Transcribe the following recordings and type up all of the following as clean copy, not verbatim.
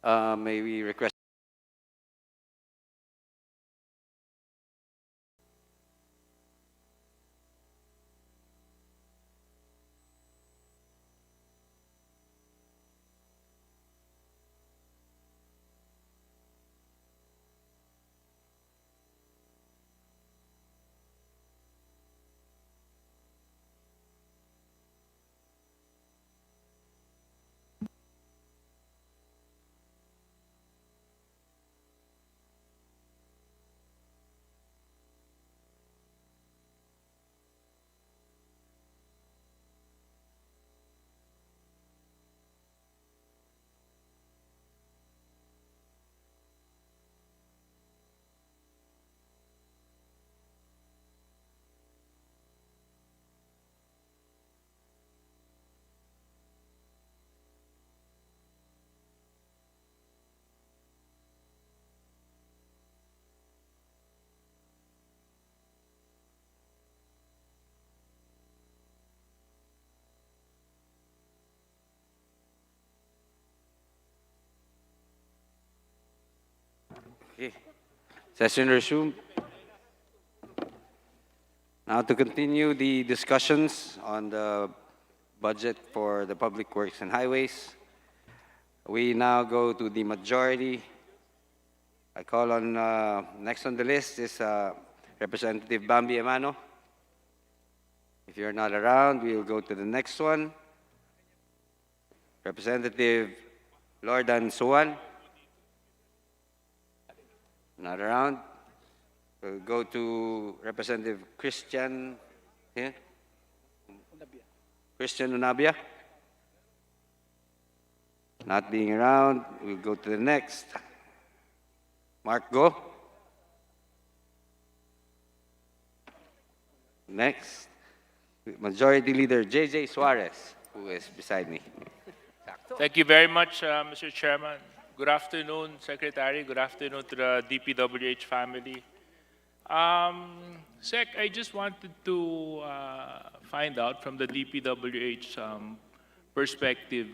May we request? Okay. Session resumed. Now to continue the discussions on the budget for the public works and highways, we now go to the majority. I call on, next on the list is Representative Bambi Emano. If you're not around, we'll go to the next one. Representative Lordan Suwan. Not around. We'll go to Representative Christian Unabia. Not being around, we'll go to the next. Mark Go. Next, Majority Leader JJ Suarez, who is beside me. Thank you very much, Mr. Chairman. Good afternoon, Secretary. Good afternoon to the DPWH family. Sec, I just wanted to find out from the DPWH perspective,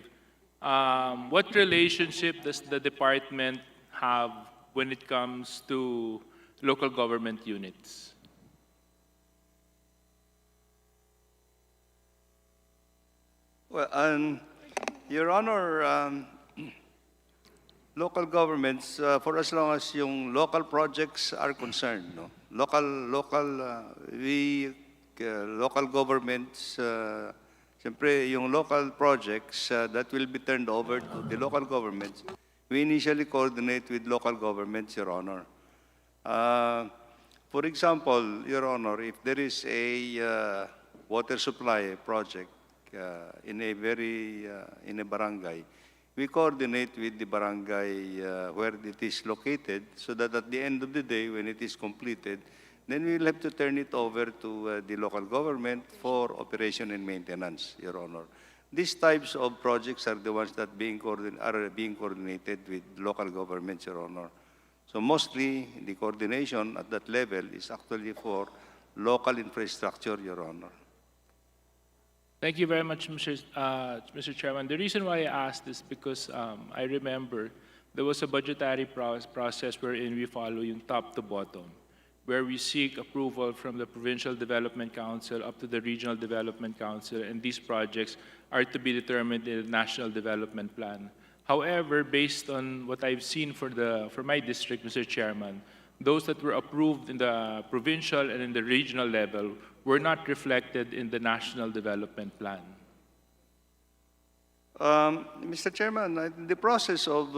what relationship does the department have when it comes to local government units? Well, Your Honor, local governments, for as long as yung local projects are concerned, no? Local governments, siyempre yung local projects that will be turned over to the local governments, we initially coordinate with local governments, Your Honor. For example, Your Honor, if there is a water supply project in a barangay, we coordinate with the barangay where it is located so that at the end of the day, when it is completed, then we will have to turn it over to the local government for operation and maintenance, Your Honor. These types of projects are the ones that are being coordinated with local governments, Your Honor. So mostly, the coordination at that level is actually for local infrastructure, Your Honor. Thank you very much, Mr. Chairman. The reason why I asked this because I remember there was a budgetary process wherein we follow yung top to bottom, where we seek approval from the Provincial Development Council up to the Regional Development Council, and these projects are to be determined in the National Development Plan. However, based on what I've seen for my district, Mr. Chairman, those that were approved in the provincial and in the regional level were not reflected in the National Development Plan. Mr. Chairman, the process of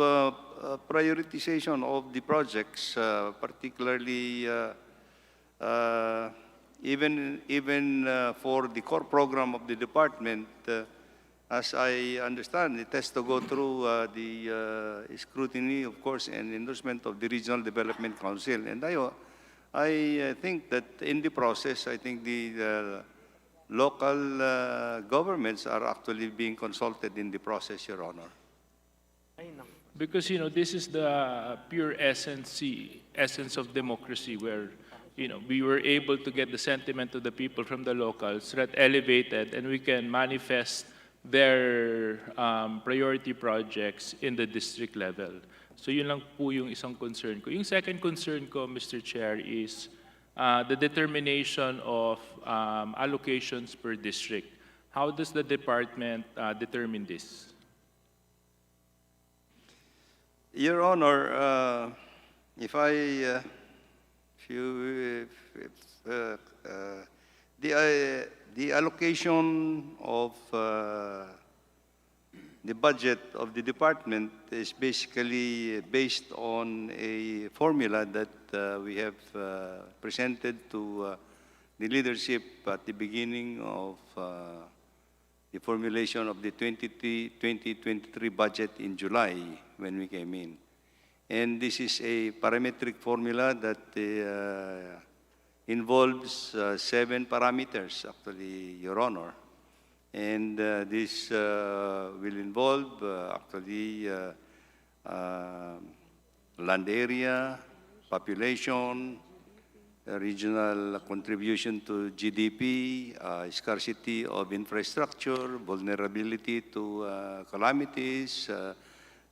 prioritization of the projects, particularly even for the core program of the department, as I understand, it has to go through the scrutiny, of course, and endorsement of the Regional Development Council. And I think that in the process, I think the local governments are actually being consulted in the process, Your Honor. Because, this is the pure essence of democracy where, we were able to get the sentiment of the people from the locals that elevated and we can manifest their priority projects in the district level. So yun lang po yung isang concern ko. Yung second concern ko, Mr. Chair, is the determination of allocations per district. How does the department determine this? Your Honor, if I, if you, if, the allocation of the budget of the department is basically based on a formula that we have presented to the leadership at the beginning of the formulation of the 2023 budget in July when we came in. And this is a parametric formula that involves 7 parameters, actually, Your Honor. And this will involve actually land area, population, regional contribution to GDP, scarcity of infrastructure, vulnerability to calamities,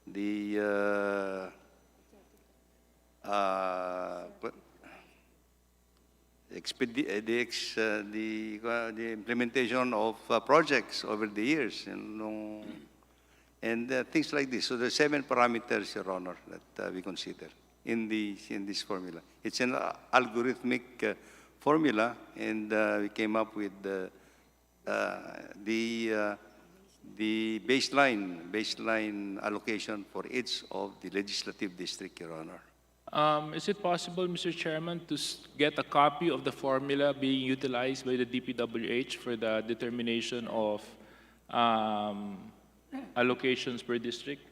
the implementation of projects over the years, and things like this. So there are 7 parameters, Your Honor, that we consider in this formula. It's an algorithmic formula, and we came up with the baseline allocation for each of the legislative district, Your Honor. Is it possible, Mr. Chairman, to get a copy of the formula being utilized by the DPWH for the determination of allocations per district?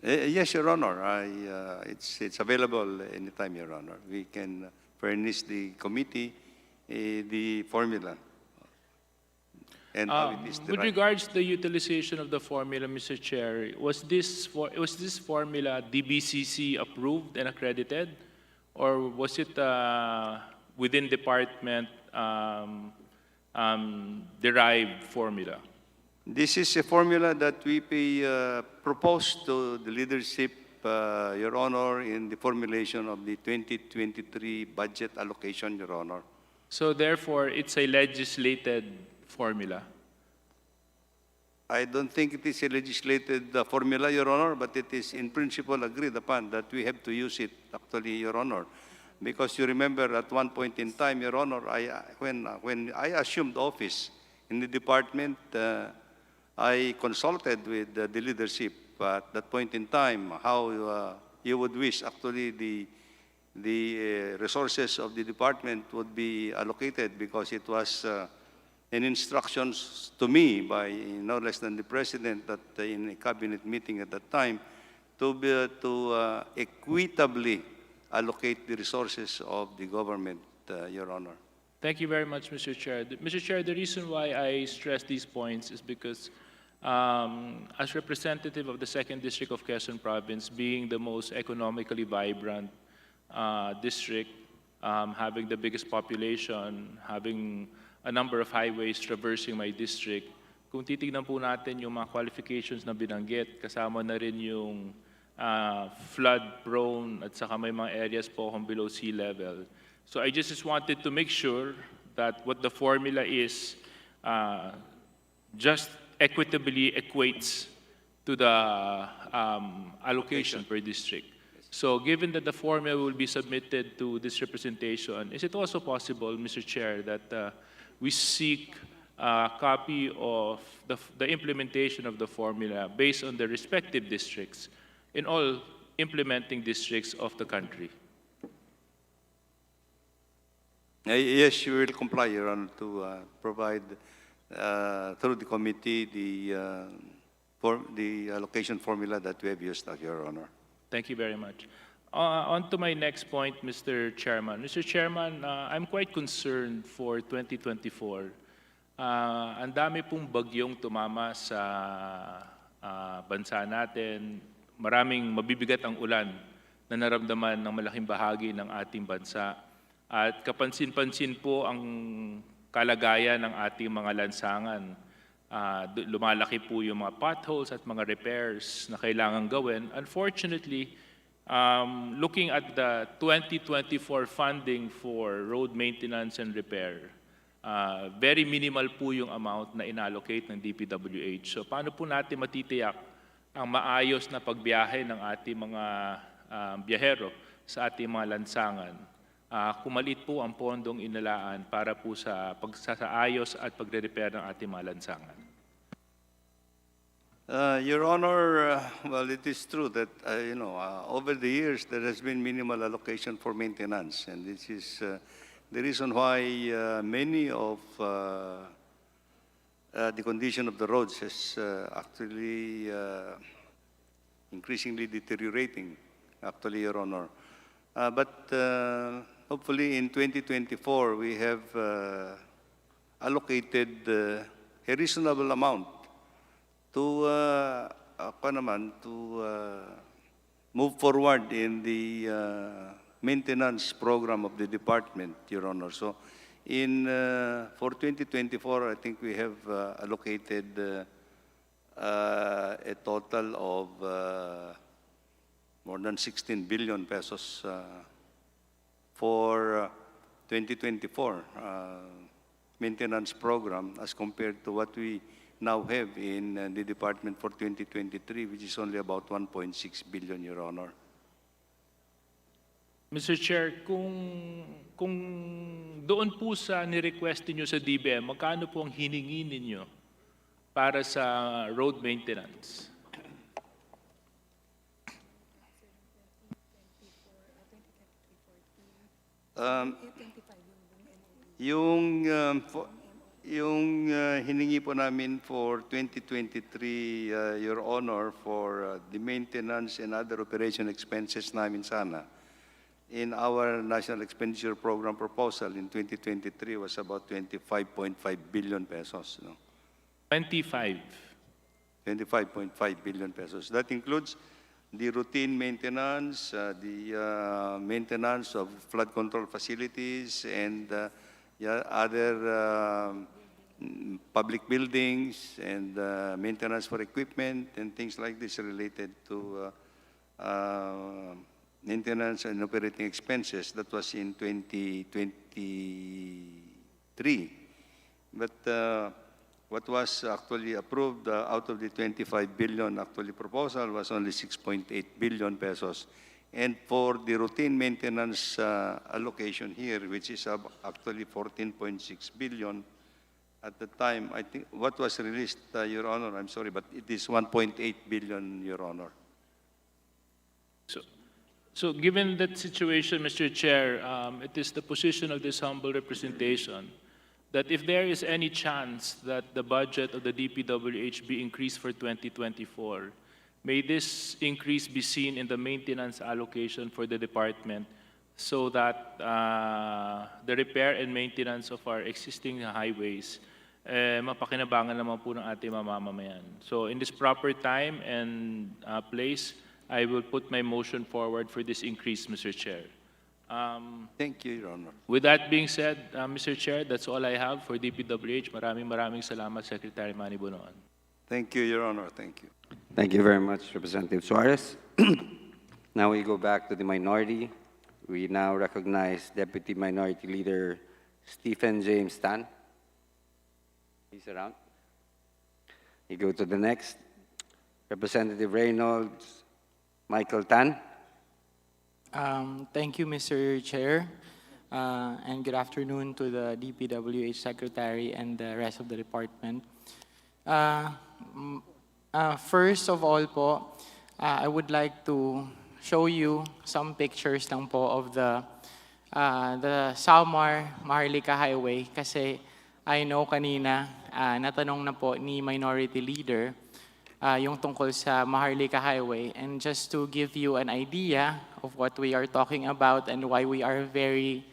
Yes, Your Honor. It's available anytime, Your Honor. We can furnish the committee the formula. And how it is With derived. regards to the utilization of the formula, Mr. Chair, was this formula DBCC approved and accredited, or was it within department derived formula? This is a formula that we proposed to the leadership, Your Honor, in the formulation of the 2023 budget allocation, Your Honor. So therefore, it's a legislated formula. I don't think it is a legislated formula, Your Honor, but it is in principle agreed upon that we have to use it, actually, Your Honor. Because you remember at one point in time, Your Honor, when I assumed office in the department, I consulted with the leadership at that point in time how you would wish actually the resources of the department would be allocated, because it was an instructions to me by no less than the President that in a cabinet meeting at that time to equitably allocate the resources of the government, Your Honor. Thank you very much, Mr. Chair. Mr. Chair, the reason why I stress these points is because as representative of the 2nd District of Quezon Province, being the most economically vibrant district, having the biggest population, having a number of highways traversing my district, kung titignan po natin yung mga qualifications na binanggit, kasama na rin yung flood-prone at saka may mga areas po akong below sea level. So I just wanted to make sure that what the formula is just equitably equates to the allocation per district. So given that the formula will be submitted to this representation, is it also possible, Mr. Chair, that we seek a copy of the implementation of the formula based on the respective districts in all implementing districts of the country? Yes, you will comply, Your Honor, to provide through the committee the allocation formula that we have used, Your Honor. Thank you very much. On to my next point, Mr. Chairman. Mr. Chairman, I'm quite concerned for 2024. Ang dami pong bagyong tumama sa bansa natin. Maraming mabibigat ang ulan na naramdaman ng malaking bahagi ng ating bansa. At kapansin-pansin po ang kalagayan ng ating mga lansangan. lumalaki po yung mga potholes at mga repairs na kailangan gawin. Unfortunately, looking at the 2024 funding for road maintenance and repair, very minimal po yung amount na inallocate ng DPWH. So paano po natin matitiyak ang maayos na pagbiyahe ng ating mga biyahero sa ating mga lansangan? Kung maliit po ang pondong inalaan para po sa pagsasaayos at pagre-repair ng ating mga lansangan. Your Honor, well, it is true that, over the years, there has been minimal allocation for maintenance. And this is the reason why many of the condition of the roads is actually increasingly deteriorating, actually, Your Honor. But hopefully in 2024, we have allocated a reasonable amount to move forward in the maintenance program of the department, Your Honor. So, for 2024, I think we have allocated a total of more than 16 billion pesos for 2024 maintenance program as compared to what we now have in the department for 2023, which is only about 1.6 billion, Your Honor. Mr. Chair, kung doon po sa ni-request niyo sa DBM, magkano po ang hiningi ninyo para sa road maintenance? Yung hiningi po namin for 2023, Your Honor, for the maintenance and other operation expenses namin sana, in our National Expenditure Program proposal in 2023 was about 25.5 billion pesos. No? 25. 25.5 billion pesos. That includes the routine maintenance, the maintenance of flood control facilities, and other public buildings, and maintenance for equipment, and things like this related to maintenance and operating expenses. That was in 2023. But what was actually approved out of the 25 billion actually proposal was only 6.8 billion pesos. And for the routine maintenance allocation here, which is actually 14.6 billion at the time, I think what was released, Your Honor, I'm sorry, but it is 1.8 billion, Your Honor. So given that situation, Mr. Chair, it is the position of this humble representation that if there is any chance that the budget of the DPWH be increased for 2024, may this increase be seen in the maintenance allocation for the department so that the repair and maintenance of our existing highways mapakinabangan naman po ng ating mamamayan. So in this proper time and place, I will put my motion forward for this increase, Mr. Chair. Thank you, Your Honor. With that being said, Mr. Chair, that's all I have for DPWH. Maraming salamat, Secretary Manny Bonoan. Thank you, Your Honor. Thank you. Thank you very much, Representative Suarez. Now we go back to the minority. We now recognize Deputy Minority Leader Stephen James Tan. He's around. We go to the next. Representative Reynolds Michael Tan. Thank you, Mr. Chair, and good afternoon to the DPWH Secretary and the rest of the department. First of all po, I would like to show you some pictures lang po of the Samar-Maharlika Highway kasi I know kanina natanong na po ni Minority Leader yung tungkol sa Maharlika Highway. And just to give you an idea of what we are talking about and why we are very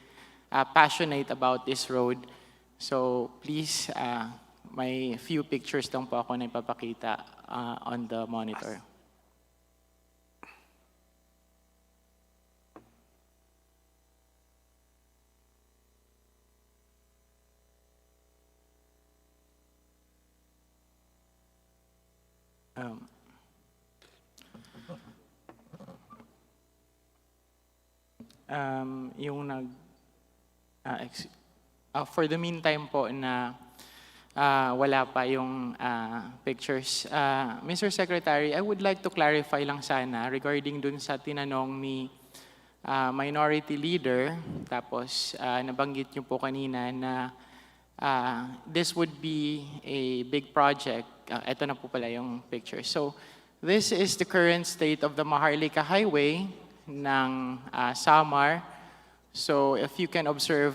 passionate about this road. So please, may few pictures lang po ako na ipapakita on the monitor. Um, yung nag for the meantime po na wala pa yung pictures. Mr. Secretary, I would like to clarify lang sana regarding dun sa tinanong ni Minority Leader, tapos nabanggit niyo po kanina na this would be a big project. Ito na po pala yung picture. So, this is the current state of the Maharlika Highway ng Samar. So, if you can observe,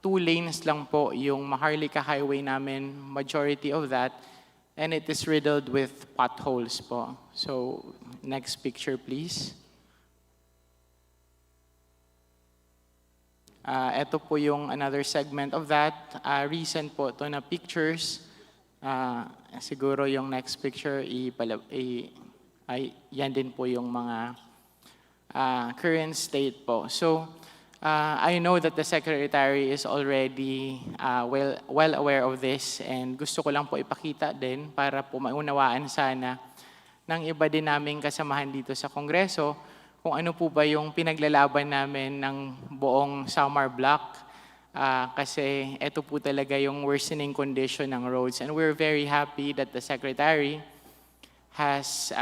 2 lanes lang po yung Maharlika Highway namin, majority of that, and it is riddled with potholes po. So, next picture please. Ito po yung another segment of that. Recent po to na pictures. Siguro yung next picture, yan din po yung mga current state po. So, I know that the Secretary is already well aware of this, and gusto ko lang po ipakita din para po maunawaan sana ng iba din naming kasamahan dito sa Kongreso kung ano po ba yung pinaglalaban namin ng buong Samar Block. Kasi ito po talaga yung worsening condition ng roads, and we're very happy that the Secretary has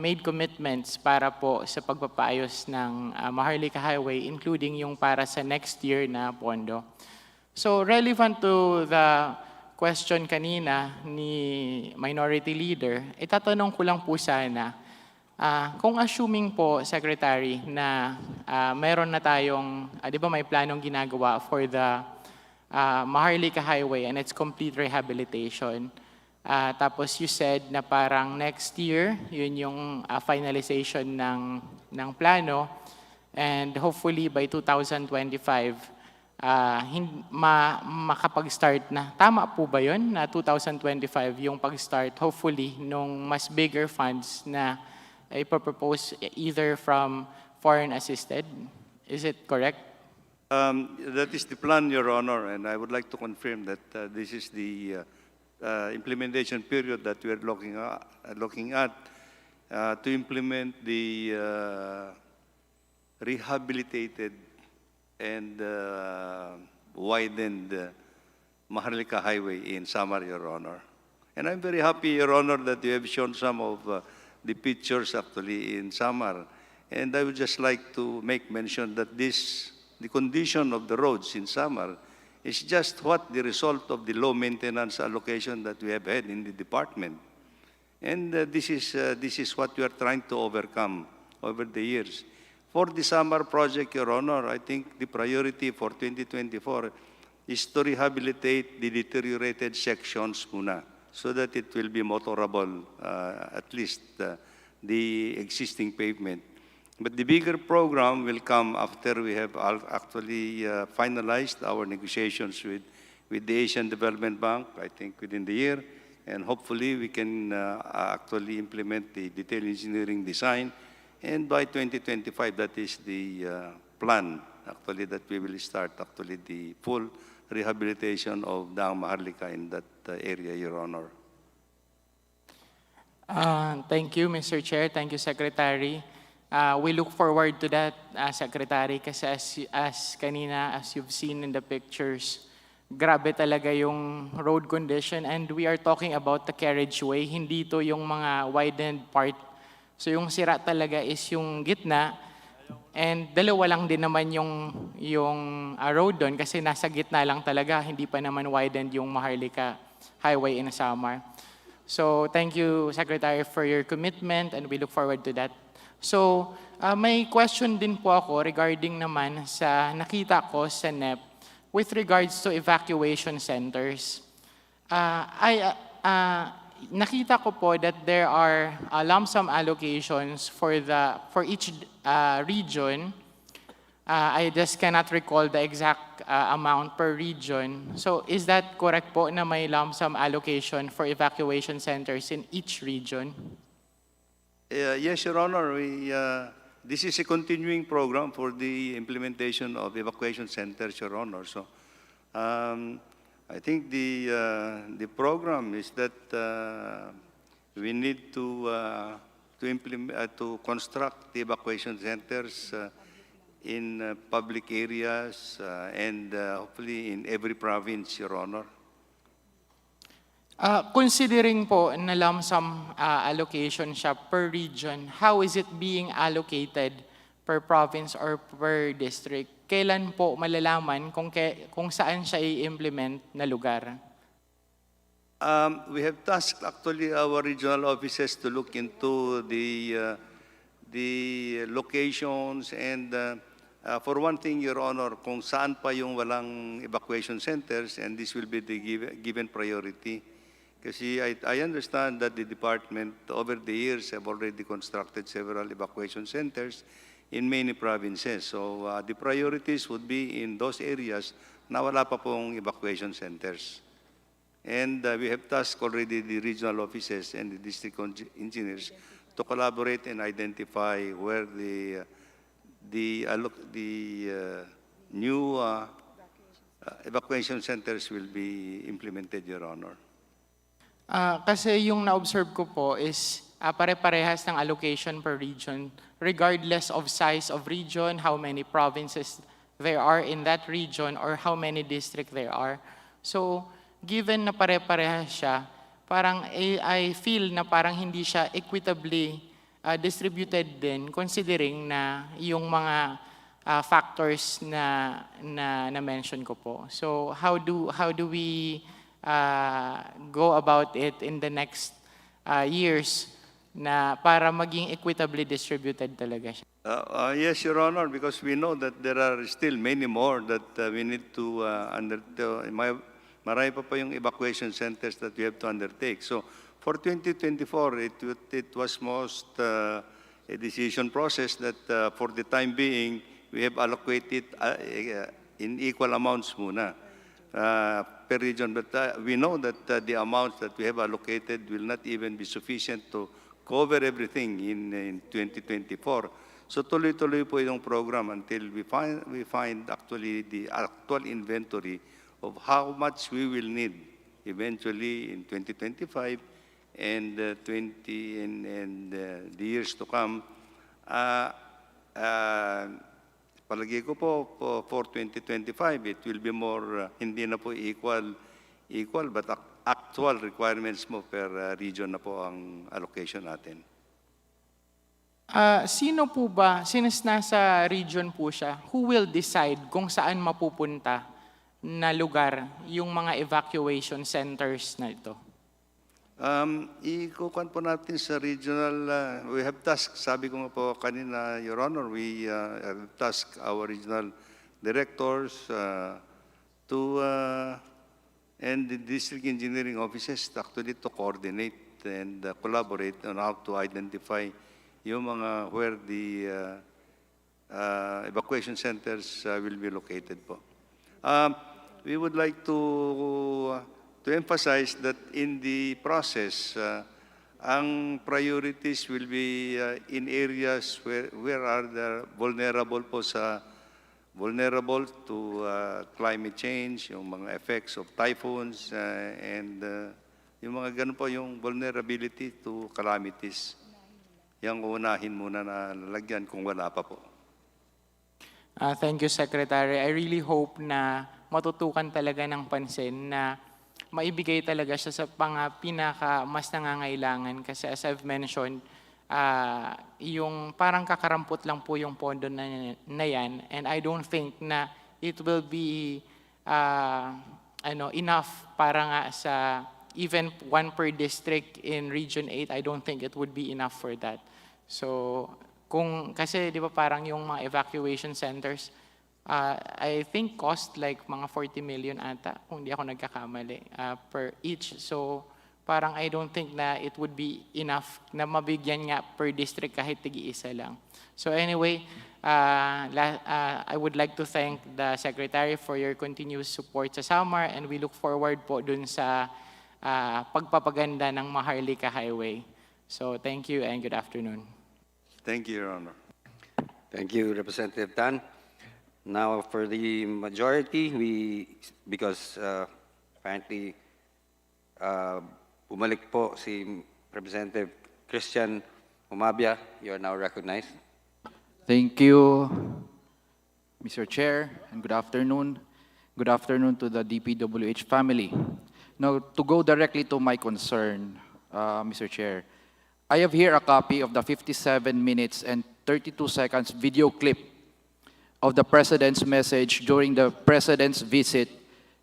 made commitments para po sa pagpapaayos ng Maharlika Highway, including yung para sa next year na pondo. So relevant to the question kanina ni Minority Leader, itatanong ko lang po sana, kung assuming po, Secretary, na meron na tayong, di ba may planong ginagawa for the Maharlika Highway and its complete rehabilitation. Tapos you said na parang next year, yun yung finalization ng plano, and hopefully by 2025, makapag-start na. Tama po ba yun na 2025 yung pag-start, hopefully, nung mas bigger funds na ipropose either from foreign assisted? Is it correct? That is the plan, Your Honor, and I would like to confirm that this is the implementation period that we are looking at to implement the rehabilitated and widened Maharlika Highway in Samar, Your Honor. And I'm very happy, Your Honor, that you have shown some of the pictures actually in Samar. And I would just like to make mention that the condition of the roads in Samar is just what the result of the low maintenance allocation that we have had in the department. And this is what we are trying to overcome over the years. For the Samar project, Your Honor, I think the priority for 2024 is to rehabilitate the deteriorated sections muna, so that it will be motorable, at least the existing pavement. But the bigger program will come after we have actually finalized our negotiations with the Asian Development Bank, I think within the year, and hopefully we can actually implement the detailed engineering design. And by 2025, that is the plan, actually, that we will start actually the full rehabilitation of Daang Maharlika in that area, Your Honor. Thank you, Mr. Chair. Thank you, Secretary. We look forward to that, Secretary, kasi as kanina, as you've seen in the pictures, grabe talaga yung road condition, and we are talking about the carriageway, hindi to yung mga widened part. So yung sira talaga is yung gitna, and dalawa lang din naman yung road doon kasi nasa gitna lang talaga, hindi pa naman widened yung Maharlika Highway in Samar. So thank you, Secretary, for your commitment, and we look forward to that. So may question din po ako regarding naman sa nakita ko sa NEP with regards to evacuation centers. Nakita ko po that there are lump sum allocations for each region. I just cannot recall the exact amount per region. So is that correct po na may lump sum allocation for evacuation centers in each region? Yes, Your Honor. This is a continuing program for the implementation of evacuation centers, Your Honor. So I think the program is that we need to implement to construct the evacuation centers in public areas and hopefully in every province, Your Honor. Considering po na lump sum allocation siya per region, how is it being allocated per province or per district? Kailan po malalaman kung saan siya i-implement na lugar? We have tasked actually our regional offices to look into the locations and for one thing, Your Honor, kung saan pa yung walang evacuation centers, and this will be the given priority. Kasi I understand that the department over the years have already constructed several evacuation centers in many provinces. So the priorities would be in those areas na wala pa pong evacuation centers. And we have tasked already the regional offices and the district engineers to collaborate and identify where the new evacuation centers will be implemented, Your Honor. Kasi yung na-observe ko po is pare-parehas ng allocation per region regardless of size of region, how many provinces there are in that region, or how many districts there are. So, given na pare-parehas siya, parang I feel na parang hindi siya equitably distributed din considering na yung mga factors na mention ko po. So, how do we go about it in the next years na para maging equitably distributed talaga siya? Yes, Your Honor, because we know that there are still many more that we need to marami pa yung evacuation centers that we have to undertake. So for 2024, it was most a decision process that for the time being, we have allocated in equal amounts muna. Per region, but we know that the amounts that we have allocated will not even be sufficient to cover everything in 2024. So tuloy-tuloy po yung program until we find actually the actual inventory of how much we will need eventually in 2025 and the years to come. Palagi ko po for 2025, it will be more, hindi na po equal, but actual requirements mo per region na po ang allocation natin. Sino po ba, since nasa region po siya, who will decide kung saan mapupunta na lugar yung mga evacuation centers na ito? Ikukuhan po natin sa regional, we have tasked, sabi ko nga po kanina, Your Honor, we have tasked our regional directors and the district engineering offices actually to coordinate and collaborate on how to identify yung mga where the evacuation centers will be located po. We would like to emphasize that in the process, ang priorities will be in areas where are the vulnerable to climate change, yung mga effects of typhoons, and yung mga ganun po, yung vulnerability to calamities. Yung unahin muna na lalagyan kung wala pa po. Thank you, Secretary. I really hope na matutukan talaga ng pansin na maibigay talaga siya sa pinaka mas nangangailangan. Kasi as I've mentioned, yung parang kakarampot lang po yung pondo na yan. And I don't think na it will be enough para nga sa even one per district in Region 8. I don't think it would be enough for that. So, kasi di ba parang yung mga evacuation centers, I think cost like mga 40 million ata, kung di ako nagkakamali, per each. So, parang I don't think na it would be enough na mabigyan nga per district kahit tigi-isa lang. So anyway, I would like to thank the Secretary for your continuous support sa Samar, and we look forward po dun sa pagpapaganda ng Maharlika Highway. So thank you and good afternoon. Thank you, Your Honor. Thank you, Representative Tan. Now, for the majority, because apparently bumalik po si Representative Christian Umabia, you are now recognized. Thank you, Mr. Chair, and good afternoon. Good afternoon to the DPWH family. Now, to go directly to my concern, Mr. Chair, I have here a copy of the 57 minutes and 32 seconds video clip of the President's message during the President's visit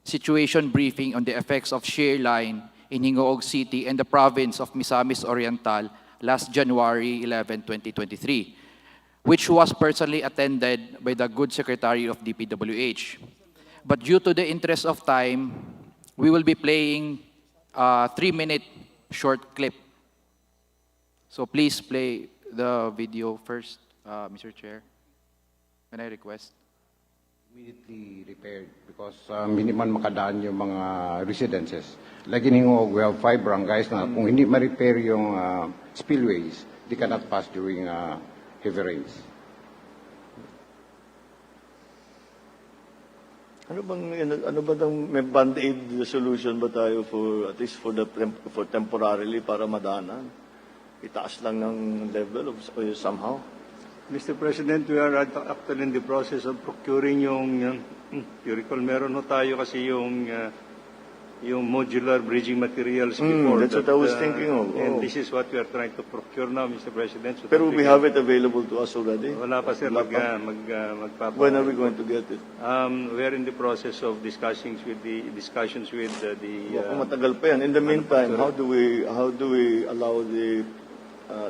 situation briefing on the effects of shear line in Hingoog City and the province of Misamis Oriental last January 11, 2023, which was personally attended by the good Secretary of DPWH. But due to the interest of time, we will be playing a 3-minute short clip. So please play the video first, Mr. Chair. Can I request? Immediately repaired because hindi man makadaan yung mga residences. Like in Hingog, we have 5 barangays na kung hindi ma-repair yung spillways, they cannot pass during heavy rains. Ano bang may band-aid solution ba tayo for at least for temporarily para madanan? Itaas lang ng level of somehow. Mr. President, we are actually in the process of procuring yung, you recall, meron ho tayo kasi yung modular bridging materials before. That's what I was thinking of. And this is what we are trying to procure now, Mr. President. So Pero we have it available to us already? Wala pa, sir. When are we going to get it? We are in the process of discussions with the Kung matagal pa yan. In the meantime, how do we allow the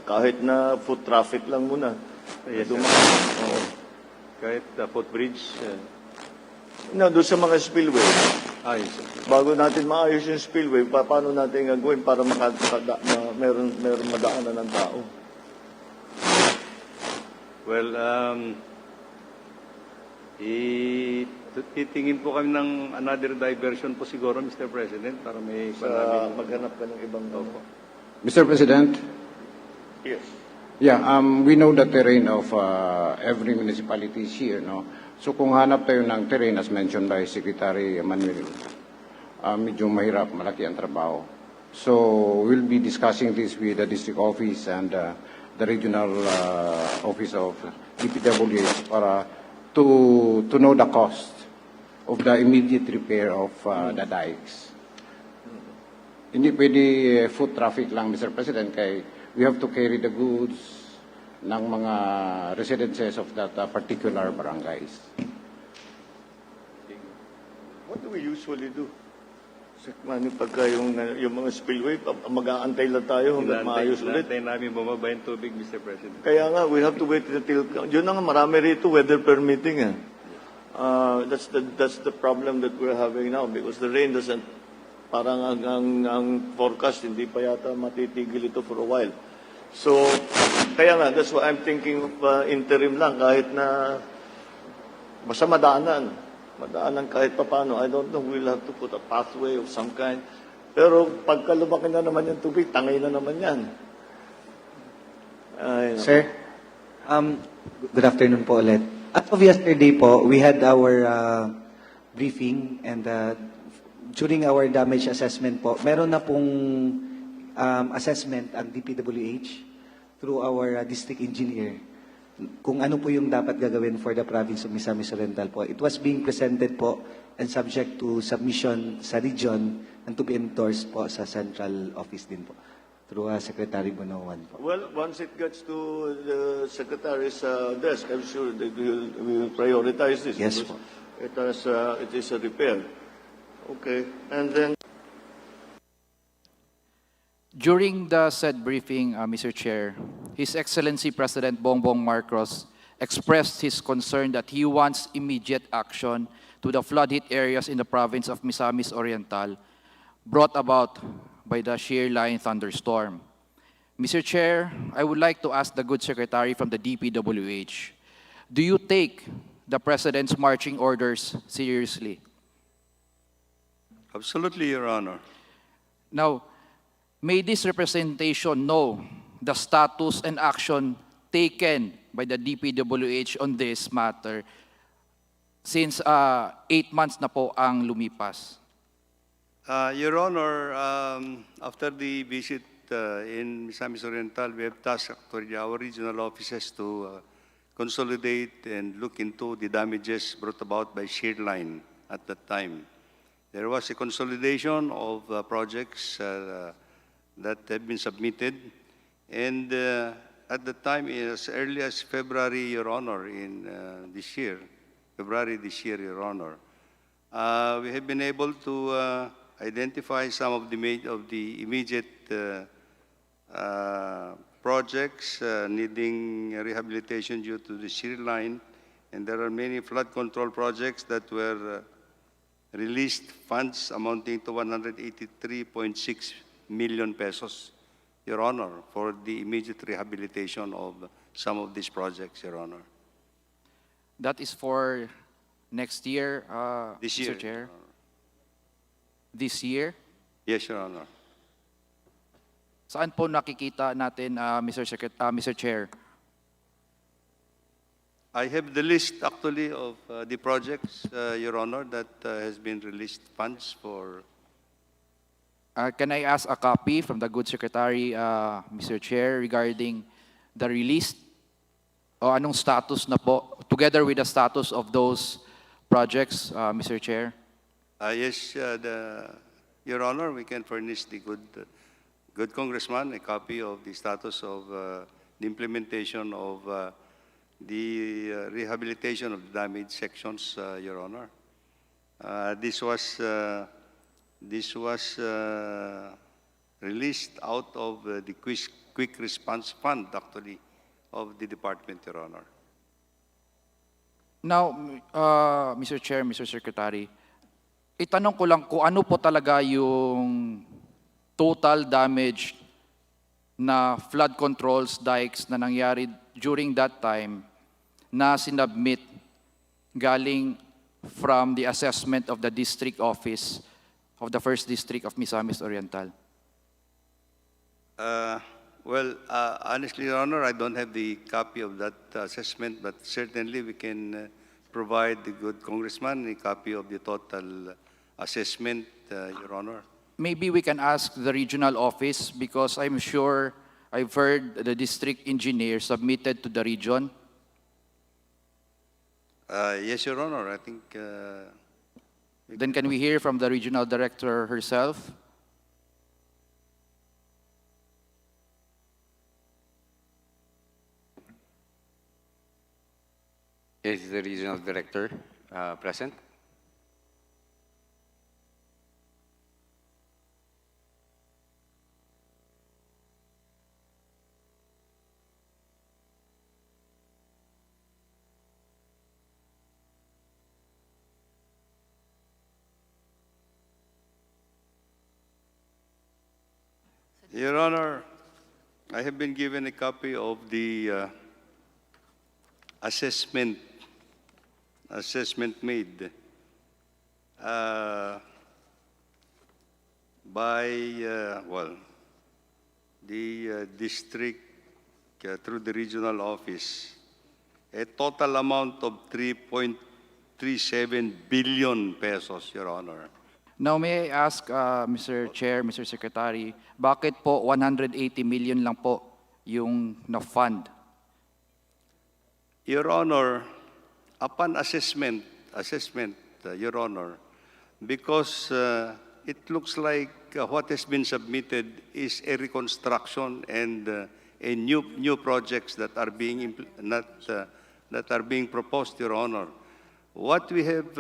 kahit na foot traffic lang muna? yes, sir. Kahit footbridge. No, doon sa mga spillway. Yes, sir. Bago natin maayos yung spillway, paano natin gagawin para meron madaanan ng tao? Well, titingin po kami ng another diversion po siguro, Mr. President, para may Maghanap ka ng ibang Opo. Mr. President, Yes. yeah, we know the terrain of every municipality here, no? So kung hanap tayo ng terrain, as mentioned by Secretary Manuel, medyo mahirap, malaki ang trabaho. So we'll be discussing this with the district office and the regional office of DPWH para to know the cost of the immediate repair of the dikes. Hindi pwede foot traffic lang, Mr. President, kay we have to carry the goods ng mga residences of that particular barangays. What do we usually do? Pagka yung mga spillway, mag-aantay lang tayo hanggang maayos ulit. Naantay namin bumaba yung tubig, Mr. President. Kaya nga, we have to wait until... Yun na nga, marami rito, weather permitting. That's the problem that we're having now because the rain doesn't... Parang ang forecast, hindi pa yata matitigil ito for a while. So, kaya nga, that's why I'm thinking of interim lang, kahit na basta madaanan kahit papano. I don't know, we'll have to put a pathway of some kind. Pero pagka lumaki na naman yung tubig, tangay na naman yan. Sir, good afternoon po ulit. As of yesterday po, we had our briefing and during our damage assessment po, meron na pong assessment ang DPWH through our district engineer kung ano po yung dapat gagawin for the province of Misamis Oriental po. It was being presented po and subject to submission sa region and to be endorsed po sa central office din po through Secretary Bonoan po. Well, once it gets to the Secretary's desk, I'm sure that we will prioritize this. Yes because po. It is a repair. Okay, and then... During the said briefing, Mr. Chair, His Excellency President Bongbong Marcos expressed his concern that he wants immediate action to the flood-hit areas in the province of Misamis Oriental brought about by the shear line thunderstorm. Mr. Chair, I would like to ask the good secretary from the DPWH, do you take the President's marching orders seriously? Absolutely, Your Honor. Now, may this representation know the status and action taken by the DPWH on this matter since 8 months na po ang lumipas. Your Honor, after the visit in Misamis Oriental, we have tasked actually our regional offices to consolidate and look into the damages brought about by shear line at that time. There was a consolidation of projects that have been submitted, and at the time, as early as February, Your Honor, in this year, February this year, Your Honor, we have been able to identify some of the immediate projects needing rehabilitation due to the shear line, and there are many flood control projects that were released funds amounting to 183.6 million pesos, Your Honor, for the immediate rehabilitation of some of these projects, Your Honor. That is for next year, This Mr. year, Chair? Your Honor. This year? Yes, Your Honor. Saan po nakikita natin, Mr. Chair? I have the list actually of the projects, Your Honor, that has been released funds for. Can I ask a copy from the good secretary, Mr. Chair, regarding the release? O anong status na po, together with the status of those projects, Mr. Chair? Yes, Your Honor, we can furnish the good congressman a copy of the status of the implementation of the rehabilitation of the damaged sections, Your Honor. This was released out of the quick response fund, actually, of the department, Your Honor. Now, Mr. Chair, Mr. Secretary, itanong ko lang kung ano po talaga yung total damage na flood controls dikes na nangyari during that time na sinubmit galing from the assessment of the district office of the first district of Misamis Oriental. Honestly, Your Honor, I don't have the copy of that assessment, but certainly we can provide the good congressman a copy of the total assessment, Your Honor. Maybe we can ask the regional office because I'm sure I've heard the district engineer submitted to the region. Yes, Your Honor, I think. Then can we hear from the regional director herself? Is the regional director present? Your Honor, I have been given a copy of the assessment made by the district through the regional office, a total amount of 3.37 billion pesos, Your Honor. Now, may I ask, Mr. Chair, Mr. Secretary, bakit po 180 million lang po yung na-fund? Your Honor, upon assessment, Your Honor, because it looks like what has been submitted is a reconstruction and a new projects that are being that are being proposed, Your Honor. What we have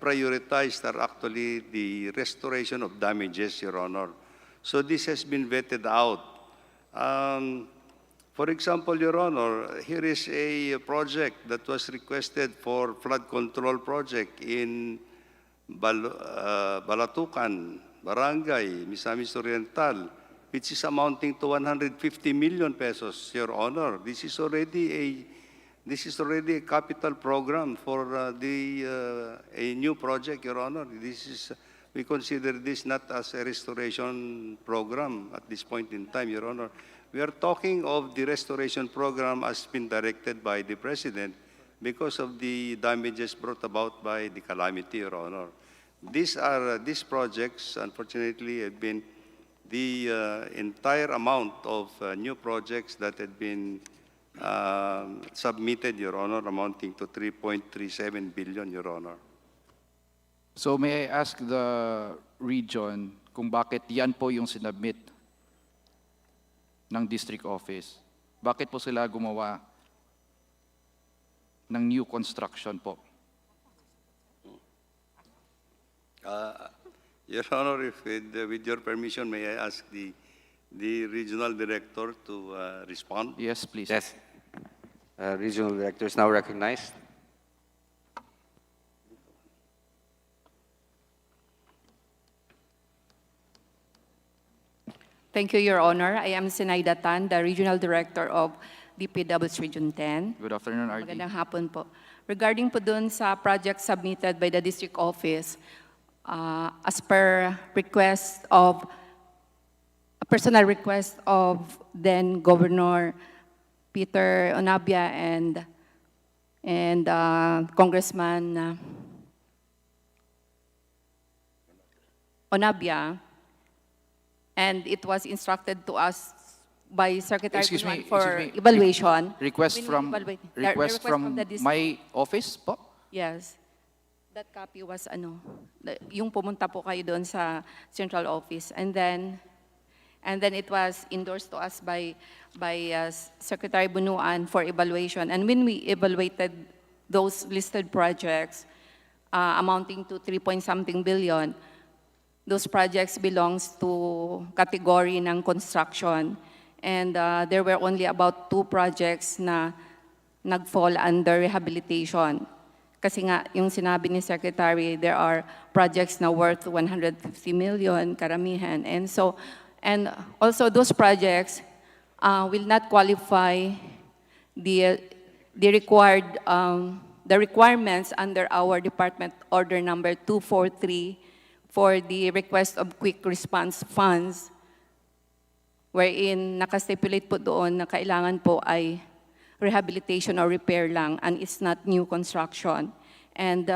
prioritized are actually the restoration of damages, Your Honor. So this has been vetted out. For example, Your Honor, here is a project that was requested for flood control project in Balatucan, Barangay, Misamis Oriental, which is amounting to 150 million pesos, Your Honor. This is already a capital program for a new project, Your Honor. We consider this not as a restoration program at this point in time, Your Honor. We are talking of the restoration program as been directed by the President because of the damages brought about by the calamity, Your Honor. These projects, unfortunately, have been the entire amount of new projects that had been submitted, Your Honor, amounting to 3.37 billion, Your Honor. So may I ask the region kung bakit yan po yung sinubmit ng district office? Bakit po sila gumawa ng new construction po? Your Honor, if with your permission, may I ask the regional director to respond? Yes, please. Yes. Regional Director is now recognized. Thank you, Your Honor. I am Sinaida Tan, the Regional Director of DPWH Region 10. Good afternoon, RD. Magandang hapon po. Regarding po dun sa project submitted by the District Office, as per request of, a personal request of then Governor Peter Onabia and Congressman Onabia, and it was instructed to us by Secretary Excuse me, Bunuan for excuse me. evaluation. Request When we from, evaluate- request from the district. my office po? Yes. That copy was yung pumunta po kayo doon sa central office. And then it was endorsed to us by Secretary Bunuan for evaluation. And when we evaluated those listed projects amounting to 3-point-something billion, those projects belongs to category ng construction. And there were only about 2 projects na nag-fall under rehabilitation. Kasi nga, yung sinabi ni Secretary, there are projects na worth 150 million, karamihan. And also those projects will not qualify the requirements under our Department Order Number 243 for the request of quick response funds, wherein nakastipulate po doon na kailangan po ay rehabilitation or repair lang, and it's not new construction. And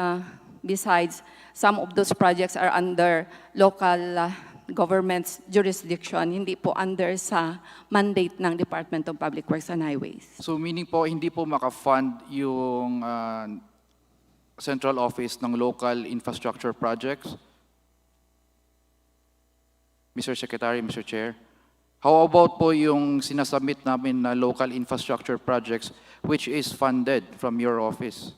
besides, some of those projects are under local government's jurisdiction, hindi po under sa mandate ng Department of Public Works and Highways. So meaning po, hindi po maka-fund yung central office ng local infrastructure projects? Mr. Secretary, Mr. Chair, how about po yung sinasubmit namin na local infrastructure projects which is funded from your office?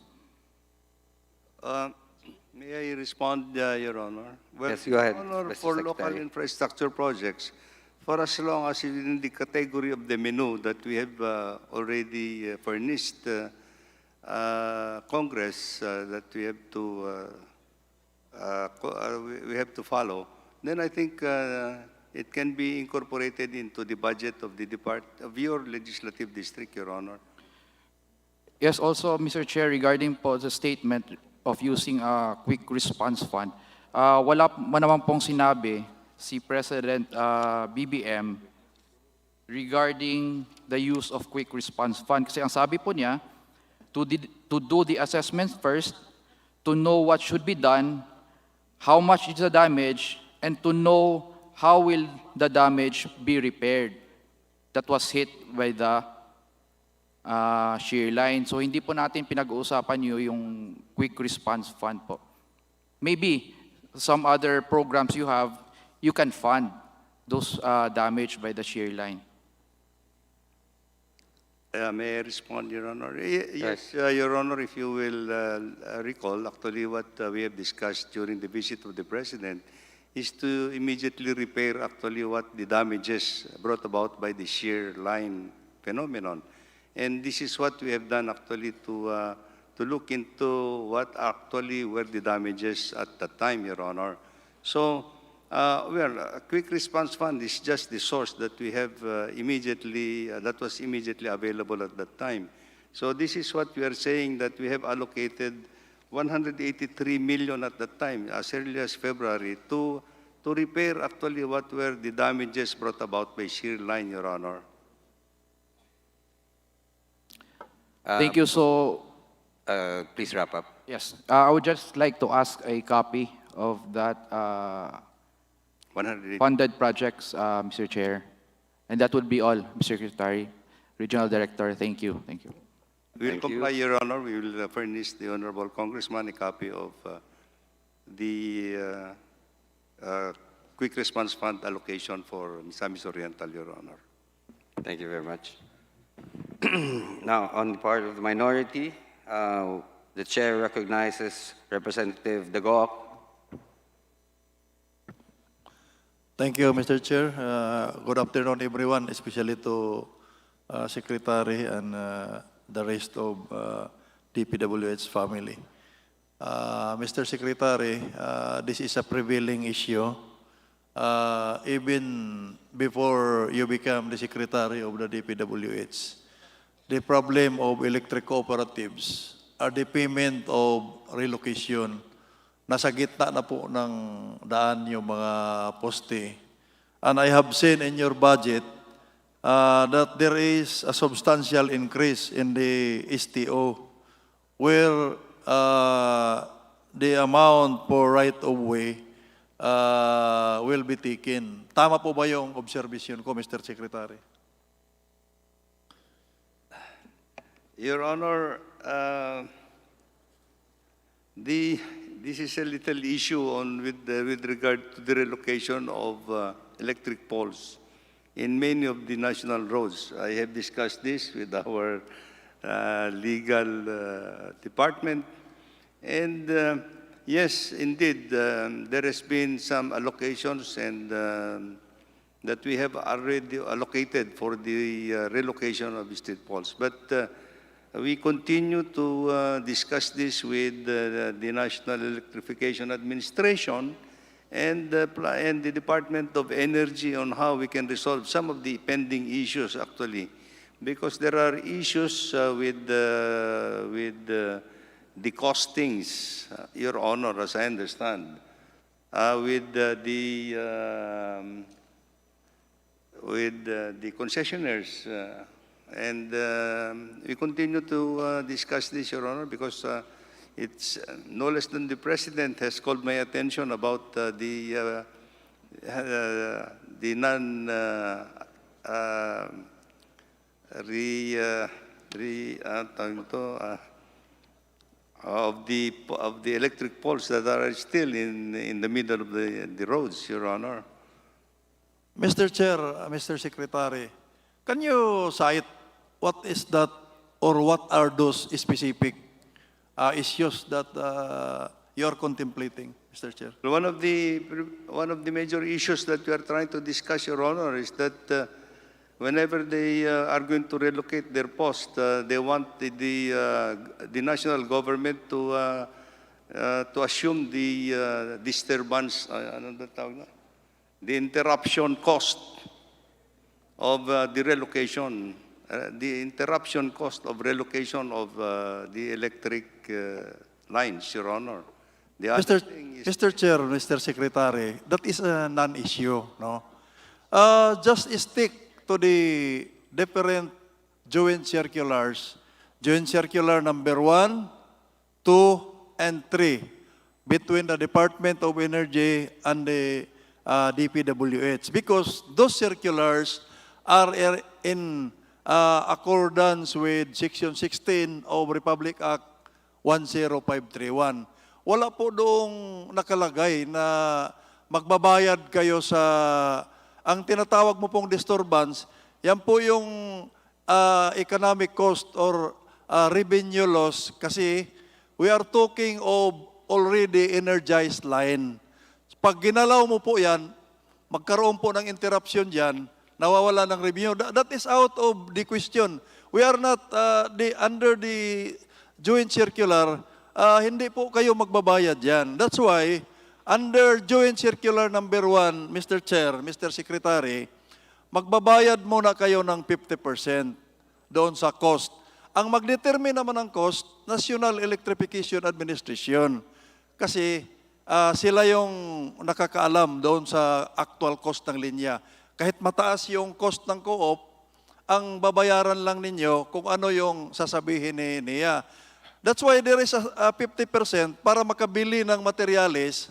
May I respond, Your Honor? Well, Yes, go ahead, Your Honor, Mr. for local Secretary. infrastructure projects, for as long as it's in the category of the menu that we have already furnished Congress that we have to follow, then I think it can be incorporated into the budget of of your legislative district, Your Honor. Yes, also, Mr. Chair, regarding po the statement of using a quick response fund, wala man naman pong sinabi si President BBM regarding the use of quick response fund. Kasi ang sabi po niya, to do the assessments first, to know what should be done, how much is the damage, and to know how will the damage be repaired that was hit by the shear line. So hindi po natin pinag-uusapan yung quick response fund po. Maybe some other programs you have, you can fund those damaged by the shear line. May I respond, Your Honor? Yes, Your Honor, if you will recall, actually what we have discussed during the visit of the President is to immediately repair actually what the damages brought about by the shear line phenomenon. And this is what we have done actually to look into what actually were the damages at that time, Your Honor. So, a quick response fund is just the source that we have that was immediately available at that time. So this is what we are saying, that we have allocated 183 million at that time, as early as February, to repair actually what were the damages brought about by shear line, Your Honor. Thank you. So, Please wrap up. yes, I would just like to ask a copy of that 180. funded projects, Mr. Chair. And that would be all, Mr. Secretary. Regional Director, thank you. Thank you. We will Thank you. comply, Your Honor. We will furnish the Honorable Congressman a copy of the Quick Response Fund allocation for Misamis Oriental, Your Honor. Thank you very much. Now, on the part of the minority, the chair recognizes Representative Dagoc. Thank you, Mr. Chair. Good afternoon, everyone, especially to Secretary and the rest of DPWH family. Mr. Secretary, this is a prevailing issue. Even before you become the Secretary of the DPWH, the problem of electric cooperatives are the payment of relocation. Nasa gitna na po ng daan yung mga poste. And I have seen in your budget that there is a substantial increase in the STO where the amount for right-of-way will be taken. Tama po ba yung observation ko, Mr. Secretary? Your Honor, this is a little issue with regard to the relocation of electric poles in many of the national roads. I have discussed this with our legal department, and yes, indeed, there has been some allocations and that we have already allocated for the relocation of street poles. But we continue to discuss this with the National Electrification Administration and the Department of Energy on how we can resolve some of the pending issues, actually, because there are issues with the costings, Your Honor, as I understand, with the concessionaires. And we continue to discuss this, Your Honor, because it's no less than the President has called my attention about the of the electric poles that are still in the middle of the roads, Your Honor. Mr. Chair, Mr. Secretary, can you cite what is that or what are those specific issues that you are contemplating, Mr. Chair? One of the major issues that we are trying to discuss, Your Honor, is that whenever they are going to relocate their post, they want the national government to assume the disturbance, the interruption cost of the relocation, the interruption cost of relocation of the electric lines, Your Honor. The other thing is, Mr. Chair, Mr. Secretary, that is a non-issue, no? Just stick to the different joint circulars, joint circular number 1, 2, and 3, between the Department of Energy and the DPWH, because those circulars are in accordance with Section 16 of Republic Act 10531. Wala po doong nakalagay na magbabayad kayo sa, ang tinatawag mo pong disturbance, yan po yung economic cost or revenue loss, kasi we are talking of already energized line. Pag ginalaw mo po yan, magkaroon po ng interruption dyan, nawawala ng revenue. That is out of the question. We are not under the joint circular, hindi po kayo magbabayad dyan. That's why, under joint circular number 1, Mr. Chair, Mr. Secretary, magbabayad muna kayo ng 50% doon sa cost. Ang magdetermine naman ng cost, National Electrification Administration. Kasi sila yung nakakaalam doon sa actual cost ng linya. Kahit mataas yung cost ng co-op, ang babayaran lang ninyo kung ano yung sasabihin niya. That's why there is a 50% para makabili ng materyales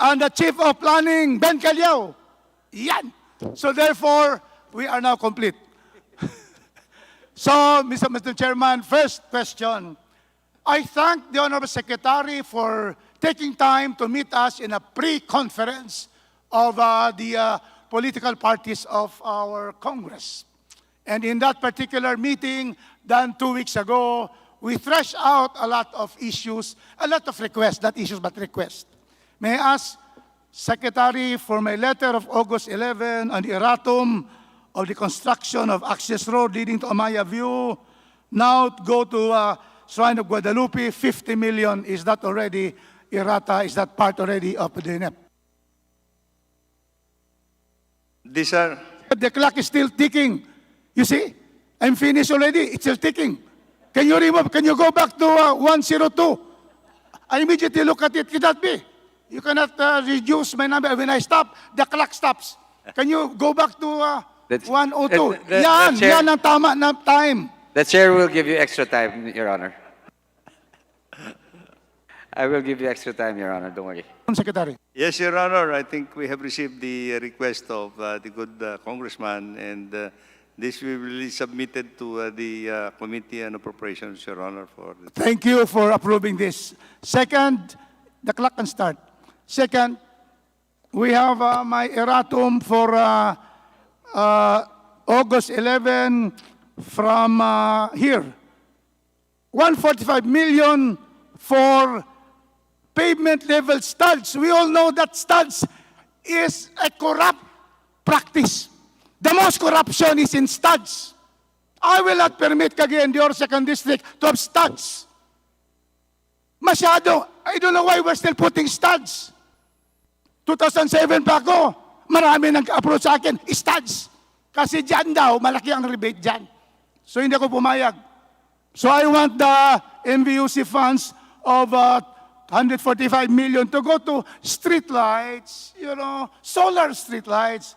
and the Chief of Planning, Ben Calyao. Yan. So therefore, we are now complete. So, Mr. Chairman, first question. I thank the Honorable Secretary for taking time to meet us in a pre-conference of the political parties of our Congress. And in that particular meeting, done 2 weeks ago, we threshed out a lot of issues, a lot of requests, not issues but requests. May I ask, Secretary, for my letter of August 11 on the erratum of the construction of access road leading to Amaya View, now go to Shrine of Guadalupe, 50 million, is that already errata, is that part already of the NEP? These are, The clock is still ticking. You see, I'm finished already, it's still ticking. Can you go back to 102? I immediately look at it, can that be? You cannot reduce my number. When I stop, the clock stops. Can you go back to 102? Yan ang tama na time. The chair will give you extra time, Your Honor. I will give you extra time, Your Honor. Don't worry. Secretary. yes, Your Honor, I think we have received the request of the good congressman, and this will be submitted to the Committee on Appropriations, Your Honor. Thank you for approving this. Second, the clock can start. Second, we have my erratum for August 11 from here. 145 million for pavement level studs. We all know that studs is a corrupt practice. The most corruption is in studs. I will not permit Cagayan de Oro Second District to have studs. Masyado. I don't know why we're still putting studs. 2007 pa ako, marami nag-approach sa akin, studs. Kasi dyan daw, malaki ang rebate dyan. So hindi ako pumayag. So I want the MVUC funds of 145 million to go to street lights, solar street lights.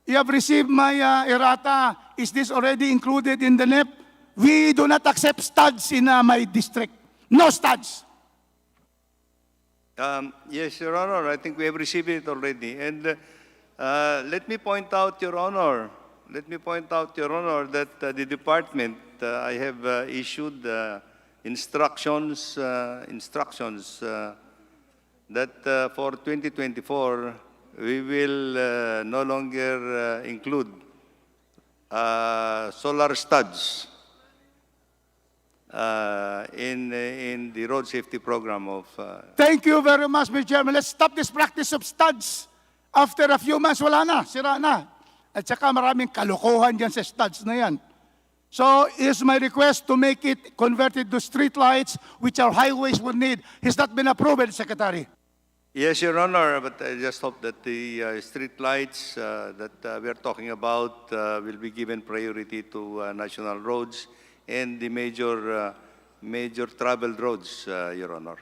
You have received my errata. Is this already included in the NEP? We do not accept studs in my district. No studs. Yes, Your Honor, I think we have received it already. And let me point out, Your Honor, that the department, I have issued instructions that for 2024, we will no longer include solar studs in the road safety program of... Thank you very much, Mr. Chairman. Let's stop this practice of studs. After a few months, wala na, sira na. At saka maraming kalokohan dyan sa studs na yan. So, is my request to make it converted to street lights, which our highways would need. Has that been approved, Secretary? Yes, Your Honor, but I just hope that the street lights that we are talking about will be given priority to national roads and the major traveled roads, Your Honor.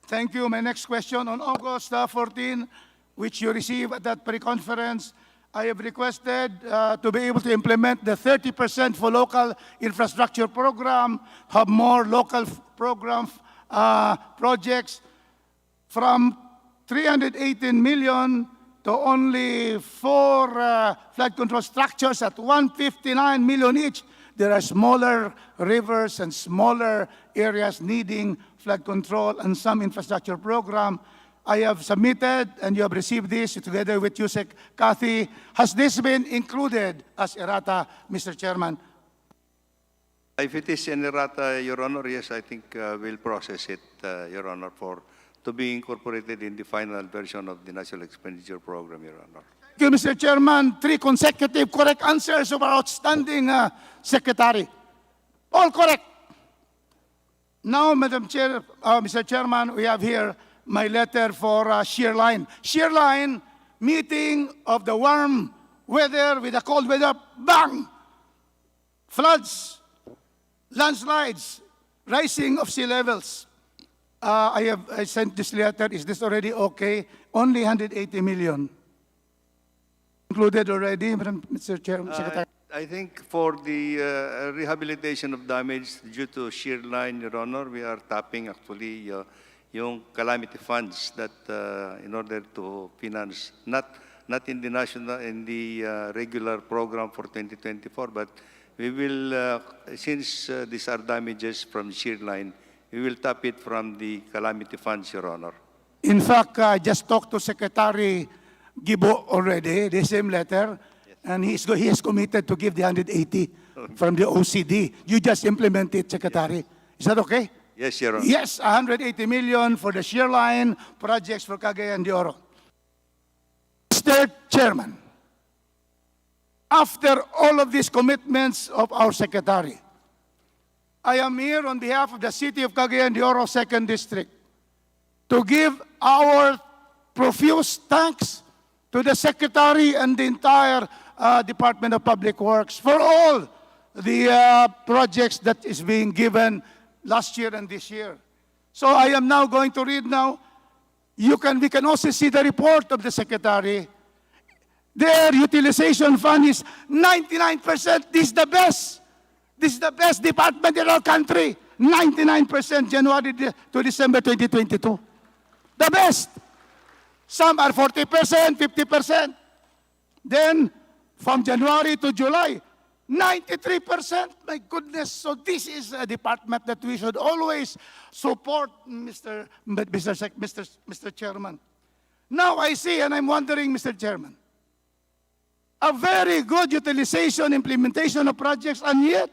Thank you. My next question, on August 14, which you received at that pre-conference, I have requested to be able to implement the 30% for local infrastructure program, have more local program projects from 318 million to only 4 flood control structures at 159 million each. There are smaller rivers and smaller areas needing flood control and some infrastructure program. I have submitted, and you have received this together with Yusek Kathy. Has this been included as errata, Mr. Chairman? If it is an errata, Your Honor, yes, I think we'll process it, Your Honor, to be incorporated in the final version of the National Expenditure Program, Your Honor. Thank you, Mr. Chairman. 3 consecutive correct answers of our outstanding Secretary. All correct. Now, Madam Chair, Mr. Chairman, we have here my letter for shear line. Shear line, meeting of the warm weather with the cold weather, bang! Floods, landslides, rising of sea levels. I sent this letter. Is this already okay? Only 180 million. Included already, Mr. Chairman, Secretary. I think for the rehabilitation of damage due to shear line, Your Honor, we are tapping actually yung calamity funds that in order to finance, not in the national, in the regular program for 2024, but we will, since these are damages from shear line, we will tap it from the calamity funds, Your Honor. In fact, I just talked to Secretary Gibo already, the same letter, and he has committed to give the 180 from the OCD. You just implement it, Secretary. Is that okay? Yes, Your Honor. Yes, 180 million for the shear line projects for Cagayan de Oro. Mr. Chairman, after all of these commitments of our Secretary, I am here on behalf of the City of Cagayan de Oro 2nd District to give our profuse thanks to the Secretary and the entire Department of Public Works for all the projects that is being given last year and this year. So I am now going to read now. We can also see the report of the Secretary. Their utilization fund is 99%. This is the best. This is the best department in our country. 99% January to December 2022. The best. Some are 40%, 50%. Then, from January to July, 93%. My goodness. So this is a department that we should always support, Mr. Chairman. Now I see, and I'm wondering, Mr. Chairman, a very good utilization, implementation of projects, and yet,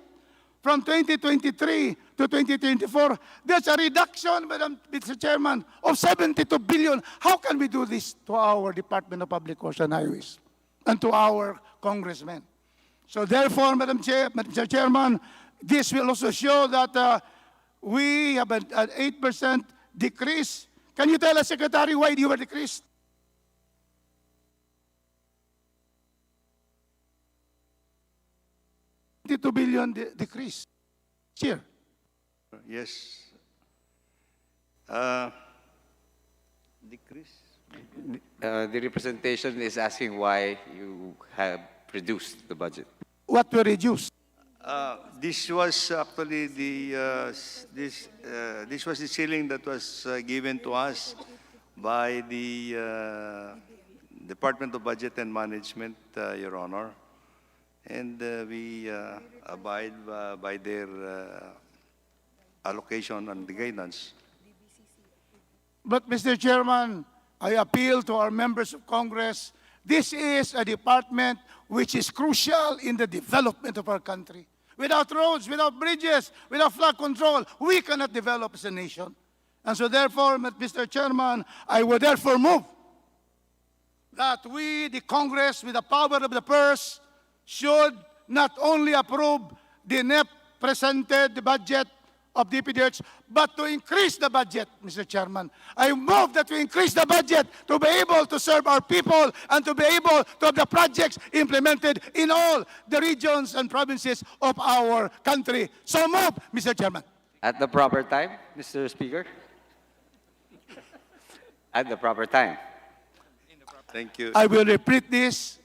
from 2023 to 2024, there's a reduction, Mr. Chairman, of 72 billion. How can we do this to our Department of Public Works and Highways and to our congressmen? So therefore, Mr. Chairman, this will also show that we have an 8% decrease. Can you tell us, Secretary, why you were decreased? 22 billion decrease. Here. Yes. Decrease? The representation is asking why you have reduced the budget. What were reduced? This was actually this was the ceiling that was given to us by the Department of Budget and Management, Your Honor, and we abide by their allocation and the guidance. But, Mr. Chairman, I appeal to our members of Congress. This is a department which is crucial in the development of our country. Without roads, without bridges, without flood control, we cannot develop as a nation. And so therefore, Mr. Chairman, I would therefore move that we, the Congress, with the power of the purse, should not only approve the NEP presented, the budget of DPWH, but to increase the budget, Mr. Chairman. I move that we increase the budget to be able to serve our people and to be able to have the projects implemented in all the regions and provinces of our country. So move, Mr. Chairman. At the proper time, Mr. Speaker. At the proper time. Thank you. I will repeat this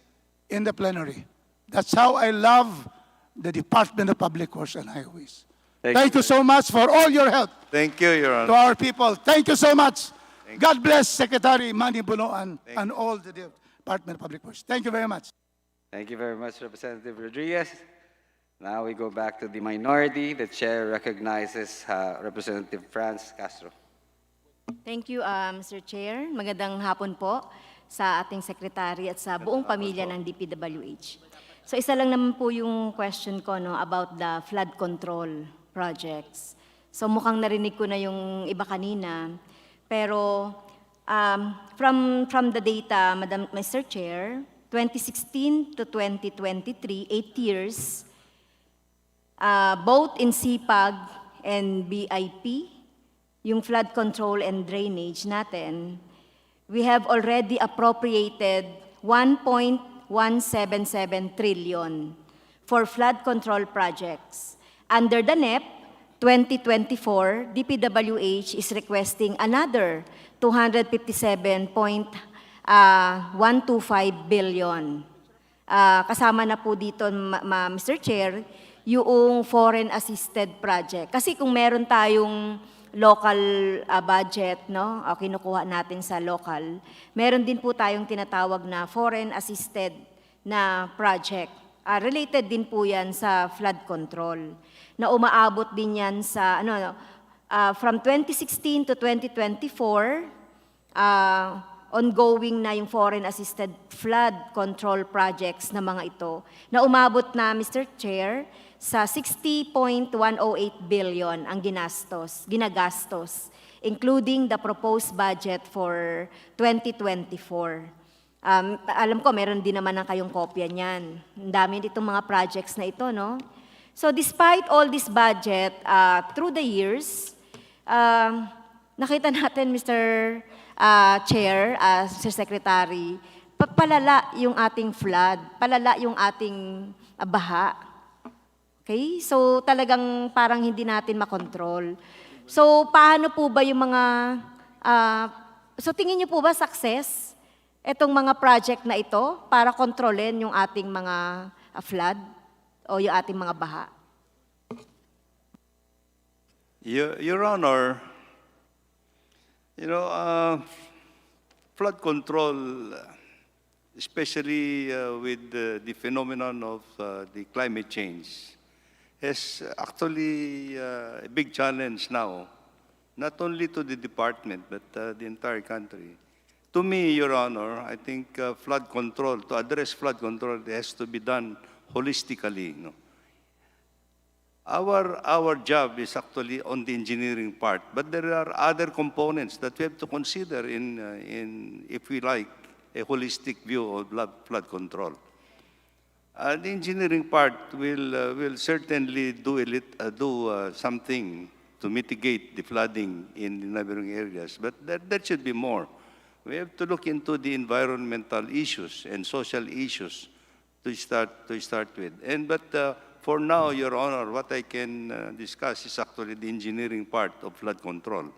in the plenary. That's how I love the Department of Public Works and Highways. Thank you so much for all your help Thank you, Your Honor. to our people. Thank you so much. God bless Secretary Manny Bunoan and all the Department of Public Works. Thank you very much. Thank you very much, Representative Rodriguez. Now we go back to the minority. The chair recognizes Representative Franz Castro. Thank you, Mr. Chair. Magandang hapon po sa ating secretary at sa buong pamilya ng DPWH. So isa lang naman po yung question ko about the flood control projects. So mukhang narinig ko na yung iba kanina. Pero from the data, Mr. Chair, 2016 to 2023, 8 years, both in CPAG and BIP, yung flood control and drainage natin, we have already appropriated 1.177 trillion for flood control projects. Under the NEP 2024, DPWH is requesting another 257.125 billion. Kasama na po dito, Mr. Chair, yung foreign assisted project. Kasi kung meron tayong local budget, no? O kinukuha natin sa local. Meron din po tayong tinatawag na foreign assisted na project. Related din po yan sa flood control. Na umaabot din yan sa, from 2016 to 2024, ongoing na yung foreign assisted flood control projects na mga ito, na umabot na, Mr. Chair, sa 60.108 billion ang ginagastos, including the proposed budget for 2024. Alam ko, meron din naman ang kayong kopya niyan. Ang dami ditong mga projects na ito, no? So despite all this budget, through the years, nakita natin, Mr. Chair, Mr. Secretary, palala yung ating flood, palala yung ating baha. Okay? So talagang parang hindi natin makontrol. So paano po ba yung mga, so tingin niyo po ba success itong mga project na ito para kontrolin yung ating mga flood o yung ating mga baha? Your Honor, flood control, especially with the phenomenon of the climate change, is actually a big challenge now, not only to the department, but the entire country. To me, Your Honor, I think flood control, to address flood control, it has to be done holistically. Our job is actually on the engineering part, but there are other components that we have to consider in if we like, a holistic view of flood control. The engineering part will certainly do something to mitigate the flooding in the neighboring areas, but there should be more. We have to look into the environmental issues and social issues to start with. For now, Your Honor, what I can discuss is actually the engineering part of flood control.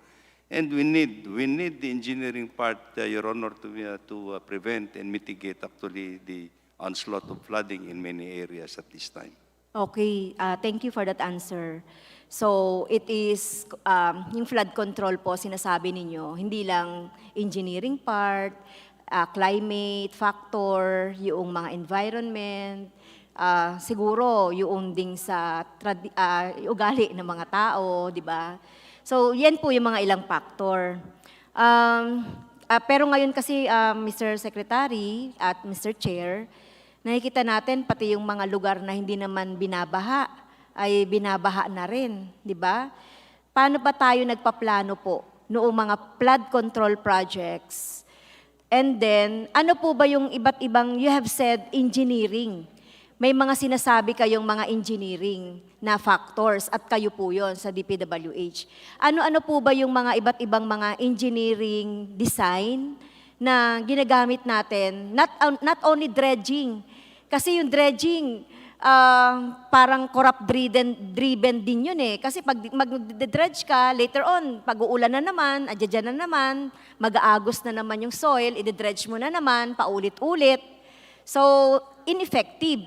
And we need the engineering part, Your Honor, to prevent and mitigate actually the onslaught of flooding in many areas at this time. Okay, thank you for that answer. So it is, yung flood control po, sinasabi ninyo, hindi lang engineering part, climate factor, yung mga environment, siguro yung ding sa ugali ng mga tao, di ba? So yan po yung mga ilang factor. Pero ngayon kasi, Mr. Secretary at Mr. Chair, nakikita natin pati yung mga lugar na hindi naman binabaha, ay binabaha na rin, di ba? Paano ba tayo nagpaplano po noong mga flood control projects? And then, ano po ba yung iba't ibang, you have said engineering. May mga sinasabi kayong mga engineering na factors at kayo po yon sa DPWH. Ano-ano po ba yung mga iba't ibang mga engineering design na ginagamit natin? Not only dredging. Kasi yung dredging, parang corrupt-driven din yun eh. Kasi pag mag-dredge ka, later on, pag-uulan na naman, adyan na naman, mag-aagos na naman yung soil, i-dredge mo na naman, paulit-ulit. So, ineffective.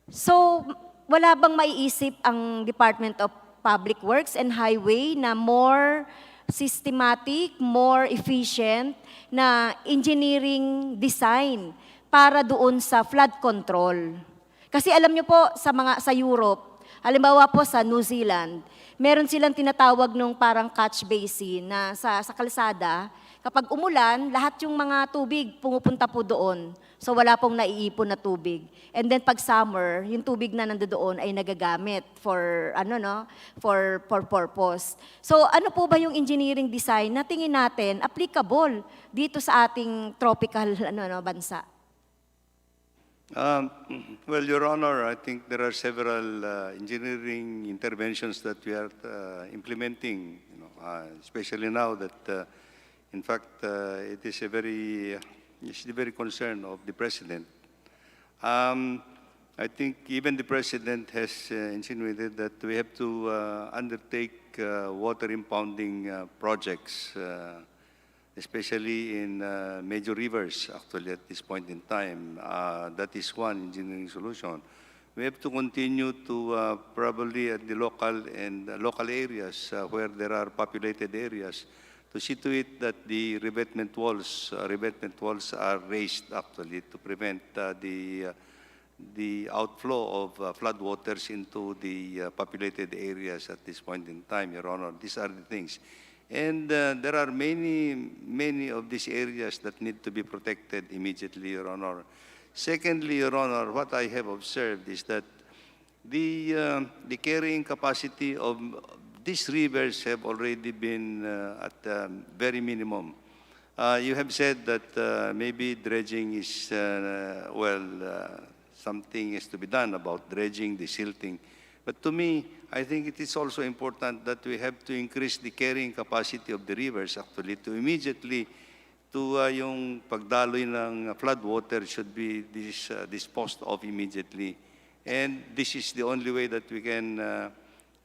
So, wala bang maiisip ang Department of Public Works and Highway na more systematic, more efficient na engineering design para doon sa flood control? Kasi alam niyo po sa Europe, halimbawa po sa New Zealand, meron silang tinatawag nung parang catch basin na sa kalsada, kapag umulan, lahat yung mga tubig pumupunta po doon. So wala pong naiipon na tubig. And then pag summer, yung tubig na nandoon ay nagagamit for for purpose. So ano po ba yung engineering design na tingin natin applicable dito sa ating tropical bansa? Well, Your Honor, I think there are several engineering interventions that we are implementing, especially now that, in fact, it is the very concern of the President. I think even the President has insinuated that we have to undertake water impounding projects, especially in major rivers, actually, at this point in time. That is one engineering solution. we have to continue to probably at the local and local areas where there are populated areas to see to it that the revetment walls are raised actually to prevent the outflow of floodwaters into the populated areas at this point in time, Your Honor. These are the things. And there are many of these areas that need to be protected immediately, Your Honor. Secondly, Your Honor, what I have observed is that the carrying capacity of these rivers have already been at very minimum. You have said that maybe dredging is, something is to be done about dredging, the silting. But to me, I think it is also important that we have to increase the carrying capacity of the rivers actually to immediately yung pagdaloy ng flood water should be disposed of immediately. And this is the only way that we can,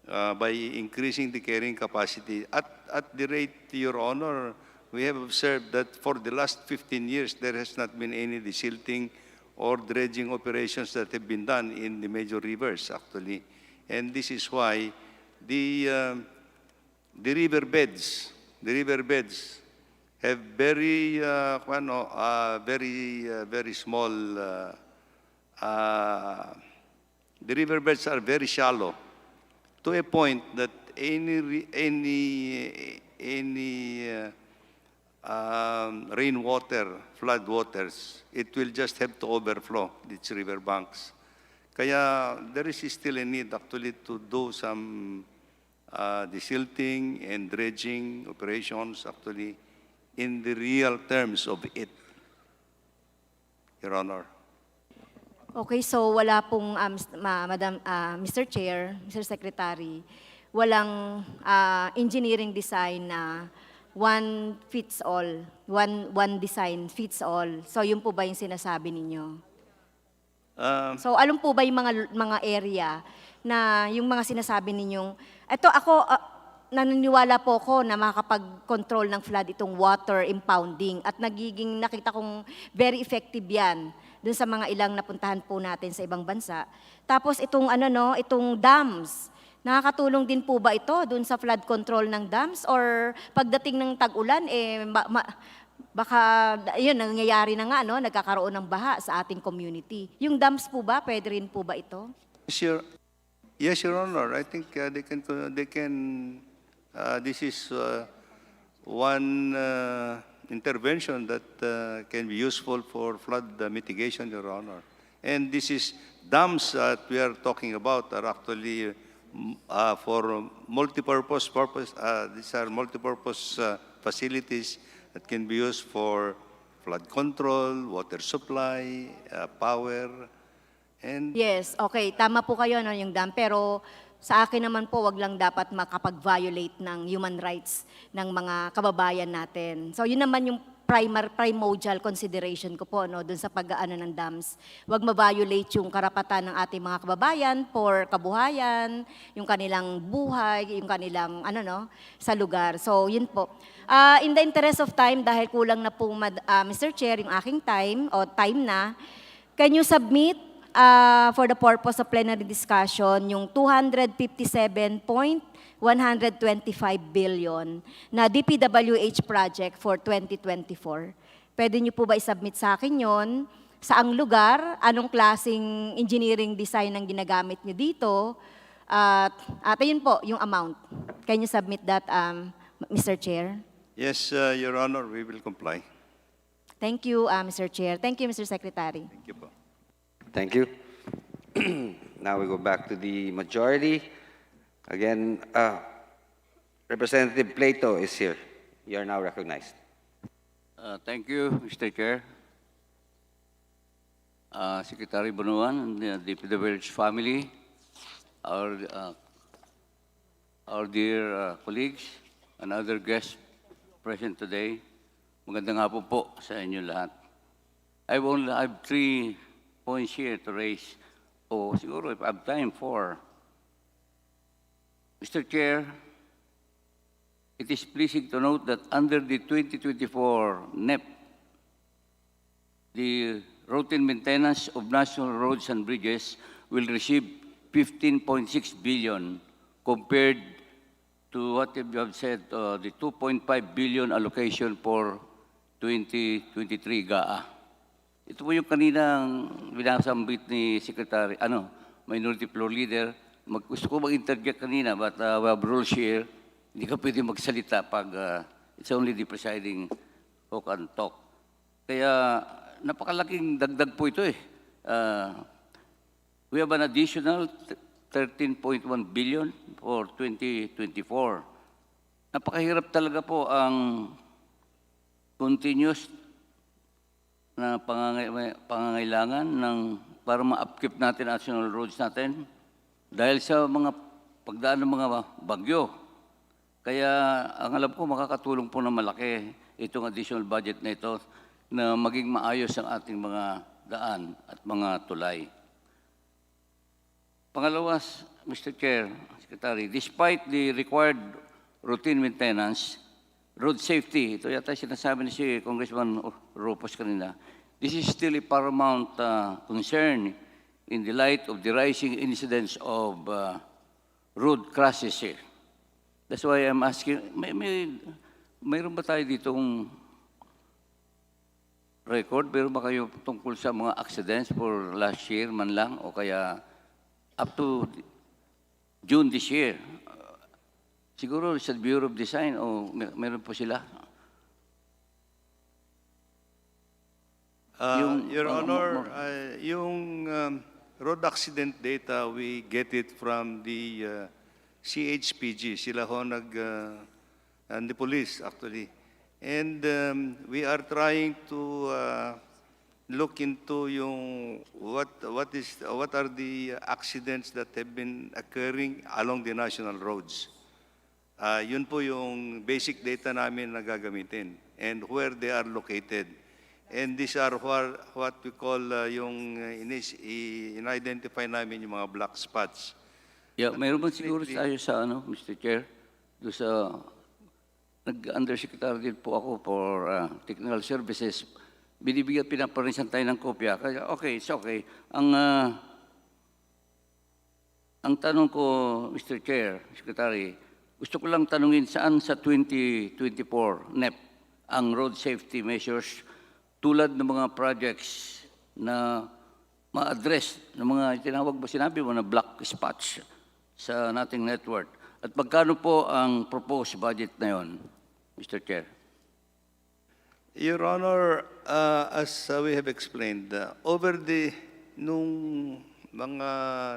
by increasing the carrying capacity. At the rate, Your Honor, we have observed that for the last 15 years, there has not been any desilting or dredging operations that have been done in the major rivers, actually. And this is why the riverbeds have very, very small, the riverbeds are very shallow to a point that any rainwater, flood waters, it will just have to overflow these river banks. Kaya there is still a need actually to do some desilting and dredging operations actually in the real terms of it, Your Honor. Okay, so wala pong, Mr. Chair, Mr. Secretary, walang engineering design na one fits all, one design fits all. So yun po ba yung sinasabi ninyo? So alam po ba yung mga area na yung mga sinasabi ninyong, eto ako, naniniwala po ko na makakapag-control ng flood itong water impounding at nakita kong very effective yan dun sa mga ilang napuntahan po natin sa ibang bansa. Tapos itong itong dams, nakakatulong din po ba ito dun sa flood control ng dams or pagdating ng tag-ulan baka yun nangyayari na nga nagkakaroon ng baha sa ating community. Yung dams po ba pwede rin po ba ito? Yes, Your Honor. I think they can. This is one intervention that can be useful for flood mitigation, Your Honor. And this is dams that we are talking about are actually for multi-purpose. These are multi-purpose facilities that can be used for flood control, water supply, power, and... Yes, okay. Tama po kayo yung dam. Pero sa akin naman po, wag lang dapat makapag-violate ng human rights ng mga kababayan natin. So yun naman yung primordial consideration ko po dun sa pag-aano ng dams. Wag ma-violate yung karapatan ng ating mga kababayan for kabuhayan, yung kanilang buhay, yung kanilang sa lugar. So yun po. In the interest of time, dahil kulang na po Mr. Chair yung aking time na, can you submit for the purpose of plenary discussion yung 257.125 billion na DPWH project for 2024. Pwede niyo po ba isubmit sa akin yon? Saang lugar? Anong klaseng engineering design ang ginagamit niyo dito? At ayun po, yung amount. Can you submit that, Mr. Chair? Yes, Your Honor, we will comply. Thank you, Mr. Chair. Thank you, Mr. Secretary. Thank you po. Thank you. Now we go back to the majority. Again, Representative Plato is here. You are now recognized. Thank you, Mr. Chair. Secretary Bonuan and the DPWH family, our dear colleagues and other guests present today. Magandang hapon po sa inyo lahat. I have 3 points here to raise. Siguro if I have time for. Mr. Chair, it is pleasing to note that under the 2024 NEP, the routine maintenance of national roads and bridges will receive 15.6 billion compared to what you have said, the 2.5 billion allocation for 2023 GAA. Ito po yung kaninang binasambit ni Secretary, Minority Floor Leader. Gusto ko mag-interject kanina, but we have rules here. Hindi ka pwede magsalita pag it's only the presiding who can talk. Kaya napakalaking dagdag po ito eh. We have an additional 13.1 billion for 2024. Napakahirap talaga po ang continuous na pangangailangan para ma-upkeep natin national roads natin dahil sa mga pagdaan ng mga bagyo. Kaya ang alam ko makakatulong po na malaki itong additional budget na ito na maging maayos ang ating mga daan at mga tulay. Pangalawa, Mr. Chair, Secretary, despite the required routine maintenance, road safety, ito yata sinasabi ni si Congressman Ropos kanina, this is still a paramount concern in the light of the rising incidence of road crashes here. That's why I'm asking, mayroon ba tayo ditong record? Mayroon ba kayo tungkol sa mga accidents for last year man lang o kaya up to June this year? Siguro sa Bureau of Design o meron po sila? Your Honor, yung road accident data, we get it from the CHPG. Sila ho and the police actually. And we are trying to look into yung what are the accidents that have been occurring along the national roads. Yun po yung basic data namin na gagamitin and where they are located. And these are what we call yung in-identify namin yung mga black spots. Yeah, mayroon ba siguro tayo sa Mr. Chair, do sa nag-undersecretary din po ako for technical services. Binibigyan pinaparisan tayo ng kopya. Kaya okay, it's okay. Ang tanong ko, Mr. Chair, Secretary, gusto ko lang tanungin saan sa 2024 NEP ang road safety measures tulad ng mga projects na ma-address ng mga tinawag ba sinabi mo na black spots sa nating network. At magkano po ang proposed budget na yon, Mr. Chair? Your Honor, as we have explained, over nung mga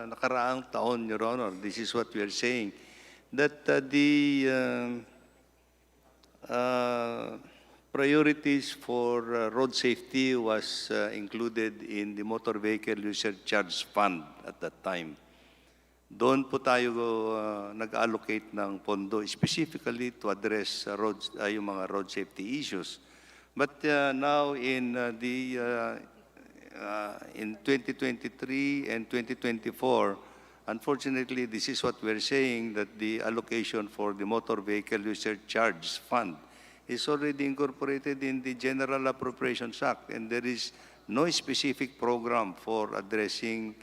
nakaraang taon, Your Honor, this is what we are saying, that the priorities for road safety was included in the Motor Vehicle User Charge Fund at that time. Doon po tayo nag-allocate ng pondo specifically to address yung mga road safety issues. But now in 2023 and 2024, unfortunately, this is what we're saying, that the allocation for the Motor Vehicle User Charge Fund is already incorporated in the General Appropriations Act, and there is no specific program for addressing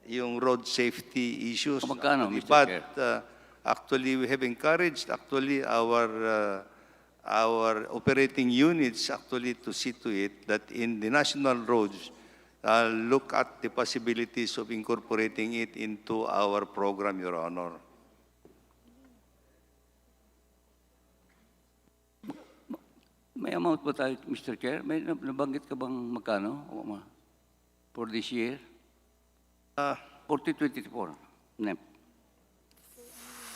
yung road safety issues. Magkano, Mr. But Chair? actually, we have encouraged actually our operating units actually to see to it that in the national roads, look at the possibilities of incorporating it into our program, Your Honor. May amount ba tayo, Mr. Chair? May nabanggit ka bang magkano for this year? For 2024, NEP.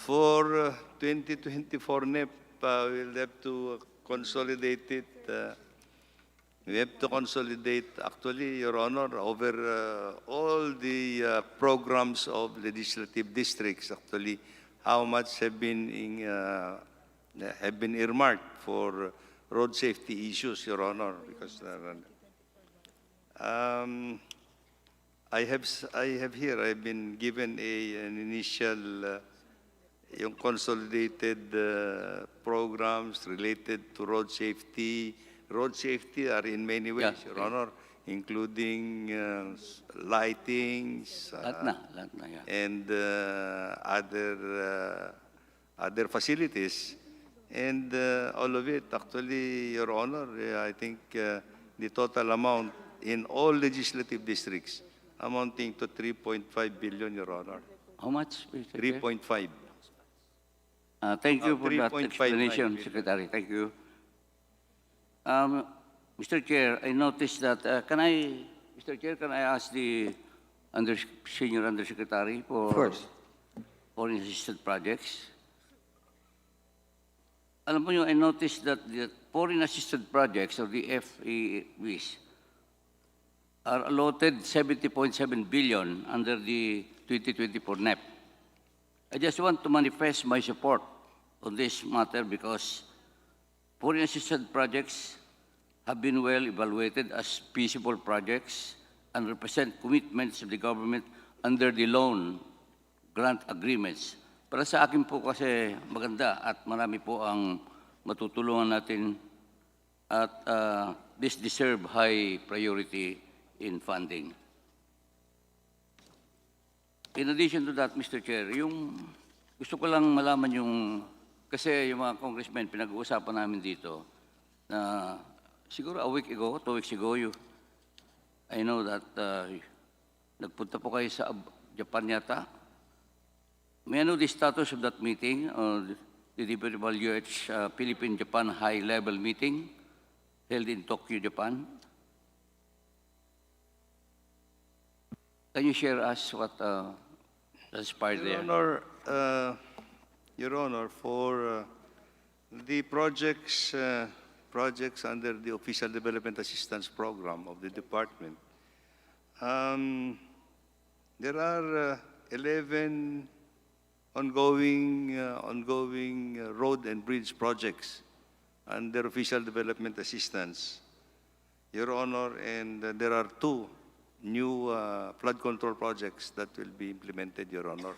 For 2024 NEP, we'll have to consolidate it. We have to consolidate, actually, Your Honor, over all the programs of legislative districts, actually, how much have been earmarked for road safety issues, Your Honor, because I have here, I've been given an initial yung consolidated programs related to road safety. Road safety are in many ways, Your Honor. including lightings, lahat na, yeah. and other facilities. And all of it, actually, Your Honor, I think the total amount in all legislative districts amounting to 3.5 billion, Your Honor. How much, Mr. Chair? 3.5. Thank you for that 3.59 explanation, billion. Secretary. Thank you. Mr. Chair, I noticed that, Mr. Chair, can I ask the Senior Undersecretary for Of course. Foreign Assisted Projects? Alam mo yun, I noticed that the Foreign Assisted Projects, or the FAVs, are allotted 70.7 billion under the 2024 NEP. I just want to manifest my support on this matter because foreign assisted projects have been well evaluated as feasible projects and represent commitments of the government under the loan grant agreements. Para sa akin po kasi maganda at marami po ang matutulungan natin at this deserve high priority in funding. In addition to that, Mr. Chair, gusto ko lang malaman kasi yung mga congressmen, pinag-uusapan namin dito na siguro a week ago, 2 weeks ago, I know that nagpunta po kayo sa Japan yata. May I know the status of that meeting, the DPWH Philippine-Japan high-level meeting held in Tokyo, Japan? Can you share us what transpired there? Your Honor, for the projects under the Official Development Assistance Program of the Department, there are 11 ongoing road and bridge projects under Official Development Assistance, Your Honor, and there are 2 new flood control projects that will be implemented, Your Honor.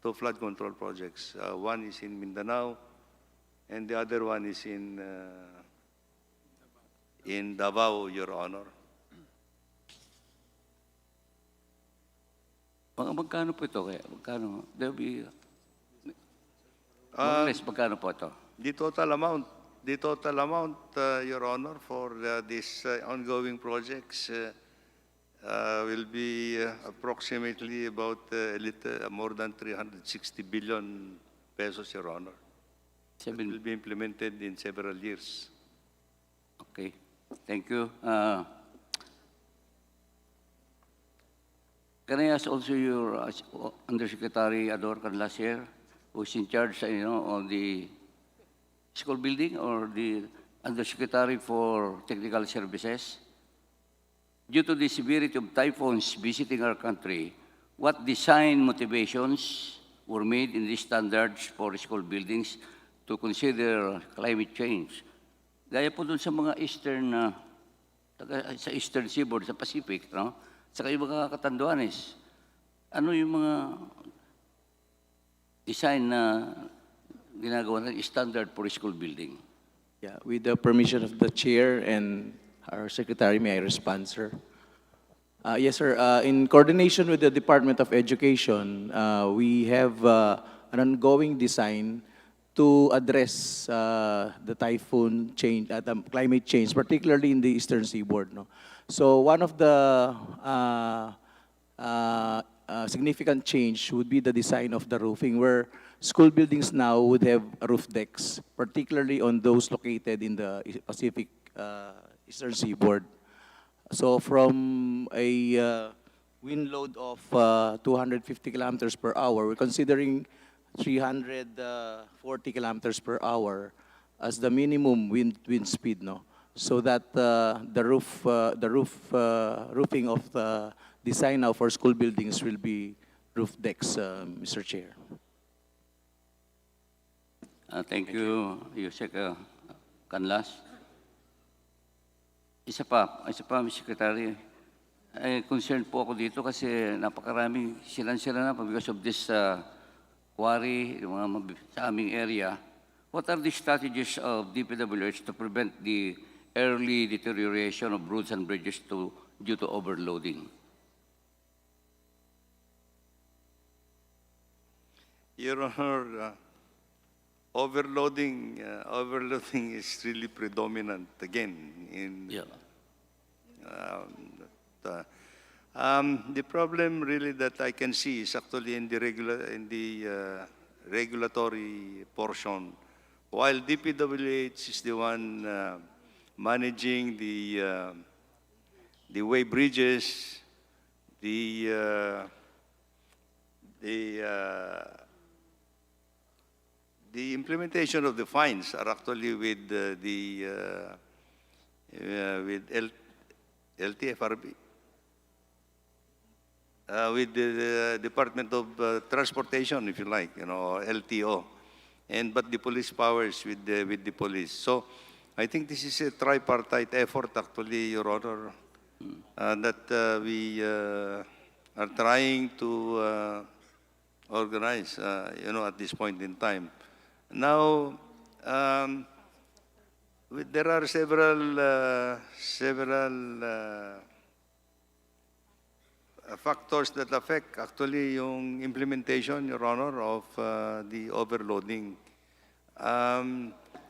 2 flood control projects. One is in Mindanao, and the other one is in Davao, Your Honor. Magkano po ito kaya? Magkano? There will be... magkano po ito? The total amount, Your Honor, for these ongoing projects will be approximately about a little more than 360 billion pesos, Your Honor. It will be implemented in several years. Okay. Thank you. Can I ask also your Undersecretary Ador Canlaser, who is in charge, of the school building, or the Undersecretary for Technical Services? Due to the severity of typhoons visiting our country, what design motivations were made in these standards for school buildings to consider climate change? Gaya po dun sa mga sa Eastern Seaboard, sa Pacific, no? Saka yung mga Catanduanes, ano yung mga design na ginagawa ng standard for school building? Yeah, with the permission of the chair and our secretary, may I respond, sir? Yes, sir. In coordination with the Department of Education, we have an ongoing design to address the typhoon change, climate change, particularly in the Eastern Seaboard. No? So one of the significant change would be the design of the roofing, where school buildings now would have roof decks, particularly on those located in the Pacific Eastern Seaboard. So from a wind load of 250 kilometers per hour, we're considering 340 kilometers per hour as the minimum wind speed, no? So that the roofing of the design now for school buildings will be roof decks, Mr. Chair. Thank you, Yusek Canlas. Isa pa, Mr. Secretary. Concerned po ako dito kasi napakaraming silan-sila na because of this quarry sa aming area. What are the strategies of DPWH to prevent the early deterioration of roads and bridges due to overloading? Your Honor, overloading is really predominant again in Yeah. the problem really that I can see is actually in the regulatory portion. While DPWH is the one managing the way bridges, the implementation of the fines are actually with LTFRB, with the Department of Transportation, if you like, LTO, but the police powers with the police. So I think this is a tripartite effort, actually, Your Honor, that we are trying to organize, at this point in time. Now, there are several factors that affect actually yung implementation, Your Honor, of the overloading.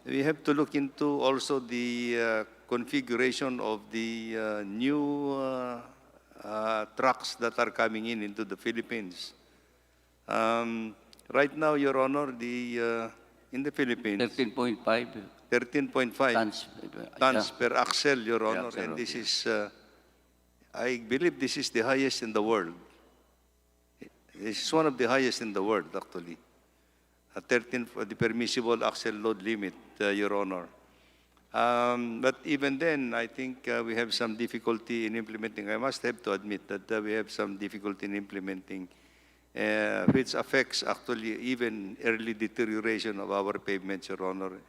We have to look into also the configuration of the new trucks that are coming into the Philippines. Right now, Your Honor, in the Philippines, 13.5 tons per axle, Your Honor, axle, and this is, I believe this is the highest in the world. This is one of the highest in the world, actually. 13 for the permissible axle load limit, Your Honor. But even then, I think we have some difficulty in implementing. I must have to admit that we have some difficulty in implementing, which affects actually even early deterioration of our pavements, Your Honor.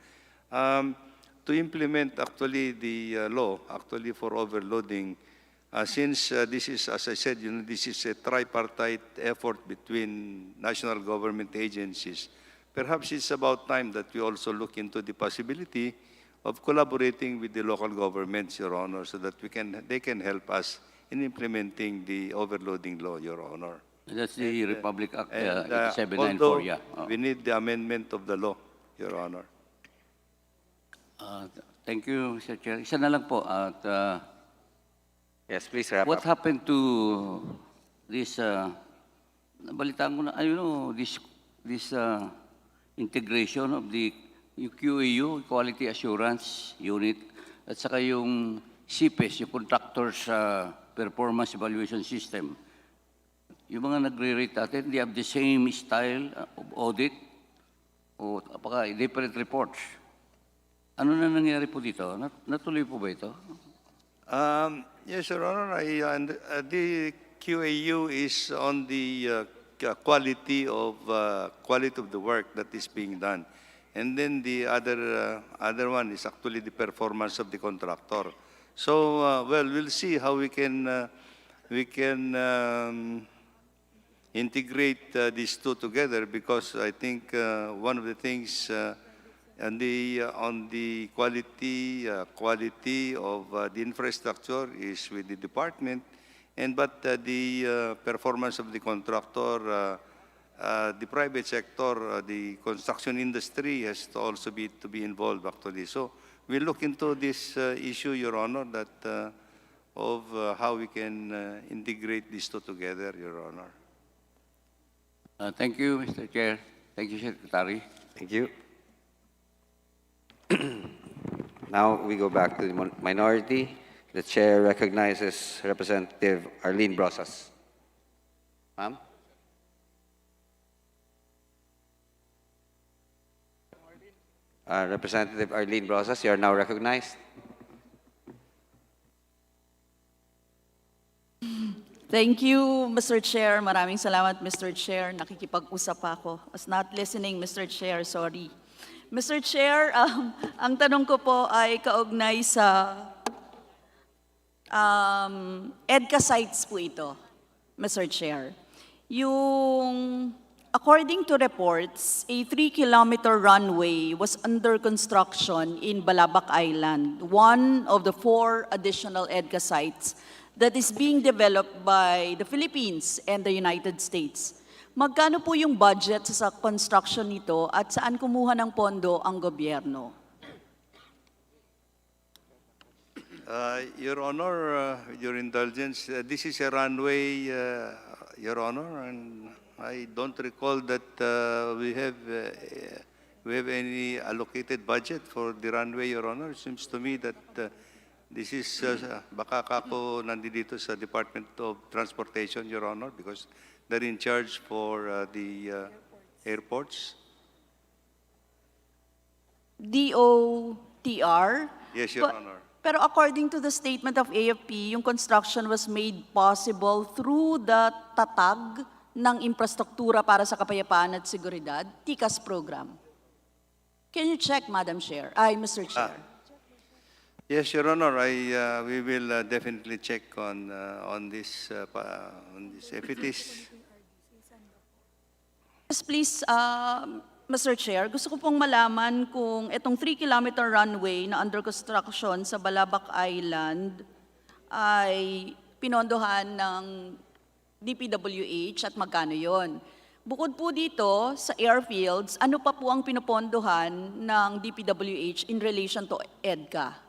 To implement actually the law, actually for overloading, since this is, as I said, this is a tripartite effort between national government agencies, perhaps it's about time that we also look into the possibility of collaborating with the local governments, Your Honor, so that they can help us in implementing the overloading law, Your Honor. That's the Republic Act 8794, although yeah. we need the amendment of the law, Your Honor. Thank you, Mr. Chair. Isa na lang po. At, Yes, please wrap what up. happened to this, nabalitaan ko na, this integration of the QAU, Quality Assurance Unit, at saka yung CPES, yung Contractors Performance Evaluation System. Yung mga nagre-rate natin, they have the same style of audit o apaka different reports. Ano na nangyari po dito? Natuloy po ba ito? Yes, Your Honor. The QAU is on the quality of the work that is being done, and then the other one is actually the performance of the contractor. So, well, we'll see how we can integrate these two together, because I think one of the things on the quality of the infrastructure is with the department, but the performance of the contractor, the private sector, the construction industry has to also be involved, actually. So we look into this issue, Your Honor, that of how we can integrate these two together, Your Honor. Thank you, Mr. Chair. Thank you, Secretary. Thank you. Now we go back to the minority. The chair recognizes Representative Arlene Brosas. Ma'am? Representative Arlene Brosas, you are now recognized. Thank you, Mr. Chair. Maraming salamat, Mr. Chair. Nakikipag-usap ako. I was not listening, Mr. Chair. Sorry. Mr. Chair, ang tanong ko po ay kaugnay sa EDCA sites po ito, Mr. Chair. Yung according to reports, a 3-kilometer runway was under construction in Balabac Island, one of the 4 additional EDCA sites that is being developed by the Philippines and the United States. Magkano po yung budget sa construction nito at saan kumuha ng pondo ang gobyerno? Your Honor, your indulgence, this is a runway, Your Honor, and I don't recall that we have any allocated budget for the runway, Your Honor. It seems to me that this is, baka ako nandito sa Department of Transportation, Your Honor, because they're in charge for the airports. DOTR? Yes, Your Honor. Pero according to the statement of AFP, yung construction was made possible through the tatag ng infrastruktura para sa kapayapaan at seguridad, TICAS program. Can you check, Madam Chair? Mr. Chair. Yes, Your Honor. We will definitely check on this. If it is. Yes, please, Mr. Chair, gusto ko pong malaman kung itong 3-kilometer runway na under construction sa Balabac Island ay pinondohan ng DPWH at magkano yon. Bukod po dito sa airfields, ano pa po ang pinopondohan ng DPWH in relation to EDCA?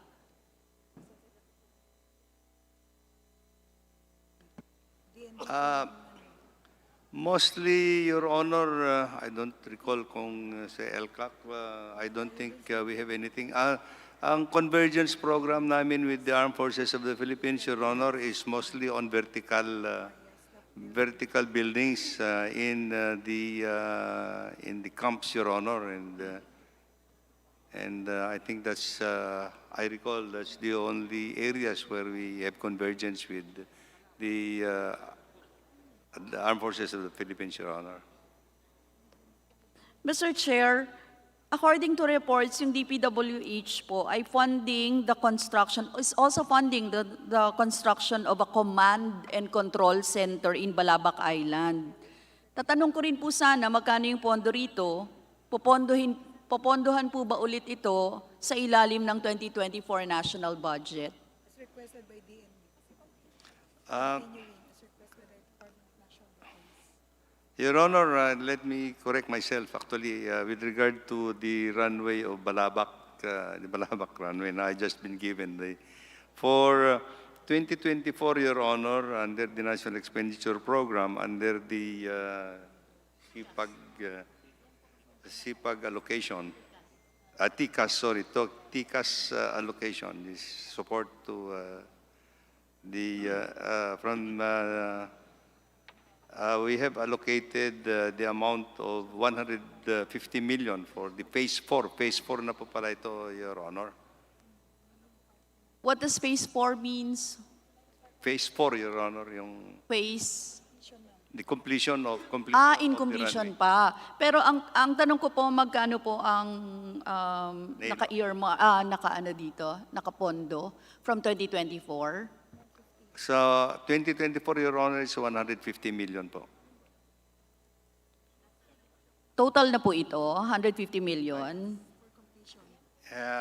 Mostly, Your Honor, I don't recall kung sa LCAC, I don't think we have anything. Ang convergence program namin with the Armed Forces of the Philippines, Your Honor, is mostly on vertical buildings in the camps, Your Honor, and I think that's I recall that's the only areas where we have convergence with the Armed Forces of the Philippines, Your Honor. Mr. Chair, according to reports, yung DPWH po ay funding the construction, is also funding the construction of a command and control center in Balabac Island. Tatanong ko rin po sana magkano yung pondo rito, popondohan po ba ulit ito sa ilalim ng 2024 national budget? As requested by DNB. Your Honor, let me correct myself. Actually, with regard to the runway of Balabac, the Balabac runway, now I just been given for 2024, Your Honor, under the National Expenditure Program, under the SIPAG allocation, TICAS, sorry, TICAS allocation, is support to we have allocated the amount of 150 million for the Phase 4. Phase 4 na po pala ito, Your Honor. What does Phase 4 means? Phase 4, Your Honor, yung Phase? the completion of Incompletion pa. Pero ang tanong ko po, magkano po ang nakapondo from 2024? Sa 2024, Your Honor, is 150 million po. Total na po ito, 150 million.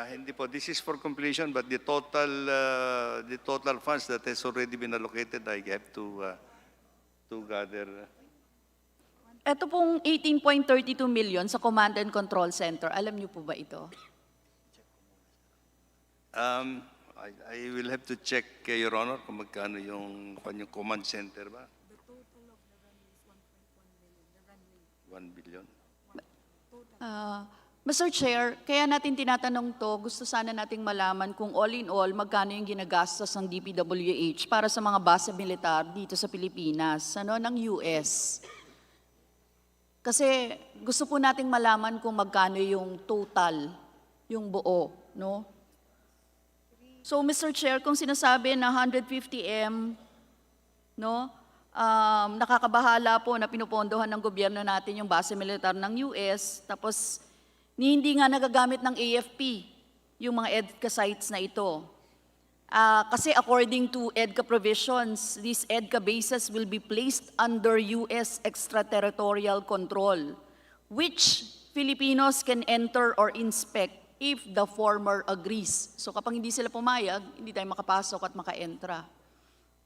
Hindi po. This is for completion, but the total funds that has already been allocated, I have to gather. Ito pong 18.32 million sa Command and Control Center, alam niyo po ba ito? I will have to check, Your Honor, kung magkano yung command center ba? The total of the runway is 1.1 million. The runway. 1 billion. Mr. Chair, kaya natin tinatanong to, gusto sana nating malaman kung all in all, magkano yung ginagastos ng DPWH para sa mga base militar dito sa Pilipinas, ng US. Kasi gusto po nating malaman kung magkano yung total, yung buo, no? So, Mr. Chair, kung sinasabi na 150M, no, nakakabahala po na pinupondohan ng gobyerno natin yung base militar ng US, tapos hindi nga nagagamit ng AFP yung mga EDCA sites na ito. Kasi according to EDCA provisions, these EDCA bases will be placed under U.S. extraterritorial control, which Filipinos can enter or inspect if the former agrees. So kapag hindi sila pumayag, hindi tayo makapasok at maka-entra.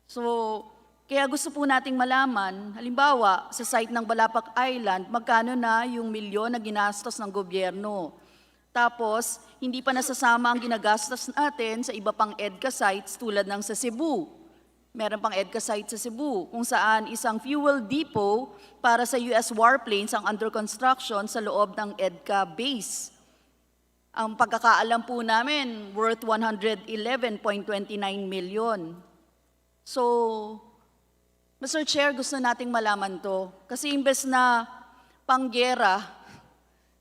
So, kaya gusto po nating malaman, halimbawa, sa site ng Balapak Island, magkano na yung milyon na ginastos ng gobyerno. Tapos, hindi pa nasasama ang ginagastos natin sa iba pang EDCA sites tulad ng sa Cebu. Meron pang EDCA site sa Cebu kung saan isang fuel depot para sa US warplanes ang under construction sa loob ng EDCA base. Ang pagkakaalam po namin, worth 111.29 million. So, Mr. Chair, gusto nating malaman to. Kasi imbes na panggera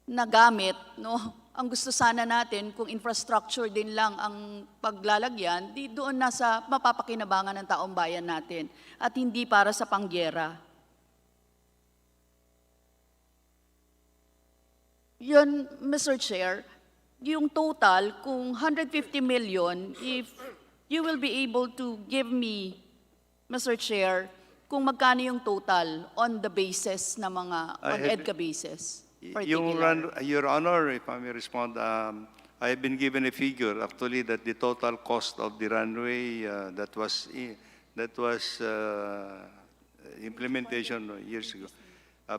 na gamit, no, ang gusto sana natin, kung infrastructure din lang ang paglalagyan, di doon nasa mapapakinabangan ng taong bayan natin at hindi para sa panggera. Yun, Mr. Chair, yung total, kung 150 million, if you will be able to give me, Mr. Chair, kung magkano yung total on the basis na mga, on EDCA basis. Your Honor, if I may respond, I have been given a figure actually that the total cost of the runway that was implementation years ago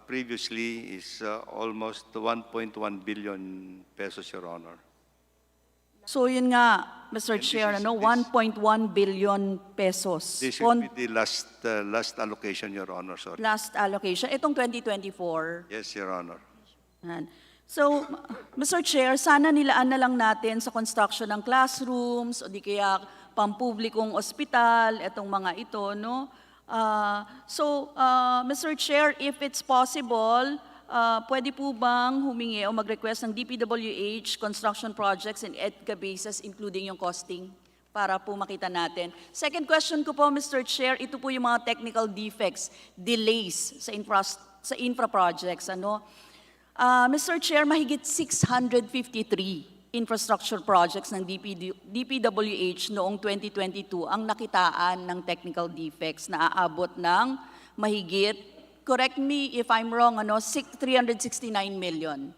previously is almost 1.1 billion pesos, Your Honor. So yun nga, Mr. Chair, 1.1 billion pesos. This will be the last allocation, Your Honor. Sorry. Last allocation. Itong 2024. Yes, Your Honor. So, Mr. Chair, sana nilaan na lang natin sa construction ng classrooms o di kaya pampublikong ospital, itong mga ito, no? Mr. Chair, if it's possible, pwede po bang humingi o mag-request ng DPWH construction projects and EDCA bases including yung costing para po makita natin. Second question ko po, Mr. Chair, ito po yung mga technical defects, delays sa infra projects, ano? Mr. Chair, mahigit 653 infrastructure projects ng DPWH noong 2022 ang nakitaan ng technical defects na aabot ng mahigit, correct me if I'm wrong, 369 million.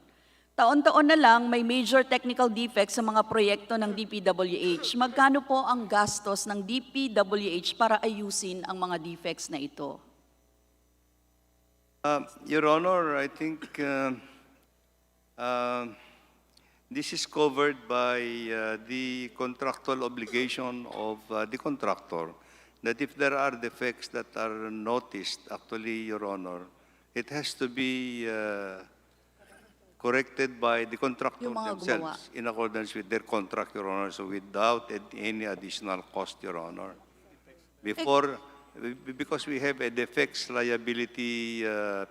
Taon-taon na lang may major technical defects sa mga proyekto ng DPWH. Magkano po ang gastos ng DPWH para ayusin ang mga defects na ito? Your Honor, I think this is covered by the contractual obligation of the contractor that if there are defects that are noticed, actually, Your Honor, it has to be corrected by the contractor themselves in accordance with their contract, Your Honor, so without any additional cost, Your Honor. Because we have a defects liability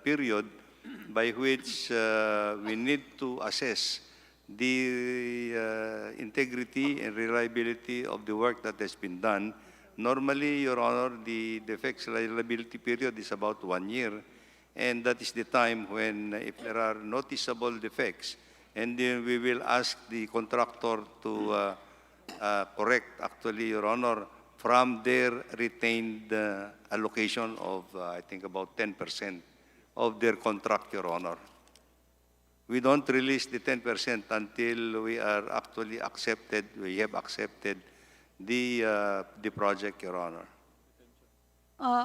period by which we need to assess the integrity and reliability of the work that has been done. Normally, Your Honor, the defects liability period is about 1 year, and that is the time when, if there are noticeable defects, and then we will ask the contractor to correct, actually, Your Honor, from their retained allocation of, I think, about 10% of their contract, Your Honor. We don't release the 10% until we are actually accepted, we have accepted the project, Your Honor.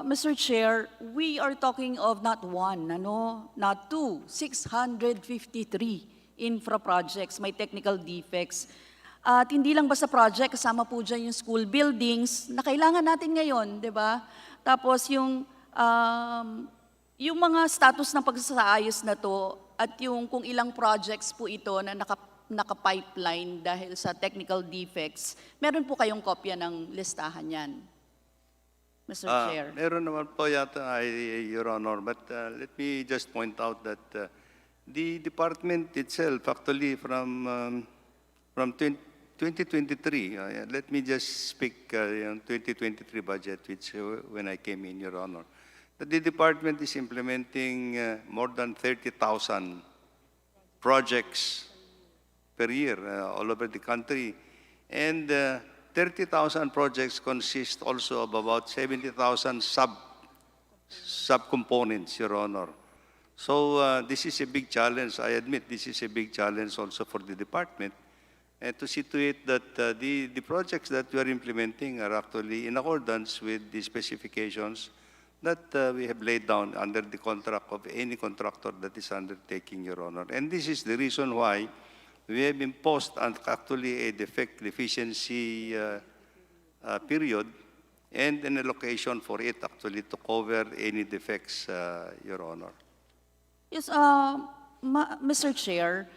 Mr. Chair, we are talking of not one, not two, 653 infra projects, may technical defects. At hindi lang basta project, kasama po dyan yung school buildings na kailangan natin ngayon, di ba? Tapos yung mga status ng pagsasaayos na to at yung kung ilang projects po ito na naka-pipeline dahil sa technical defects, meron po kayong kopya ng listahan yan, Mr. Chair. Meron naman po yata, Your Honor, but let me just point out that the department itself, actually from 2023, let me just speak on 2023 budget, which when I came in, Your Honor. The department is implementing more than 30,000 projects per year all over the country. And 30,000 projects consist also of about 70,000 subcomponents, Your Honor. So this is a big challenge. I admit this is a big challenge also for the department. And to see to it that the projects that we are implementing are actually in accordance with the specifications that we have laid down under the contract of any contractor that is undertaking, Your Honor. And this is the reason why we have imposed actually a deficiency period and an allocation for it actually to cover any defects, Your Honor. Yes, Mr. Chair,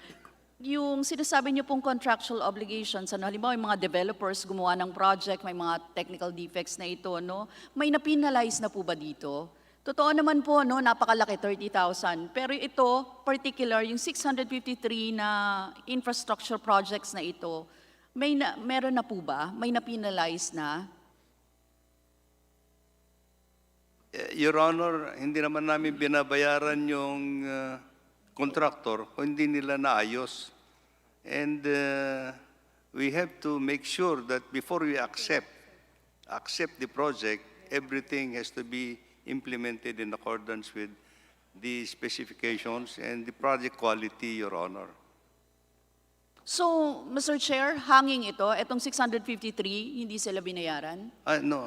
yung sinasabi niyo pong contractual obligations, ano, halimbawa yung mga developers gumawa ng project, may mga technical defects na ito, no? May na-penalize na po ba dito? Totoo naman po, no, napakalaki, 30,000. Pero ito, particular, yung 653 na infrastructure projects na ito, meron na po ba? May na-penalize na? Your Honor, hindi naman namin binabayaran yung contractor kung hindi nila naayos. And we have to make sure that before we accept the project, everything has to be implemented in accordance with the specifications and the project quality, Your Honor. So, Mr. Chair, hanging ito, itong 653, hindi sila binayaran? No,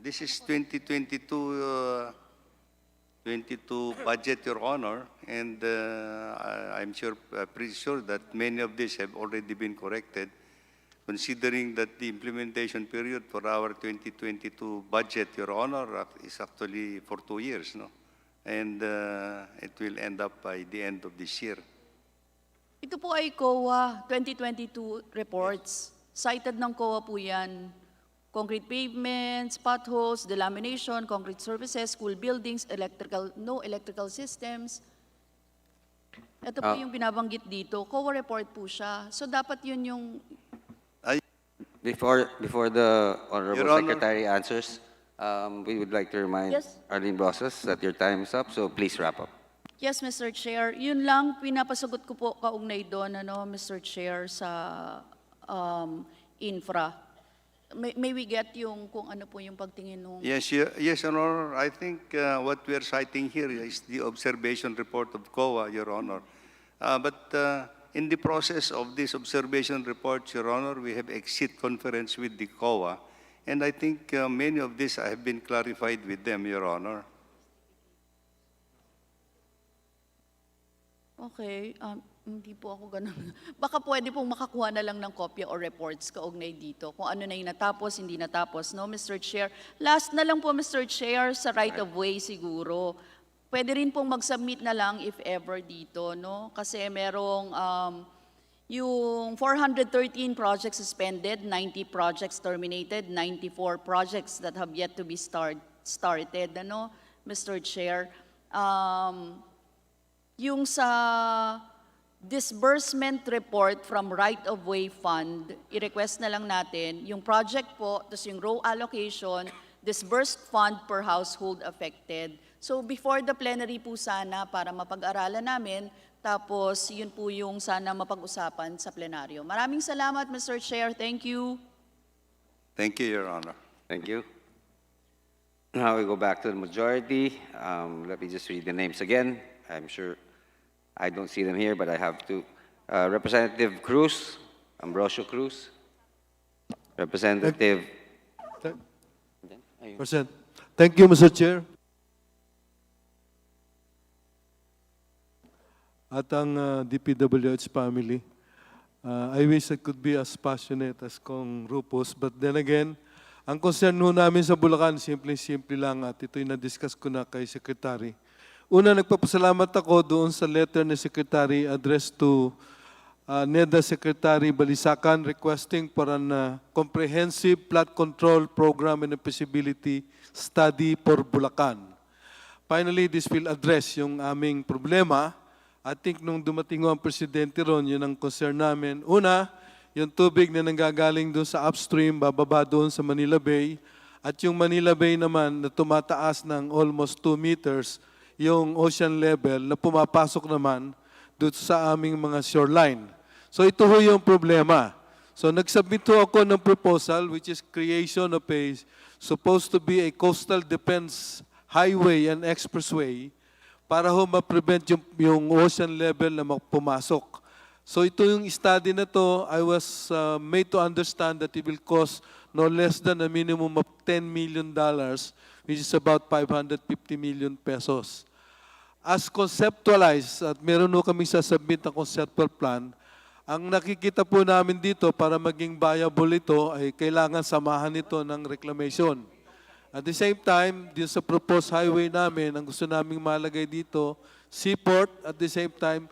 this is 2022 budget, Your Honor, and I'm pretty sure that many of these have already been corrected, considering that the implementation period for our 2022 budget, Your Honor, is actually for 2 years, no? And it will end up by the end of this year. Ito po ay COA 2022 reports. Cited ng COA po yan. Concrete pavements, potholes, delamination, concrete surfaces, school buildings, no electrical systems. Ito po yung binabanggit dito. COA report po siya. So dapat yun yung... Before the Honorable Your Honor. Secretary answers, we would like to remind Yes. Arlene Bosses that your time is up, so please wrap up. Yes, Mr. Chair. Yun lang, pinapasagot ko po kaugnay doon, Mr. Chair, sa Infra. May we get yung kung ano po yung pagtingin nung... Yes, Your Honor. I think what we are citing here is the observation report of COA, Your Honor. But in the process of this observation report, Your Honor, we have exit conference with the COA, and I think many of these have been clarified with them, Your Honor. Okay, hindi po ako ganun. Baka pwede pong makakuha na lang ng kopya o reports kaugnay dito kung ano na yung natapos, hindi natapos, no, Mr. Chair? Last na lang po, Mr. Chair, sa right-of-way siguro. Pwede rin pong mag-submit na lang if ever dito, no? Kasi merong yung 413 projects suspended, 90 projects terminated, 94 projects that have yet to be started, ano, Mr. Chair? Yung sa disbursement report from right-of-way fund, i-request na lang natin, yung project po, tapos yung row allocation, disbursed fund per household affected. So before the plenary po sana, para mapag-aralan namin, tapos yun po yung sana mapag-usapan sa plenaryo. Maraming salamat, Mr. Chair. Thank you. Thank you, Your Honor. Thank you. Now we go back to the majority. Let me just read the names again. I'm sure I don't see them here, but I have to. Representative Cruz, Ambrosio Cruz. Representative. Present. Thank you, Mr. Chair. At ang DPWH family, I wish I could be as passionate as Kong Rupos, but then again, ang concern ho namin sa Bulacan, simple lang at ito'y na-discuss ko na kay Secretary. Una, nagpapasalamat ako doon sa letter ni Secretary addressed to NEDA Secretary Balisacan requesting for an comprehensive flood control program and a feasibility study for Bulacan. Finally, this will address yung aming problema. I think nung dumating ang Presidente ron, yun ang concern namin. Una, yung tubig na nanggagaling doon sa upstream, bababa doon sa Manila Bay, at yung Manila Bay naman na tumataas ng almost 2 meters, yung ocean level na pumapasok naman doon sa aming mga shoreline. So ito ho yung problema. So nagsubmit ho ako ng proposal which is creation of a supposed to be a coastal defense highway and expressway para ho ma-prevent yung ocean level na pumasok. So ito yung study na to, I was made to understand that it will cost no less than a minimum of $10 million, which is about 550 million pesos. As conceptualized, at meron ho kami sasubmit na conceptual plan, ang nakikita po namin dito para maging viable ito ay kailangan samahan ito ng reclamation. At the same time, din sa proposed highway namin, ang gusto naming malagay dito, seaport, at the same time,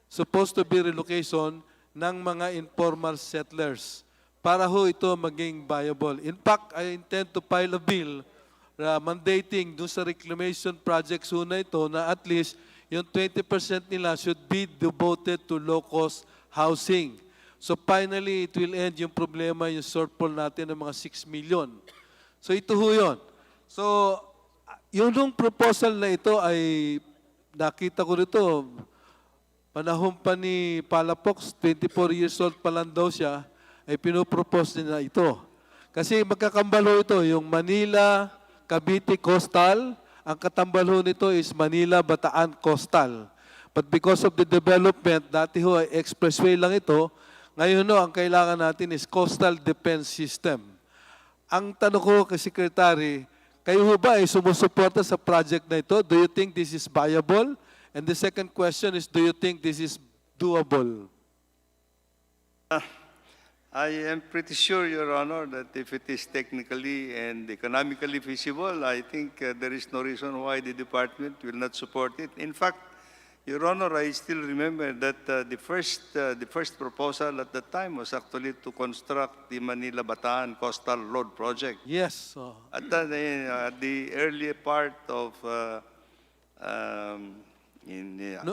supposed to be relocation ng mga informal settlers para ho ito maging viable. In fact, I intend to file a bill mandating doon sa reclamation projects ho na ito na at least yung 20% nila should be devoted to low-cost housing. So finally, it will end yung problema, yung shortfall natin ng mga 6 million. So ito ho yun. So yung proposal na ito ay nakita ko rito, panahon pa ni Palafox, 24 years old pa lang daw siya, ay pinopropose nila ito. Kasi magkakambalo ito, yung Manila, Cavite Coastal, ang katambalo nito is Manila, Bataan Coastal. But because of the development, dati ho ay expressway lang ito, ngayon no, ang kailangan natin is Coastal Defense System. Ang tanong ko kay Secretary, kayo ho ba ay sumusuporta sa project na ito? Do you think this is viable? And the second question is, do you think this is doable? I am pretty sure, Your Honor, that if it is technically and economically feasible, I think there is no reason why the department will not support it. In fact, Your Honor, I still remember that the first proposal at the time was actually to construct the Manila-Bataan Coastal Road Project. Yes. At the early part of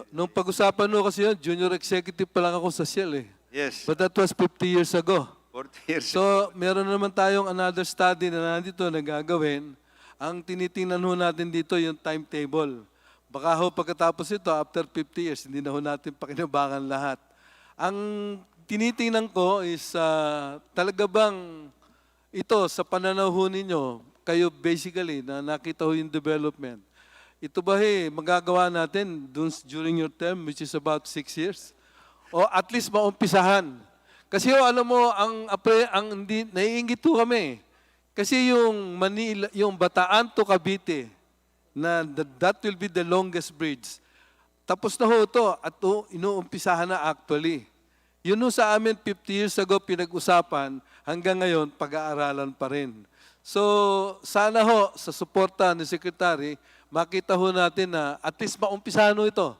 Nung pag-usapan nyo kasi yun, junior executive pa lang ako sa Shell eh. Yes. But that was 50 years ago. 40 years So, meron naman tayong another study na nandito na gagawin. Ang tinitingnan ho natin dito yung timetable. Baka ho pagkatapos ito, after 50 years, hindi na ho natin pakinabangan lahat. Ang tinitingnan ko is talaga bang ito sa pananaw ho ninyo, kayo basically na nakita ho yung development, ito ba magagawa natin during your term, which is about 6 years? O at least maumpisahan. Kasi alam mo, naiingit ho kami. Kasi yung Manila, yung Bataan to Cavite, na that will be the longest bridge. Tapos na ho ito at inuumpisahan na actually. Yun ho sa amin 50 years ago pinag-usapan, hanggang ngayon pag-aaralan pa rin. So sana ho sa suporta ni Secretary, makita ho natin na at least maumpisahan ho ito.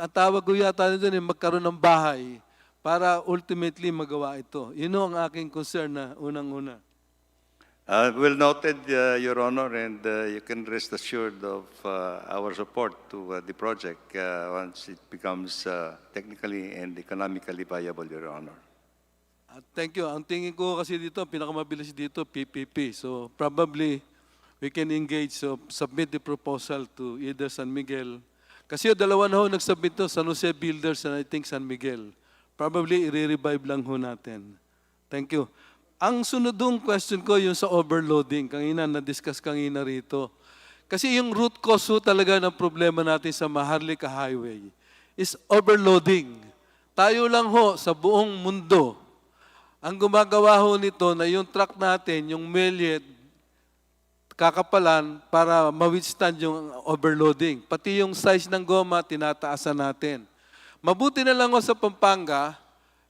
Ang tawag ko yata nito magkaroon ng bahay para ultimately magawa ito. Yun ho ang aking concern na unang-una. Well noted, Your Honor, and you can rest assured of our support to the project once it becomes technically and economically viable, Your Honor. Thank you. Ang tingin ko kasi dito, pinakamabilis dito, PPP. So probably we can engage, submit the proposal to either San Miguel. Kasi dalawa na ho nag-submit to, San Jose Builders and I think San Miguel. Probably i-revive lang ho natin. Thank you. Ang sunodong question ko yung sa overloading. Kanina, na-discuss kanina rito. Kasi yung root cause ho talaga ng problema natin sa Maharlika Highway is overloading. Tayo lang ho sa buong mundo ang gumagawa ho nito na yung truck natin, yung meliet, kakapalan para ma-withstand yung overloading. Pati yung size ng goma, tinataasan natin. Mabuti na lang ho sa Pampanga,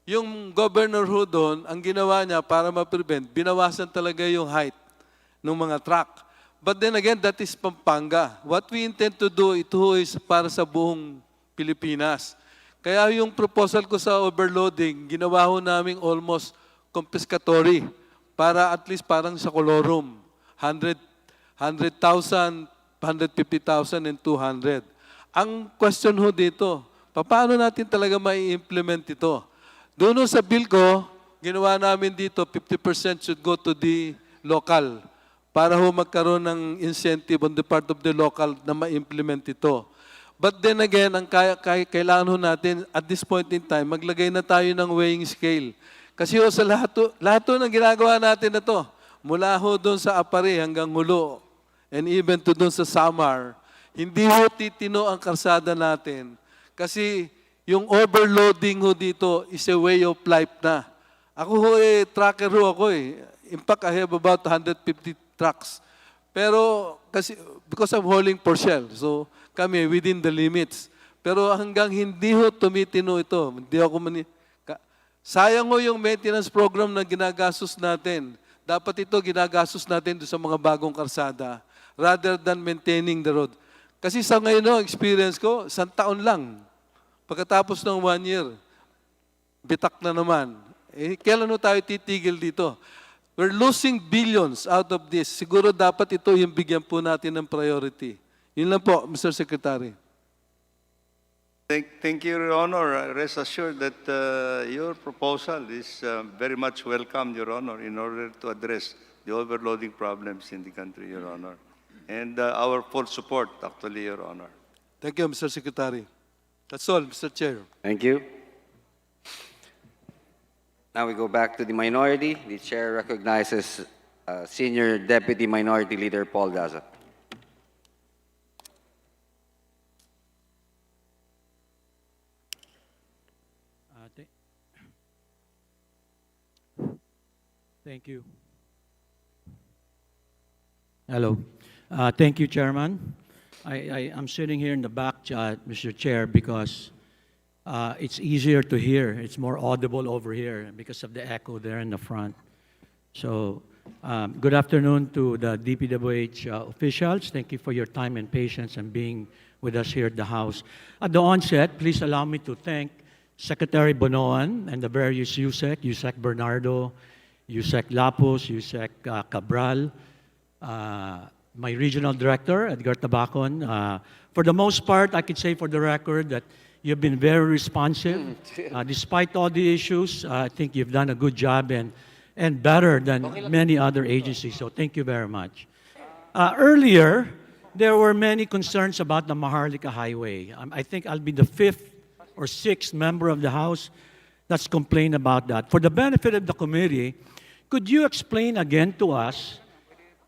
yung governor ho doon, ang ginawa niya para ma-prevent, binawasan talaga yung height ng mga truck. But then again, that is Pampanga. What we intend to do, ito is para sa buong Pilipinas. Kaya yung proposal ko sa overloading, ginawa ho namin almost confiscatory para at least parang sa colorum. 100,000, 150,000, and 200. Ang question ho dito, paano natin talaga mai-implement ito? Doon sa bill ko, ginawa namin dito, 50% should go to the local para ho magkaroon ng incentive on the part of the local na ma-implement ito. But then again, ang kailangan ho natin at this point in time, maglagay na tayo ng weighing scale. Kasi ho, sa lahat ho ng ginagawa natin na to, mula ho doon sa Apare hanggang Hulo, and even to doon sa Samar, hindi ho titino ang karsada natin. Kasi yung overloading ho dito is a way of life na. Ako ho trucker ho ako In fact, I have about 150 trucks. Pero kasi because I'm hauling for Shell, so kami within the limits. Pero hanggang hindi ho tumitino ito, hindi ako sayang ho yung maintenance program na ginagastos natin. Dapat ito ginagastos natin doon sa mga bagong karsada rather than maintaining the road. Kasi sa ngayon experience ko, 1 taon lang. Pagkatapos ng 1 year, bitak na naman. Kailan tayo titigil dito? We're losing billions out of this. Siguro dapat ito yung bigyan po natin ng priority. Yun lang po, Mr. Secretary. Thank you, Your Honor. Rest assured that your proposal is very much welcome, Your Honor, in order to address the overloading problems in the country, Your Honor. And our full support, actually, Your Honor. Thank you, Mr. Secretary. That's all, Mr. Chair. Thank you. Now we go back to the minority. The chair recognizes Senior Deputy Minority Leader Paul Gaza. Thank you. Hello. Thank you, Chairman. I'm sitting here in the back, Mr. Chair, because it's easier to hear. It's more audible over here because of the echo there in the front. So, good afternoon to the DPWH officials. Thank you for your time and patience and being with us here at the House. At the onset, please allow me to thank Secretary Bonoan and the various USEC, USEC Bernardo, USEC Lapus, USEC Cabral, my regional director, Edgar Tabacon. For the most part, I could say for the record that you've been very responsive. Despite all the issues, I think you've done a good job and better than many other agencies, so thank you very much. Earlier, there were many concerns about the Maharlika Highway. I think I'll be the 5th or 6th member of the House that's complained about that. For the benefit of the committee, could you explain again to us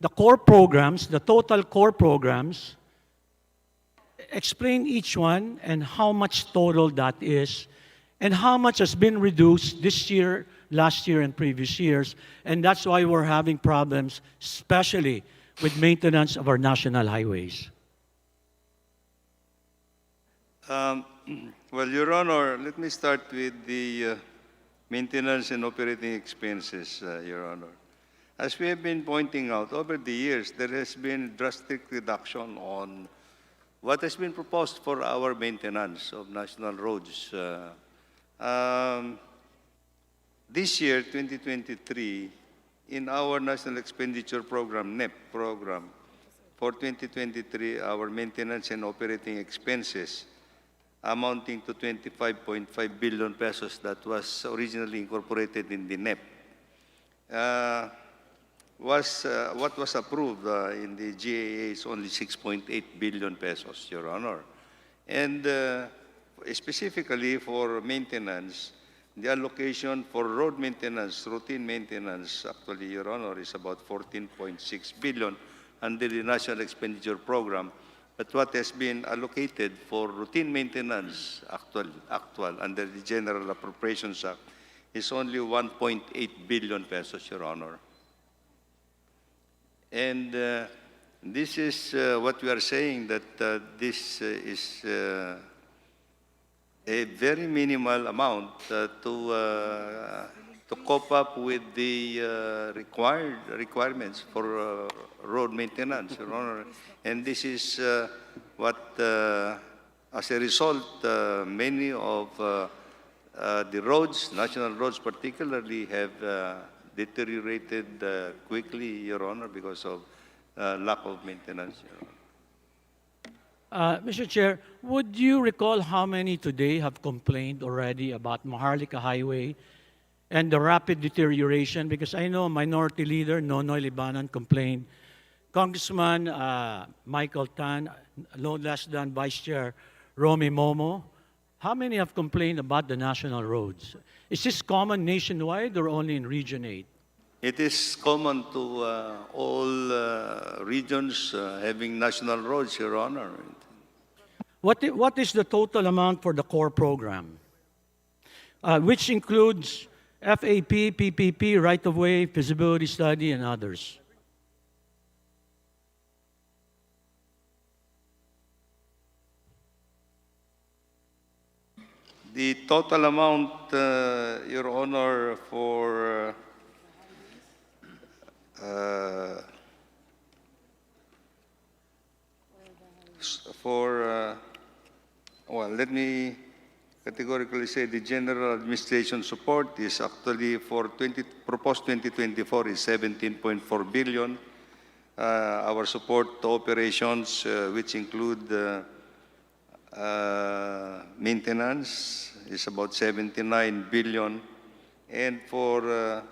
the core programs, the total core programs, explain each one and how much total that is, and how much has been reduced this year, last year, and previous years, and that's why we're having problems, especially with maintenance of our national highways. Well, Your Honor, let me start with the maintenance and operating expenses, Your Honor. As we have been pointing out, over the years, there has been drastic reduction on what has been proposed for our maintenance of national roads. This year, 2023, in our National Expenditure Program, NEP program, for 2023, our maintenance and operating expenses amounting to 25.5 billion pesos that was originally incorporated in the NEP. What was approved in the GAA is only 6.8 billion pesos, Your Honor. And specifically for maintenance, the allocation for road maintenance, routine maintenance, actually, Your Honor, is about 14.6 billion under the National Expenditure Program. But what has been allocated for routine maintenance, actual under the General Appropriations Act, is only 1.8 billion pesos, Your Honor. And this is what we are saying, that this is a very minimal amount to cope up with the requirements for road maintenance, Your Honor. And this is what, as a result, many of the roads, national roads particularly, have deteriorated quickly, Your Honor, because of lack of maintenance, Your Honor. Mr. Chair, would you recall how many today have complained already about Maharlika Highway and the rapid deterioration? Because I know Minority Leader Nonoy Libanan complained. Congressman Michael Tan, no less than Vice Chair Romy Momo. how many have complained about the national roads? Is this common nationwide or only in Region 8? It is common to all regions having national roads, Your Honor. What is the total amount for the core program? Which includes FAP, PPP, right-of-way, feasibility study, and others. The total amount, Your Honor, well, let me categorically say the general administration support is actually for proposed 2024 is 17.4 billion. Our support to operations, which include maintenance, is about 79 billion. And for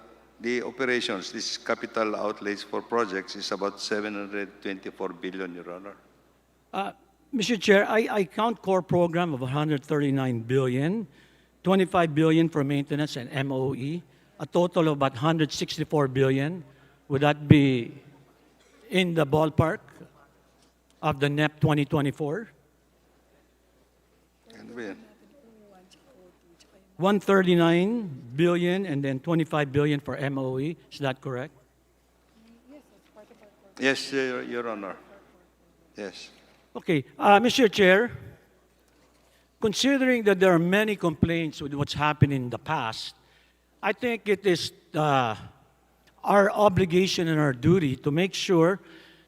the operations, this capital outlays for projects is about 724 billion, Your Honor. Mr. Chair, I count core program of 139 billion, 25 billion for maintenance and MOE, a total of about 164 billion. Would that be in the ballpark of the NEP 2024? 139 billion and then 25 billion for MOE. Is that correct? Yes, Your Honor. Yes. Okay, Mr. Chair, considering that there are many complaints with what's happened in the past, I think it is our obligation and our duty to make sure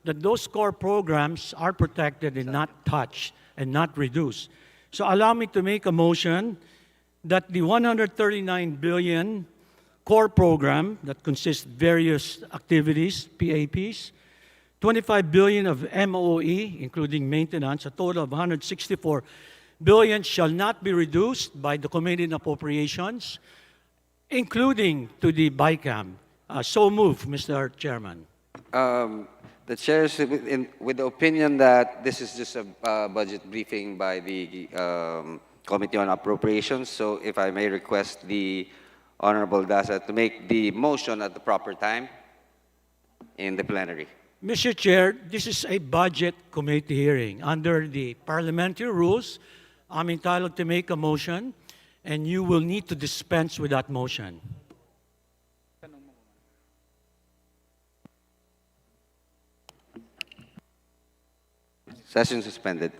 that those core programs are protected and not touched and not reduced. So allow me to make a motion that the 139 billion core program that consists of various activities, PAPs, 25 billion of MOE, including maintenance, a total of 164 billion shall not be reduced by the Committee on Appropriations, including to the BICAM. So move, Mr. Chairman. The chair is with the opinion that this is just a budget briefing by the Committee on Appropriations. So if I may request the Honorable Dasa to make the motion at the proper time in the plenary. Mr. Chair, this is a budget committee hearing. Under the parliamentary rules, I'm entitled to make a motion, and you will need to dispense with that motion. Session suspended.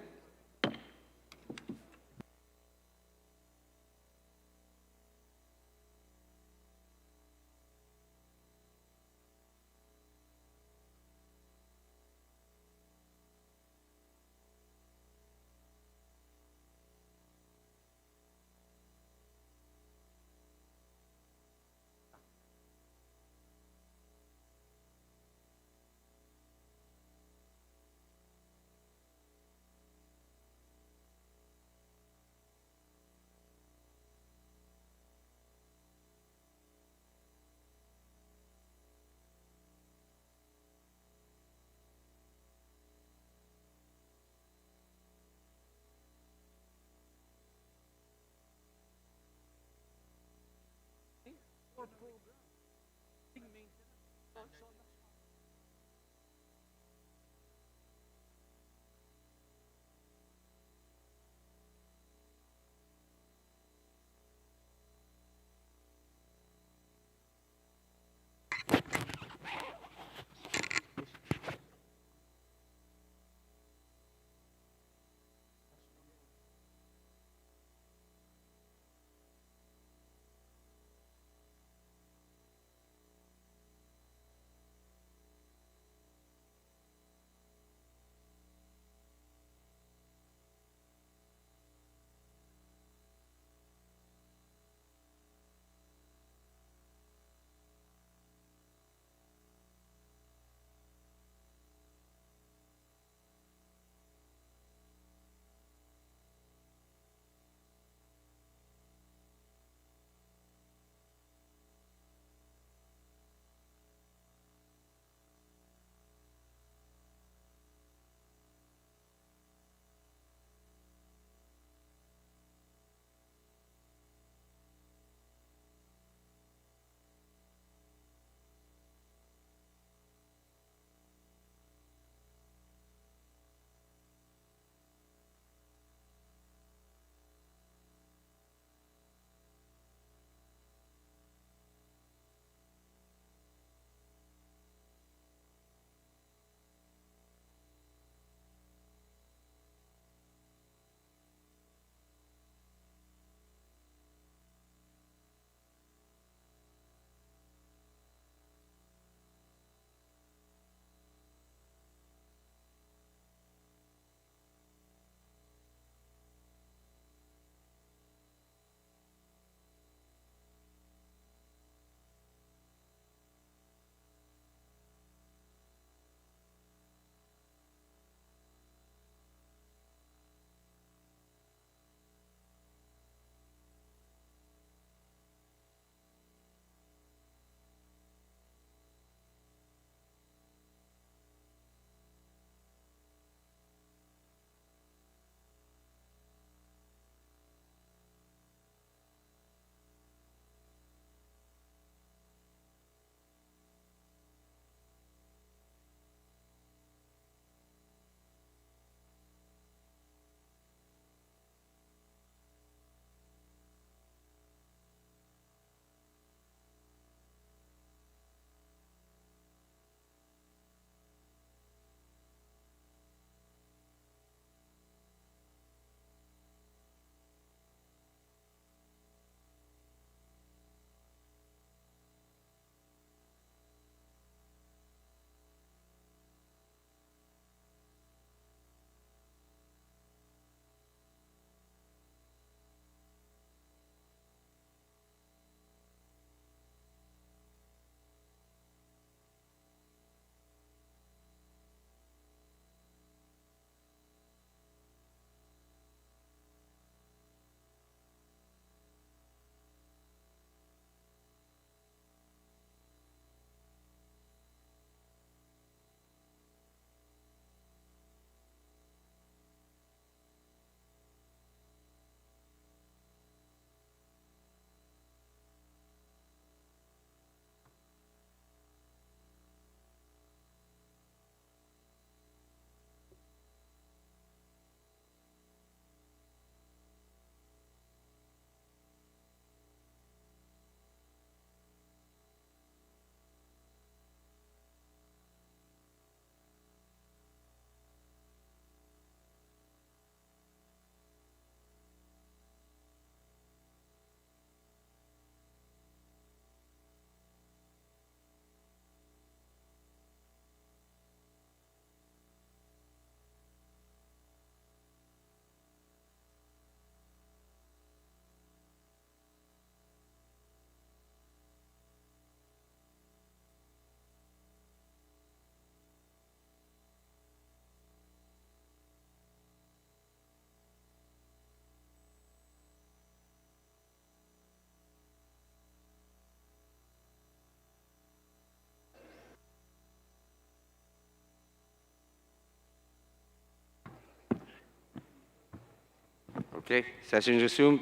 Okay, session resumed.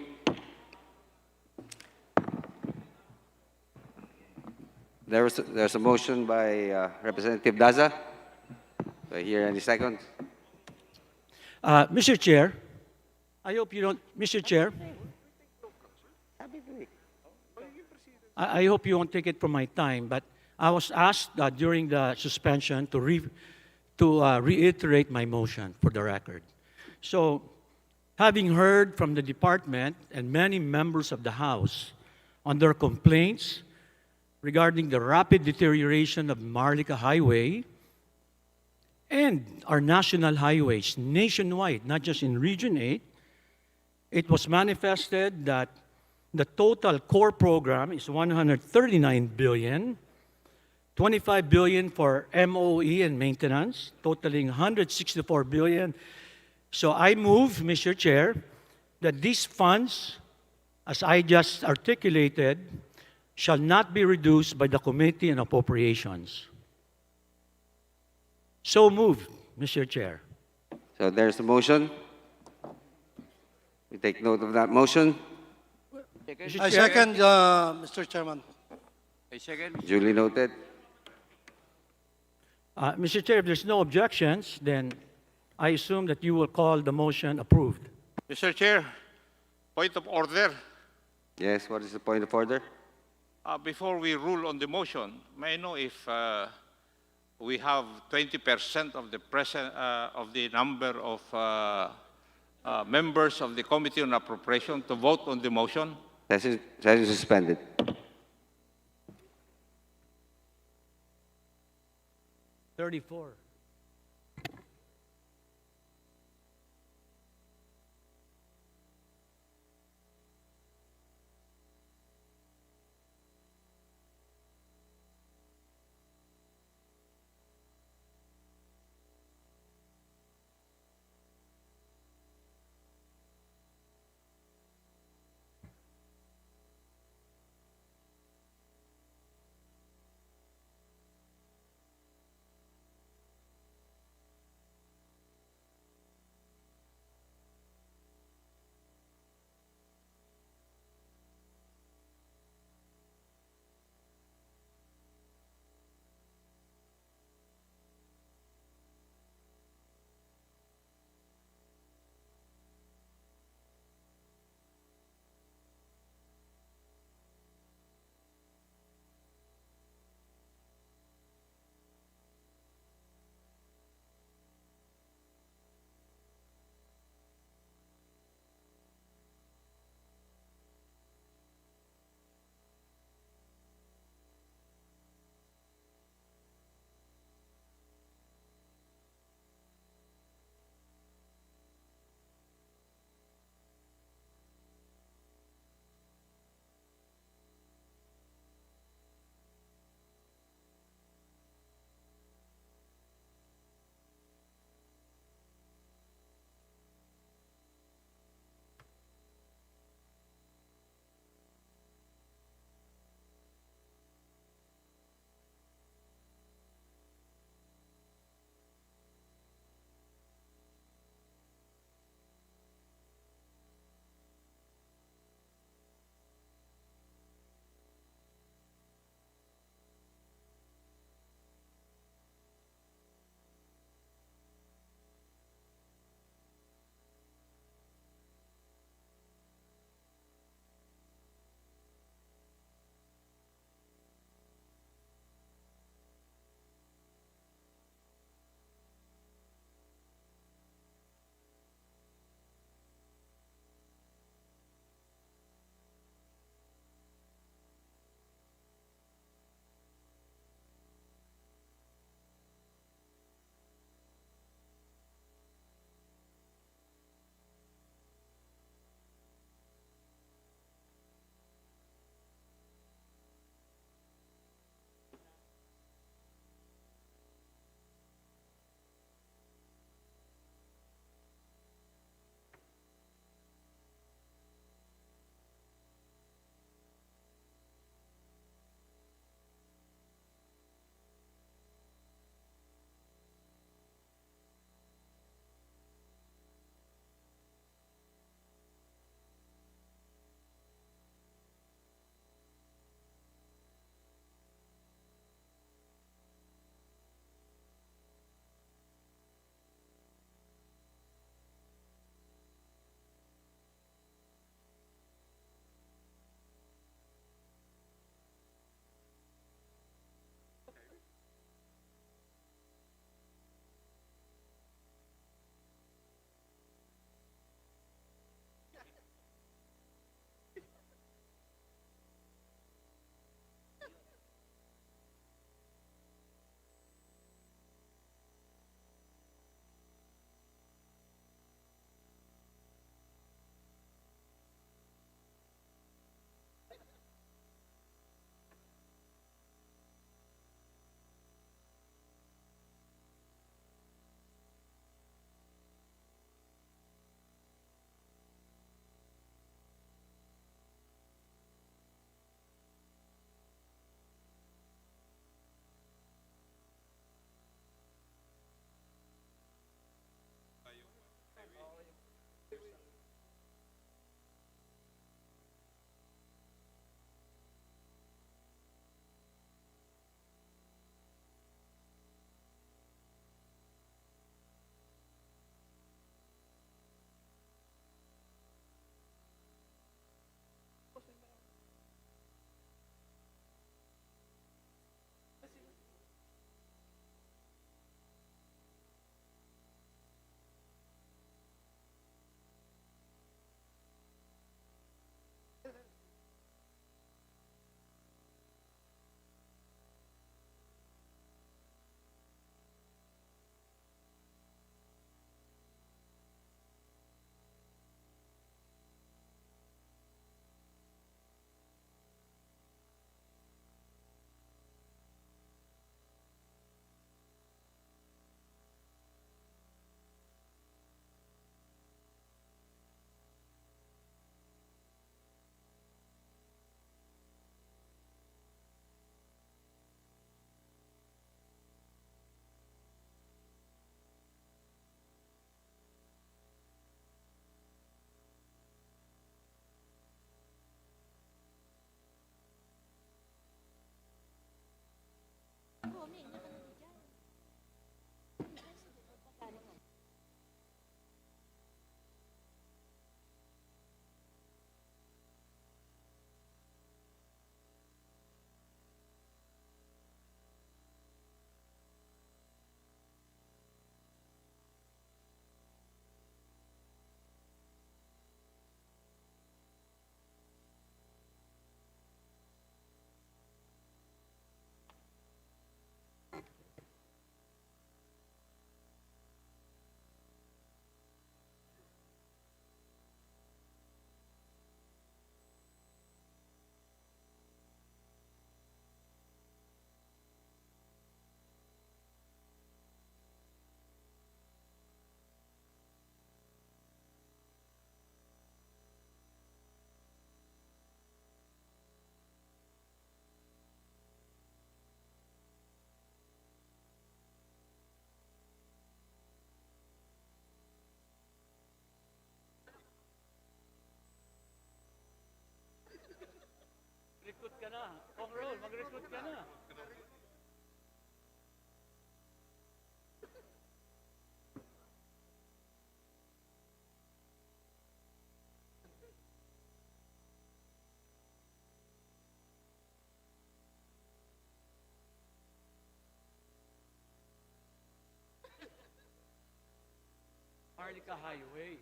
There's a motion by Representative Daza. Do I hear any seconds? Mr. Chair, I hope you don't, Mr. Chair, I hope you won't take it from my time, but I was asked during the suspension to reiterate my motion for the record. So, having heard from the department and many members of the House on their complaints regarding the rapid deterioration of Maharlika Highway and our national highways nationwide, not just in Region 8, it was manifested that the total core program is 139 billion, 25 billion for MOE and maintenance, totaling 164 billion. So I move, Mr. Chair, that these funds, as I just articulated, shall not be reduced by the Committee on Appropriations. So moved, Mr. Chair. So there's a motion. We take note of that motion. I second, Mr. Chairman. I second. Duly noted. Mr. Chair, if there's no objections, then I assume that you will call the motion approved. Mr. Chair, point of order. Yes, what is the point of order? Before we rule on the motion, may I know if we have 20% of the present of the number of members of the Committee on Appropriation to vote on the motion? Session suspended. $34. Overall, mag-recruit ka na. Maharlika Highway.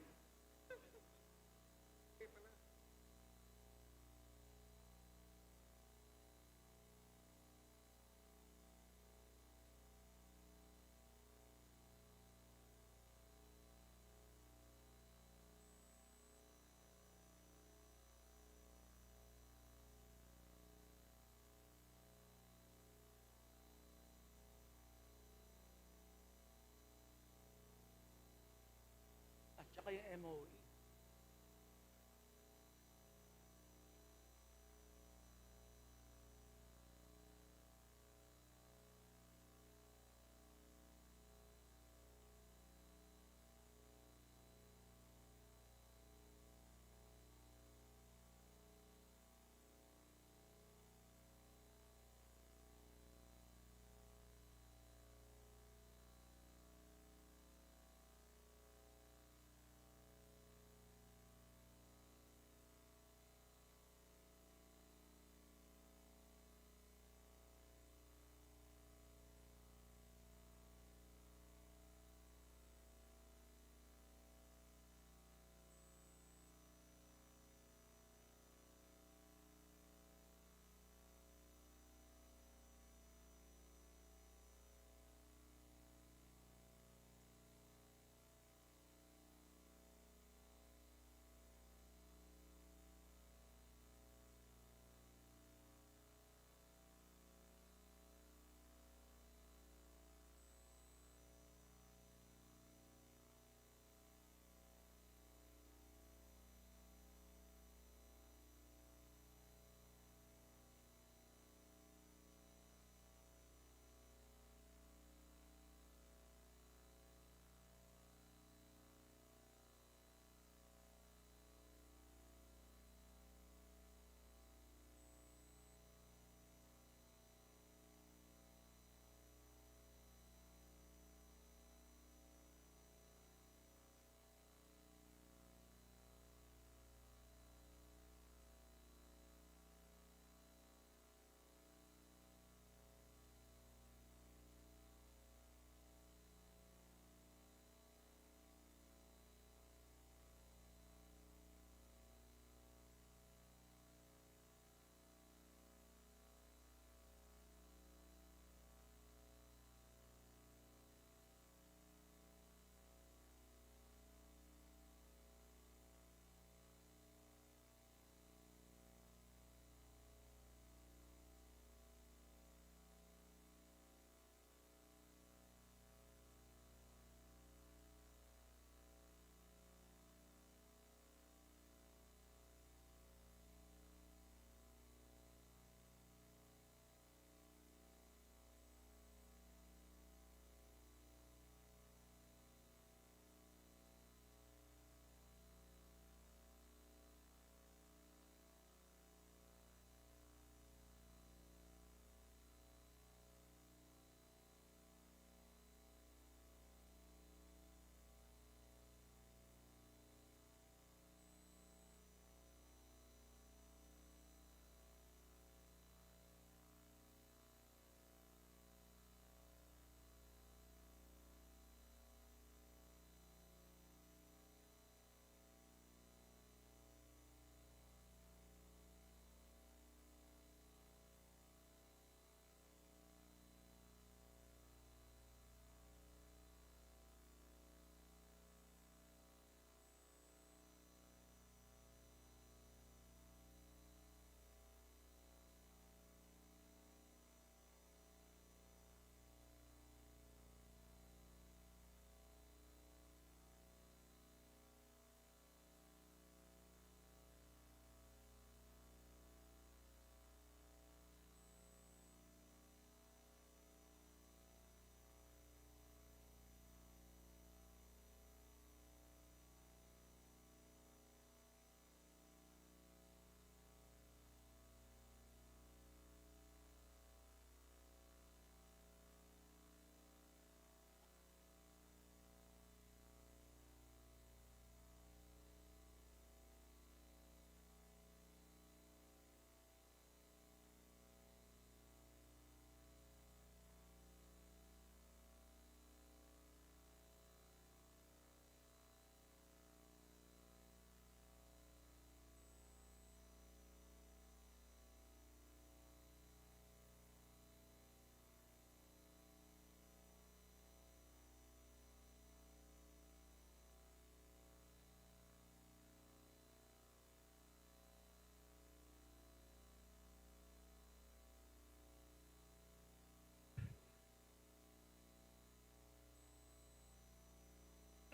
At saka yung MOE.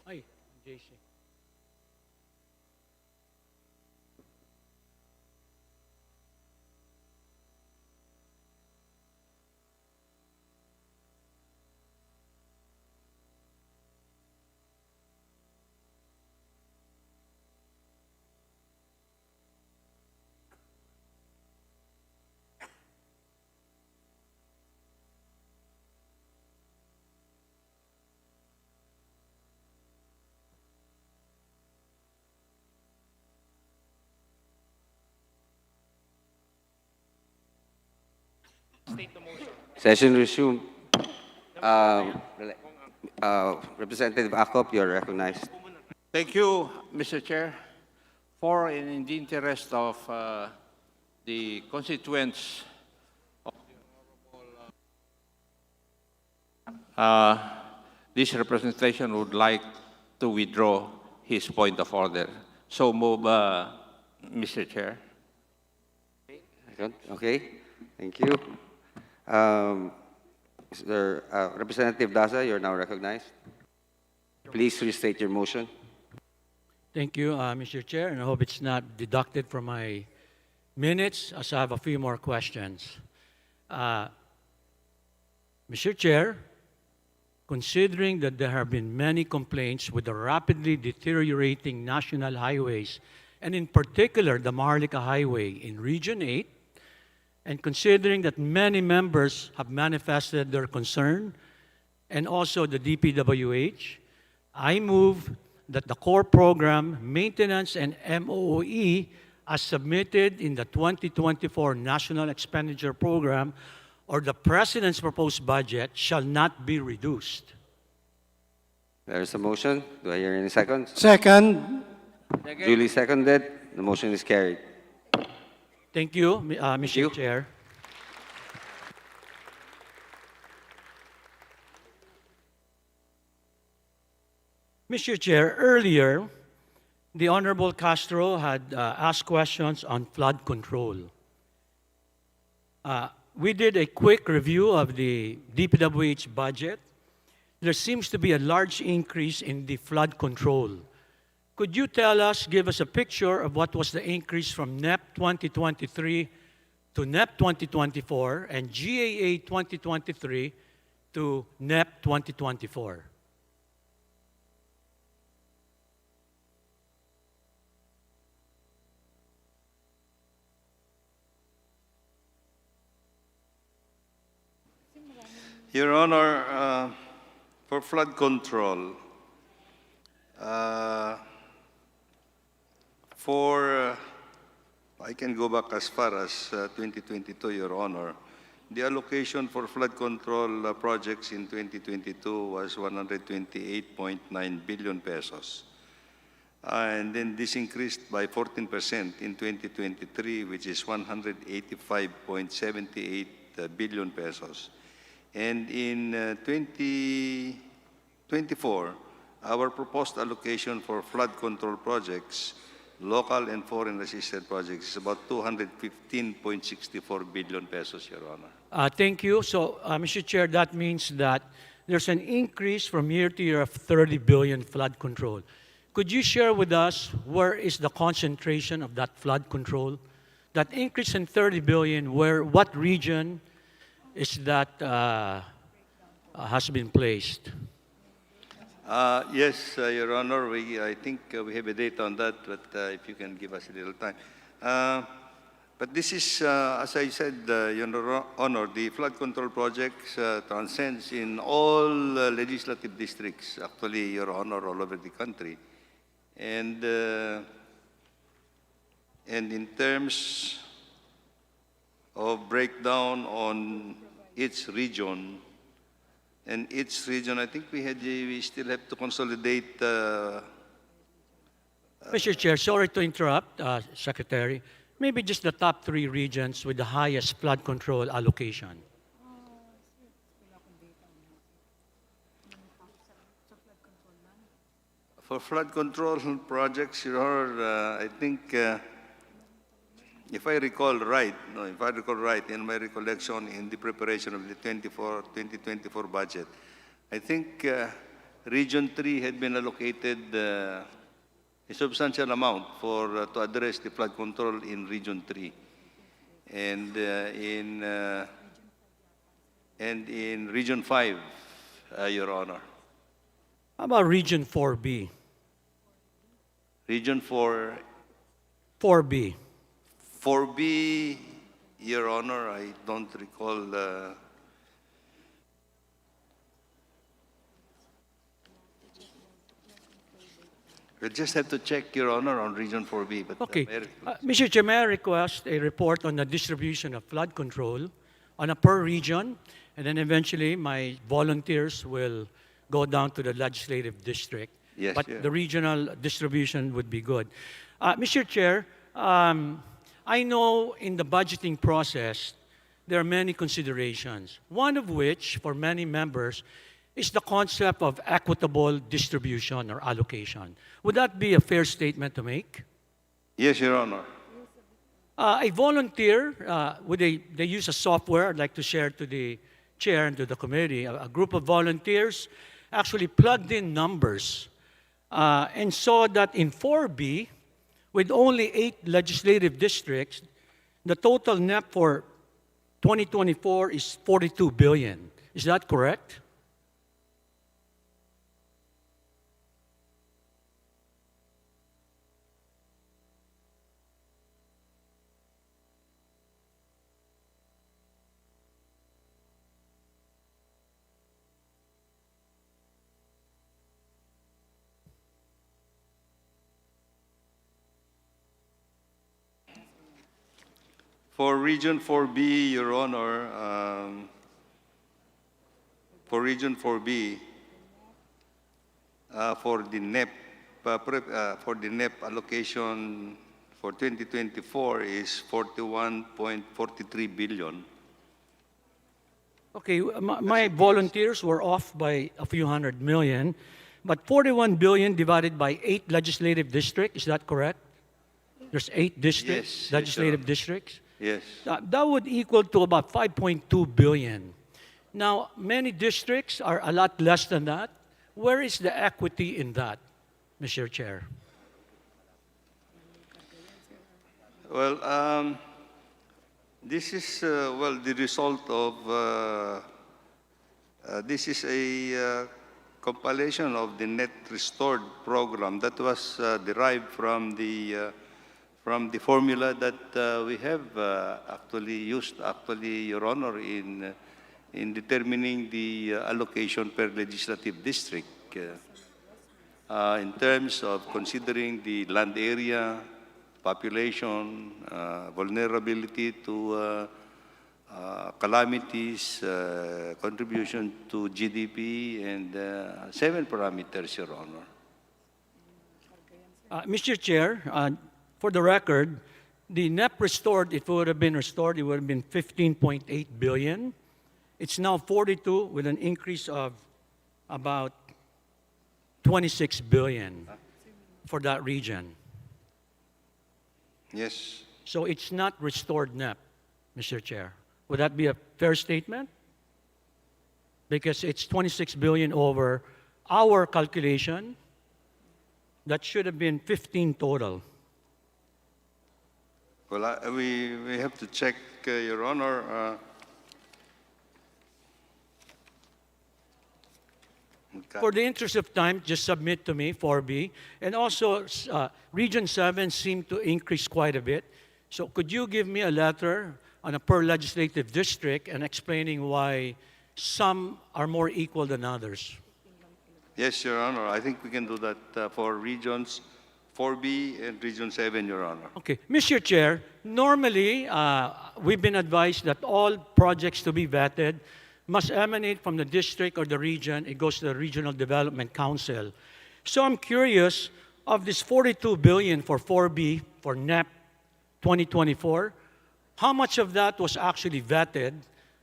Ay, JC. Session resumed. Representative Akop, you're recognized. Thank you, Mr. Chair. For and in the interest of the constituents of this representation would like to withdraw his point of order. So move, Mr. Chair. Okay, thank you. Mr. Representative Daza, you're now recognized. Please restate your motion. Thank you, Mr. Chair, and I hope it's not deducted from my minutes, as I have a few more questions. Mr. Chair, considering that there have been many complaints with the rapidly deteriorating national highways, and in particular the Maharlika Highway in Region 8, and considering that many members have manifested their concern, and also the DPWH, I move that the core program, maintenance, and MOE as submitted in the 2024 National Expenditure Program or the President's proposed budget shall not be reduced. There's a motion. Do I hear any seconds? Second. Duly seconded. The motion is carried. Thank you, Mr. Chair. Mr. Chair, earlier, the Honorable Castro had asked questions on flood control. We did a quick review of the DPWH budget. There seems to be a large increase in the flood control. Could you tell us, give us a picture of what was the increase from NEP 2023 to NEP 2024 and GAA 2023 to NEP 2024? Your Honor, for flood control, I can go back as far as 2022, Your Honor. The allocation for flood control projects in 2022 was 128.9 billion pesos. And then this increased by 14% in 2023, which is 185.78 billion pesos. And in 2024, our proposed allocation for flood control projects, local and foreign assisted projects, is about 215.64 billion pesos, Your Honor. Thank you. So, Mr. Chair, that means that there's an increase from year to year of 30 billion flood control. Could you share with us where is the concentration of that flood control? That increase in 30 billion, what region is that has been placed? Yes, Your Honor, I think we have a date on that, but if you can give us a little time. But this is, as I said, Your Honor, the flood control projects transcends in all legislative districts, actually, Your Honor, all over the country. And in terms of breakdown on each region, I think we still have to consolidate. Mr. Chair, sorry to interrupt, Secretary. Maybe just the top 3 regions with the highest flood control allocation. For flood control projects, Your Honor, I think, if I recall right, in my recollection in the preparation of the 2024 budget, I think Region 3 had been allocated a substantial amount for to address the flood control in Region 3. And in Region 5, Your Honor. How about Region 4B? Region 4, 4B. 4B, Your Honor, I don't recall. We'll just have to check, Your Honor, on Region 4B. But, Okay. Mr. Chair, may I request a report on the distribution of flood control on a per region, and then eventually my volunteers will go down to the legislative district. Yes, but yeah. the regional distribution would be good. Mr. Chair, I know in the budgeting process, there are many considerations, one of which, for many members, is the concept of equitable distribution or allocation. Would that be a fair statement to make? Yes, Your Honor. A volunteer, they use a software, I'd like to share to the chair and to the committee, a group of volunteers actually plugged in numbers and saw that in 4B, with only 8 legislative districts, the total NEP for 2024 is 42 billion. Is that correct? For Region 4B, Your Honor, for Region 4B, for the NEP allocation for 2024 is 41.43 billion. Okay, my volunteers were off by a few hundred million, but 41 billion divided by 8 legislative districts, is that correct? There's 8 districts, Yes, legislative yes, districts? Yes. That would equal to about 5.2 billion. Now, many districts are a lot less than that. Where is the equity in that, Mr. Chair? Well, this is, the result of, this is a compilation of the net restored program that was derived from the formula that we have actually used, Your Honor, in determining the allocation per legislative district in terms of considering the land area, population, vulnerability to calamities, contribution to GDP, and 7 parameters, Your Honor. Mr. Chair, for the record, the NEP restored, if it would have been restored, it would have been 15.8 billion. It's now 42 with an increase of about 26 billion for that region. Yes. So it's not restored NEP, Mr. Chair. Would that be a fair statement? Because it's 26 billion over our calculation. That should have been 15 total. Well, we have to check, Your Honor. For the interest of time, just submit to me 4B. And also, Region 7 seemed to increase quite a bit. So could you give me a letter on a per legislative district and explaining why some are more equal than others? Yes, Your Honor. I think we can do that for regions 4B and Region 7, Your Honor. Okay. Mr. Chair, normally, we've been advised that all projects to be vetted must emanate from the district or the region. It goes to the Regional Development Council. So I'm curious, of this 42 billion for 4B, for NEP 2024, how much of that was actually vetted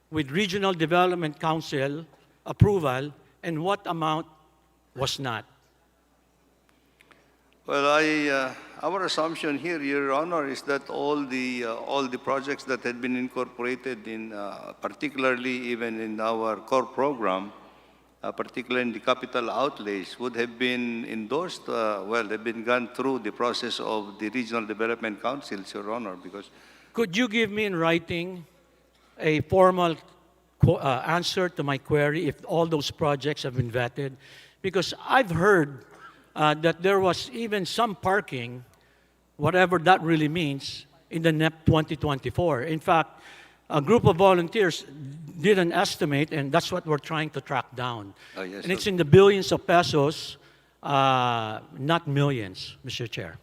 with Regional Development Council approval, and what amount was not? Well, our assumption here, Your Honor, is that all the projects that had been incorporated in, particularly even in our core program, particularly in the capital outlays, would have been endorsed, they've been gone through the process of the Regional Development Councils, Your Honor, because Could you give me in writing a formal answer to my query if all those projects have been vetted? Because I've heard that there was even some parking, whatever that really means, in the NEP 2024. In fact, a group of volunteers did an estimate, and that's what we're trying to track down. Oh, yes, And it's sir. in the billions of pesos, not millions, Mr. Chair.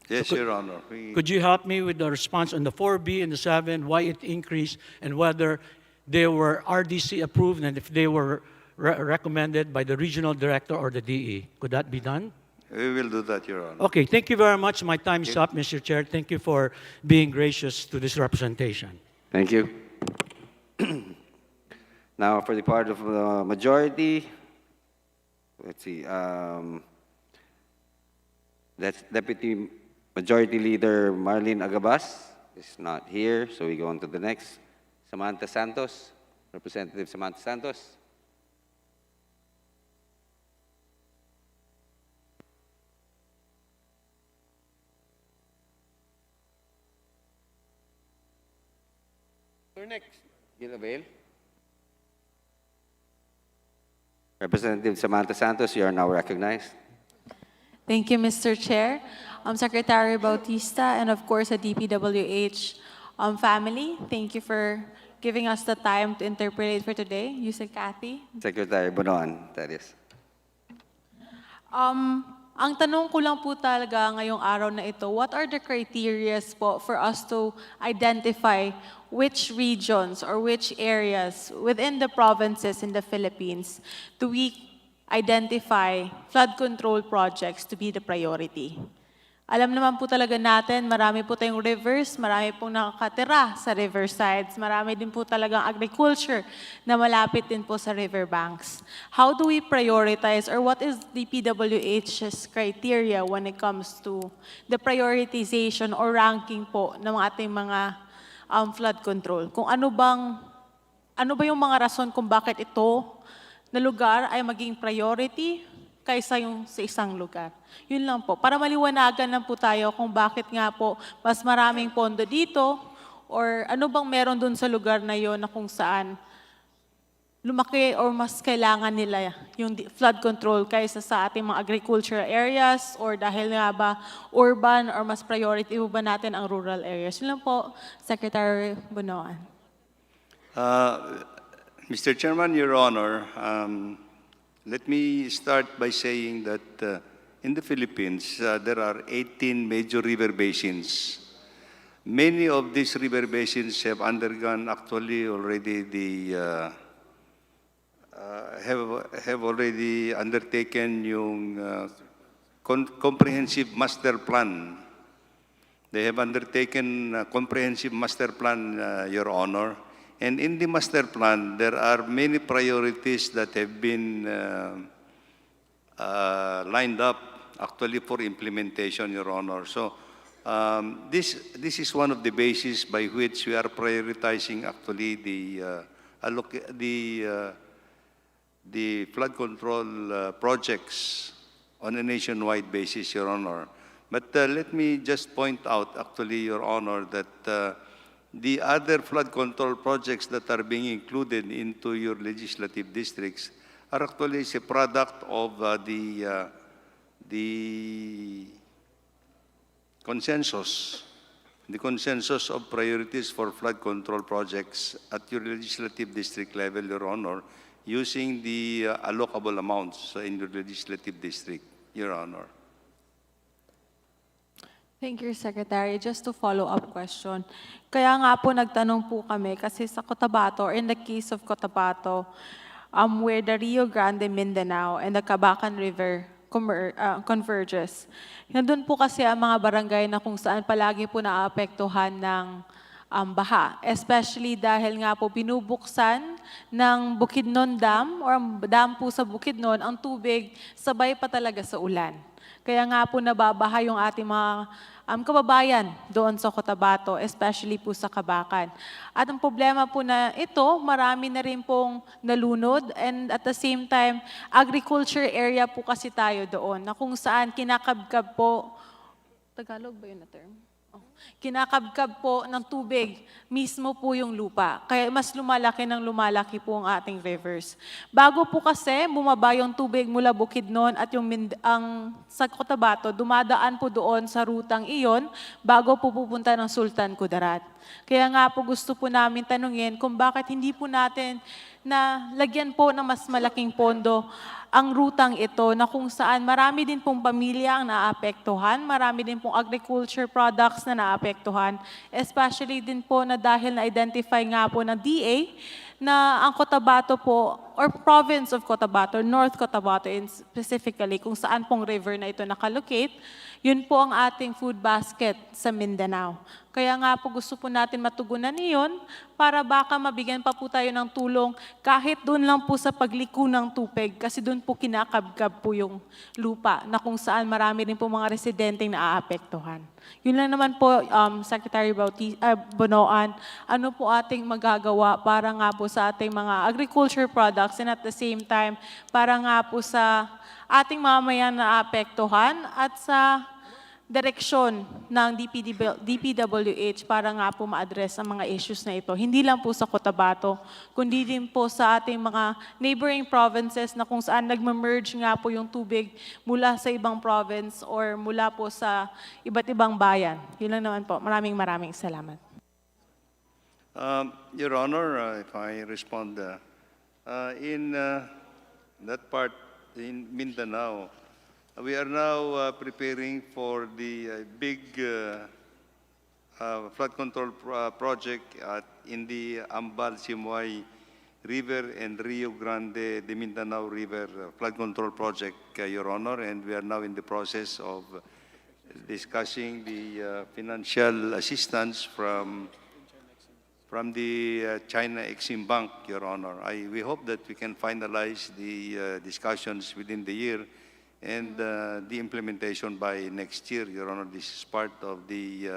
yes, So Your Honor. Could you help me with the response on the 4B and the 7, why it increased, and whether they were RDC approved, and if they were recommended by the regional director or the DE? Could that be done? We will do that, Your Honor. Okay, thank you very much. My time is up, Mr. Chair. Thank you for being gracious to this representation. Thank you. Now, for the part of the majority, let's see. That's Deputy Majority Leader Marlene Agabas is not here, so we go on to the next. Samantha Santos, Representative Samantha Santos. Who's next? Gil Abel. Representative Samantha Santos, you are now recognized. Thank you, Mr. Chair. Secretary Bautista, and of course, the DPWH family. Thank you for giving us the time to interpret for today. You said Kathy. Secretary Bonoan, that is. Ang tanong ko lang po talaga ngayong araw na ito, what are the criteria po for us to identify which regions or which areas within the provinces in the Philippines do we identify flood control projects to be the priority? Alam naman po talaga natin, marami po tayong rivers, marami pong nakakatira sa riversides, marami din po talagang agriculture na malapit din po sa riverbanks. How do we prioritize, or what is the DPWH's criteria when it comes to the prioritization or ranking po ng ating mga flood control? Kung ano ba yung mga rason kung bakit ito na lugar ay maging priority kaysa yung sa isang lugar. Yun lang po. Para maliwanagan lang po tayo kung bakit nga po mas maraming pondo dito or ano bang meron dun sa lugar na yon na kung saan lumaki or mas kailangan nila yung flood control kaysa sa ating mga agricultural areas or dahil nga ba urban or mas priority ba natin ang rural areas. Yun lang po, Secretary Bonoan. Mr. Chairman, Your Honor, let me start by saying that in the Philippines, there are 18 major river basins. Many of these river basins have undergone actually already have already undertaken yung comprehensive master plan. They have undertaken a comprehensive master plan, Your Honor. And in the master plan, there are many priorities that have been lined up actually for implementation, Your Honor. So this is one of the bases by which we are prioritizing actually the flood control projects on a nationwide basis, Your Honor. But let me just point out actually, Your Honor, that the other flood control projects that are being included into your legislative districts are actually a product of the consensus of priorities for flood control projects at your legislative district level, Your Honor, using the allocable amounts in your legislative district, Your Honor. Thank you, Secretary. Just to follow-up question. Kaya nga po nagtanong po kami kasi sa Cotabato, or in the case of Cotabato, where the Rio Grande, Mindanao, and the Cabacan River converges. Nandun po kasi ang mga barangay na kung saan palagi po naapektuhan ng baha. Especially dahil nga po binubuksan ng Bukidnon Dam or dam po sa Bukidnon, ang tubig sabay pa talaga sa ulan. Kaya nga po nababaha yung ating mga kababayan doon sa Cotabato, especially po sa Kabakan. At ang problema po na ito, marami na rin pong nalunod and at the same time, agriculture area po kasi tayo doon na kung saan kinakabkab po, Tagalog ba yun na term? Kinakabkab po ng tubig, mismo po yung lupa. Kaya mas lumalaki po ang ating rivers. Bago po kasi bumaba yung tubig mula Bukidnon at yung sa Cotabato, dumadaan po doon sa rutang iyon bago po pupunta ng Sultan Kudarat. Kaya nga po gusto po namin tanungin kung bakit hindi po natin na lagyan po ng mas malaking pondo ang rutang ito na kung saan marami din pong pamilya ang naapektuhan, marami din pong agriculture products na naapektuhan, especially din po na dahil na-identify nga po ng DA na ang Cotabato po, or province of Cotabato, North Cotabato specifically, kung saan pong river na ito nakalocate, yun po ang ating food basket sa Mindanao. Kaya nga po gusto po natin matugunan iyon para baka mabigyan pa po tayo ng tulong kahit doon lang po sa pagliko ng tubig kasi doon po kinakabkab po yung lupa na kung saan marami rin po mga residenteng naaapektuhan. Yun lang naman po, Secretary Bonoan, ano po ating magagawa para nga po sa ating mga agriculture products and at the same time para nga po sa ating mamayan na apektuhan at sa direksyon ng DPWH para nga po ma-address ang mga issues na ito. Hindi lang po sa Cotabato, kundi din po sa ating mga neighboring provinces na kung saan nagme-merge nga po yung tubig mula sa ibang province or mula po sa iba't ibang bayan. Yun lang naman po. Maraming salamat. Your Honor, if I respond, in that part in Mindanao, we are now preparing for the big flood control project in the Ambal-Simoy River and Rio Grande de Mindanao River flood control project, Your Honor, and we are now in the process of discussing the financial assistance from the China Exim Bank, Your Honor. We hope that we can finalize the discussions within the year and the implementation by next year, Your Honor. This is part of the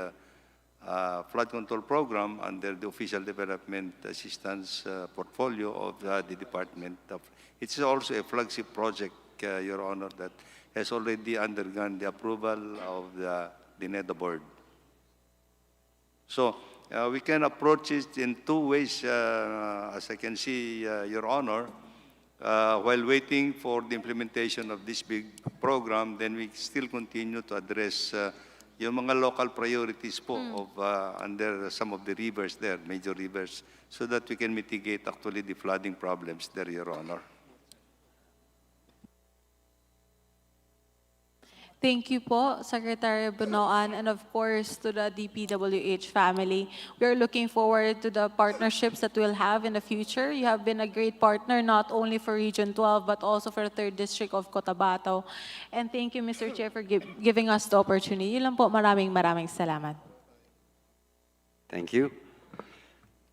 flood control program under the Official Development Assistance portfolio of the Department of. It's also a flagship project, Your Honor, that has already undergone the approval of the NEDA board. So we can approach it in two ways, as I can see, Your Honor. While waiting for the implementation of this big program, then we still continue to address yung mga local priorities po of under some of the rivers there, major rivers, so that we can mitigate actually the flooding problems there, Your Honor. Thank you po, Secretary Bonoan, and of course to the DPWH family. We are looking forward to the partnerships that we'll have in the future. You have been a great partner not only for Region 12 but also for the 3rd District of Cotabato. And thank you, Mr. Chair, for giving us the opportunity. Yun lang po, maraming salamat. Thank you.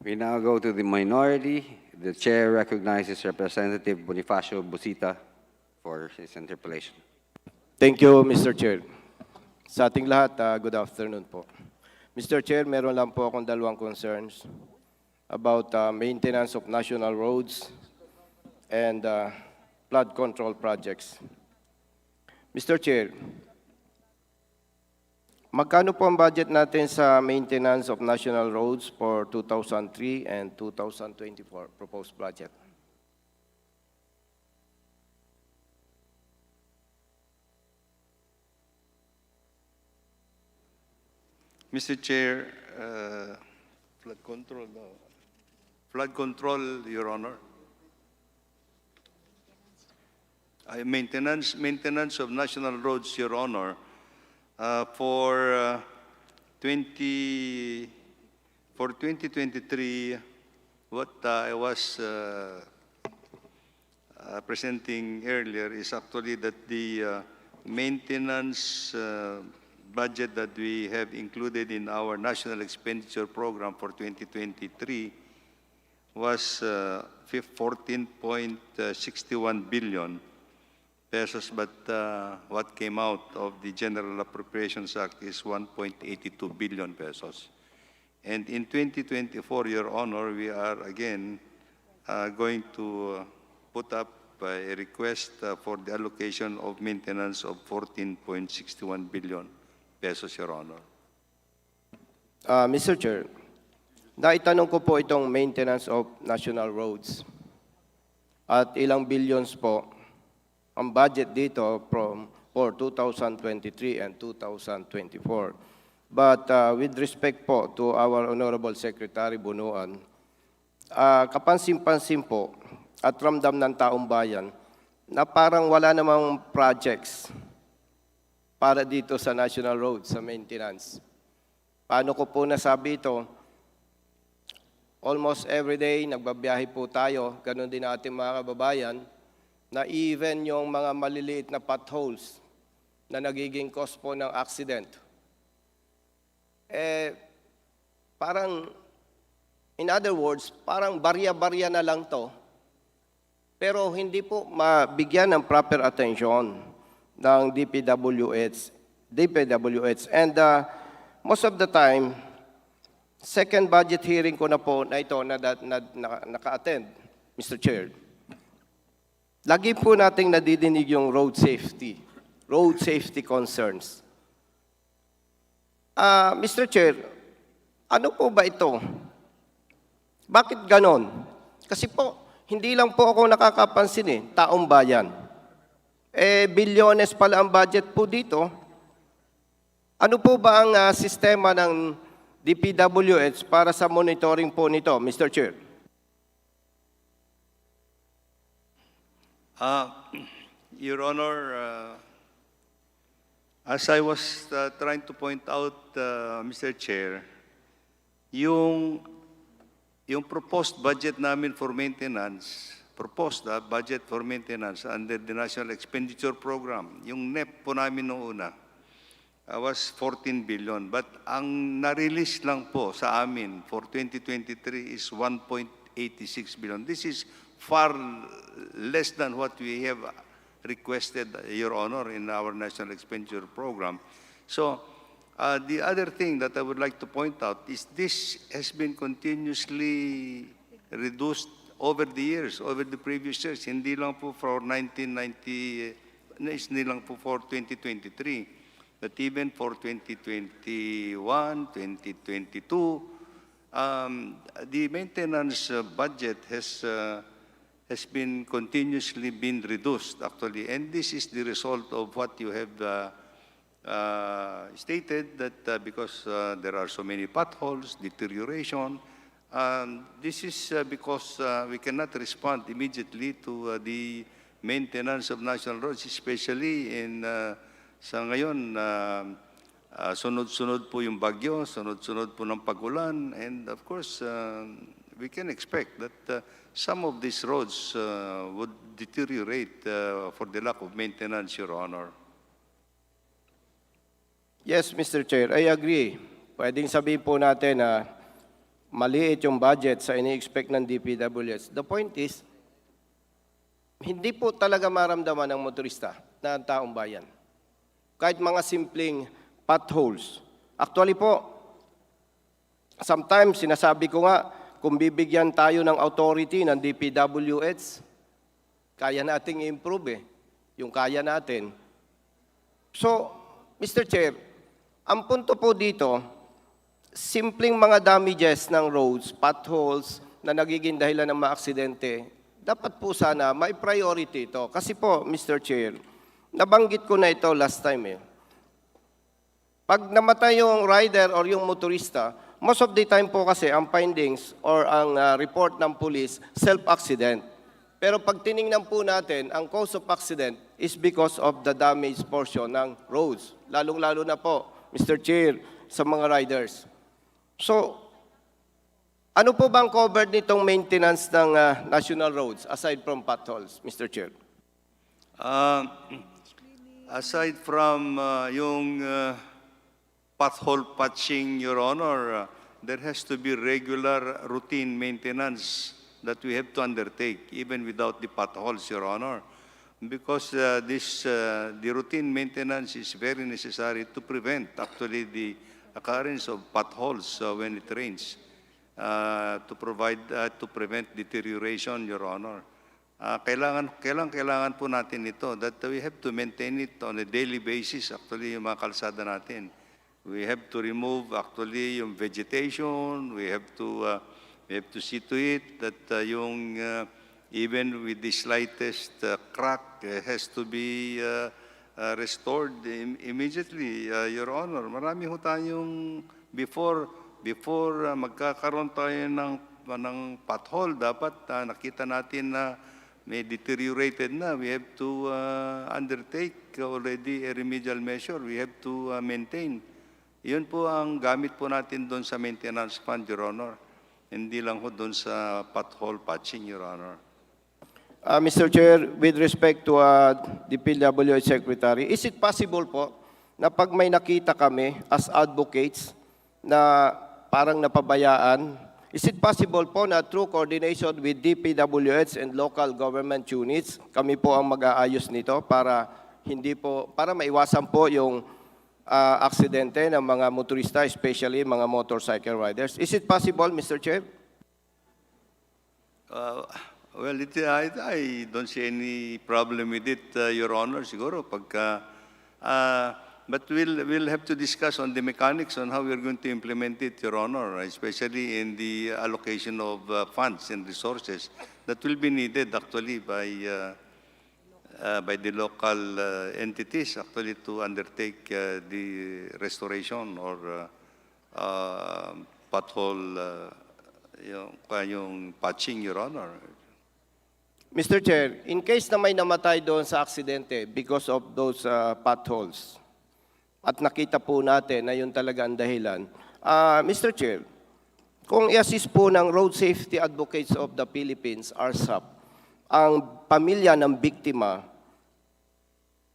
We now go to the minority. The chair recognizes Representative Bonifacio Busita for his interpellation. Thank you, Mr. Chair. Sa ating lahat, good afternoon po. Mr. Chair, meron lang po akong dalawang concerns about maintenance of national roads and flood control projects. Mr. Chair, magkano po ang budget natin sa maintenance of national roads for 2003 and 2024 proposed budget? Mr. Chair, flood control, Your Honor. Maintenance of national roads, Your Honor, for 2023, what I was presenting earlier is actually that the maintenance budget that we have included in our national expenditure program for 2023 was 14.61 billion. pesos, but what came out of the General Appropriations Act is 1.82 billion pesos. And in 2024, Your Honor, we are again going to put up a request for the allocation of maintenance of 14.61 billion pesos, Your Honor. Mr. Chair, naitanong ko po itong maintenance of national roads. At ilang billions po ang budget dito for 2023 and 2024. But with respect po to our Honorable Secretary Bunuan, kapansin-pansin po at ramdam ng taong bayan na parang wala namang projects para dito sa national roads, sa maintenance. Paano ko po nasabi ito? Almost every day, nagbabiyahe po tayo, ganun din ating mga kababayan, na even yung mga maliliit na potholes na nagiging cause po ng accident, parang, in other words, parang barya-barya na lang to, pero hindi po mabigyan ng proper attention ng DPWH. And most of the time, second budget hearing ko na po na ito na naka-attend, Mr. Chair. Lagi po nating nadidinig yung road safety concerns. Mr. Chair, ano po ba ito? Bakit ganon? Kasi po, hindi lang po ako nakakapansin taong bayan. Bilyones pala ang budget po dito. Ano po ba ang sistema ng DPWH para sa monitoring po nito, Mr. Chair? Your Honor, as I was trying to point out, Mr. Chair, yung proposed budget namin for maintenance, budget for maintenance under the National Expenditure Program, yung NEP po namin noong una, was 14 billion. But ang na-release lang po sa amin for 2023 is 1.86 billion. This is far less than what we have requested, Your Honor, in our National Expenditure Program. So, the other thing that I would like to point out is this has been continuously reduced over the years, over the previous years. Hindi lang po for 1990, hindi lang po for 2023. But even for 2021, 2022, the maintenance budget has been continuously been reduced, actually. And this is the result of what you have stated, that because there are so many potholes, deterioration. This is because we cannot respond immediately to the maintenance of national roads, especially in sa ngayon, sunod-sunod po yung bagyo, sunod-sunod po ng pag-ulan, and of course, we can expect that some of these roads would deteriorate for the lack of maintenance, Your Honor. Yes, Mr. Chair, I agree. Pwedeng sabihin po natin na maliit yung budget sa ini-expect ng DPWH. The point is, hindi po talaga maramdaman ng motorista na ang taong bayan. Kahit mga simpleng potholes. Actually po, sometimes sinasabi ko nga, kung bibigyan tayo ng authority ng DPWH, kaya nating improve yung kaya natin. So, Mr. Chair, ang punto po dito, simpleng mga damages ng roads, potholes, na nagiging dahilan ng mga aksidente, dapat po sana may priority ito. Kasi po, Mr. Chair, nabanggit ko na ito last time. Pag namatay yung rider or yung motorista, most of the time po kasi ang findings or ang report ng police, self-accident. Pero pag tiningnan po natin, ang cause of accident is because of the damaged portion ng roads. Lalong-lalo na po, Mr. Chair, sa mga riders. So, ano po bang covered nitong maintenance ng national roads aside from potholes, Mr. Chair? Aside from yung pothole patching, Your Honor, there has to be regular routine maintenance that we have to undertake, even without the potholes, Your Honor. because the routine maintenance is very necessary to prevent actually the occurrence of potholes when it rains, to prevent deterioration, Your Honor. Kailangan po natin ito, that we have to maintain it on a daily basis, actually, yung mga kalsada natin. We have to remove, actually, yung vegetation. We have to see to it that even with the slightest crack, has to be restored immediately, Your Honor. Marami ho tayong, before magkakaroon tayo ng pothole, dapat nakita natin na may deteriorated na. We have to undertake already a remedial measure. We have to maintain. Yun po ang gamit po natin doon sa maintenance fund, Your Honor. Hindi lang po doon sa pothole patching, Your Honor. Mr. Chair, with respect to DPWH Secretary, is it possible po na pag may nakita kami as advocates na parang napabayaan, is it possible po na through coordination with DPWH and local government units, kami po ang mag-aayos nito para maiwasan po yung aksidente ng mga motorista, especially mga motorcycle riders? Is it possible, Mr. Chair? Well, I don't see any problem with it, Your Honor, siguro pagka... But we'll have to discuss on the mechanics on how we're going to implement it, Your Honor, especially in the allocation of funds and resources that will be needed actually by the local entities actually to undertake the restoration or pothole, yung patching, Your Honor. Mr. Chair, in case na may namatay doon sa aksidente because of those potholes, at nakita po natin na yun talaga ang dahilan, Mr. Chair, kung i-assist po ng Road Safety Advocates of the Philippines, RSAP, ang pamilya ng biktima,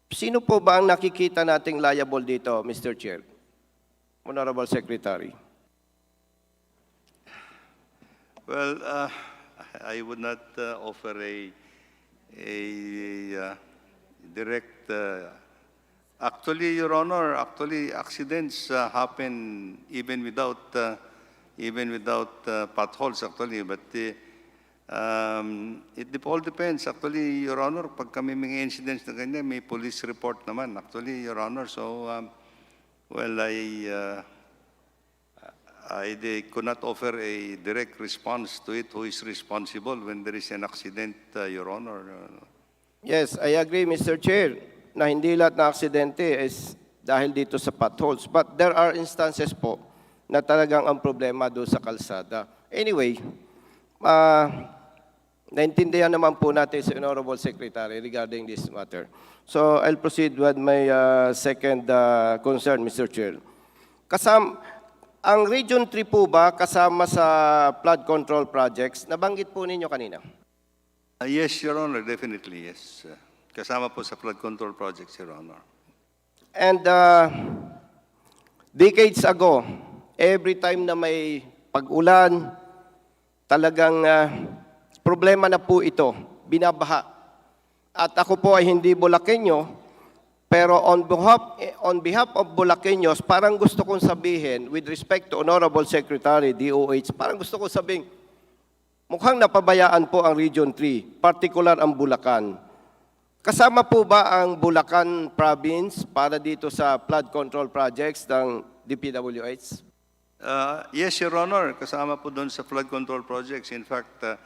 sino po ba ang nakikita nating liable dito, Mr. Chair? Honorable Secretary. Well, I would not offer a direct... Actually, Your Honor, accidents happen even without potholes, actually. But it all depends, actually, Your Honor. Pag kami mga incidents na ganyan, may police report naman, actually, Your Honor. So, well, I could not offer a direct response to it, who is responsible when there is an accident, Your Honor. Yes, I agree, Mr. Chair, na hindi lahat na aksidente is dahil dito sa potholes. But there are instances po na talagang ang problema doon sa kalsada. Anyway, naintindihan naman po natin si Honorable Secretary regarding this matter. So I'll proceed with my second concern, Mr. Chair. Ang Region 3 po ba kasama sa flood control projects? Nabanggit po ninyo kanina. Yes, Your Honor, definitely, yes. Kasama po sa flood control projects, Your Honor. And decades ago, every time na may pag-ulan, talagang problema na po ito, binabaha. At ako po ay hindi Bulakenyo, pero on behalf of Bulakenyos, parang gusto kong sabihin, with respect to Honorable Secretary, DOH, parang gusto kong sabihin, mukhang napabayaan po ang Region 3, particular ang Bulacan. Kasama po ba ang Bulacan Province para dito sa flood control projects ng DPWH? Yes, Your Honor. Kasama po doon sa flood control projects. In fact, there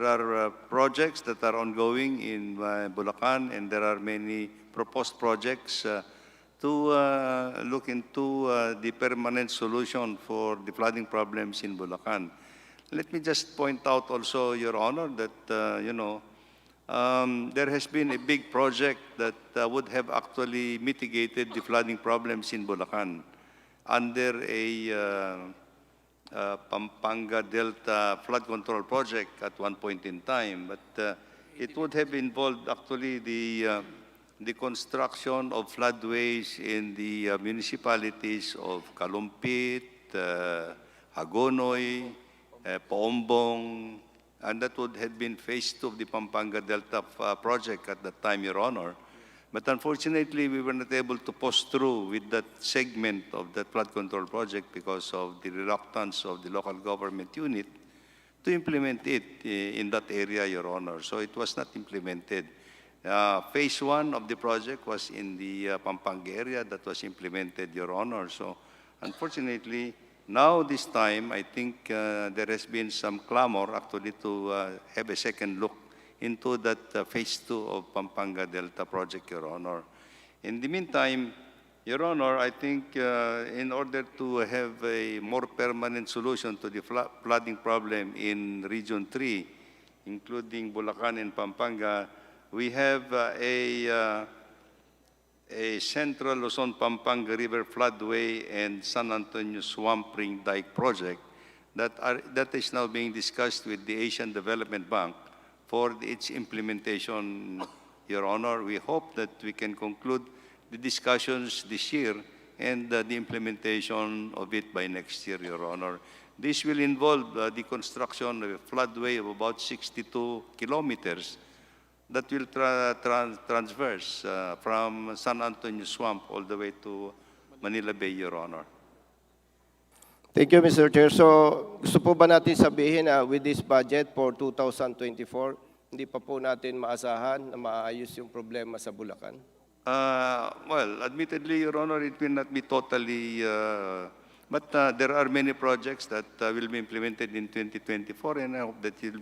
are projects that are ongoing in Bulacan, and there are many proposed projects to look into the permanent solution for the flooding problems in Bulacan. Let me just point out also, Your Honor, that, there has been a big project that would have actually mitigated the flooding problems in Bulacan under a Pampanga Delta flood control project at one point in time. But it would have involved actually the construction of floodways in the municipalities of Kalumpit, Hagonoy, Paombong, and that would have been phase 2 of the Pampanga Delta project at that time, Your Honor. But unfortunately, we were not able to push through with that segment of that flood control project because of the reluctance of the local government unit to implement it in that area, Your Honor. So it was not implemented. Phase 1 of the project was in the Pampanga area that was implemented, Your Honor. So unfortunately, now this time, I think there has been some clamor actually to have a second look into that phase 2 of Pampanga Delta project, Your Honor. In the meantime, Your Honor, I think in order to have a more permanent solution to the flooding problem in Region 3, including Bulacan and Pampanga, we have a Central Luzon Pampanga River Floodway and San Antonio Swamp Ring Dike project that is now being discussed with the Asian Development Bank for its implementation, Your Honor. We hope that we can conclude the discussions this year and the implementation of it by next year, Your Honor. This will involve the construction of a floodway of about 62 kilometers that will transverse from San Antonio Swamp all the way to Manila Bay, Your Honor. Thank you, Mr. Chair. So, gusto po ba natin sabihin na with this budget for 2024, hindi pa po natin maasahan na maayos yung problema sa Bulacan? Well, admittedly, Your Honor, it will not be totally, but there are many projects that will be implemented in 2024, and I hope that it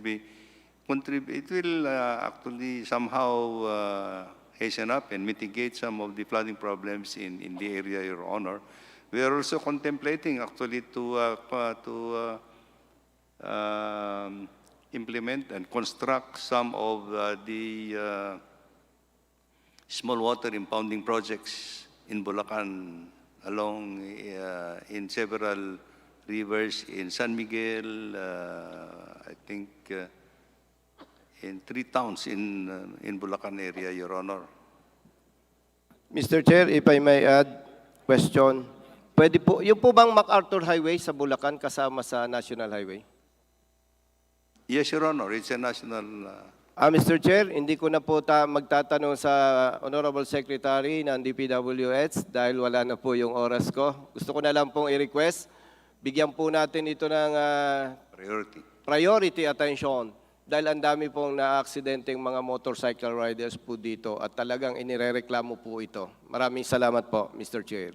will actually somehow hasten up and mitigate some of the flooding problems in the area, Your Honor. We are also contemplating actually to implement and construct some of the small water impounding projects in Bulacan along in several rivers in San Miguel, I think in 3 towns in Bulacan area, Your Honor. Mr. Chair, if I may add question, pwede po, yung po bang MacArthur Highway sa Bulacan kasama sa National Highway? Yes, Your Honor, it's a national... Mr. Chair, hindi ko na po magtatanong sa Honorable Secretary ng DPWH dahil wala na po yung oras ko. Gusto ko na lang pong i-request, bigyan po natin ito ng priority attention dahil ang dami pong na-aksidenteng mga motorcycle riders po dito at talagang inirereklamo po ito. Maraming salamat po, Mr. Chair.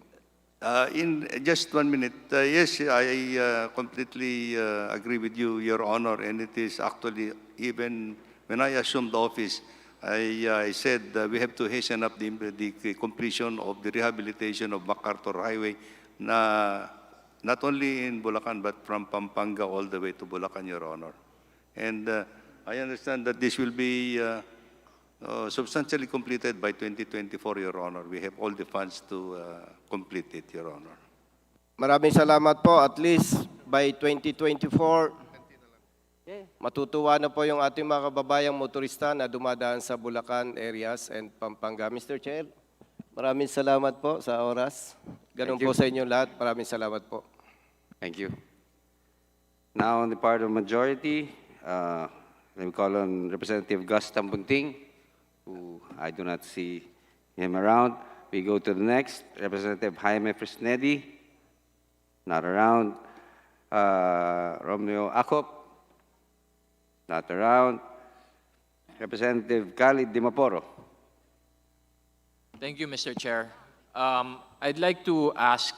In just 1 minute, yes, I completely agree with you, Your Honor, and it is actually even when I assumed the office, I said we have to hasten up the completion of the rehabilitation of MacArthur Highway, not only in Bulacan but from Pampanga all the way to Bulacan, Your Honor. And I understand that this will be substantially completed by 2024, Your Honor. We have all the funds to complete it, Your Honor. Maraming salamat po. At least by 2024, matutuwa na po yung ating mga kababayang motorista na dumadaan sa Bulacan areas and Pampanga. Mr. Chair, maraming salamat po sa oras. Ganun po sa inyo lahat. Maraming salamat po. Thank you. Now, on the part of majority, let me call on Representative Gus Tambunting, who I do not see him around. We go to the next, Representative Jaime Fresnedi, not around. Romeo Acop, not around. Representative Khalid Dimaporo. Thank you, Mr. Chair. I'd like to ask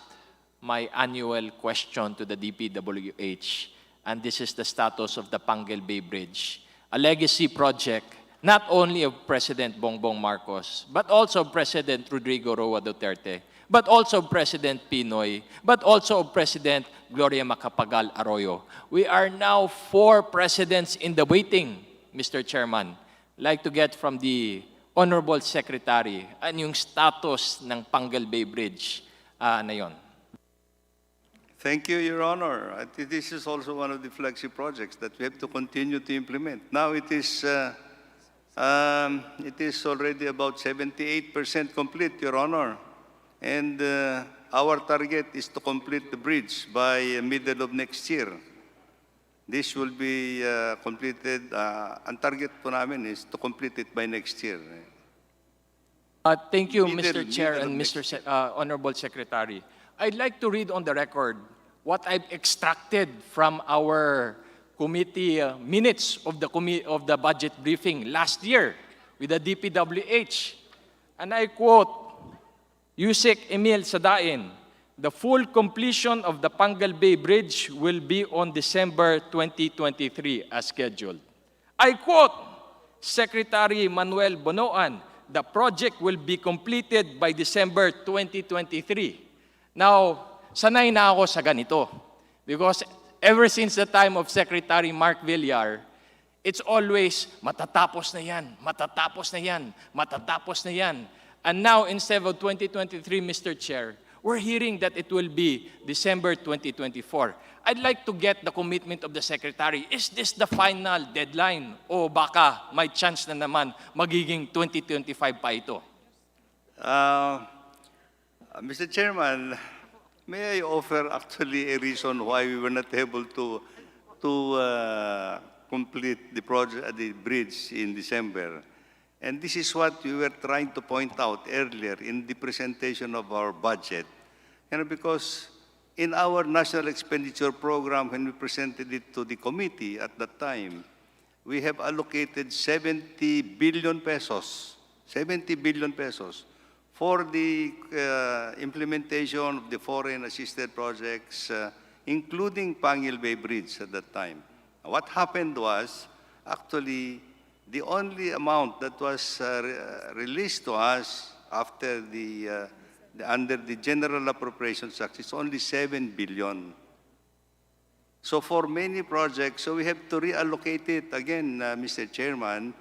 my annual question to the DPWH, and this is the status of the Pangil Bay Bridge, a legacy project not only of President Bongbong Marcos, but also President Rodrigo Roa Duterte, but also President Pinoy, but also President Gloria Macapagal Arroyo. We are now 4 presidents in the waiting, Mr. Chairman. I'd like to get from the Honorable Secretary ano yung status ng Pangil Bay Bridge na yon. Thank you, Your Honor. I think this is also one of the flagship projects that we have to continue to implement. Now it is already about 78% complete, Your Honor. And our target is to complete the bridge by middle of next year. this will be completed. Ang target po namin is to complete it by next year. Thank you, Middle- Mr. Chair middle of and next Mr. Honorable Secretary. I'd like to read on the record what I've extracted from our committee minutes of the budget briefing last year with the DPWH. And I quote, Yusek Emil Sadain, the full completion of the Pangil Bay Bridge will be on December 2023 as scheduled. I quote, Secretary Manuel Bonoan, the project will be completed by December 2023. Now, sanay na ako sa ganito. Because ever since the time of Secretary Mark Villar, it's always, matatapos na yan, matatapos na yan, matatapos na yan. And now, instead of 2023, Mr. Chair, we're hearing that it will be December 2024. I'd like to get the commitment of the Secretary. Is this the final deadline? O baka may chance na naman magiging 2025 pa ito? Mr. Chairman, may I offer actually a reason why we were not able to complete the project, the bridge in December. And this is what we were trying to point out earlier in the presentation of our budget. Because in our national expenditure program, when we presented it to the committee at that time, we have allocated 70 billion pesos, 70 billion pesos for the implementation of the foreign assisted projects, including Pangil Bay Bridge at that time. What happened was, actually, the only amount that was released to us after under the General Appropriations Act is only 7 billion. So for many projects, so we have to reallocate it again, Mr. Chairman,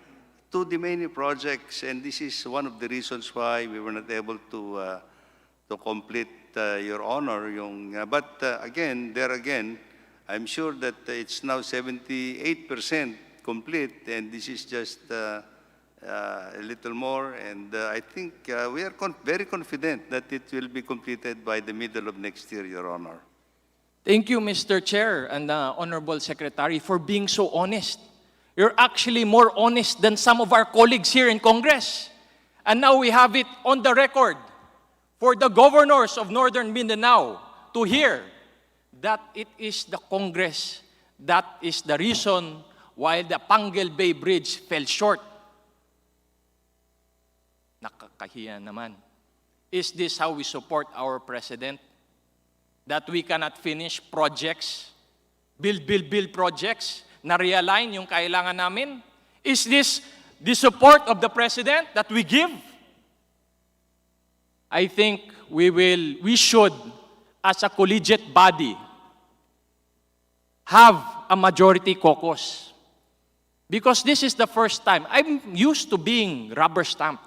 to the many projects, and this is one of the reasons why we were not able to complete, Your Honor. But again, I'm sure that it's now 78% complete, and this is just a little more, and I think we are very confident that it will be completed by the middle of next year, Your Honor. Thank you, Mr. Chair and Honorable Secretary, for being so honest. You're actually more honest than some of our colleagues here in Congress. And now we have it on the record for the governors of Northern Mindanao to hear that it is the Congress that is the reason why the Pangil Bay Bridge fell short. Nakakahiya naman. Is this how we support our President? That we cannot finish projects, build projects, na realign yung kailangan namin? Is this the support of the President that we give? I think we should, as a collegiate body, have a majority caucus. Because this is the first time. I'm used to being rubber stamped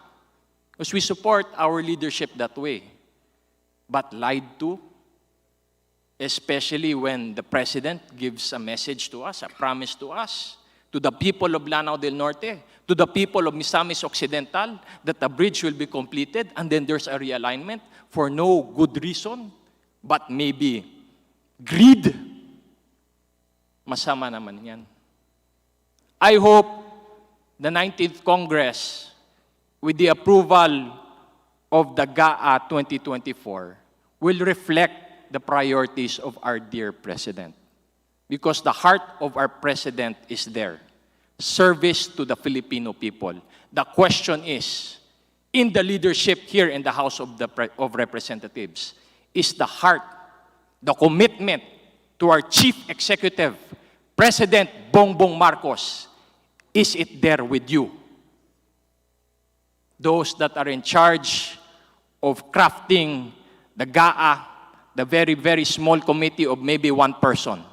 because we support our leadership that way. But lied to, especially when the President gives a message to us, a promise to us, to the people of Lanao del Norte, to the people of Misamis Occidental, that the bridge will be completed, and then there's a realignment for no good reason, but maybe greed. Masama naman yan. I hope the 19th Congress, with the approval of the GAA 2024, will reflect the priorities of our dear President. Because the heart of our President is there. Service to the Filipino people. The question is, in the leadership here in the House of Representatives, is the heart, the commitment to our Chief Executive, President Bongbong Marcos, is it there with you? Those that are in charge of crafting the GAA, the very, very small committee of maybe one person.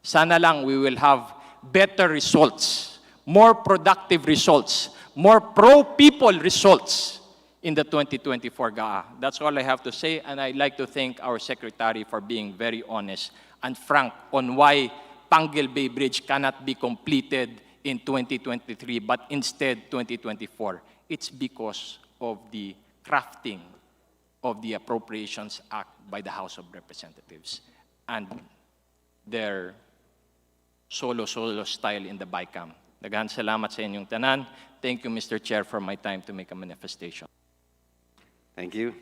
Sana lang we will have better results, more productive results, more pro-people results in the 2024 GAA. That's all I have to say, and I'd like to thank our Secretary for being very honest and frank on why Pangil Bay Bridge cannot be completed in 2023, but instead 2024. It's because of the crafting of the Appropriations Act by the House of Representatives and their solo-solo style in the BICAM. Daghan salamat sa inyong tanan. Thank you, Mr. Chair, for my time to make a manifestation. Thank you.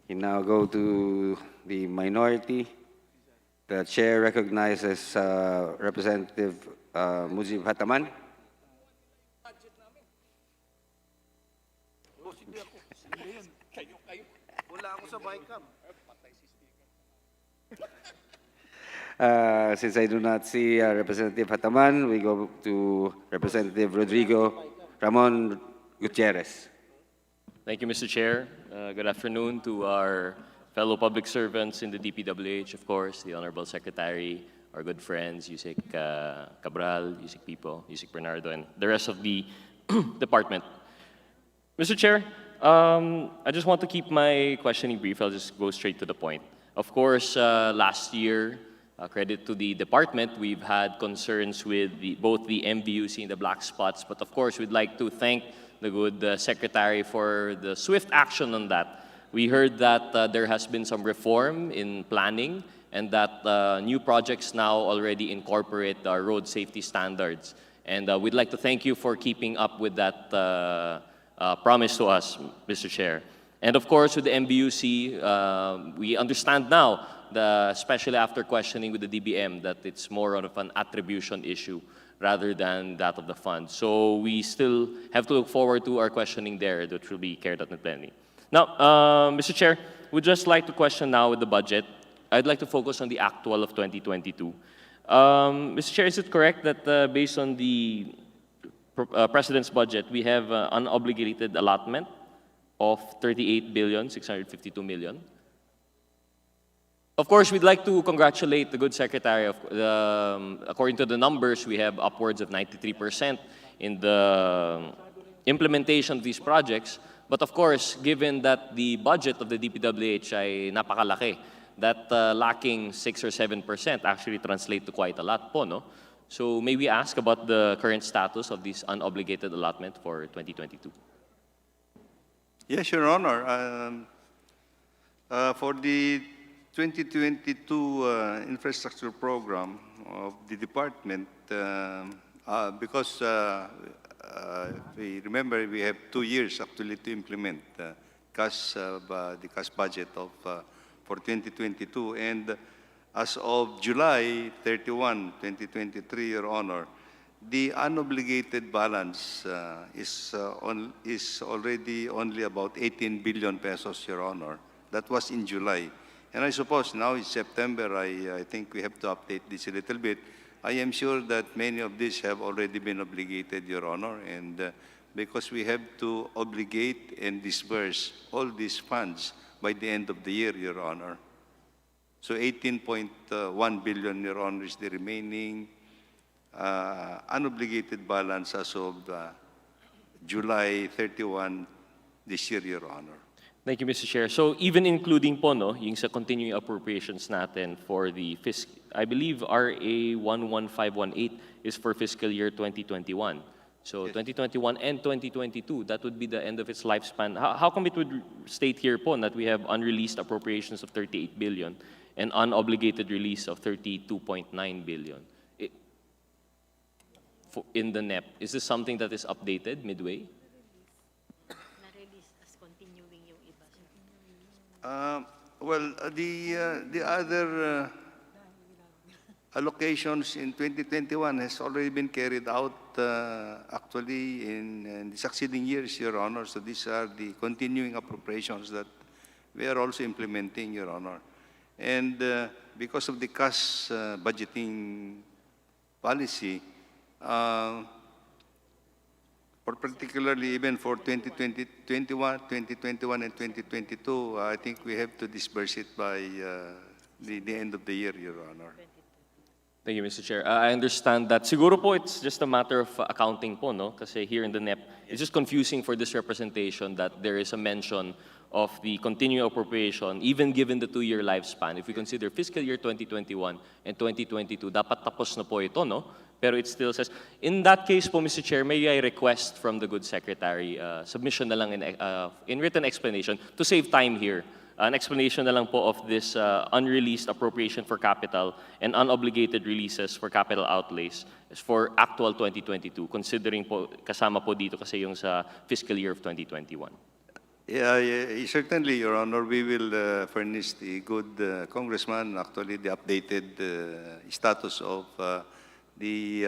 We now go to the minority. The chair recognizes Representative Mujib Hataman. Since I do not see Representative Hataman, we go to Representative Rodrigo Ramon Gutierrez. Thank you, Mr. Chair. Good afternoon to our fellow public servants in the DPWH, of course, the Honorable Secretary, our good friends, Yusek Cabral, Yusek Pipo, Yusek Bernardo, and the rest of the department. Mr. Chair, I just want to keep my questioning brief. I'll just go straight to the point. Of course, last year, credit to the department, we've had concerns with both the MVUC and the black spots, but of course, we'd like to thank the good Secretary for the swift action on that. We heard that there has been some reform in planning and that new projects now already incorporate road safety standards. And we'd like to thank you for keeping up with that promise to us, Mr. Chair. And of course, with the MBUC, we understand now, especially after questioning with the DBM, that it's more of an attribution issue rather than that of the fund. So we still have to look forward to our questioning there, that will be carried out in plenary. Now, Mr. Chair, we'd just like to question now with the budget. I'd like to focus on the actual of 2022. Mr. Chair, is it correct that based on the President's budget, we have unobligated allotment of 38,652 million? Of course, we'd like to congratulate the good Secretary. According to the numbers, we have upwards of 93% in the implementation of these projects. But of course, given that the budget of the DPWH ay napakalaki, that lacking 6 or 7% actually translate to quite a lot po, no? So may we ask about the current status of this unobligated allotment for 2022? Yes, Your Honor. For the 2022 infrastructure program of the department, because we remember we have 2 years actually to implement the cash budget of for 2022, and as of July 31, 2023, Your Honor, the unobligated balance is already only about 18 billion pesos, Your Honor. That was in July. And I suppose now it's September, I think we have to update this a little bit. I am sure that many of these have already been obligated, Your Honor, and because we have to obligate and disburse all these funds by the end of the year, Your Honor. So 18.1 billion, Your Honor, is the remaining unobligated balance as of July 31 this year, Your Honor. Thank you, Mr. Chair. So even including po, no, yung sa continuing appropriations natin for the I believe RA 11518 is for fiscal year 2021. So yes. 2021 and 2022, that would be the end of its lifespan. How come it would state here po that we have unreleased appropriations of 38 billion and unobligated release of 32.9 billion? In the NEP, is this something that is updated midway? Well, the other allocations in 2021 has already been carried out actually in the succeeding years, Your Honor. So these are the continuing appropriations that we are also implementing, Your Honor. And because of the cash budgeting policy, or particularly even for 2021 and 2022, I think we have to disburse it by the end of the year, Your Honor. Thank you, Mr. Chair. I understand that. Siguro po, it's just a matter of accounting po, no? Kasi here in the NEP, it's just confusing for this representation that there is a mention of the continuing appropriation, even given the 2-year lifespan. If we consider fiscal year 2021 and 2022, dapat tapos na po ito, no? Pero it still says, in that case po, Mr. Chair, may I request from the good Secretary, submission na lang in written explanation to save time here. An explanation na lang po of this unreleased appropriation for capital and unobligated releases for capital outlays is for actual 2022, considering po, kasama po dito kasi yung sa fiscal year of 2021. Certainly, Your Honor, we will furnish the good congressman, actually the updated status of the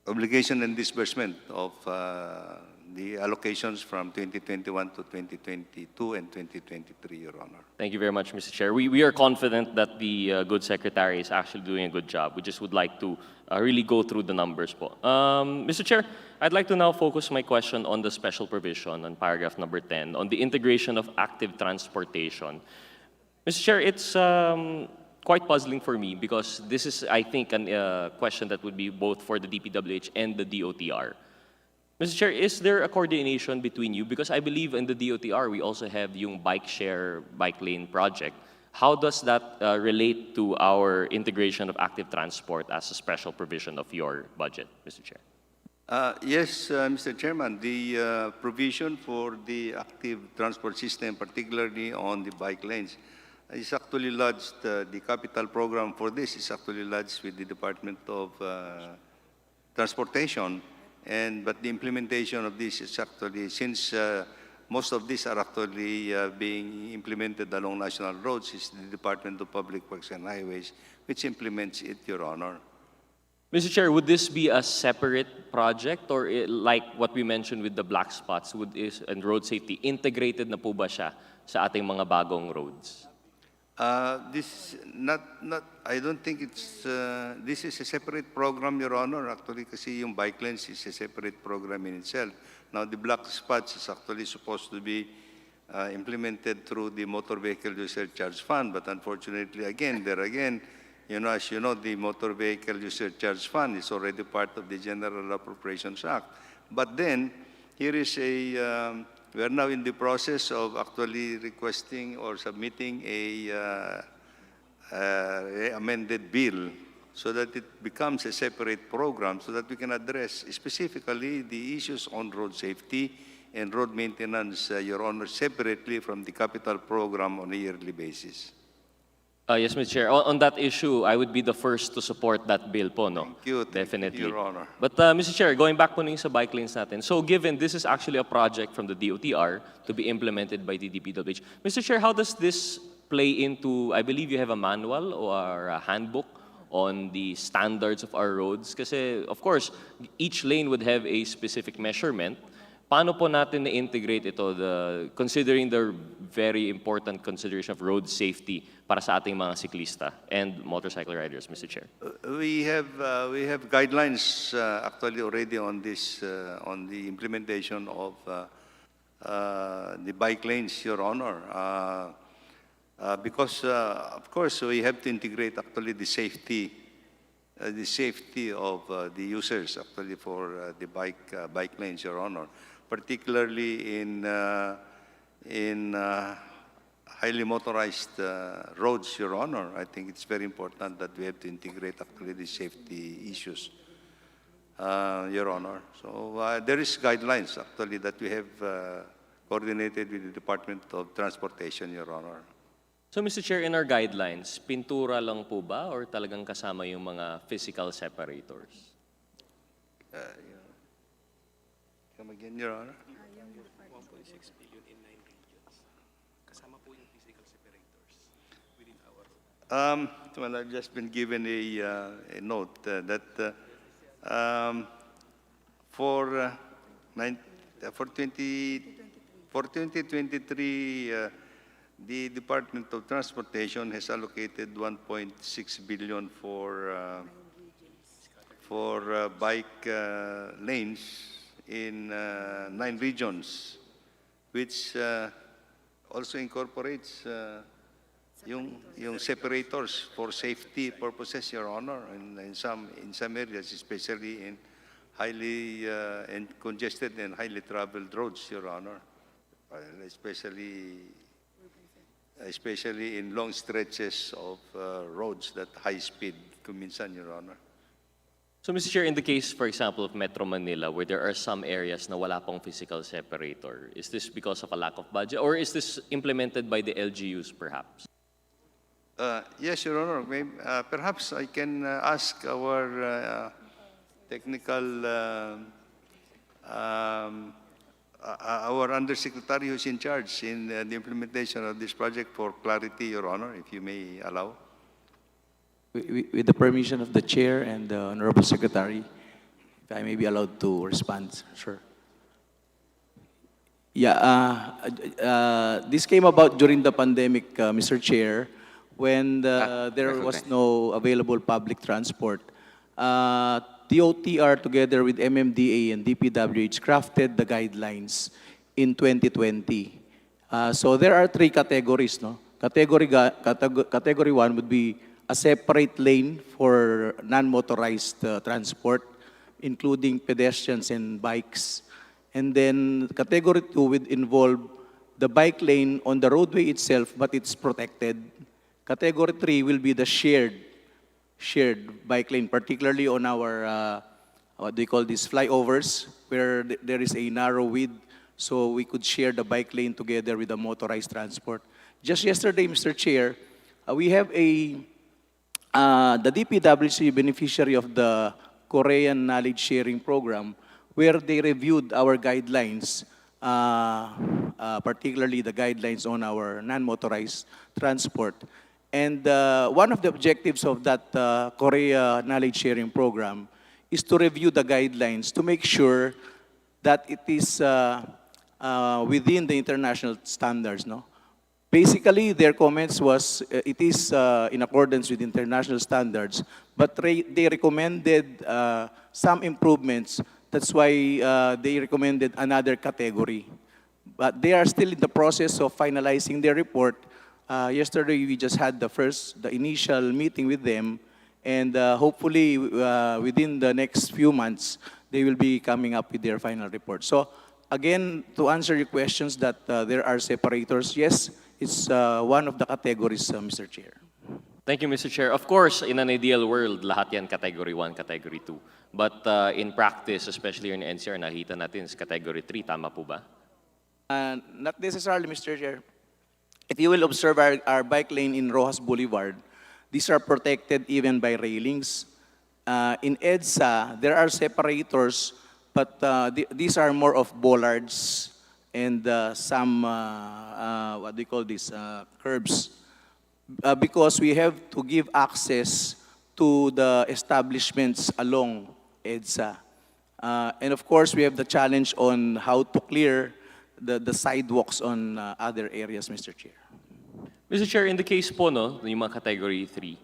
obligation and disbursement of the allocations from 2021 to 2022 and 2023, Your Honor. Thank you very much, Mr. Chair. We are confident that the good secretary is actually doing a good job. We just would like to really go through the numbers po. Mr. Chair, I'd like to now focus my question on the special provision on paragraph number 10, on the integration of active transportation. Mr. Chair, it's quite puzzling for me because this is, I think, a question that would be both for the DPWH and the DOTR. Mr. Chair, is there a coordination between you? Because I believe in the DOTR, we also have yung bike share, bike lane project. How does that relate to our integration of active transport as a special provision of your budget, Mr. Chair? Yes, Mr. Chairman, the provision for the active transport system, particularly on the bike lanes, is actually lodged, the capital program for this is actually lodged with the Department of Transportation. But the implementation of this is actually, since most of these are actually being implemented along national roads, is the Department of Public Works and Highways, which implements it, Your Honor. Mr. Chair, would this be a separate project or like what we mentioned with the black spots and road safety, integrated na po ba siya sa ating mga bagong roads? I don't think it's, this is a separate program, Your Honor. Actually, kasi yung bike lanes is a separate program in itself. Now, the black spots is actually supposed to be implemented through the Motor Vehicle User Charge Fund, but unfortunately, again, you know, as you know, the Motor Vehicle User Charge Fund is already part of the General Appropriations Act. But then, here is a, we are now in the process of actually requesting or submitting a amended bill so that it becomes a separate program so that we can address specifically the issues on road safety and road maintenance, Your Honor, separately from the capital program on a yearly basis. Yes, Mr. Chair. On that issue, I would be the first to support that bill po, no? Thank you. Definitely. Thank you, Your Honor. But Mr. Chair, going back po sa bike lanes natin, so given this is actually a project from the DOTR to be implemented by the DPWH, Mr. Chair, how does this play into, I believe you have a manual or a handbook on the standards of our roads? Kasi, of course, each lane would have a specific measurement. Paano po natin na-integrate ito, considering the very important consideration of road safety para sa ating mga siklista and motorcycle riders, Mr. Chair? We have guidelines actually already on this, on the implementation of the bike lanes, Your Honor. Because, of course, we have to integrate actually the safety of the users actually for the bike lanes, Your Honor. Particularly in highly motorized roads, Your Honor. I think it's very important that we have to integrate actually the safety issues, Your Honor. So there is guidelines actually that we have coordinated with the Department of Transportation, Your Honor. So, Mr. Chair, in our guidelines, pintura lang po ba or talagang kasama yung mga physical separators? Come again, Your Honor? 1.6 billion in 9 regions. Kasama po yung physical separators within our... Well, I've just been given a note that for 2023, the Department of Transportation has allocated 1.6 billion for bike lanes in 9 regions, which also incorporates yung separators for safety purposes, Your Honor, in some areas, especially in highly congested and highly traveled roads, Your Honor, especially in long stretches of roads that high speed kuminsan, Your Honor. So, Mr. Chair, in the case, for example, of Metro Manila, where there are some areas na wala pong physical separator, is this because of a lack of budget, or is this implemented by the LGUs, perhaps? Yes, Your Honor. Perhaps I can ask our technical, our Undersecretary who's in charge in the implementation of this project for clarity, Your Honor, if you may allow. With the permission of the Chair and the Honorable Secretary, if I may be allowed to respond, sure. Yeah, this came about during the pandemic, Mr. Chair, when there was no available public transport. DOTR together with MMDA and DPWH crafted the guidelines in 2020. So there are three categories. No? Category 1 would be a separate lane for non-motorized transport, including pedestrians and bikes. And then category 2 would involve the bike lane on the roadway itself, but it's protected. Category 3 will be the shared bike lane, particularly on our, what do you call this, flyovers, where there is a narrow width, so we could share the bike lane together with the motorized transport. Just yesterday, Mr. Chair, we have the DPWH beneficiary of the Korean Knowledge Sharing Program, where they reviewed our guidelines, particularly the guidelines on our non-motorized transport. And one of the objectives of that Korea Knowledge Sharing Program is to review the guidelines to make sure that it is within the international standards. No? Basically, their comments was it is in accordance with international standards, but they recommended some improvements. That's why they recommended another category. But they are still in the process of finalizing their report. Yesterday, we just had the initial meeting with them, and hopefully within the next few months, they will be coming up with their final report. So again, to answer your questions that there are separators, yes, it's one of the categories, Mr. Chair. Thank you, Mr. Chair. Of course, in an ideal world, lahat yan category 1, category 2. But in practice, especially in NCR, nakita natin is category 3. Tama po ba? Not necessarily, Mr. Chair. If you will observe our bike lane in Rojas Boulevard, these are protected even by railings. In EDSA, there are separators, but these are more of bollards and some, what do you call this, curbs. Because we have to give access to the establishments along EDSA. And of course, we have the challenge on how to clear the sidewalks on other areas, Mr. Chair. Mr. Chair, in the case po, no, yung mga category 3,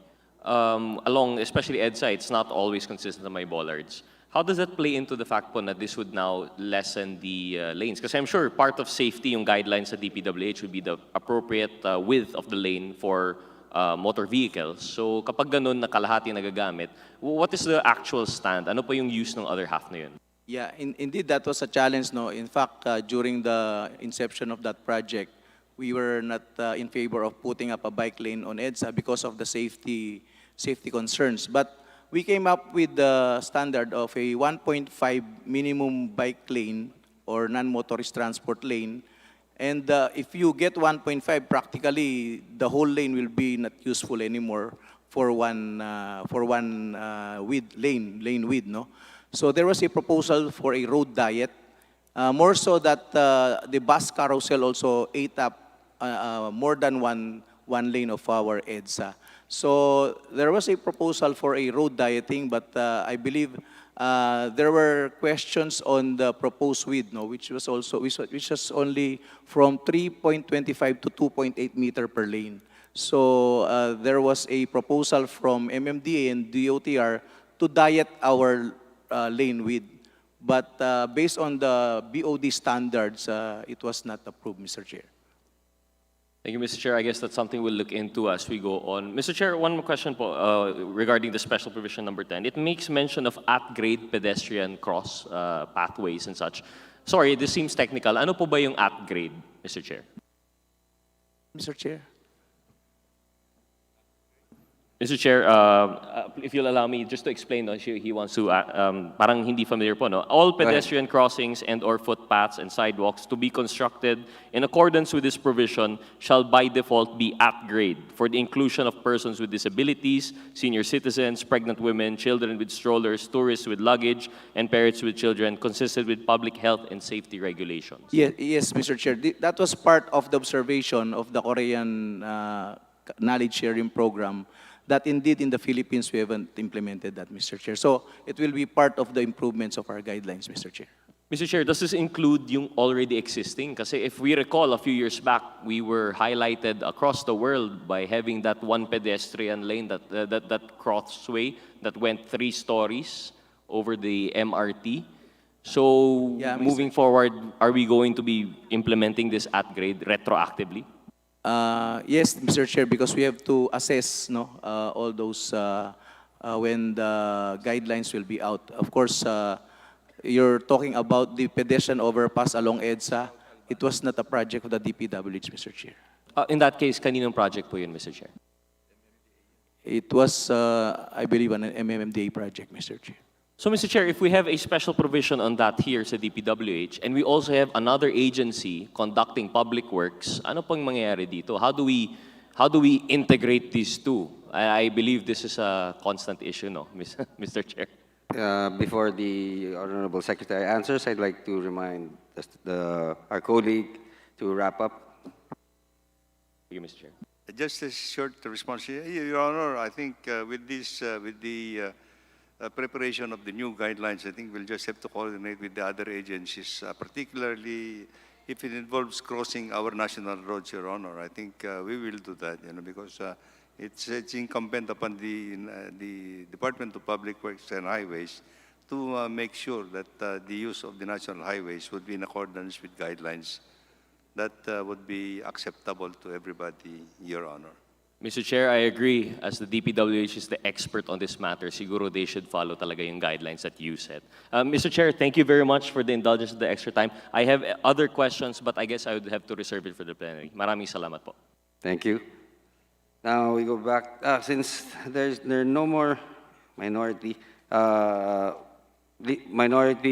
along, especially EDSA, it's not always consistent na may bollards. How does that play into the fact po na this would now lessen the lanes? Because I'm sure part of safety, yung guidelines sa DPWH would be the appropriate width of the lane for motor vehicles. So kapag ganun na kalahati nagagamit, what is the actual stand? Ano pa yung use ng other half na yun? Yeah, indeed, that was a challenge. No? In fact, during the inception of that project, we were not in favor of putting up a bike lane on EDSA because of the safety concerns. But we came up with the standard of a 1.5 minimum bike lane or non-motorist transport lane. And if you get 1.5, practically the whole lane will be not useful anymore for one lane width. No? So there was a proposal for a road diet, more so that the bus carousel also ate up more than one lane of our EDSA. So there was a proposal for a road dieting, but I believe there were questions on the proposed width, no, which was only from 3.25 to 2.8 meter per lane. So there was a proposal from MMDA and DOTR to diet our lane width. But based on the BOD standards, it was not approved, Mr. Chair. Thank you, Mr. Chair. I guess that's something we'll look into as we go on. Mr. Chair, one more question po, regarding the special provision number 10. It makes mention of at-grade pedestrian cross pathways and such. Sorry, this seems technical. Ano po ba yung at-grade, Mr. Chair? Mr. Chair. Mr. Chair, if you'll allow me just to explain, no, he wants to, parang hindi familiar po, no? All pedestrian crossings and or footpaths and sidewalks to be constructed in accordance with this provision shall by default be at grade for the inclusion of persons with disabilities, senior citizens, pregnant women, children with strollers, tourists with luggage, and parents with children, consistent with public health and safety regulations. Yes, Mr. Chair. That was part of the observation of the Korean knowledge sharing program that indeed in the Philippines we haven't implemented that, Mr. Chair. So it will be part of the improvements of our guidelines, Mr. Chair. Mr. Chair, does this include yung already existing? Kasi if we recall a few years back, we were highlighted across the world by having that one pedestrian lane, that crossway that went 3 stories over the MRT. So moving forward, are we going to be implementing this at grade retroactively? Yes, Mr. Chair, because we have to assess all those when the guidelines will be out. Of course, you're talking about the pedestrian overpass along EDSA. It was not a project of the DPWH, Mr. Chair. In that case, kaninong project po yun, Mr. Chair? It was, I believe, an MMMDA project, Mr. Chair. So, Mr. Chair, if we have a special provision on that here sa DPWH, and we also have another agency conducting public works, ano pang mangyayari dito? How do we integrate these two? I believe this is a constant issue, no, Mr. Chair? Before the Honorable Secretary answers, I'd like to remind our colleague to wrap up. Thank you, Mr. Chair. Just a short response here. Your Honor, I think with the preparation of the new guidelines, I think we'll just have to coordinate with the other agencies, particularly if it involves crossing our national roads, Your Honor. I think we will do that, because it's incumbent upon the Department of Public Works and Highways to make sure that the use of the national highways would be in accordance with guidelines that would be acceptable to everybody, Your Honor. Mr. Chair, I agree. As the DPWH is the expert on this matter, siguro they should follow talaga yung guidelines that you set. Mr. Chair, thank you very much for the indulgence of the extra time. I have other questions, but I guess I would have to reserve it for the plenary. Maraming salamat po. Thank you. Now we go back. Since there are no more minority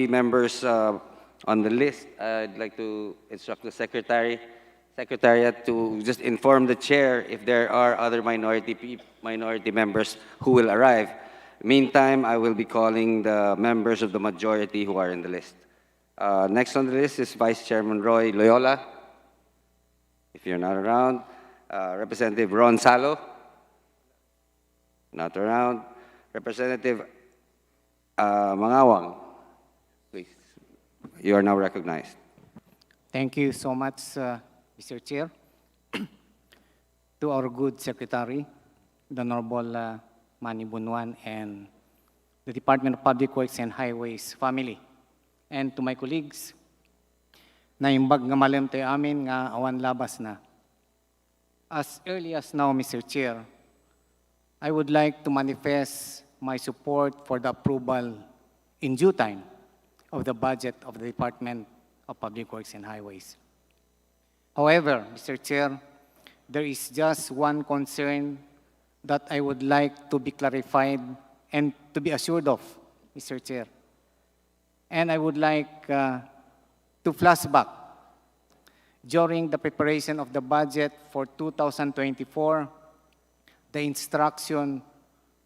members on the list, I'd like to instruct the Secretariat to just inform the chair if there are other minority members who will arrive. Meantime, I will be calling the members of the majority who are in the list. Next on the list is Vice Chairman Roy Loyola. If you're not around, Representative Ron Salo. Not around. Representative Mangawang. Please, you are now recognized. Thank you so much, Mr. Chair. To our good Secretary, the Honorable Manny Bunuan, and the Department of Public Works and Highways family, and to my colleagues, na imbag nga malam tayo amin nga awan labas na. As early as now, Mr. Chair, I would like to manifest my support for the approval in due time of the budget of the Department of Public Works and Highways. However, Mr. Chair, there is just one concern that I would like to be clarified and to be assured of, Mr. Chair. And I would like to flashback during the preparation of the budget for 2024, the instruction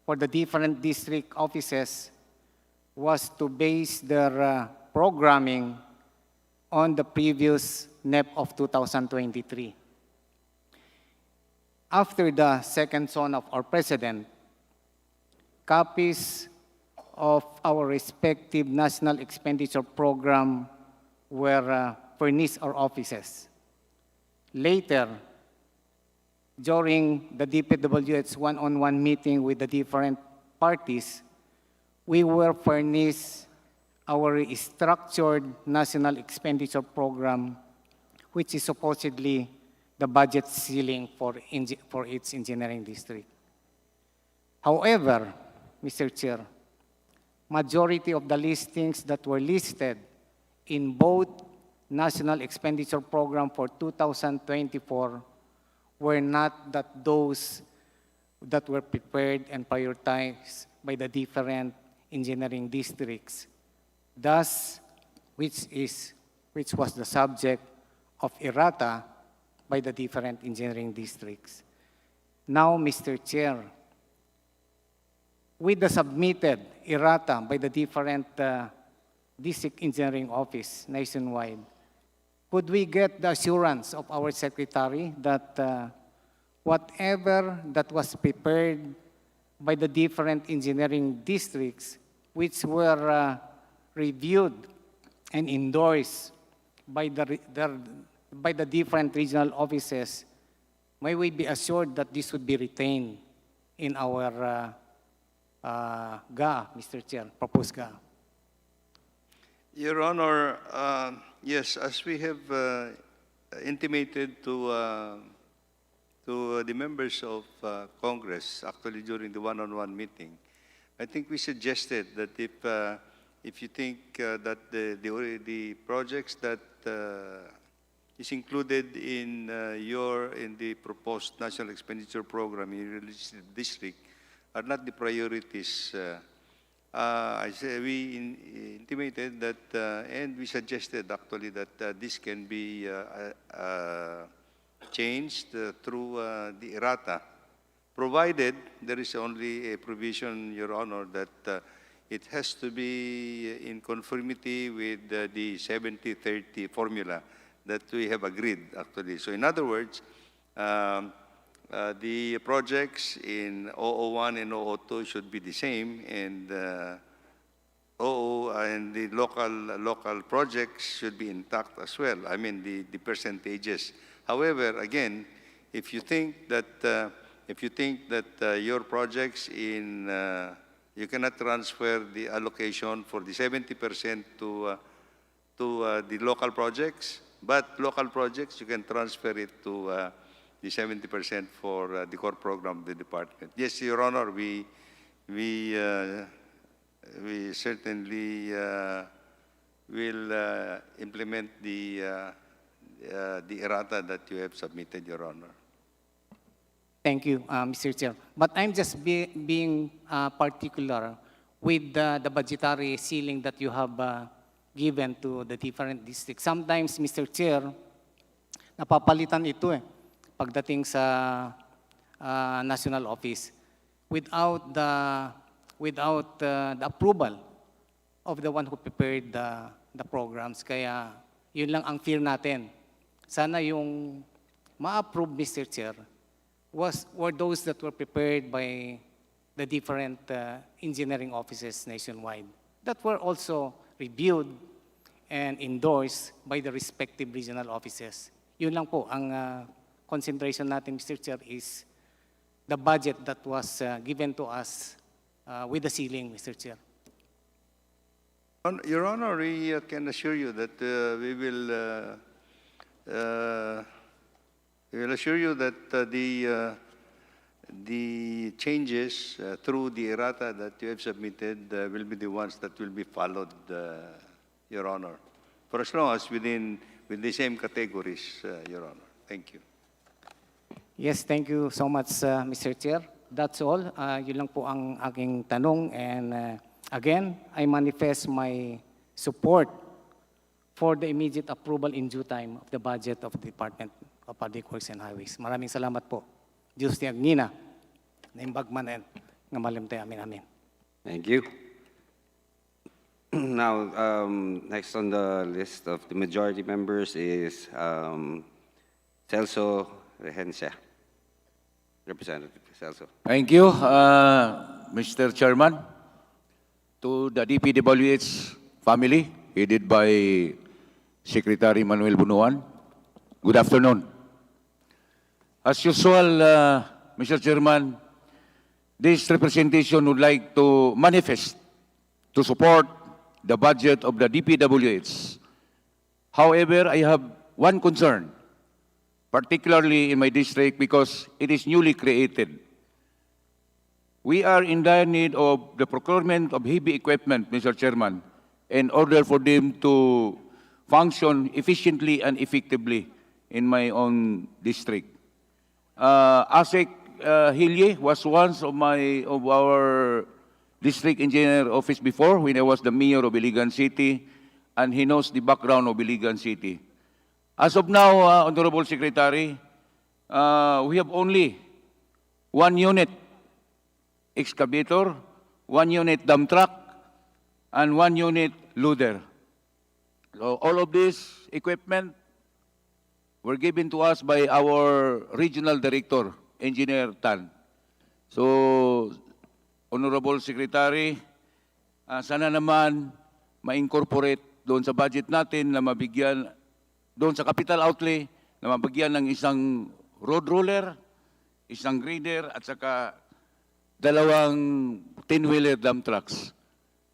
for the different district offices was to base their programming on the previous NEP of 2023. After the second son of our President, copies of our respective national expenditure program were furnished our offices. Later, during the DPWH one-on-one meeting with the different parties, we were furnished our structured national expenditure program, which is supposedly the budget ceiling for its engineering district. However, Mr. Chair, majority of the listings that were listed in both national expenditure program for 2024 were not those that were prepared and prioritized by the different engineering districts, thus which was the subject of errata by the different engineering districts. Now, Mr. Chair, with the submitted errata by the different district engineering office nationwide, could we get the assurance of our secretary that whatever that was prepared by the different engineering districts, which were reviewed and endorsed by the different regional offices, may we be assured that this would be retained in our GA, Mr. Chair, proposed GA? Your Honor, yes, as we have intimated to the members of Congress, actually during the one-on-one meeting, I think we suggested that if you think that the projects that is included in the proposed national expenditure program in your district are not the priorities. We intimated that, and we suggested actually that this can be changed through the errata, provided there is only a provision, Your Honor, that it has to be in conformity with the 70-30 formula that we have agreed, actually. So in other words, the projects in 001 and 002 should be the same, and and the local projects should be intact as well. I mean the percentages. However, again, if you think that your projects in you cannot transfer the allocation for the 70% to the local projects, but local projects you can transfer it to the 70% for the core program of the department. Yes, Your Honor, we certainly will implement the errata that you have submitted, Your Honor. Thank you, Mr. Chair. But I'm just being particular with the budgetary ceiling that you have given to the different districts. Sometimes, Mr. Chair, napapalitan ito pagdating sa national office without the approval of the one who prepared the programs. Kaya yun lang ang fear natin. Sana yung ma-approve, Mr. Chair, were those that were prepared by the different engineering offices nationwide that were also reviewed and endorsed by the respective regional offices. Yun lang po ang concentration natin, Mr. Chair, is the budget that was given to us with the ceiling, Mr. Chair. Your Honor, we can assure you that we will assure you that the changes through the errata that you have submitted will be the ones that will be followed, Your Honor, for as long as with the same categories, Your Honor. Thank you. Yes, thank you so much, Mr. Chair. That's all. Yun lang po ang aking tanong. And again, I manifest my support for the immediate approval in due time of the budget of the Department of Public Works and Highways. Maraming salamat po. Diyos ni Agnina, na imbagmanan, nga malimtay amin. Thank you. Now, next on the list of the majority members is Celso Regencia. Representative Celso. Thank you, Mr. Chairman. To the DPWH family, headed by Secretary Manuel Bunuan, good afternoon. As usual, Mr. Chairman, this representation would like to manifest to support the budget of the DPWH. However, I have one concern, particularly in my district because it is newly created. We are in dire need of the procurement of heavy equipment, Mr. Chairman, in order for them to function efficiently and effectively in my own district. ASEC Hilye was once of our district engineer office before when I was the mayor of Iligan City, and he knows the background of Iligan City. As of now, Honorable Secretary, we have only 1 unit excavator, 1 unit dump truck, and 1 unit loader. So all of this equipment were given to us by our regional director, Engineer Tan. So, Honorable Secretary, sana naman ma-incorporate doon sa budget natin na mabigyan, doon sa capital outlay, na mabigyan ng isang road roller, isang grader, at saka 2 10-wheeler dump trucks.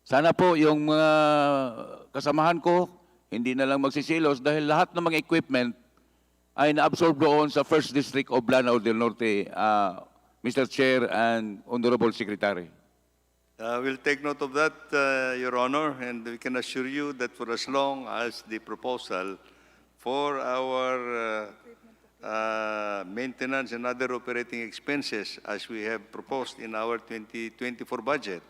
Sana po yung mga kasamahan ko, hindi na lang magsisilos dahil lahat ng mga equipment ay na-absorb doon sa 1st District of Lanao del Norte, Mr. Chair and Honorable Secretary. We'll take note of that, Your Honor, and we can assure you that for as long as the proposal for our maintenance and other operating expenses as we have proposed in our 2024 budget,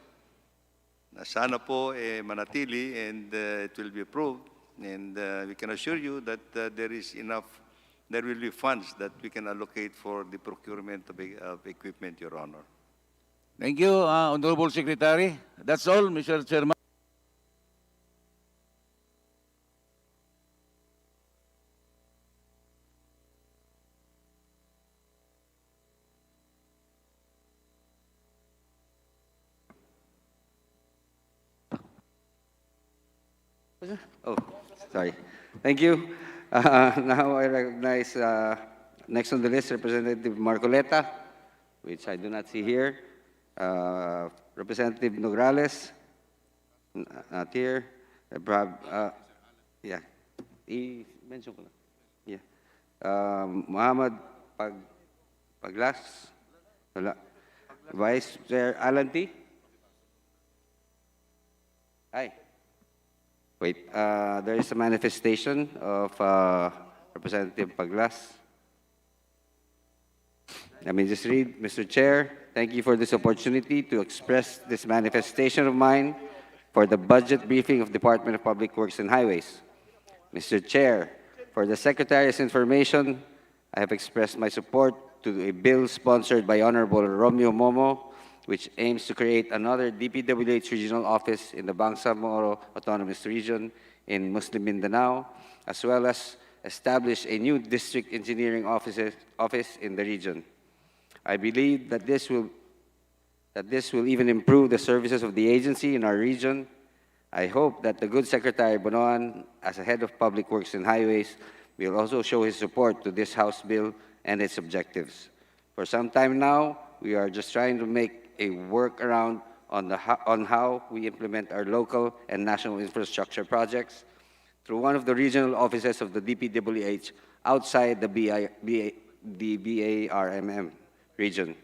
na sana po manatili and it will be approved, and we can assure you that there will be funds that we can allocate for the procurement of equipment, Your Honor. Thank you, Honorable Secretary. That's all, Mr. Chairman. Oh, sorry. Thank you. Now I recognize next on the list Representative Marcoleta, which I do not see here. Representative Nograles, not here. Yeah, i-mention ko lang. Yeah. Muhammad Paglas, wala. Vice Chair Alan T. Hi. Wait, there is a manifestation of Representative Paglas. Let me just read. Mr. Chair, thank you for this opportunity to express this manifestation of mine for the budget briefing of Department of Public Works and Highways. Mr. Chair, for the Secretary's information, I have expressed my support to a bill sponsored by Honorable Romeo Momo, which aims to create another DPWH regional office in the Bangsamoro Autonomous Region in Muslim Mindanao, as well as establish a new district engineering office in the region. I believe that this will even improve the services of the agency in our region. I hope that the good Secretary Bonoan, as a head of Public Works and Highways, will also show his support to this House bill and its objectives. For some time now, we are just trying to make a workaround on how we implement our local and national infrastructure projects through one of the regional offices of the DPWH outside the BARMM region.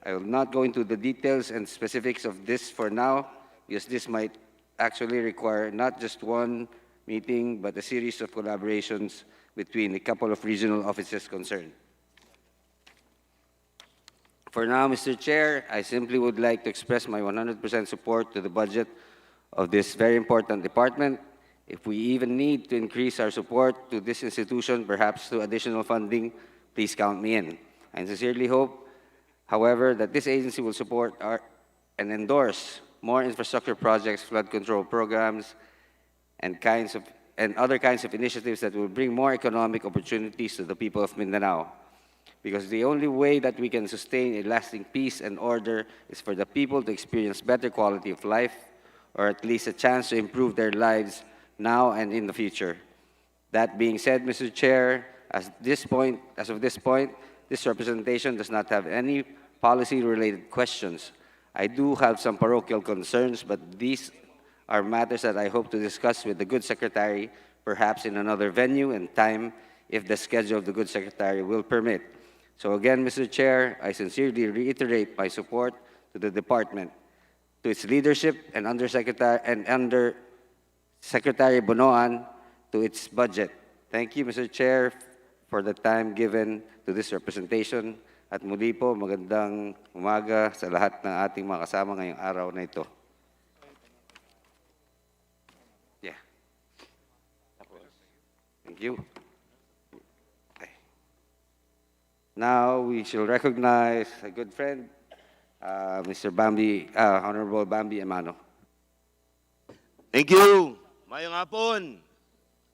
I will not go into the details and specifics of this for now, because this might actually require not just one meeting, but a series of collaborations between a couple of regional offices concerned. For now, Mr. Chair, I simply would like to express my 100% support to the budget of this very important department. If we even need to increase our support to this institution, perhaps through additional funding, please count me in. I sincerely hope, however, that this agency will support and endorse more infrastructure projects, flood control programs, and other kinds of initiatives that will bring more economic opportunities to the people of Mindanao. Because the only way that we can sustain a lasting peace and order is for the people to experience better quality of life, or at least a chance to improve their lives now and in the future. That being said, Mr. Chair, as of this point, this representation does not have any policy-related questions. I do have some parochial concerns, but these are matters that I hope to discuss with the good Secretary, perhaps in another venue and time, if the schedule of the good Secretary will permit. So again, Mr. Chair, I sincerely reiterate my support to the department, to its leadership, and under Secretary Bonoan, to its budget. Thank you, Mr. Chair, for the time given to this representation. At muli po, magandang umaga sa lahat ng ating mga kasama ngayong araw na ito. Yeah. Thank you. Okay. Now, we shall recognize a good friend, Mr. Bambi, Honorable Bambi Amano. Thank you. Mayong hapon.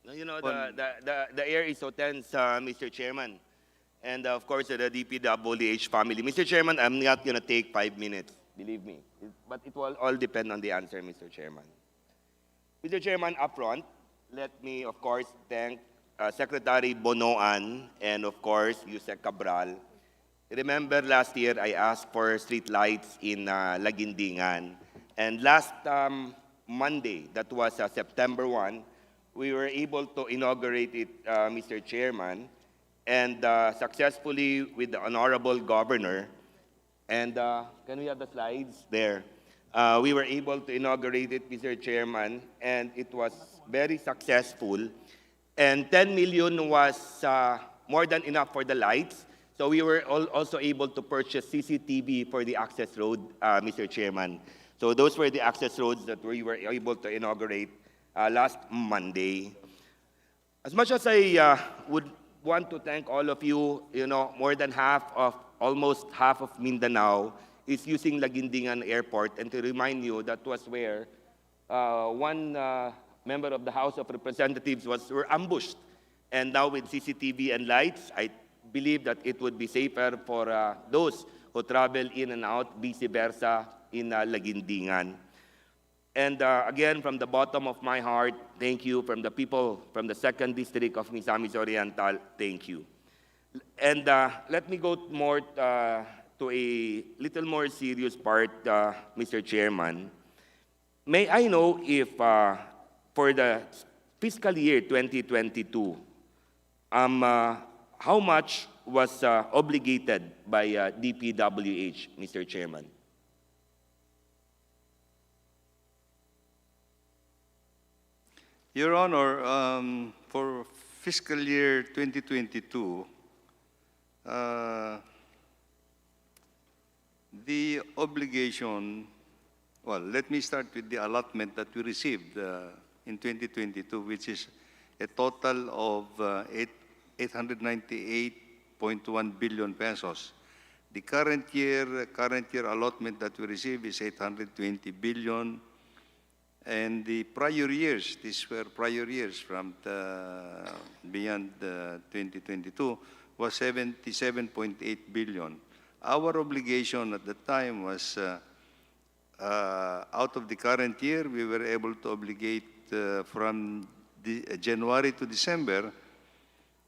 You know, the air is so tense, Mr. Chairman. And of course, the DPWH family. Mr. Chairman, I'm not going to take 5 minutes, believe me. But it will all depend on the answer, Mr. Chairman. Mr. Chairman, upfront, let me, of course, thank Secretary Bonoan and, of course, Yusek Cabral. Remember last year, I asked for street lights in Lagindingan. And last Monday, that was September 1, we were able to inaugurate it, Mr. Chairman, and successfully with the Honorable Governor. And can we have the slides there? We were able to inaugurate it, Mr. Chairman, and it was very successful. And 10 million was more than enough for the lights. So we were also able to purchase CCTV for the access road, Mr. Chairman. So those were the access roads that we were able to inaugurate last Monday. As much as I would want to thank all of you, more than almost half of Mindanao is using Lagindingan Airport, and to remind you, that was where one member of the House of Representatives were ambushed. And now with CCTV and lights, I believe that it would be safer for those who travel in and out, vice versa, in Lagindingan. And again, from the bottom of my heart, thank you from the people from the 2nd District of Misamis Oriental, thank you. And let me go more to a little more serious part, Mr. Chairman. May I know if for the fiscal year 2022, how much was obligated by DPWH, Mr. Chairman? Your Honor, for fiscal year 2022, the obligation, well, let me start with the allotment that we received in 2022, which is a total of 898.1 billion pesos. The current year allotment that we receive is 820 billion. And the prior years, these were prior years from beyond 2022, was 77.8 billion. Our obligation at the time was, out of the current year, we were able to obligate from January to December,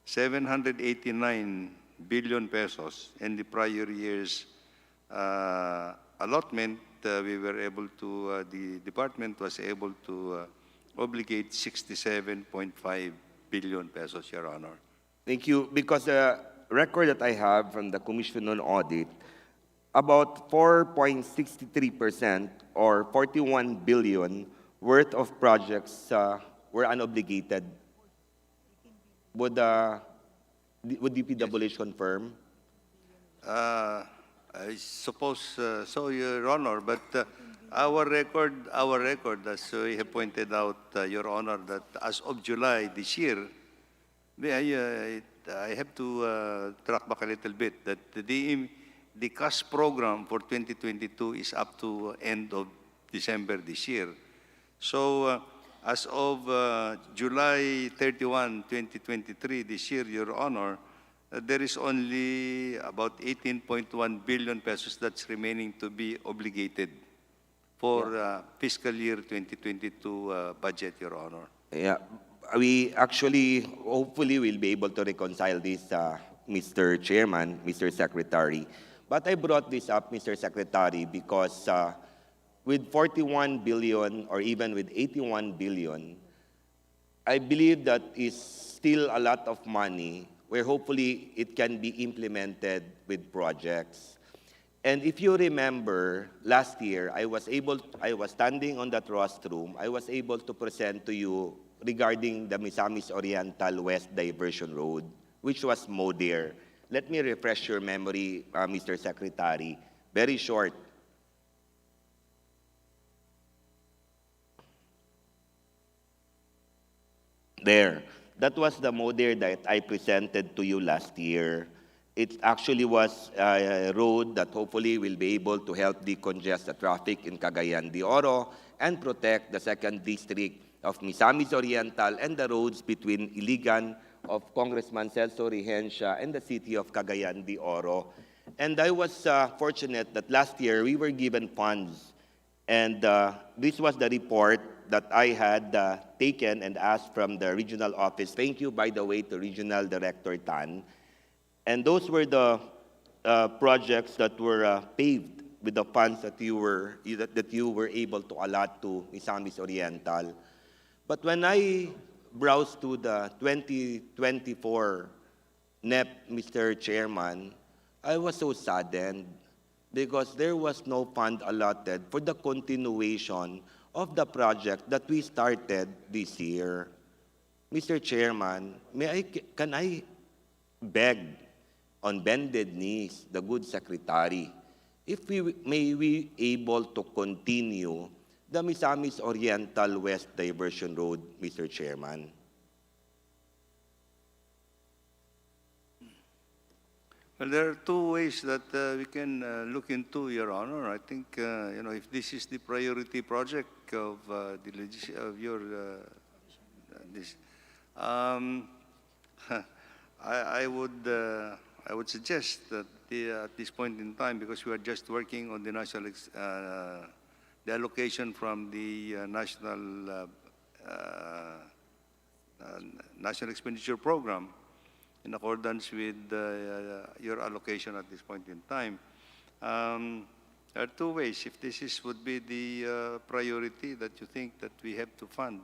789 billion pesos. And the prior year's allotment, we were able to, the department was able to obligate 67.5 billion pesos, Your Honor. Thank you. Because the record that I have from the Commission on Audit, about 4.63% or 41 billion worth of projects were unobligated. Would DPWH confirm? I suppose so, Your Honor, but our record, as we have pointed out, Your Honor, that as of July this year, I have to track back a little bit, that the cash program for 2022 is up to end of December this year. So as of July 31, 2023, this year, Your Honor, there is only about 18.1 billion pesos that's remaining to be obligated for fiscal year 2022 budget, Your Honor. Yeah, we actually, hopefully, will be able to reconcile this, Mr. Chairman, Mr. Secretary. But I brought this up, Mr. Secretary, because with 41 billion or even with 81 billion, I believe that is still a lot of money where hopefully it can be implemented with projects. And if you remember, last year, I was standing on that rostrum, I was able to present to you regarding the Misamis Oriental West Diversion Road, which was MODER. let me refresh your memory, Mr. Secretary. Very short. There. That was the model that I presented to you last year. It actually was a road that hopefully will be able to help decongest the traffic in Cagayan de Oro and protect the 2nd District of Misamis Oriental and the roads between Iligan of Congressman Celso Regencia and the city of Cagayan de Oro. And I was fortunate that last year we were given funds. And this was the report that I had taken and asked from the regional office. Thank you, by the way, to Regional Director Tan. And those were the projects that were paved with the funds that you were able to allot to Misamis Oriental. But when I browsed to the 2024 NEP, Mr. Chairman, I was so saddened because there was no fund allotted for the continuation of the project that we started this year. Mr. Chairman, can I beg on bended knees the good secretary if we may be able to continue the Misamis Oriental West Diversion Road, Mr. Chairman? Well, there are two ways that we can look into, Your Honor. I think, if this is the priority project of this, I would suggest that at this point in time, because we are just working on the the allocation from the National Expenditure Program, in accordance with your allocation at this point in time. There are two ways. If this would be the priority that you think that we have to fund,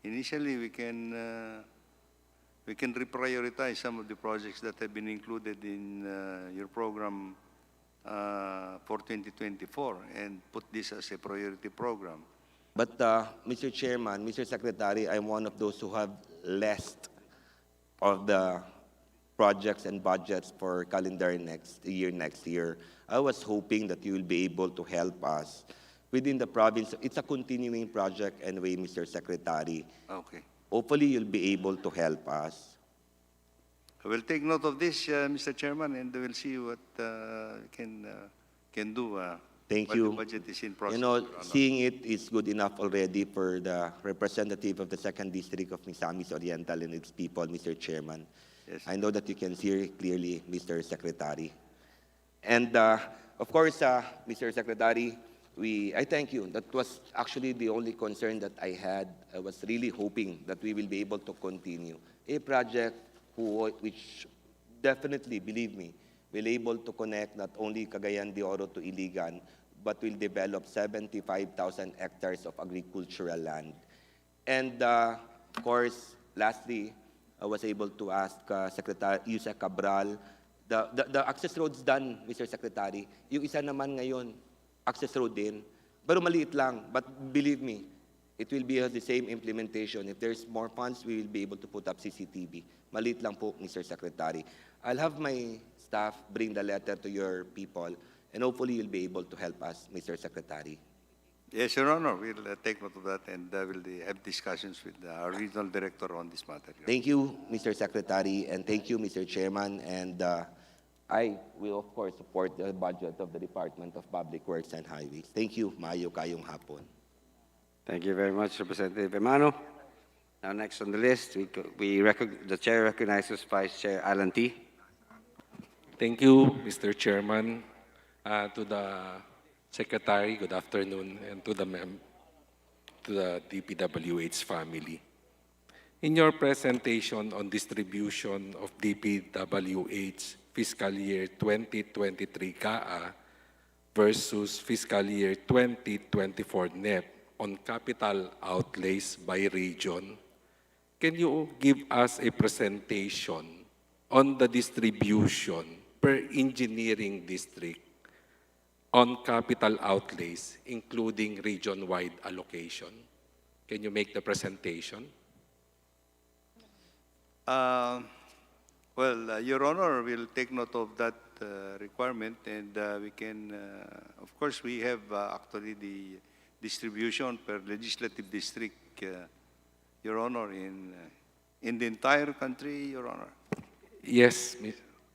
initially we can reprioritize some of the projects that have been included in your program for 2024 and put this as a priority program. But Mr. Chairman, Mr. Secretary, I'm one of those who have less of the projects and budgets for calendar next year. I was hoping that you will be able to help us within the province. It's a continuing project anyway, Mr. Secretary. Okay. Hopefully, you'll be able to help us. I will take note of this, Mr. Chairman, and we'll see what we can do. Thank while you. The budget is in process. You know, seeing it is good enough already for the representative of the 2nd District of Misamis Oriental and its people, Mr. Chairman. Yes. I know that you can see it clearly, Mr. Secretary. And of course, Mr. Secretary, I thank you. That was actually the only concern that I had. I was really hoping that we will be able to continue a project which definitely, believe me, will able to connect not only Cagayan de Oro to Iligan, but will develop 75,000 hectares of agricultural land. And of course, lastly, I was able to ask Secretary Yusek Cabral, the access roads done, Mr. Secretary. Yung isa naman ngayon, access road din, pero maliit lang. But believe me, it will be the same implementation. If there's more funds, we will be able to put up CCTV. Maliit lang po, Mr. Secretary. I'll have my staff bring the letter to your people, and hopefully you'll be able to help us, Mr. Secretary. Yes, Your Honor. We'll take note of that, and we'll have discussions with our regional director on this matter. Thank you, Mr. Secretary, and thank you, Mr. Chairman. And I will, of course, support the budget of the Department of Public Works and Highways. Thank you. Maayo kayong hapon. Thank you very much, Representative Emano. Now, next on the list, the Chair recognizes Vice Chair Alan T. Thank you, Mr. Chairman. To the Secretary, good afternoon, and to the DPWH family. In your presentation on distribution of DPWH fiscal year 2023 CAA versus fiscal year 2024 NEP on capital outlays by region, can you give us a presentation on the distribution per engineering district on capital outlays, including region-wide allocation? Can you make the presentation? Well, Your Honor, we'll take note of that requirement, and we can, of course, we have actually the distribution per legislative district, Your Honor, in the entire country, Your Honor. Yes,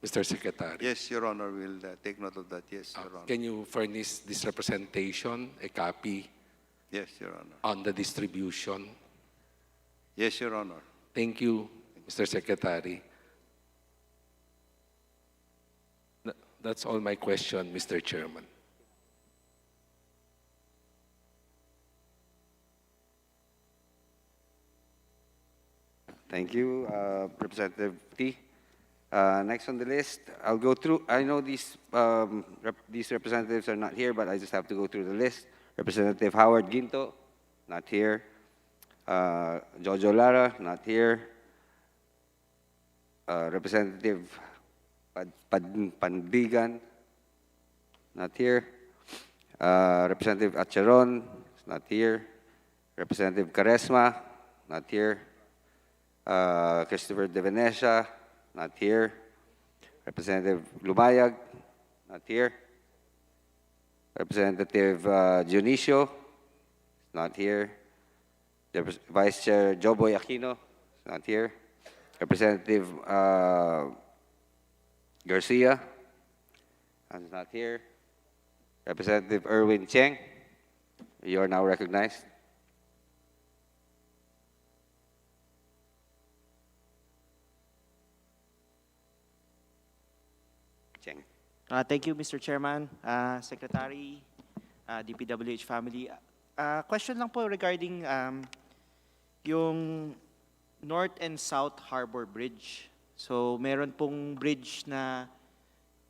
Mr. Secretary. Yes, Your Honor, we'll take note of that. Yes, Your Honor. Can you furnish this representation, a copy Yes, Your Honor. on the distribution? Yes, Your Honor. Thank you, Mr. Secretary. That's all my question, Mr. Chairman. Thank you, Representative T. Next on the list, I'll go through. I know these representatives are not here, but I just have to go through the list. Representative Howard Ginto, not here. Jojo Lara, not here. Representative Pandigan, not here. Representative Acheron, not here. Representative Caresma, not here. Christopher De Venecia, not here. Representative Lumayag, not here. Representative Dionisio, not here. Vice Chair Joboy Aquino, not here. Representative Garcia, is not here. Representative Erwin Cheng, you are now recognized. Cheng. Thank you, Mr. Chairman, Secretary, DPWH family. Question lang po regarding yung North and South Harbor Bridge. So, meron pong bridge na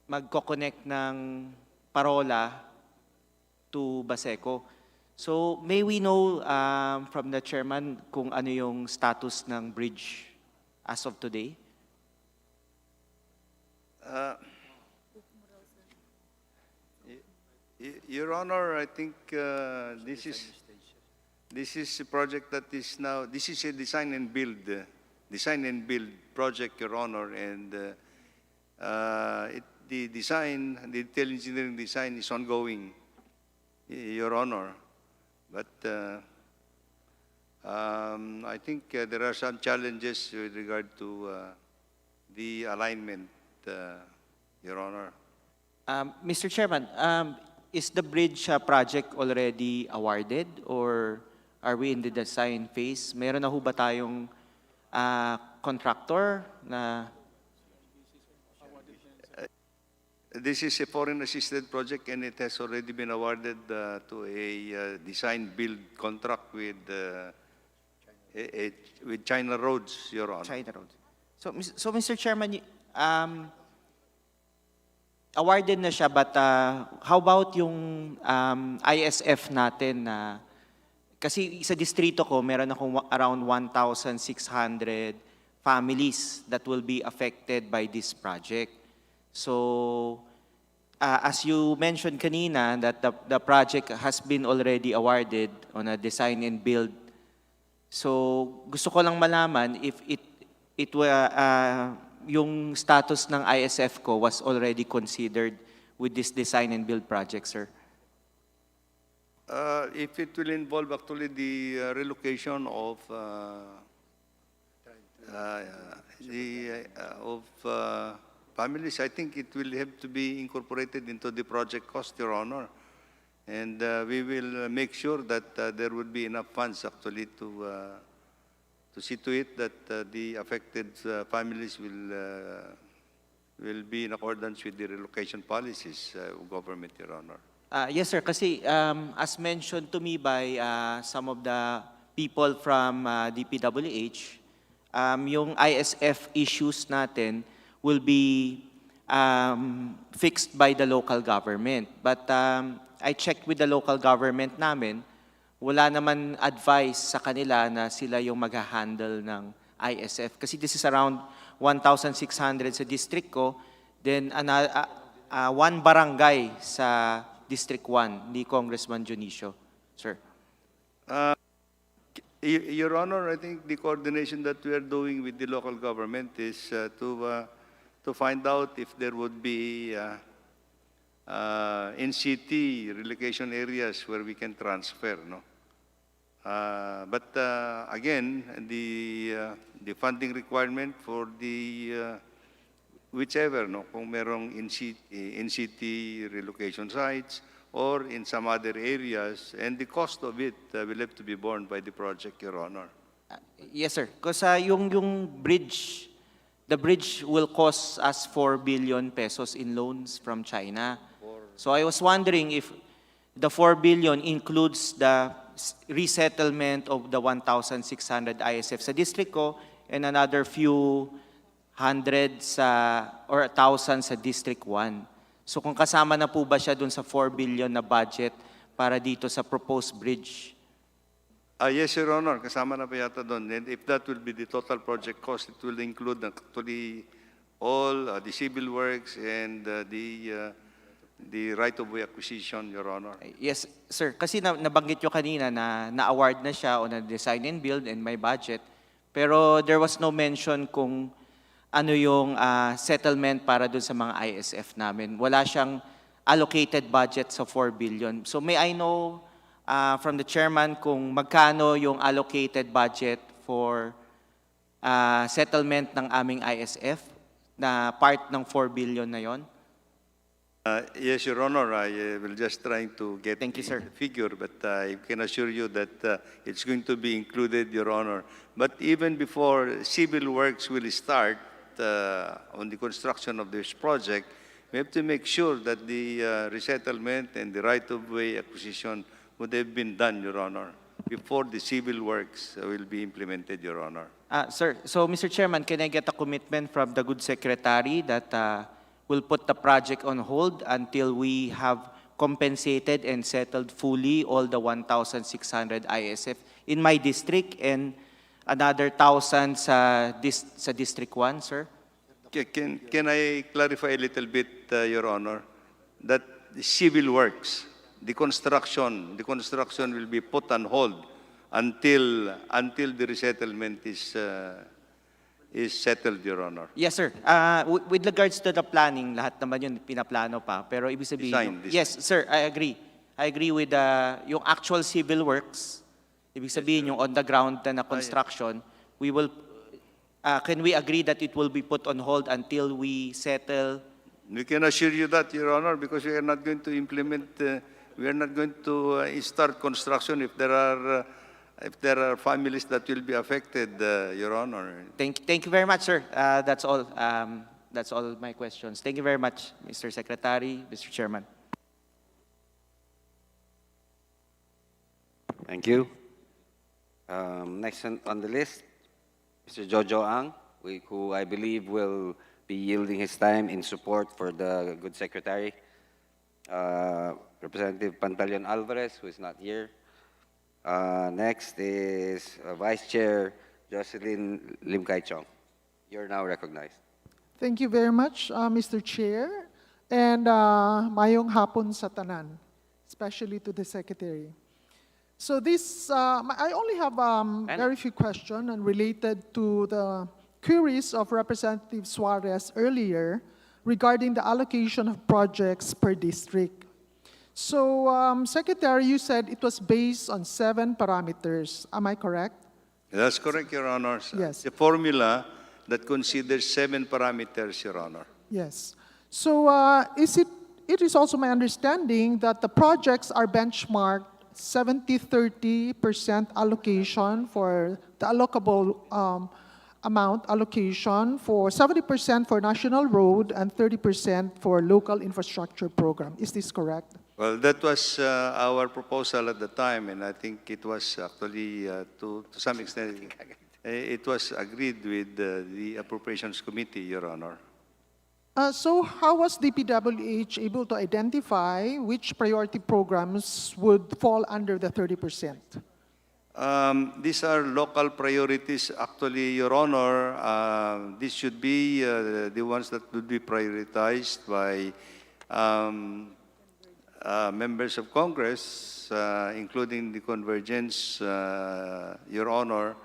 magko-connect ng Parola to Baseco. So, may we know from the chairman kung ano yung status ng bridge as of today? Your Honor, I think this is a project that is now, this is a design and build project, Your Honor, and the design, the detailed engineering design is ongoing, Your Honor. But I think there are some challenges with regard to the alignment, Your Honor. Mr. Chairman, is the bridge project already awarded or are we in the design phase? Meron na ho ba tayong contractor na... This is a foreign-assisted project and it has already been awarded to a design-build contract with China Roads, Your Honor. China Roads. So Mr. Chairman, awarded na siya, but how about yung ISF natin na kasi sa distrito ko meron akong around 1,600 families that will be affected by this project. So as you mentioned kanina that the project has been already awarded on a design and build. So gusto ko lang malaman if yung status ng ISF ko was already considered with this design and build project, sir? If it will involve actually the relocation of families, I think it will have to be incorporated into the project cost, Your Honor. And we will make sure that there will be enough funds actually to see to it that the affected families will be in accordance with the relocation policies of government, Your Honor. Yes, sir. Kasi as mentioned to me by some of the people from DPWH, yung ISF issues natin will be fixed by the local government. But I checked with the local government namin, wala naman advice sa kanila na sila yung mag-handle ng ISF. Kasi this is around 1,600 sa district ko, then one barangay sa District 1, ni Congressman Dionisio, sir. Your Honor, I think the coordination that we are doing with the local government is to to find out if there would be in-city relocation areas where we can transfer, no? But again, the funding requirement for the whichever, no, kung merong in-city relocation sites or in some other areas, and the cost of it will have to be borne by the project, Your Honor. Yes, sir. Because yung bridge, the bridge will cost us 4 billion pesos in loans from China. So I was wondering if the 4 billion includes the resettlement of the 1,600 ISF sa district ko and another few hundred or 1,000 sa District 1. So kung kasama na po ba siya dun sa 4 billion na budget para dito sa proposed bridge? Yes, Your Honor. Kasama na pa yata doon. And if that will be the total project cost, it will include actually all the civil works and the right-of-way acquisition, Your Honor. Yes, sir. Kasi nabanggit nyo kanina na na-award na siya o na-design and build and may budget. Pero there was no mention kung ano yung settlement para dun sa mga ISF namin. Wala siyang allocated budget sa 4 billion. So may I know from the chairman kung magkano yung allocated budget for settlement ng aming ISF na part ng 4 billion na yon? Yes, Your Honor. I will just trying to get Thank you, sir. the figure, but I can assure you that it's going to be included, Your Honor. But even before civil works will start on the construction of this project, we have to make sure that the resettlement and the right-of-way acquisition would have been done, Your Honor, before the civil works will be implemented, Your Honor. Sir, so Mr. Chairman, can I get a commitment from the good secretary that we'll put the project on hold until we have compensated and settled fully all the 1,600 ISF in my district and another 1,000 sa District 1, sir? Can I clarify a little bit, Your Honor, that the civil works, the construction will be put on hold until the resettlement is settled, Your Honor. Yes, sir. With regards to the planning, lahat naman yun pinaplano pa. Pero ibig sabihin, yes, sir, I agree. I agree with yung actual civil works. Ibig sabihin, yung on the ground na construction, we will, can we agree that it will be put on hold until we settle? We can assure you that, Your Honor, because we are not going to implement, we are not going to start construction if there are families that will be affected, Your Honor. Thank you very much, sir. That's all. That's all my questions. Thank you very much, Mr. Secretary, Mr. Chairman. Thank you. Next on the list, Mr. Jojo Ang, who I believe will be yielding his time in support for the good secretary. Representative Pantaleon Alvarez, who is not here. Next is Vice Chair Jocelyn Lim Kai Chong. You're now recognized. Thank you very much, Mr. Chair. And mayong hapon sa tanan, especially to the Secretary. So this, I only have very few questions and related to the queries of Representative Suarez earlier regarding the allocation of projects per district. So, Secretary, you said it was based on 7 parameters. Am I correct? That's correct, Your Honor. Yes. The formula that considers 7 parameters, Your Honor. Yes. So, it is also my understanding that the projects are benchmarked 70-30% allocation for the allocable amount allocation for 70% for national road and 30% for local infrastructure program. Is this correct? Well, that was our proposal at the time, and I think it was actually, to some extent, it was agreed with the Appropriations Committee, Your Honor. So how was DPWH able to identify which priority programs would fall under the 30%? These are local priorities, actually, Your Honor. This should be the ones that would be prioritized by members of Congress, including the convergence, Your Honor,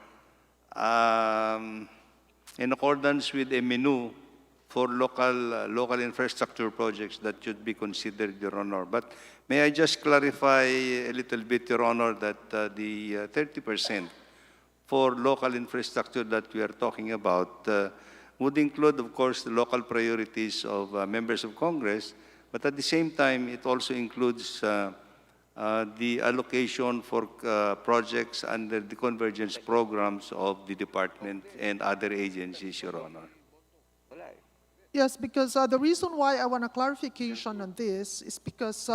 in accordance with a menu for local infrastructure projects that should be considered, Your Honor. But may I just clarify a little bit, Your Honor, that the 30% for local infrastructure that we are talking about would include, of course, the local priorities of members of Congress, but at the same time, it also includes the allocation for projects under the convergence programs of the department and other agencies, Your Honor. Yes, because the reason why I want a clarification on this is because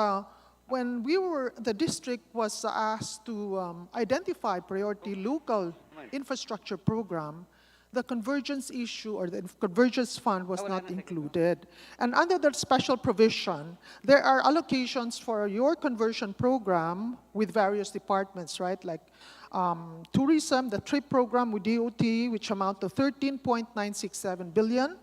when the district was asked to identify priority local infrastructure program, the convergence issue or the convergence fund was not included. And under that special provision, there are allocations for your conversion program with various departments, right? Like tourism, the TRIP program with DOT, which amount to 13.967 billion.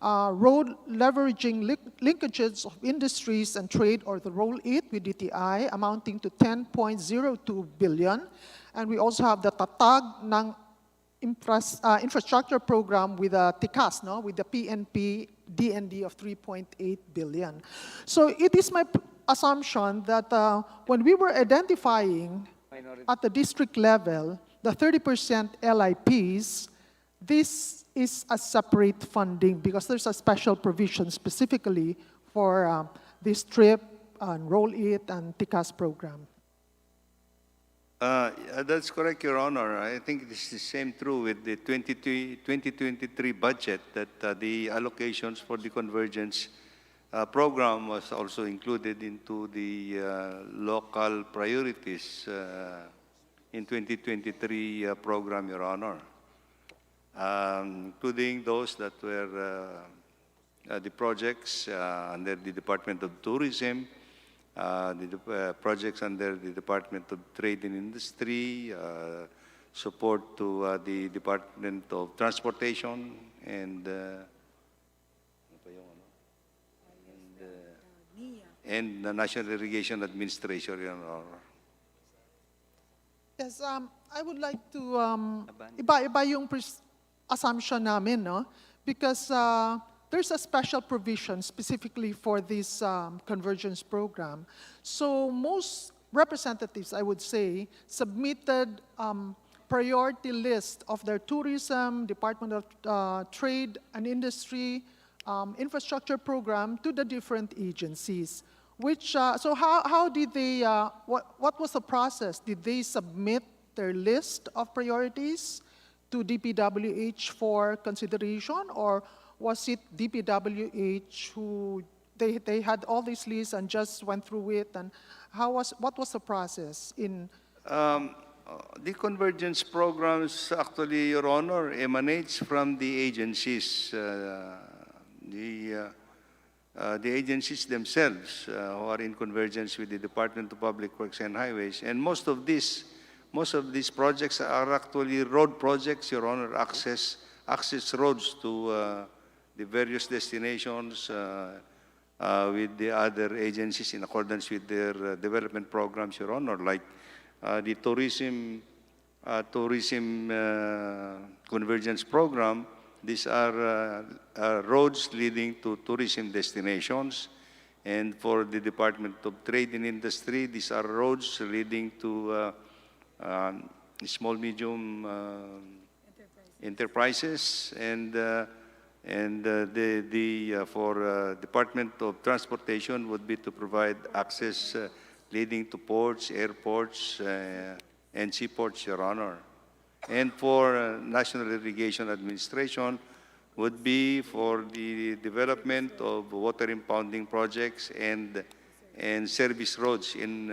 Road leveraging linkages of industries and trade, or the Roll 8 with DTI, amounting to 10.02 billion. And we also have the Tatag ng infrastructure program with TICAS, no? With the PNP DND of 3.8 billion. So it is my assumption that when we were identifying at the district level the 30% LIPs, this is a separate funding because there's a special provision specifically for this TRIP and Roll 8 and TICAS program. That's correct, Your Honor. I think this is the same true with the 2023 budget, that the allocations for the convergence program was also included into the local priorities in 2023 program, Your Honor, including those that were the projects under the Department of Tourism, the projects under the Department of Trade and Industry, support to the Department of Transportation, and the National Irrigation Administration, Your Honor. Yes, I would like to iba yung assumption namin, no? Because there's a special provision specifically for this convergence program. So most representatives, I would say, submitted priority list of their tourism, Department of Trade and Industry, infrastructure program to the different agencies. Which, so how did they, what was the process? Did they submit their list of priorities to DPWH for consideration, or was it DPWH who, they had all these lists and just went through it, and what was the process in? The convergence programs actually, Your Honor, emanates from the agencies, the agencies themselves who are in convergence with the Department of Public Works and Highways. And most of these projects are actually road projects, Your Honor, access roads to the various destinations with the other agencies in accordance with their development programs, Your Honor, like the tourism convergence program. These are roads leading to tourism destinations. And for the Department of Trade and Industry, these are roads leading to small, medium enterprises. And for Department of Transportation would be to provide access leading to ports, airports, and seaports, Your Honor. And for National Irrigation Administration would be for the development of water impounding projects and service roads in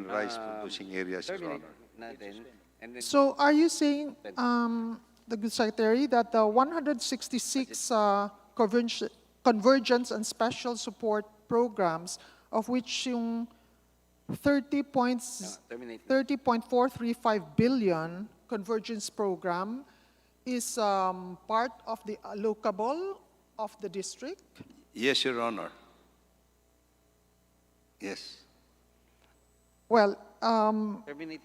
rice-producing areas, Your Honor. So are you saying, the Good Secretary, that the 166 convergence and special support programs, of which yung 30.435 billion convergence program is part of the allocable of the district? Yes, Your Honor. Yes. Well,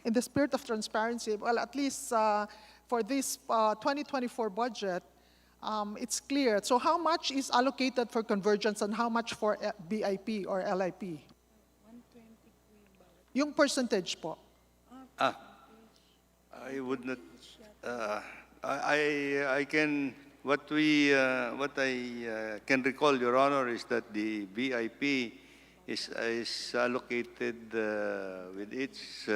in the spirit of transparency, well, at least for this 2024 budget, it's clear. So how much is allocated for convergence and how much for BIP or LIP? Yung percentage po. I would not, I can, what I can recall, Your Honor, is that the VIP is allocated with each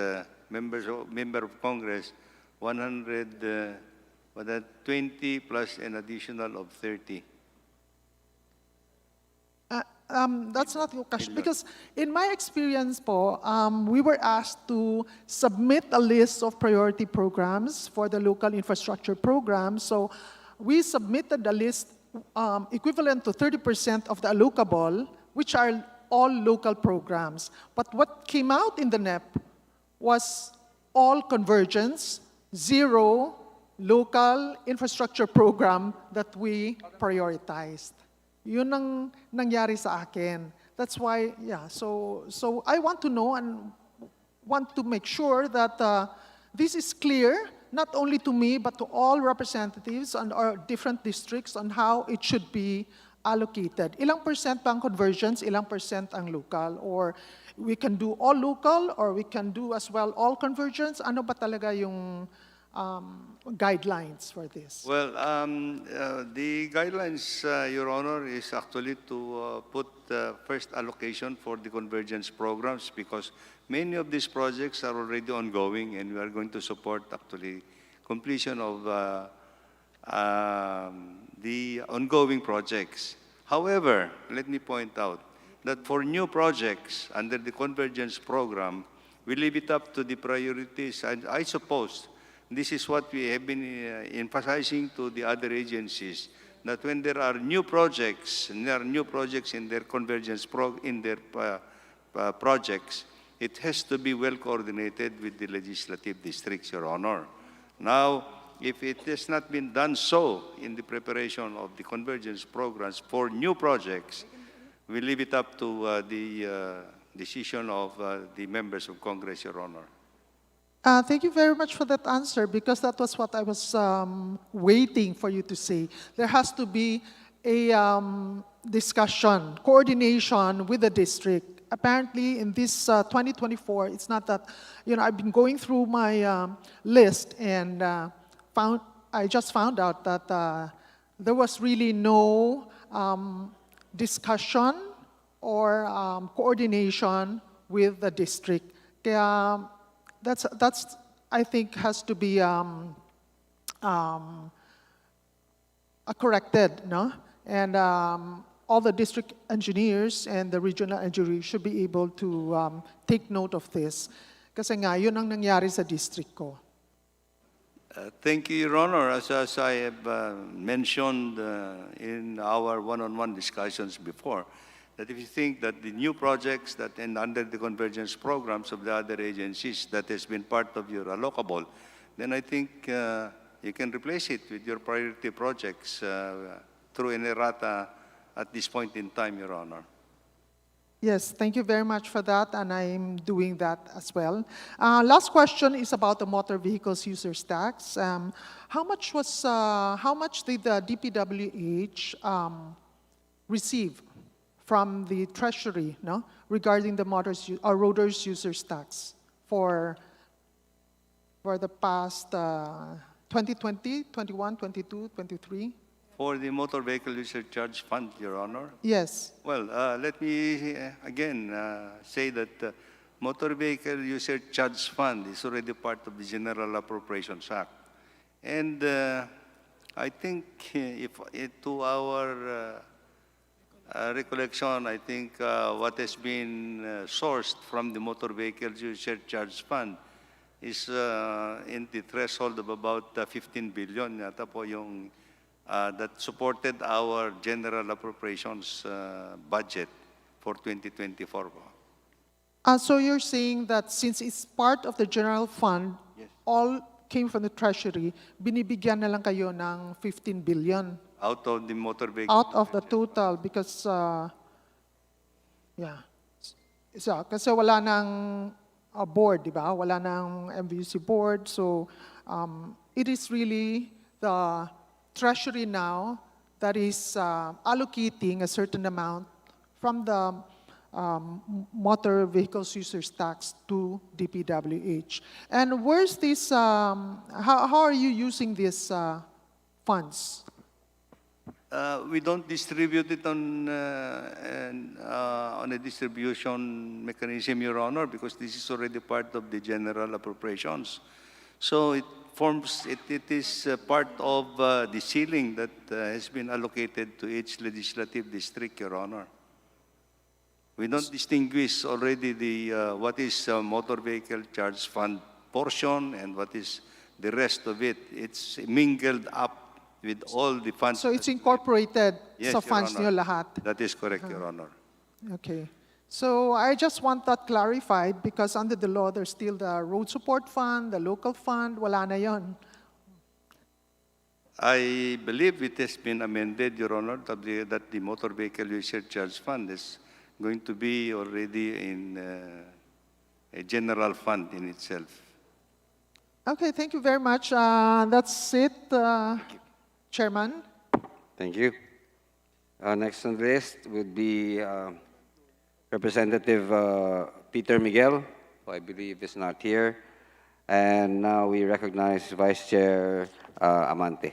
member of Congress 120 plus an additional of 30. That's not your question. Because in my experience po, we were asked to submit a list of priority programs for the local infrastructure program. So we submitted a list equivalent to 30% of the allocable, which are all local programs. But what came out in the NEP was all convergence, zero local infrastructure program that we prioritized. Yun ang nangyari sa akin. That's why, yeah, so I want to know and want to make sure that this is clear, not only to me, but to all representatives and our different districts on how it should be allocated. Ilang percent ba ang convergence, ilang percent ang local? Or we can do all local, or we can do as well all convergence? Ano ba talaga yung guidelines for this? Well, the guidelines, Your Honor, is actually to put first allocation for the convergence programs, because many of these projects are already ongoing, and we are going to support actually completion of the ongoing projects. However, let me point out that for new projects under the convergence program, we leave it up to the priorities, and I suppose this is what we have been emphasizing to the other agencies, that when there are new projects, and there are new projects in their convergence projects, it has to be well coordinated with the legislative districts, Your Honor. Now, if it has not been done so in the preparation of the convergence programs for new projects, we leave it up to the decision of the members of Congress, Your Honor. Thank you very much for that answer, because that was what I was waiting for you to say. There has to be a discussion, coordination with the district. Apparently, in this 2024, it's not that, I've been going through my list and I just found out that there was really no discussion or coordination with the district. Kaya that's I think has to be corrected, no? And all the district engineers and the regional engineers should be able to take note of this. Kasi nga, yun ang nangyari sa district ko. Thank you, Your Honor. As I have mentioned in our one-on-one discussions before, that if you think that the new projects that under the convergence programs of the other agencies that has been part of your allocable, then I think you can replace it with your priority projects through an errata at this point in time, Your Honor. Yes, thank you very much for that, and I'm doing that as well. Last question is about the motor vehicles users tax. How much did the DPWH receive from the Treasury, no, regarding the roaders users tax for the past 2020, 21, 22, 23? For the motor vehicle user charge fund, Your Honor? Yes. Well, let me again say that motor vehicle user charge fund is already part of the General Appropriations Act. And I think to our recollection, I think what has been sourced from the motor vehicle user charge fund is in the threshold of about 15 billion yata po yung that supported our general appropriations budget for 2024 po. So you're saying that since it's part of the general fund, yes, all came from the Treasury, binibigyan na lang kayo ng 15 billion? Out of the motor vehicle. Out of the total, because, yeah. So, kasi wala nang board, di ba? Wala nang MVUC board, so it is really the Treasury now that is allocating a certain amount from the motor vehicles users tax to DPWH. And where's this, how are you using these funds? We don't distribute it on a distribution mechanism, Your Honor, because this is already part of the general appropriations. So it is part of the ceiling that has been allocated to each legislative district, Your Honor. We don't distinguish already the what is motor vehicle charge fund portion and what is the rest of it. It's mingled up with all the funds. So it's incorporated Yes, sa Your funds Honor. niyo lahat? That is correct, Your Honor. Okay. So I just want that clarified because under the law, there's still the road support fund, the local fund, wala na yon. I believe it has been amended, Your Honor, that the motor vehicle user charge fund is going to be already in a general fund in itself. Okay, thank you very much. That's it, Chairman. Thank you. Next on the list would be Representative Peter Miguel, who I believe is not here. And now we recognize Vice Chair Abante.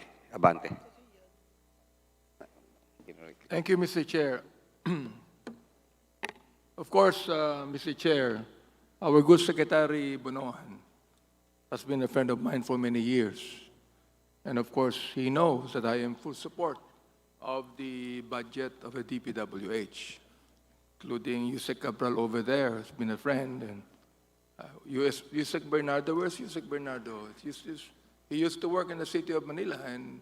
Thank you, Mr. Chair. Of course, Mr. Chair, our good Secretary Bunuan has been a friend of mine for many years. And of course, he knows that I am full support of the budget of the DPWH, including Yusek Cabral over there has been a friend. And Yusek Bernardo, where's Yusek Bernardo? He used to work in the city of Manila, and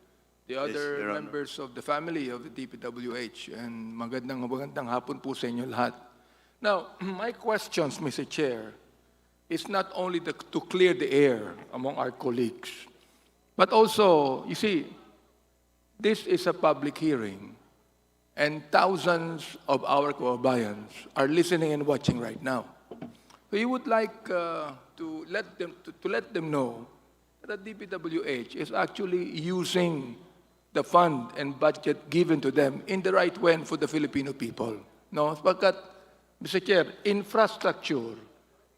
the other Your Honor. members of the family of the DPWH. And magandang hapon po sa inyo lahat. Now, my questions, Mr. Chair, is not only to clear the air among our colleagues, but also, you see, this is a public hearing, and thousands of our kababayans are listening and watching right now. We would like to let them know that DPWH is actually using the fund and budget given to them in the right way for the Filipino people. No, because, Mr. Chair, infrastructure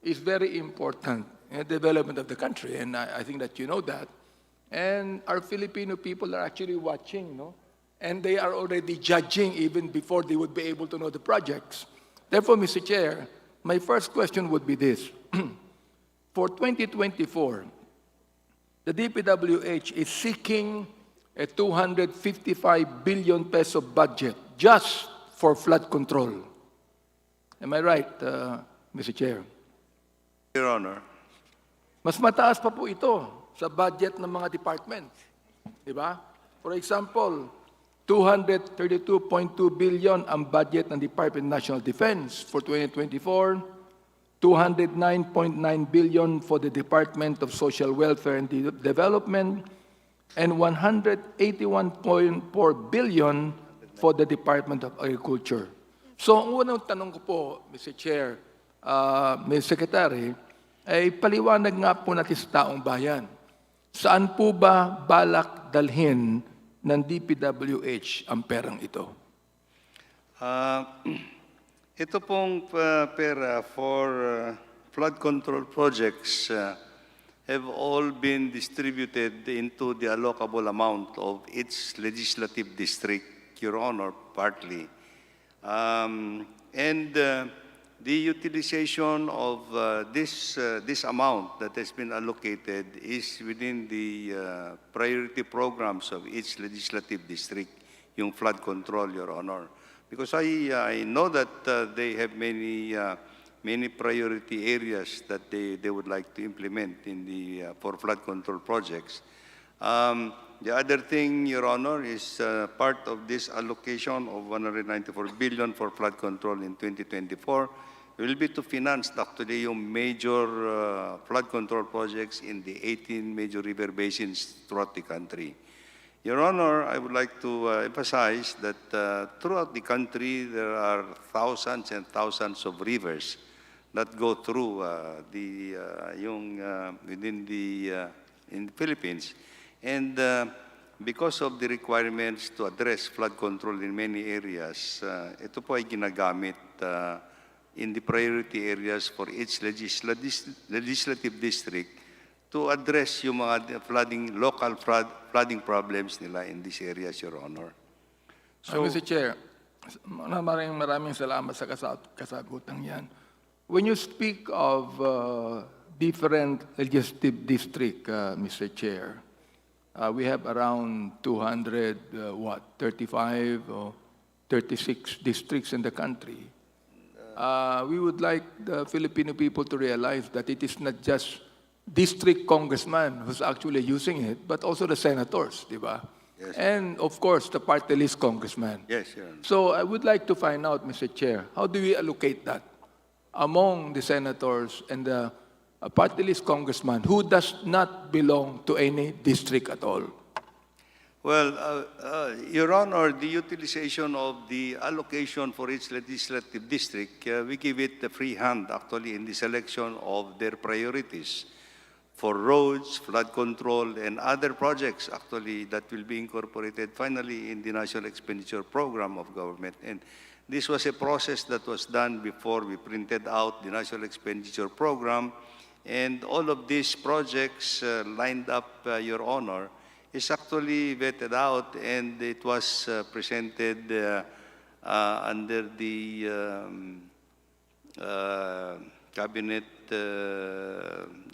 is very important in the development of the country, and I think that you know that. And our Filipino people are actually watching, no? And they are already judging even before they would be able to know the projects. Therefore, Mr. Chair, my first question would be this. For 2024, the DPWH is seeking a 255 billion peso budget just for flood control. Am I right, Mr. Chair? Your Honor. Mas mataas pa po ito sa budget ng mga departments. Di ba? For example, 232.2 billion ang budget ng Department of National Defense for 2024, 209.9 billion for the Department of Social Welfare and Development, and 181.4 billion for the Department of Agriculture. So, ang unang tanong ko po, Mr. Chair, Mr. Secretary, ay paliwanag nga po natin sa taong bayan. Saan po ba balak dalhin ng DPWH ang perang ito? Ito pong pera for flood control projects have all been distributed into the allocable amount of each legislative district, Your Honor, partly. The utilization of this amount that has been allocated is within the priority programs of each legislative district, yung flood control, Your Honor. Because I know that they have many priority areas that they would like to implement in the for flood control projects. The other thing, Your Honor, is part of this allocation of 194 billion for flood control in 2024 will be to finance actually yung major flood control projects in the 18 major river basins throughout the country. Your Honor, I would like to emphasize that throughout the country there are thousands and thousands of rivers that go through within the in the Philippines. And because of the requirements to address flood control in many areas, ito po ay ginagamit in the priority areas for each legislative district to address yung mga local flooding problems nila in these areas, Your Honor. So, Mr. Chair, maraming salamat sa kasagutan yan. When you speak of different legislative district, Mr. Chair, we have around 235 or 36 districts in the country. We would like the Filipino people to realize that it is not just district congressman who's actually using it, but also the senators, di ba? Yes. And of course, the party list congressman. Yes, Your Honor. So I would like to find out, Mr. Chair, how do we allocate that among the senators and the party list congressman who does not belong to any district at all? Well, Your Honor, the utilization of the allocation for each legislative district, we give it a free hand actually in the selection of their priorities for roads, flood control, and other projects actually that will be incorporated finally in the National Expenditure Program of government. And this was a process that was done before we printed out the National Expenditure Program. And all of these projects lined up, Your Honor, is actually vetted out, and it was presented under the Cabinet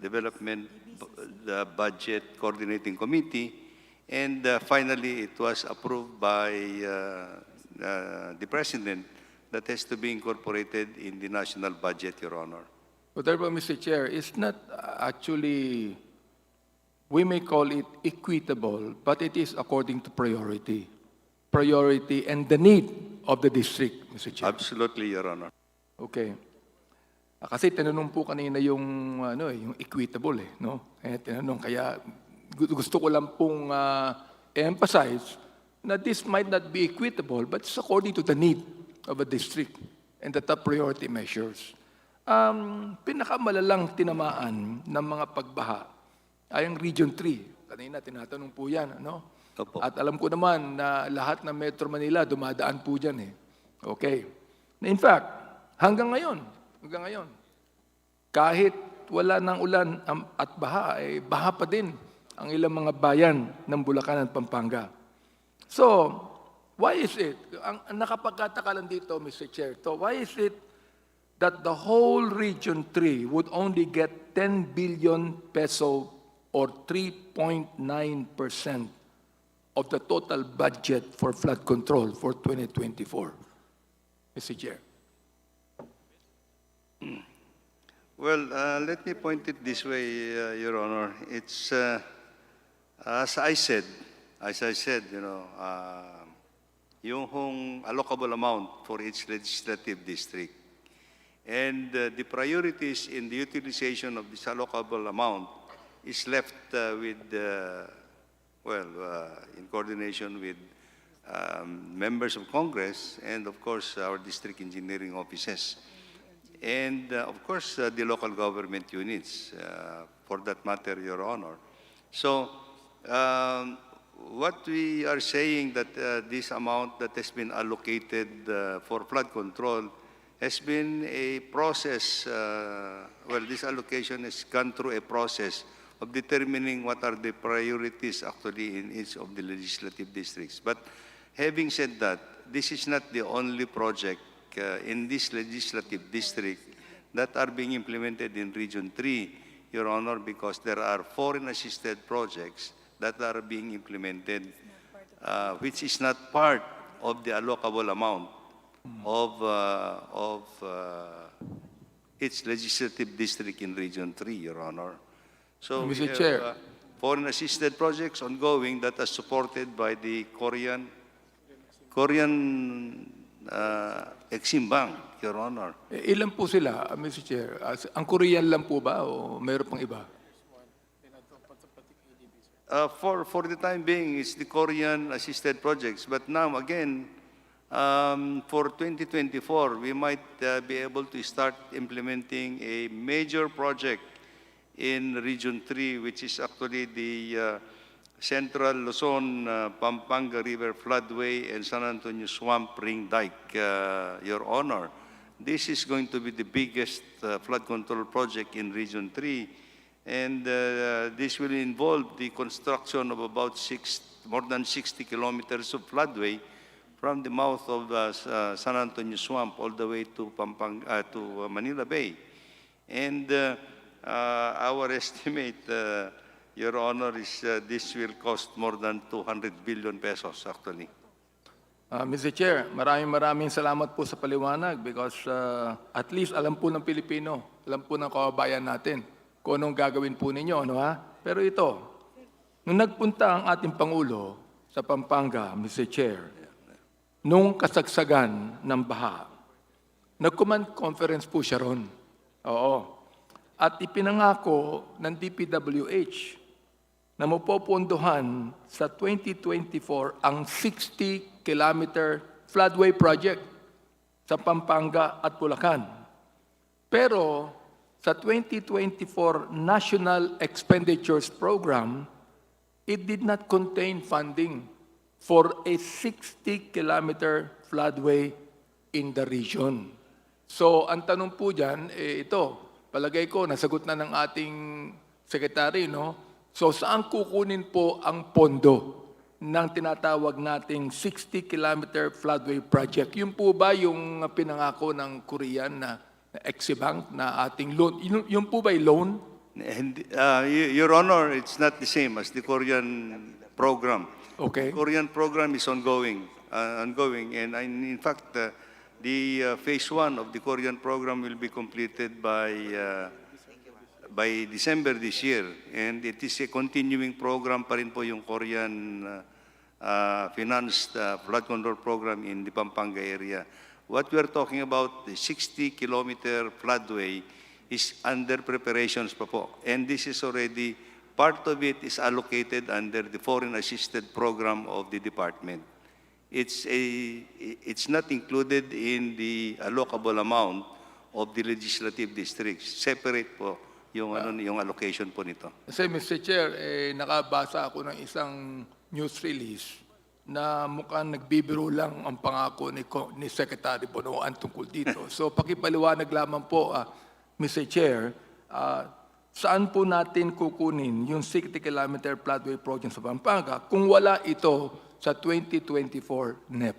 Development the Budget Coordinating Committee, and finally it was approved by the President that has to be incorporated in the national budget, Your Honor. But therefore, Mr. Chair, it's not actually, we may call it equitable, but it is according to priority. Priority and the need of the district, Mr. Chair. Absolutely, Your Honor. Okay. Kasi tinanong po kanina yung, yung equitable no? Tinanong, kaya gusto ko lang pong emphasize na this might not be equitable, but it's according to the need of a district and the top priority measures. Pinakamalalang tinamaan ng mga pagbaha ay ang Region 3. Kanina tinatanong po yan, Opo. At alam ko naman na lahat ng Metro Manila dumadaan po dyan Okay. In fact, hanggang ngayon, kahit wala ng ulan at baha, baha pa din ang ilang mga bayan ng Bulacan at Pampanga. So, why is it, ang nakapagkataka lang dito, Mr. Chair, why is it that the whole Region 3 would only get 10 billion peso or 3.9% of the total budget for flood control for 2024? Mr. Chair. Well, let me point it this way, Your Honor. It's, as I said, yung allocable amount for each legislative district. And the priorities in the utilization of this allocable amount is left with, in coordination with members of Congress and, of course, our district engineering offices. And, of course, the local government units, for that matter, Your Honor. So, what we are saying that this amount that has been allocated for flood control has been a process, this allocation has gone through a process of determining what are the priorities actually in each of the legislative districts. But having said that, this is not the only project in this legislative district that are being implemented in Region 3, Your Honor, because there are foreign-assisted projects that are being implemented, which is not part of the allocable amount of its legislative district in Region 3, Your Honor. So we Mr. have Chair. foreign-assisted projects ongoing that are supported by the Korean Exim Bank, Your Honor. Ilan po sila, Mr. Chair? Ang Korean lang po ba o mayroon pang iba? For the time being, it's the Korean-assisted projects. But now, again, for 2024, we might be able to start implementing a major project in Region 3, which is actually the Central Luzon, Pampanga River Floodway, and San Antonio Swamp Ring Dike, Your Honor. This is going to be the biggest flood control project in Region 3, and this will involve the construction of about more than 60 kilometers of floodway from the mouth of San Antonio Swamp all the way to to Manila Bay. And our estimate, Your Honor, is this will cost more than 200 billion pesos actually. Mr. Chair, maraming salamat po sa paliwanag because at least alam po ng Pilipino, alam po ng kababayan natin kung anong gagawin po ninyo, ano ha? Pero ito, nung nagpunta ang ating Pangulo sa Pampanga, Mr. Chair, nung kasagsagan ng baha, nag-command conference po siya ron. Oo. At ipinangako ng DPWH na mapopondohan sa 2024 ang 60-kilometer floodway project sa Pampanga at Bulacan. Pero sa 2024 National Expenditures Program, it did not contain funding for a 60-kilometer floodway in the region. So ang tanong po dyan, ito, palagay ko, nasagot na ng ating secretary, no? So saan kukunin po ang pondo ng tinatawag nating 60-kilometer floodway project? Yun po ba yung pinangako ng Korean na Exim Bank na ating loan? Yun po ba yung loan? Your Honor, it's not the same as the Korean program. Okay. The Korean program is ongoing, and in fact, the phase 1 of the Korean program will be completed by December this year, and it is a continuing program pa rin po yung Korean financed flood control program in the Pampanga area. What we are talking about, the 60-kilometer floodway, is under preparations pa po, and this is already, part of it is allocated under the foreign assisted program of the department. It's not included in the allocable amount of the legislative districts. Separate po yung allocation po nito. Kasi Mr. Chair, nakabasa ako ng isang news release na mukhang nagbibiro lang ang pangako ni Secretary Bonoan tungkol dito. So pakipaliwanag lamang po, Mr. Chair, saan po natin kukunin yung 60-kilometer floodway project sa Pampanga kung wala ito sa 2024 NEP?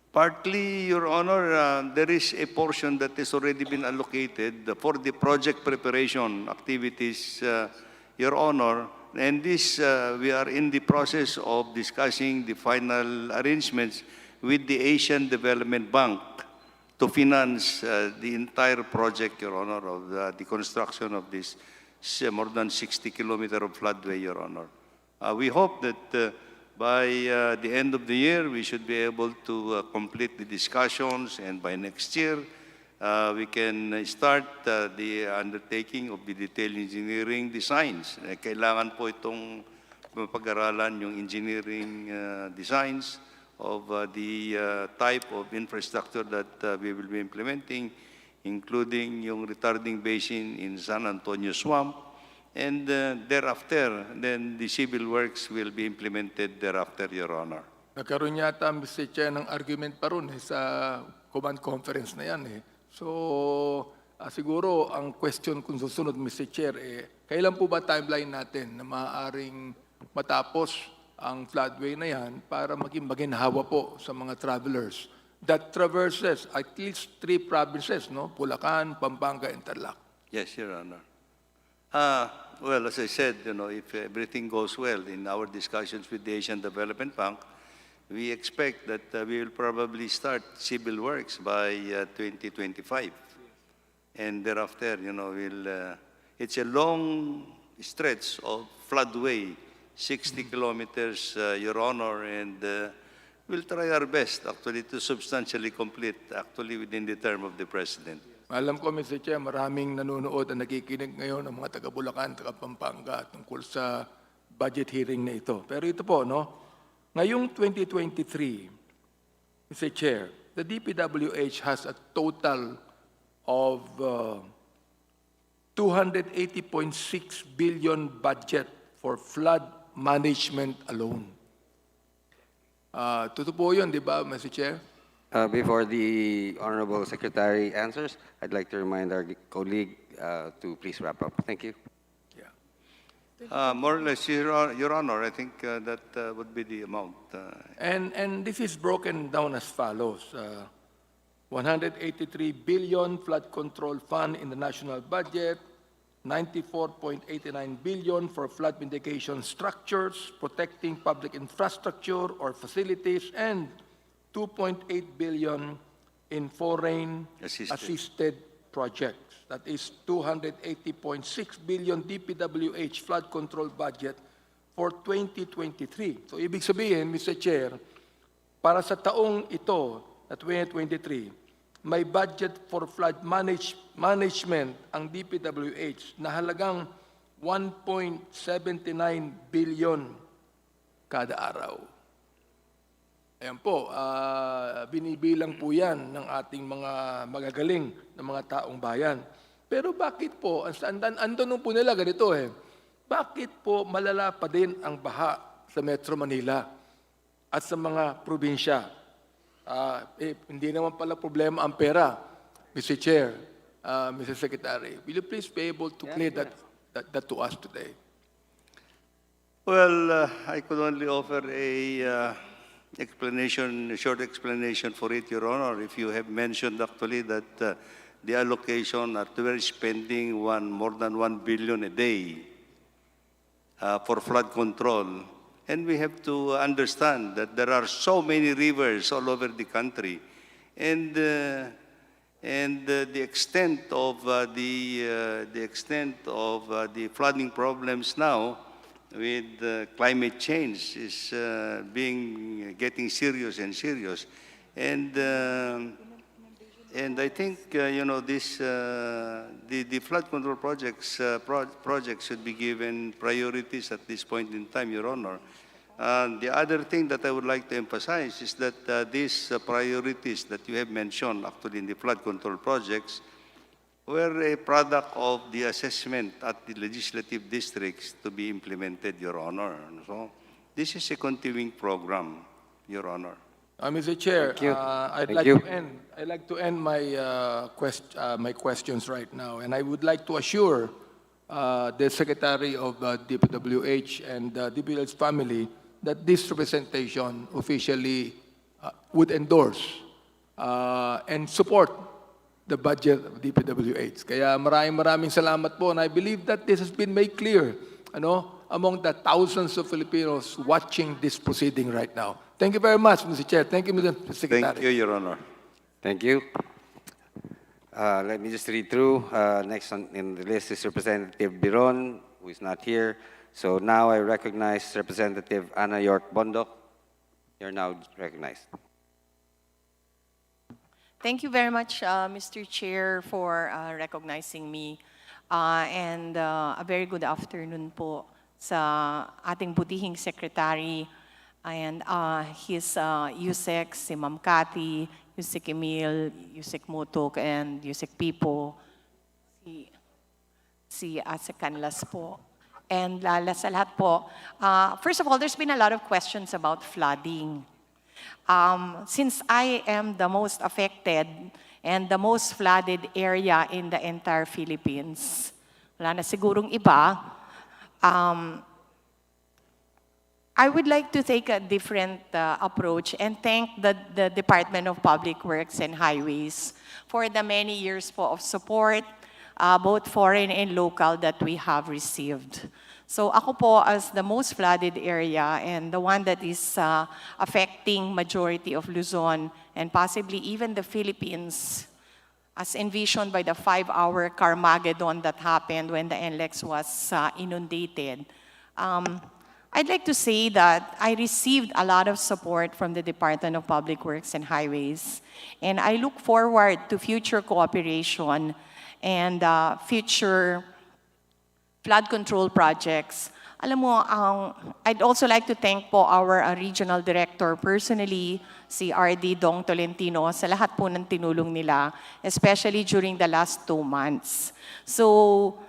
Partly, Your Honor, there is a portion that has already been allocated for the project preparation activities, Your Honor, and this, we are in the process of discussing the final arrangements with the Asian Development Bank to finance the entire project, Your Honor, of the construction of this more than 60-kilometer of floodway, Your Honor. We hope that by the end of the year, we should be able to complete the discussions, and by next year, we can start the undertaking of the detailed engineering designs. Kailangan po itong pag-aralan yung engineering designs of the type of infrastructure that we will be implementing, including yung retarding basin in San Antonio Swamp, and thereafter, then the civil works will be implemented thereafter, Your Honor. Nagkaroon yata, Mr. Chair, ng argument pa ron sa command conference na yan. So, siguro ang question kung susunod, Mr. Chair, kailan po ba timeline natin na maaaring matapos ang floodway na yan para maging maginhawa po sa mga travelers that traverses at least 3 provinces, no? Bulacan, Pampanga, and Tarlac? Yes, Your Honor. Well, as I said, if everything goes well in our discussions with the Asian Development Bank, we expect that we will probably start civil works by 2025. And thereafter, it's a long stretch of floodway, 60 kilometers, Your Honor, and we'll try our best actually to substantially complete actually within the term of the President. Alam ko, Mr. Chair, maraming nanonood at nakikinig ngayon ng mga taga-Bulacan, taga-Pampanga tungkol sa budget hearing na ito. Pero ito po, no? Ngayong 2023, Mr. Chair, the DPWH has a total of 280.6 billion budget for flood management alone. Totoo po yun, di ba, Mr. Chair? Before the Honorable Secretary answers, I'd like to remind our colleague to please wrap up. Thank you. More or less, Your Honor, I think that would be the amount. And this is broken down as follows. 183 billion flood control fund in the national budget, 94.89 billion for flood mitigation structures, protecting public infrastructure or facilities, and 2.8 billion in foreign assisted projects. That is 280.6 billion DPWH flood control budget for 2023. So ibig sabihin, Mr. Chair, para sa taong ito, na 2023, may budget for flood management ang DPWH na halagang 1.79 billion kada araw. Ayan po, binibilang po yan ng ating mga magagaling na mga taong bayan. Pero bakit po, andun po nila ganito bakit po malala pa din ang baha sa Metro Manila at sa mga probinsya? Hindi naman pala problema ang pera, Mr. Chair, Mr. Secretary. Will you please be able to clear that to us today? Well, I could only offer a short explanation for it, Your Honor. If you have mentioned actually that the allocation are we're spending more than 1 billion a day for flood control. And we have to understand that there are so many rivers all over the country. And the extent of the flooding problems now with climate change is getting serious and serious. And I think the flood control projects should be given priorities at this point in time, Your Honor. The other thing that I would like to emphasize is that these priorities that you have mentioned actually in the flood control projects were a product of the assessment at the legislative districts to be implemented, Your Honor. So this is a continuing program, Your Honor. Mr. Chair, I'd like to end my questions right now, and I would like to assure the Secretary of DPWH and the DPWH family that this representation officially would endorse and support the budget of DPWH. Kaya maraming salamat po, and I believe that this has been made clear among the thousands of Filipinos watching this proceeding right now. Thank you very much, Mr. Chair. Thank you, Mr. Secretary. Thank you, Your Honor. Thank you. Let me just read through. Next in the list is Representative Biron, who is not here. So now I recognize Representative Ana York Bondok. You're now recognized. Thank you very much, Mr. Chair, for recognizing me. And a very good afternoon po sa ating butihing Secretary and his USEC, si Ma'am Cathy, USEC Emil, USEC Mutok, and USEC Pipo, si Ase Canlas po. And sa lahat po, first of all, there's been a lot of questions about flooding. Since I am the most affected and the most flooded area in the entire Philippines, wala na sigurong iba, I would like to take a different approach and thank the Department of Public Works and Highways for the many years po of support, both foreign and local, that we have received. So ako po, as the most flooded area and the one that is affecting majority of Luzon and possibly even the Philippines, as envisioned by the 5-hour Carmageddon that happened when the NLEX was inundated, I'd like to say that I received a lot of support from the Department of Public Works and Highways, and I look forward to future cooperation and future flood control projects. Alam mo, I'd also like to thank po our regional director personally, si RD Dong Tolentino, sa lahat po ng tinulong nila, especially during the last 2 months. So,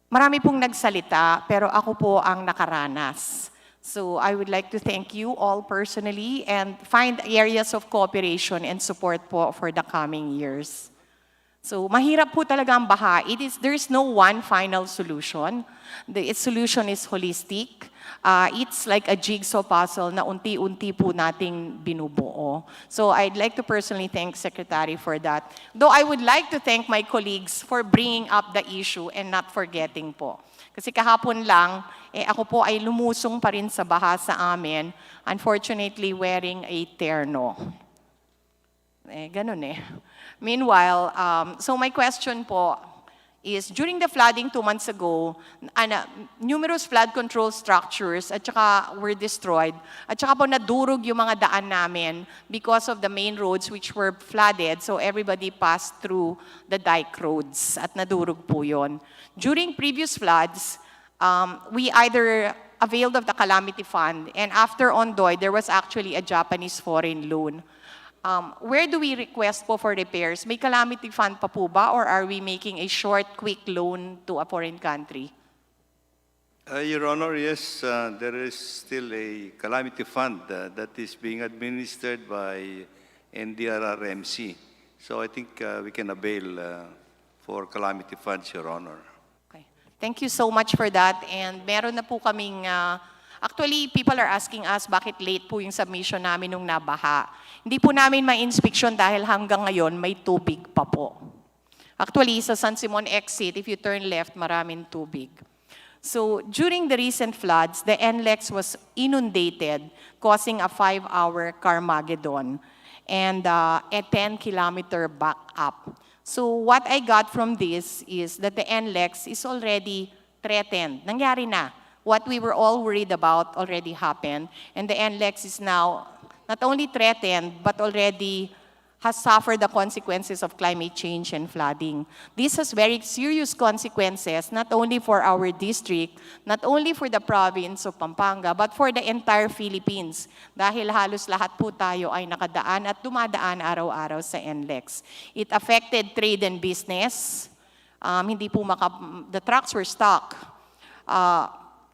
marami pong nagsalita, pero ako po ang nakaranas. So I would like to thank you all personally and find areas of cooperation and support po for the coming years. So mahirap po talaga ang baha. There is no one final solution. Its solution is holistic. It's like a jigsaw puzzle na unti-unti po nating binubuo. So I'd like to personally thank Secretary for that. Though I would like to thank my colleagues for bringing up the issue and not forgetting po. Kasi kahapon lang, ako po ay lumusong pa rin sa baha sa amin, unfortunately wearing a terno. Ganun eh. Meanwhile, so my question po is, during the flooding 2 months ago, numerous flood control structures at saka were destroyed. At saka po nadurog yung mga daan namin because of the main roads which were flooded. So everybody passed through the dike roads at nadurog po yun. During previous floods, we either availed of the Calamity Fund, and after Ondoy, there was actually a Japanese foreign loan. Where do we request po for repairs? May calamity fund pa po ba, or are we making a short, quick loan to a foreign country? Your Honor, yes, there is still a calamity fund that is being administered by NDRRMC. So I think we can avail for calamity funds, Your Honor. Okay. Thank you so much for that. And meron na po kaming, actually, people are asking us bakit late po yung submission namin nung nabaha. Hindi po namin ma-inspection dahil hanggang ngayon may tubig pa po. Actually, sa San Simon exit, if you turn left, maraming tubig. So during the recent floods, the NLEX was inundated, causing a 5-hour Carmageddon and a 10-kilometer backup. So what I got from this is that the NLEX is already threatened. Nangyari na. What we were all worried about already happened, and the NLEX is now not only threatened, but already has suffered the consequences of climate change and flooding. This has very serious consequences, not only for our district, not only for the province of Pampanga, but for the entire Philippines. Dahil halos lahat po tayo ay nakadaan at dumadaan araw-araw sa NLEX. It affected trade and business. Hindi po the trucks were stuck.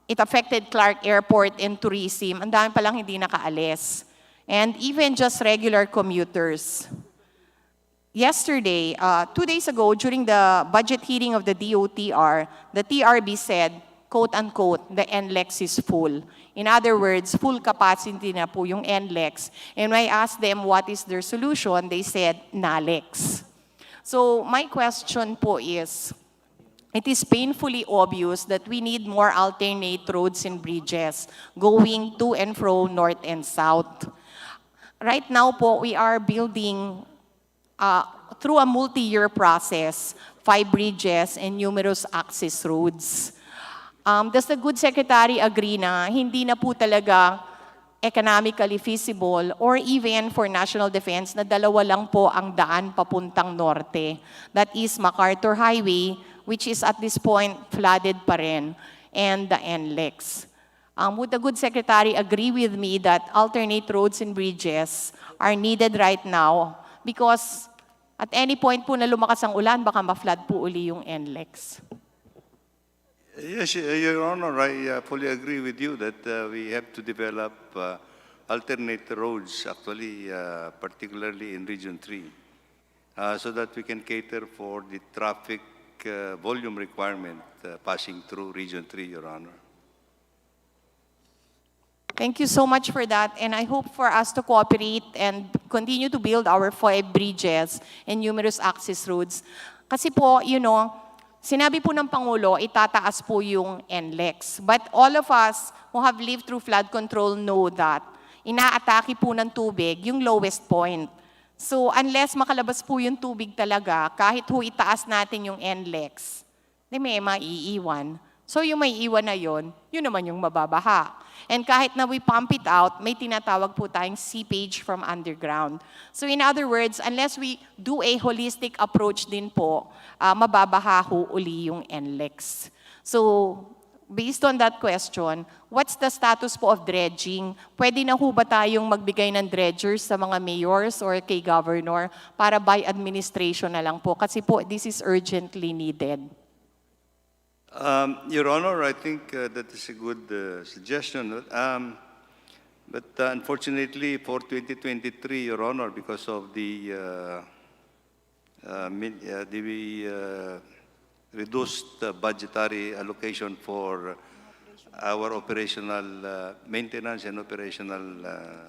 It affected Clark Airport and tourism. Ang dami palang hindi nakaalis. And even just regular commuters. Yesterday, 2 days ago, during the budget hearing of the DOTR, the TRB said, quote-unquote, the NLEX is full. In other words, full capacity na po yung NLEX. And when I asked them what is their solution, they said, NALEX. So my question po is, it is painfully obvious that we need more alternate roads and bridges going to and fro north and south. Right now po, we are building through a multi-year process, 5 bridges and numerous access roads. Does the good secretary agree na hindi na po talaga economically feasible or even for national defense na 2 lang po ang daan papuntang norte? That is MacArthur Highway, which is at this point flooded pa rin, and the NLEX. Would the good secretary agree with me that alternate roads and bridges are needed right now? Because at any point po na lumakas ang ulan, baka ma-flood po uli yung NLEX. Yes, Your Honor, I fully agree with you that we have to develop alternate roads, actually, particularly in Region 3, so that we can cater for the traffic volume requirement passing through Region 3, Your Honor. Thank you so much for that, and I hope for us to cooperate and continue to build our 5 bridges and numerous access roads. Kasi po, you know, sinabi po ng Pangulo, itataas po yung NLEX. But all of us who have lived through flood control know that inaatake po ng tubig yung lowest point. So unless makalabas po yung tubig talaga, kahit ho itaas natin yung NLEX, di may maiiwan. So yung may iwan na yun naman yung mababaha. And kahit na we pump it out, may tinatawag po tayong seepage from underground. So in other words, unless we do a holistic approach din po, mababaha ho uli yung NLEX. So based on that question, what's the status po of dredging? Pwede na ho ba tayong magbigay ng dredgers sa mga mayors or kay governor para by administration na lang po? Kasi po, this is urgently needed. Your Honor, I think that is a good suggestion. But unfortunately for 2023, Your Honor, because of the reduced budgetary allocation for our operational maintenance and operational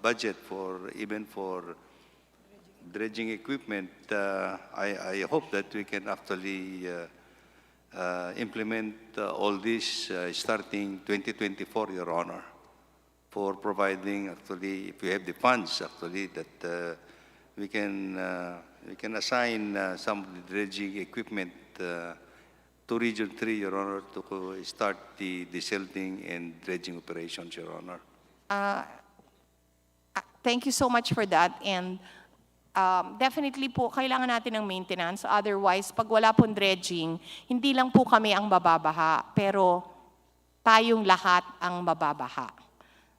budget for even for dredging equipment, I hope that we can actually implement all this starting 2024, Your Honor, for providing actually, if we have the funds actually, that we can assign some of the dredging equipment to Region 3, Your Honor, to start the desilting and dredging operations, Your Honor. Thank you so much for that. And definitely po, kailangan natin ng maintenance. Otherwise, pag wala pong dredging, hindi lang po kami ang mababaha, pero tayong lahat ang mababaha.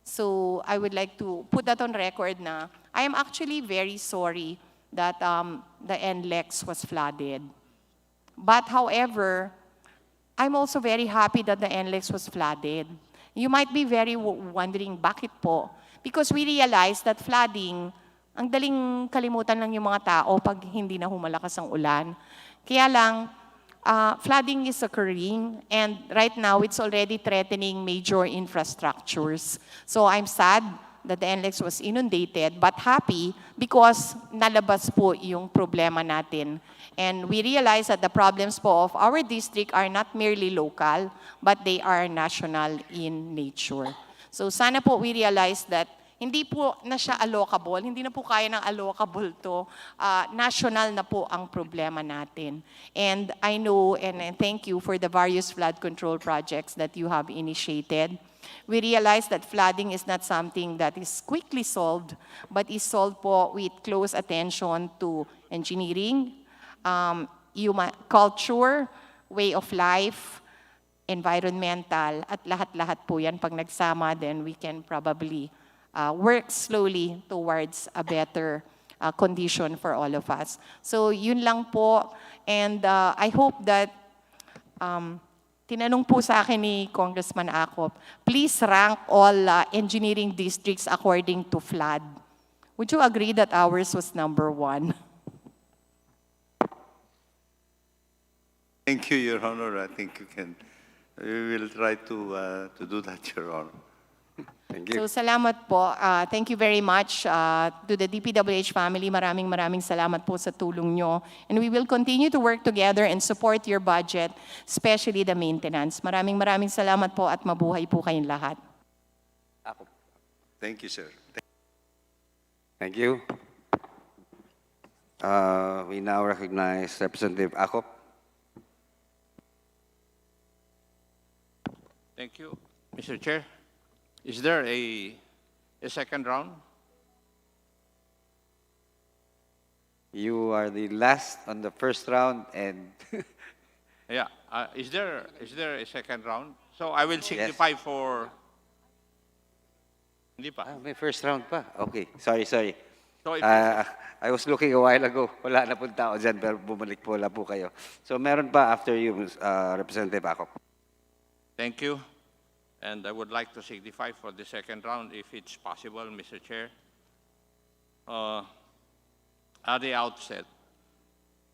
So I would like to put that on record na I am actually very sorry that the NLEX was flooded. But however, I'm also very happy that the NLEX was flooded. You might be very wondering, bakit po? Because we realized that flooding, ang daling kalimutan lang yung mga tao pag hindi na humalakas ang ulan. Kaya lang, flooding is occurring, and right now it's already threatening major infrastructures. So I'm sad that the NLEX was inundated, but happy because nalabas po yung problema natin. And we realize that the problems po of our district are not merely local, but they are national in nature. So sana po we realize that hindi po na siya allocable, hindi na po kaya ng allocable to, national na po ang problema natin. And I know and thank you for the various flood control projects that you have initiated. We realize that flooding is not something that is quickly solved, but is solved po with close attention to engineering, human culture, way of life, environmental, at lahat-lahat po yan. Pag nagsama, then we can probably work slowly towards a better condition for all of us. So yun lang po. And I hope that, tinanong po sa akin ni Congressman Acop, please rank all engineering districts according to flood. Would you agree that ours was number 1? Thank you, Your Honor. I think we will try to do that, Your Honor. Thank you. So salamat po. Thank you very much to the DPWH family. Maraming salamat po sa tulong nyo. And we will continue to work together and support your budget, especially the maintenance. Maraming salamat po at mabuhay po kayong lahat. Thank you, sir. Thank you. We now recognize Representative Acop. Thank you, Mr. Chair. Is there a second round? You are the last on the first round, and Yeah. Is there a second round? So I will signify for. Hindi pa. may first round pa. Okay, sorry. So if I was looking a while ago. Wala na pong tao dyan, pero bumalik po lang po kayo. So meron pa after you, Representative Acop. Thank you. And I would like to signify for the second round, if it's possible, Mr. Chair. At the outset,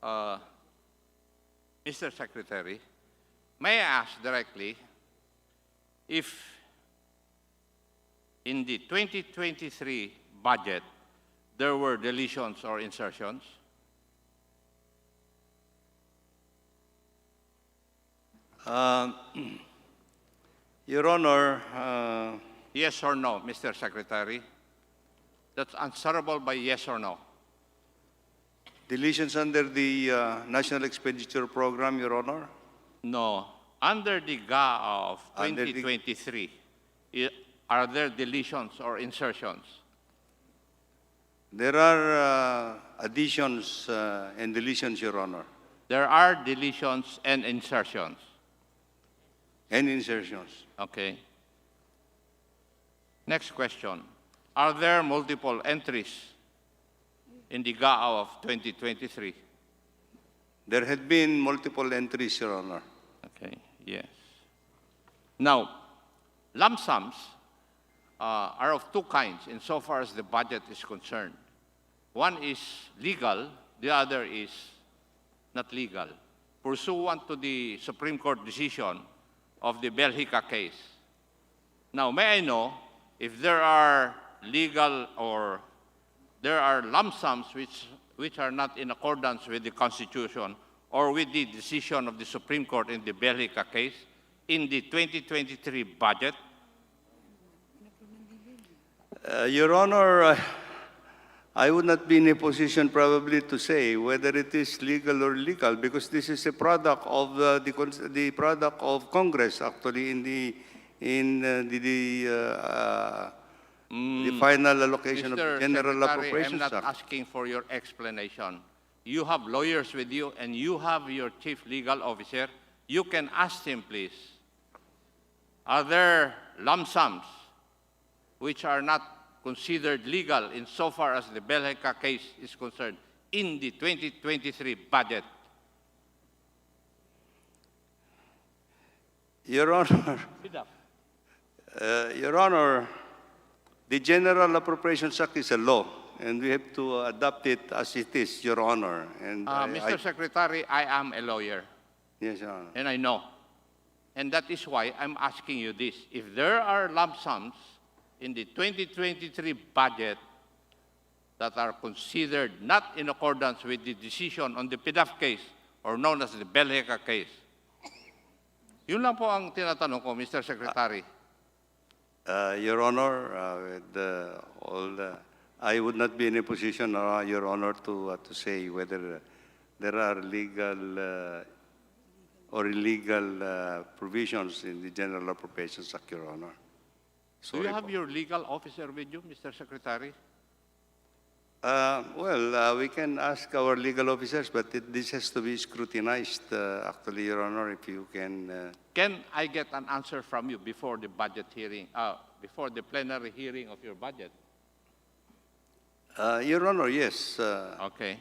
Mr. Secretary, may I ask directly if in the 2023 budget there were deletions or insertions? Your Honor, yes or no, Mr. Secretary? That's answerable by yes or no. deletions under the National Expenditure Program, Your Honor? No. Under the GA of Under the- 2023, are there deletions or insertions? There are additions and deletions, Your Honor, There are deletions and insertions. and insertions. Okay. Next question. Are there multiple entries in the GA of 2023? There had been multiple entries, Your Honor. Okay, yes. Now, lump sums are of two kinds insofar as the budget is concerned. One is legal, the other is not legal, pursuant to the Supreme Court decision of the Belgica case. Now, may I know if there are legal or there are lump sums which are not in accordance with the Constitution or with the decision of the Supreme Court in the Belgica case in the 2023 budget? Your Honor, I would not be in a position probably to say whether it is legal or illegal because this is a product of the product of Congress actually in the final allocation of the General Secretary, Appropriations I'm not Act. asking for your explanation. You have lawyers with you and you have your chief legal officer. You can ask him, please. Are there lump sums which are not considered legal insofar as the Belgica case is concerned in the 2023 budget? Your Honor, Your Honor, the General Appropriations Act is a law, and we have to adopt it as it is, Your Honor. And Mr. Secretary, I am a lawyer. Yes, Your Honor. And I know. And that is why I'm asking you this. If there are lump sums in the 2023 budget that are considered not in accordance with the decision on the PDAF case or known as the Belgica case, yun lang po ang tinatanong ko, Mr. Secretary. Your Honor, I would not be in a position, Your Honor, to say whether there are legal or illegal provisions in the General Appropriations Act, Your Honor. Do you have your legal officer with you, Mr. Secretary? Well, we can ask our legal officers, but this has to be scrutinized, actually, Your Honor, if you can. Can I get an answer from you before the budget hearing, before the plenary hearing of your budget? Your Honor, yes. Okay.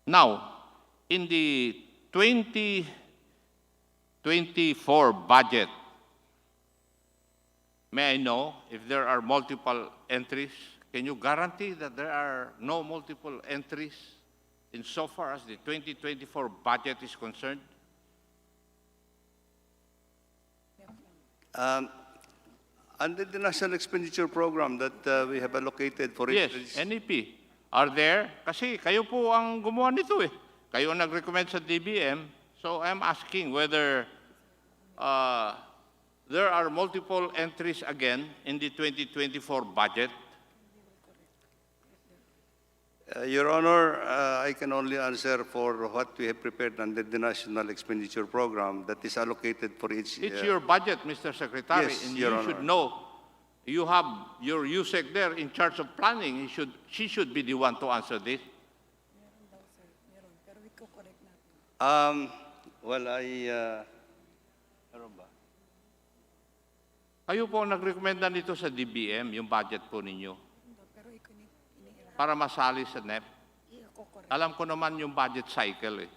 Now, in the 2024 budget, may I know if there are multiple entries? Can you guarantee that there are no multiple entries insofar as the 2024 budget is concerned? Under the National Expenditure Program that we have allocated for Yes, it. NEP. Are there? Kasi kayo po ang gumawa nito eh. Kayo ang nag-recommend sa DBM. So I'm asking whether there are multiple entries again in the 2024 budget. Your Honor, I can only answer for what we have prepared under the National Expenditure Program that is allocated for each. It's your budget, Mr. Secretary, Yes, and Your you Honor. should know. You have your USEC there in charge of planning. She should be the one to answer this. Well, Kayo po ang nag-recommenda nito sa DBM, yung budget po ninyo. Para masali sa NEP. Alam ko naman yung budget cycle eh.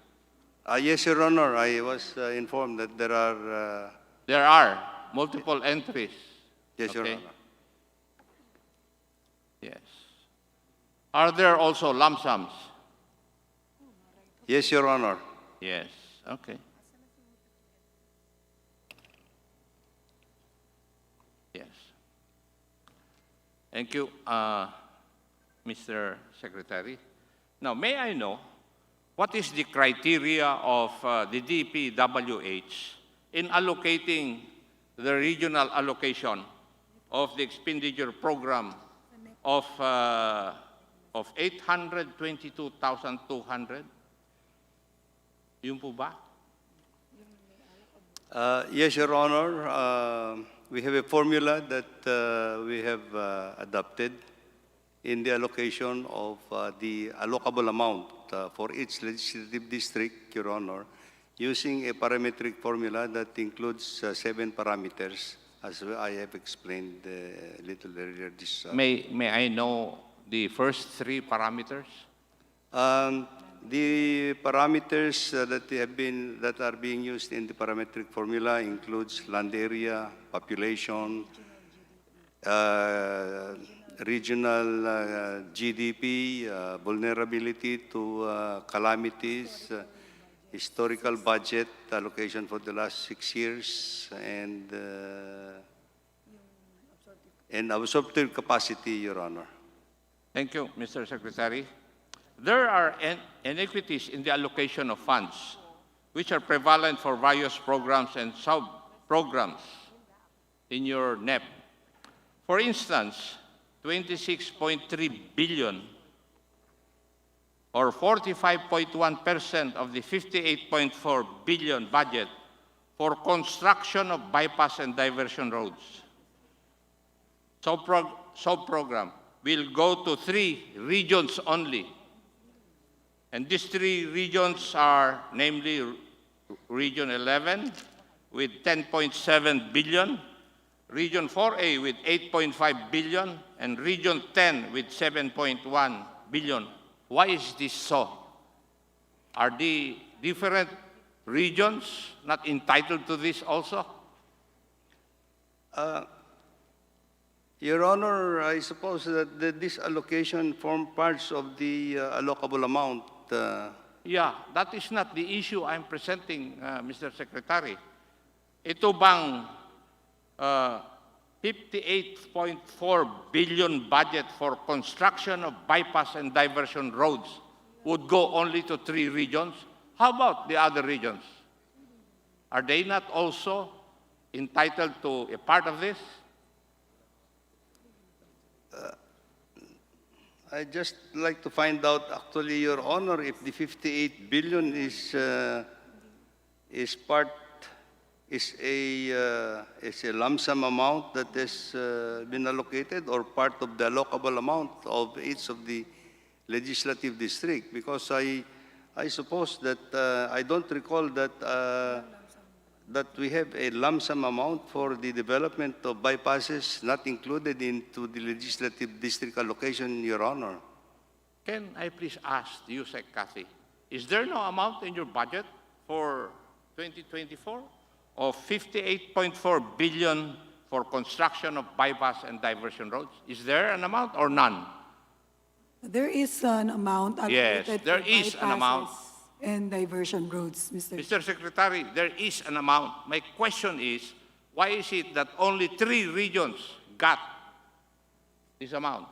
yes, Your Honor, I was informed that there are. There are multiple entries. Yes, Your Okay. Honor. Yes. Are there also lump sums? Yes, Your Honor. Yes. Okay. Yes. Thank you, Mr. Secretary. Now, may I know what is the criteria of the DPWH in allocating the regional allocation of the expenditure program of 822,200? Yun po ba? Yes, Your Honor. We have a formula that we have adopted in the allocation of the allocable amount for each legislative district, Your Honor, using a parametric formula that includes 7 parameters, as I have explained a little earlier. May I know the first 3 parameters? The parameters that are being used in the parametric formula includes land area, population, regional GDP, vulnerability to calamities, historical budget allocation for the last 6 years, and absorptive capacity, Your Honor. Thank you, Mr. Secretary. There are inequities in the allocation of funds, which are prevalent for various programs and sub-programs in your NEP. For instance, 26.3 billion or 45.1% of the 58.4 billion budget for construction of bypass and diversion roads. Sub-program will go to 3 regions only. And these 3 regions are namely Region 11 with 10.7 billion, Region 4A with 8.5 billion, and Region 10 with 7.1 billion. Why is this so? Are the different regions not entitled to this also? Your Honor, I suppose that this allocation form parts of the allocable amount. Yeah, that is not the issue I'm presenting, Mr. Secretary. Ito bang 58.4 billion budget for construction of bypass and diversion roads would go only to 3 regions? How about the other regions? Are they not also entitled to a part of this? I just like to find out, actually, Your Honor, if the 58 billion is a lump sum amount that has been allocated, or part of the allocable amount of each of the legislative district. Because I suppose that I don't recall that we have a lump sum amount for the development of bypasses not included into the legislative district allocation, Your Honor. Can I please ask you, Sec. Cathy, is there no amount in your budget for 2024 of 58.4 billion for construction of bypass and diversion roads? Is there an amount or none? There is an amount Yes, allocated there for is an amount. bypasses and diversion roads, Mr. Mr. Secretary, there is an amount. My question is, why is it that only 3 regions got this amount?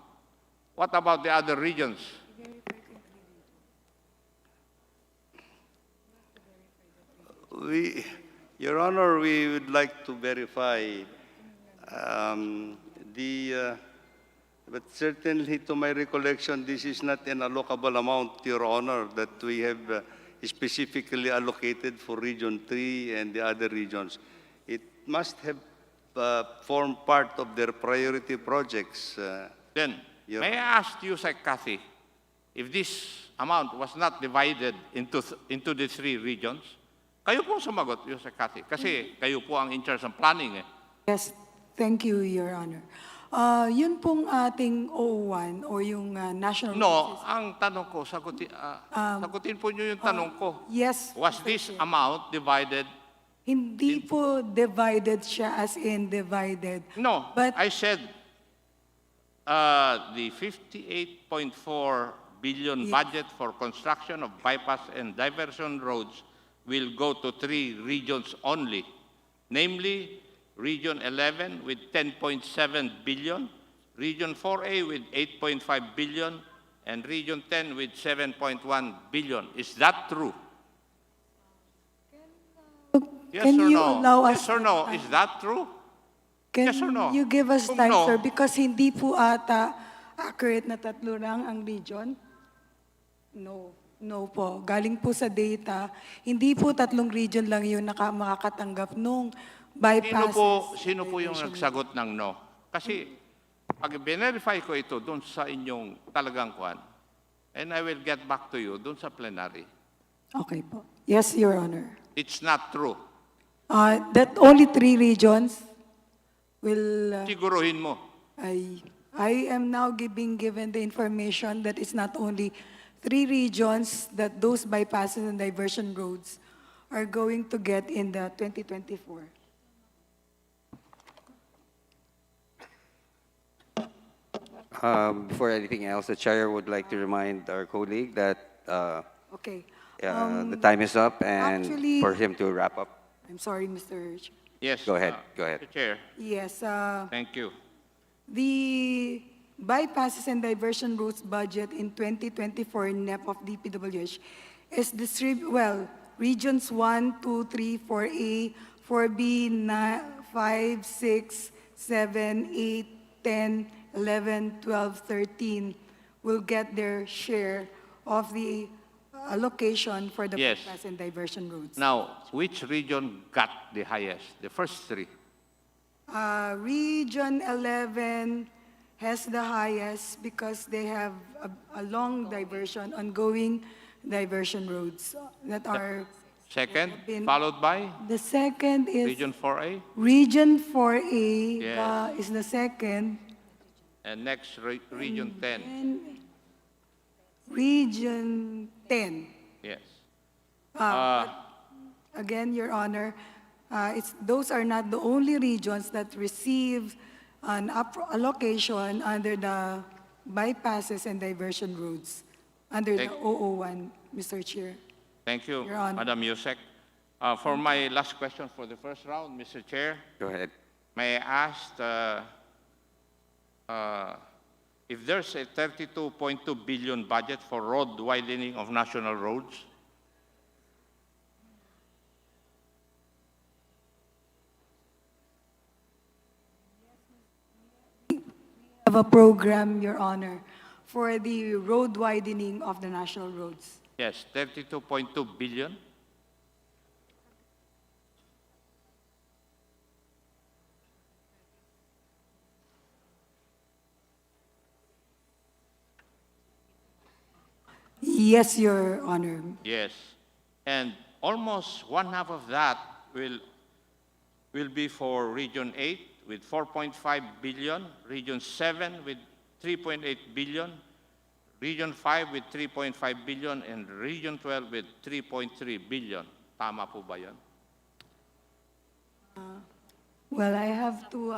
What about the other regions? Your Honor, we would like to verify but certainly to my recollection, this is not an allocable amount, Your Honor, that we have specifically allocated for Region 3 and the other regions. It must have formed part of their priority projects. Then, may I ask you, Sec. Cathy, if this amount was not divided into the 3 regions, kayo po sumagot, Sec. Cathy, kasi kayo po ang in charge ng planning. Yes, thank you, Your Honor. Yun pong ating O1 or yung national... No, ang tanong ko, sagutin po niyo yung tanong ko. Yes. Was this amount divided? Hindi po divided siya as in divided. No, but I said the 58.4 billion budget for construction of bypass and diversion roads will go to 3 regions only, namely Region 11 with 10.7 billion, Region 4A with 8.5 billion, and Region 10 with 7.1 billion. Is that true? Yes can or you no? allow Yes us... or no? Is that true? Can Yes or no? you give us Kung time, no, sir? Because hindi po ata accurate na 3 lang ang region. No po. Galing po sa data, hindi po 3 region lang yun makakatanggap nung bypasses. Sino po yung nagsagot ng no? Kasi pag verify ko ito doon sa inyong talagang kwan, and I will get back to you doon sa plenary. Okay po. Yes, Your Honor. It's not true. That only 3 regions will... Siguruhin mo. I am now being given the information that it's not only 3 regions that those bypasses and diversion roads are going to get in the 2024? Before anything else, the chair would like to remind our colleague that Okay. the time is up and actually- for him to wrap up. I'm sorry, Mr. Chair. Yes. Go ahead, go ahead. Mr. Chair, Yes, thank you. the bypasses and diversion routes budget in 2024 NEP of DPWH is regions 1, 2, 3, 4A, 4B, 5, 6, 7, 8, 10, 11, 12, 13 will get their share of the allocation for the Yes. bypass and diversion routes. Now, which region got the highest? The first 3. Region 11 has the highest because they have a long diversion, ongoing diversion roads that are. Second, been- followed by The second is. Region 4A, Region 4A Yes. is the second. and next Region 10. And Region 10. Yes. Again, Your Honor, those are not the only regions that receive an allocation under the bypasses and diversion routes, under the Thank- 001, Mr. Chair. Thank you, Your Honor. Madam Yusek. For my last question for the first round, Mr. Chair, Go ahead. may I ask if there's a 32.2 billion budget for road widening of national roads? Have a program, Your Honor, for the road widening of the national roads. Yes, 32.2 billion. Yes, Your Honor. Yes. And almost one half of that will be for Region 8 with 4.5 billion, Region 7 with 3.8 billion, Region 5 with 3.5 billion, and Region 12 with 3.3 billion. Tama po ba yan? Well, I have to,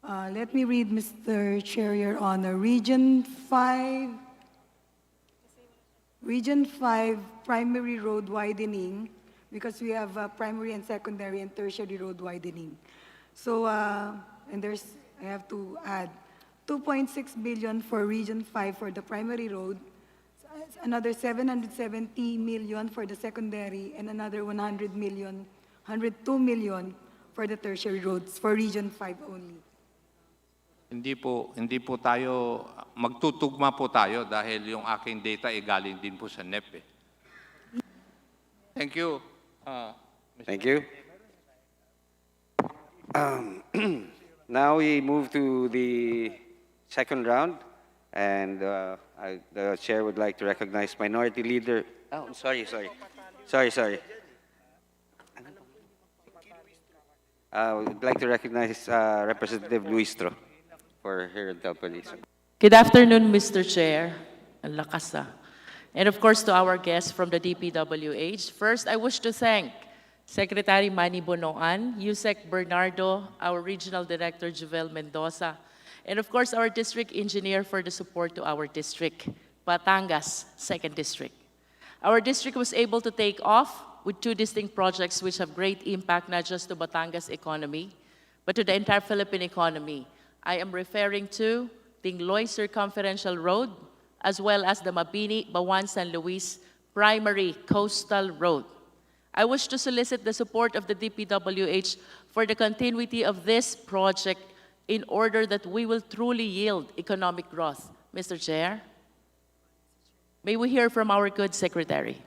let me read, Mr. Chair, Your Honor. Region 5 primary road widening, because we have primary and secondary and tertiary road widening. So, and I have to add 2.6 billion for Region 5 for the primary road, another 770 million for the secondary, and another 102 million for the tertiary roads for Region 5 only. Hindi po tayo, magtutugma po tayo dahil yung aking data ay galing din po sa NEP eh. Thank you. Thank you. Now we move to the second round, and the chair would like to recognize Minority Leader. Oh, I'm sorry. Would like to recognize Representative Luistro for Oriental Police. Good afternoon, Mr. Chair. Ang lakas ah. And of course, to our guests from the DPWH. First, I wish to thank Secretary Manny Bonoan, Yusek Bernardo, our Regional Director, Juvel Mendoza, and of course, our District Engineer for the support to our district, Batangas, 2nd District. Our district was able to take off with 2 distinct projects which have great impact not just to Batangas economy, but to the entire Philippine economy. I am referring to the Tingloy Circumferential Road, as well as the Mabini-Bawan-San Luis Primary Coastal Road. I wish to solicit the support of the DPWH for the continuity of this project in order that we will truly yield economic growth. Mr. Chair, may we hear from our good Secretary?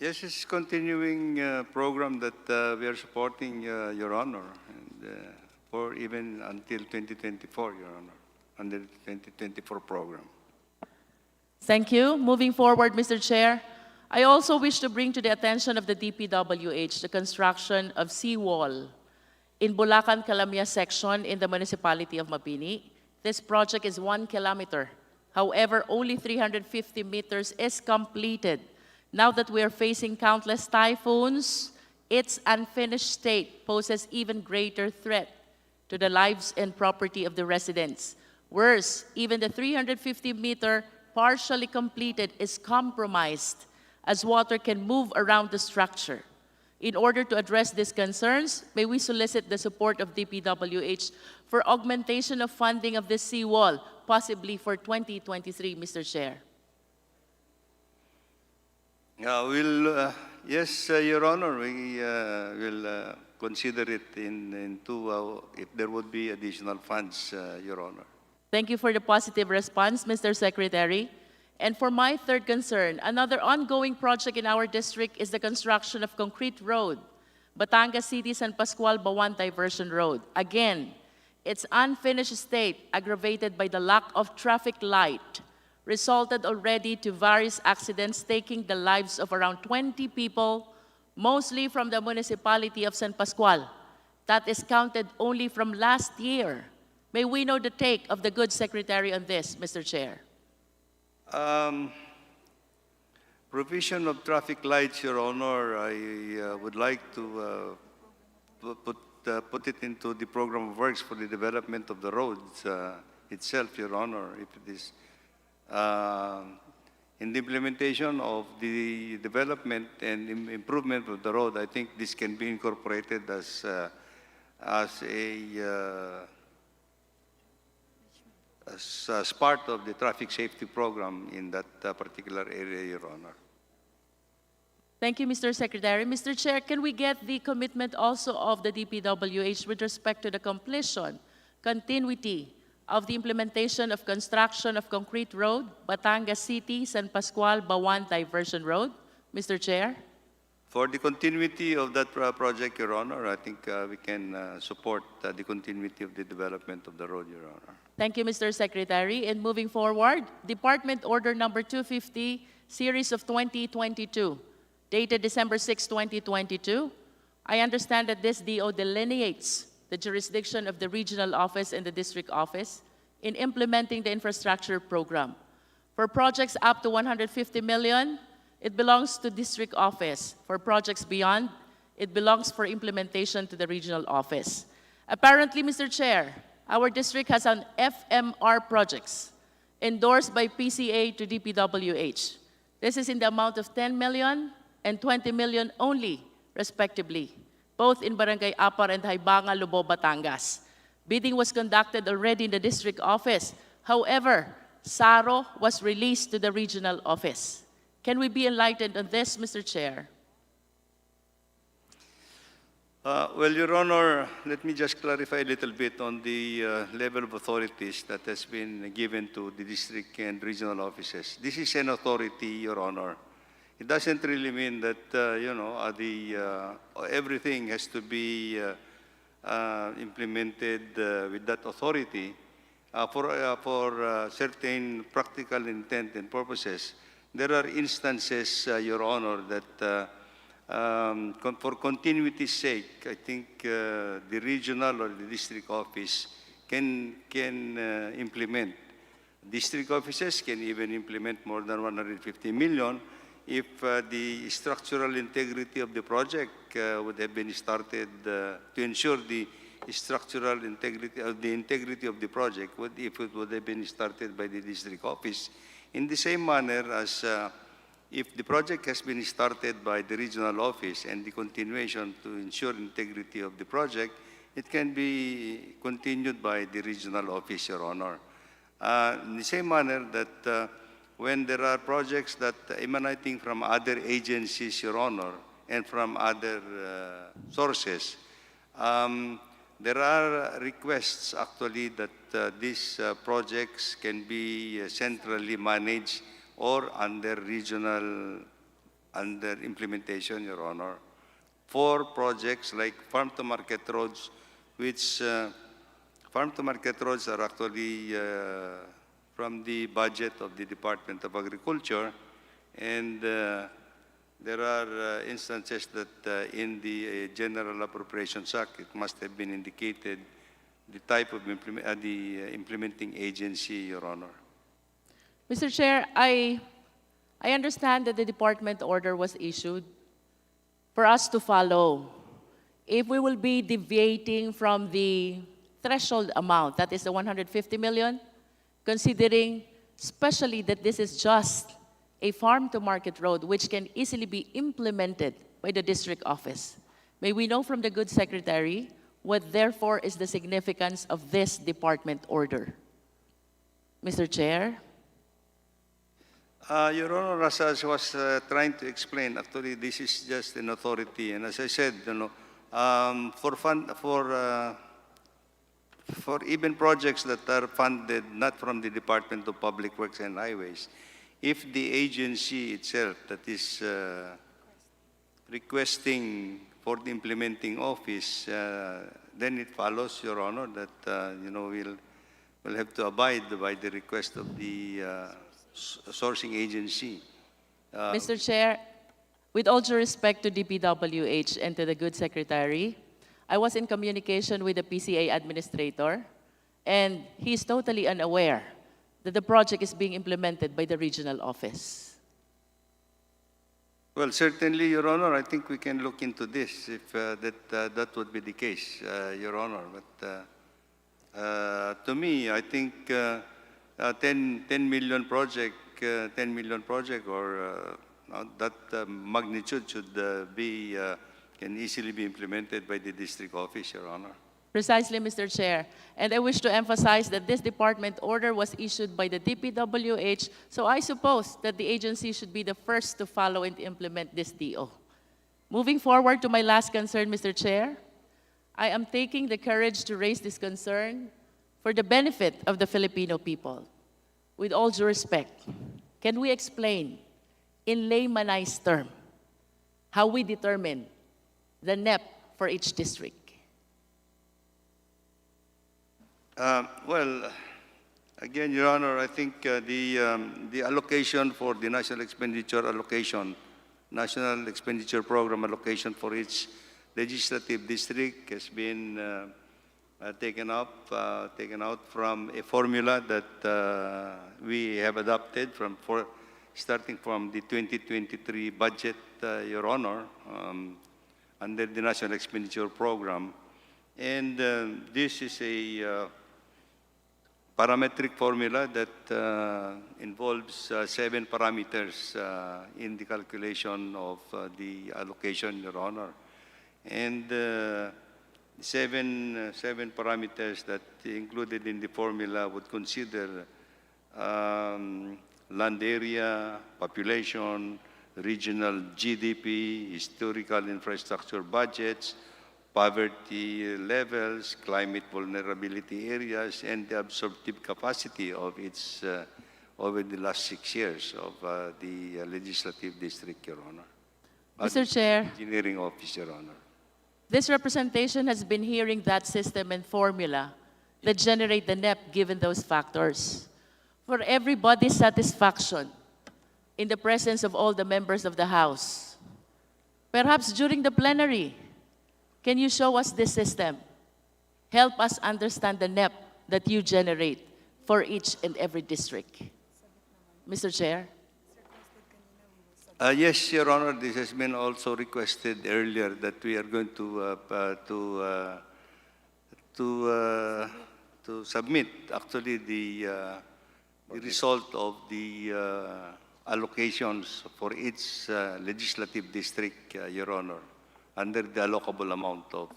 Yes, it's continuing program that we are supporting, Your Honor, and for even until 2024, Your Honor, under the 2024 program. Thank you. Moving forward, Mr. Chair, I also wish to bring to the attention of the DPWH the construction of seawall in Bulacan-Calamia section in the municipality of Mabini. This project is 1 kilometer. However, only 350 meters is completed. Now that we are facing countless typhoons, its unfinished state poses even greater threat to the lives and property of the residents. Worse, even the 350-meter partially completed is compromised as water can move around the structure. In order to address these concerns, may we solicit the support of DPWH for augmentation of funding of this seawall, possibly for 2023, Mr. Chair. Yes, Your Honor, we will consider it if there would be additional funds, Your Honor. Thank you for the positive response, Mr. Secretary. And for my third concern, another ongoing project in our district is the construction of concrete road, Batangas City San Pascual Bawan Diversion Road. Again, its unfinished state, aggravated by the lack of traffic light, resulted already to various accidents taking the lives of around 20 people, mostly from the municipality of San Pascual. That is counted only from last year. May we know the take of the good secretary on this, Mr. Chair? Provision of traffic lights, Your Honor, I would like to put it into the program of works for the development of the roads itself, Your Honor. If it is in the implementation of the development and improvement of the road, I think this can be incorporated as part of the traffic safety program in that particular area, Your Honor. Thank you, Mr. Secretary. Mr. Chair, can we get the commitment also of the DPWH with respect to the completion, continuity of the implementation of construction of concrete road, Batangas City, San Pascual, Bawan Diversion Road? Mr. Chair? For the continuity of that project, Your Honor, I think we can support the continuity of the development of the road, Your Honor. Thank you, Mr. Secretary. And moving forward, Department Order Number 250, Series of 2022, dated December 6, 2022. I understand that this DO delineates the jurisdiction of the regional office and the district office in implementing the infrastructure program. For projects up to 150 million, it belongs to district office. For projects beyond, it belongs for implementation to the regional office. Apparently, Mr. Chair, our district has an FMR projects endorsed by PCA to DPWH. This is in the amount of 10 million and 20 million only, respectively, both in Barangay Apar and Haibanga, Lobo, Batangas. Bidding was conducted already in the district office. However, SARO was released to the regional office. Can we be enlightened on this, Mr. Chair? Well, Your Honor, let me just clarify a little bit on the level of authorities that has been given to the district and regional offices. This is an authority, Your Honor. It doesn't really mean that, everything has to be implemented with that authority for certain practical intent and purposes. There are instances, Your Honor, that for continuity's sake, I think the regional or the district office can implement. District offices can even implement more than 150 million if the structural integrity of the project would have been started to ensure the structural integrity of the project, if it would have been started by the district office. In the same manner as if the project has been started by the regional office and the continuation to ensure integrity of the project, it can be continued by the regional office, Your Honor. In the same manner that when there are projects that emanating from other agencies, Your Honor, and from other sources, there are requests actually that these projects can be centrally managed or under regional, under implementation, Your Honor, for projects like farm-to-market roads, which farm-to-market roads are actually from the budget of the Department of Agriculture, and there are instances that in the General Appropriations Act, it must have been indicated the type of implementing agency, Your Honor. Mr. Chair, I understand that the department order was issued for us to follow. If we will be deviating from the threshold amount, that is the 150 million, considering especially that this is just a farm-to-market road which can easily be implemented by the district office. May we know from the good secretary what therefore is the significance of this department order? Mr. Chair? Your Honor, as I was trying to explain, actually this is just an authority, and as I said, for even projects that are funded not from the Department of Public Works and Highways, if the agency itself that is requesting for the implementing office, then it follows, Your Honor, that we'll have to abide by the request of the sourcing agency. Mr. Chair, with all due respect to DPWH and to the good secretary, I was in communication with the PCA administrator, and he is totally unaware that the project is being implemented by the regional office. Well, certainly, Your Honor, I think we can look into this if that would be the case, Your Honor. But to me, I think 10 million project or that magnitude should can easily be implemented by the district office, Your Honor. Precisely, Mr. Chair. And I wish to emphasize that this department order was issued by the DPWH, so I suppose that the agency should be the first to follow and implement this DO. Moving forward to my last concern, Mr. Chair, I am taking the courage to raise this concern for the benefit of the Filipino people. With all due respect, can we explain in laymanized term how we determine the NEP for each district? Well, again, Your Honor, I think the allocation for the national expenditure allocation, national expenditure program allocation for each legislative district has been taken out from a formula that we have adopted starting from the 2023 budget, Your Honor, under the national expenditure program. And this is a parametric formula that involves 7 parameters in the calculation of the allocation, Your Honor. And seven parameters that included in the formula would consider land area, population, regional GDP, historical infrastructure budgets, poverty levels, climate vulnerability areas, and the absorptive capacity of its over the last 6 years of the legislative district, Your Honor. Mr. Chair. Engineering office, Your Honor. This representation has been hearing that system and formula that generate the NEP given those factors. For everybody's satisfaction in the presence of all the members of the House, perhaps during the plenary, can you show us this system? Help us understand the NEP that you generate for each and every district. Mr. Chair. Yes, Your Honor, this has been also requested earlier that we are going to submit actually the result of the allocations for each legislative district, Your Honor, under the allocable amount of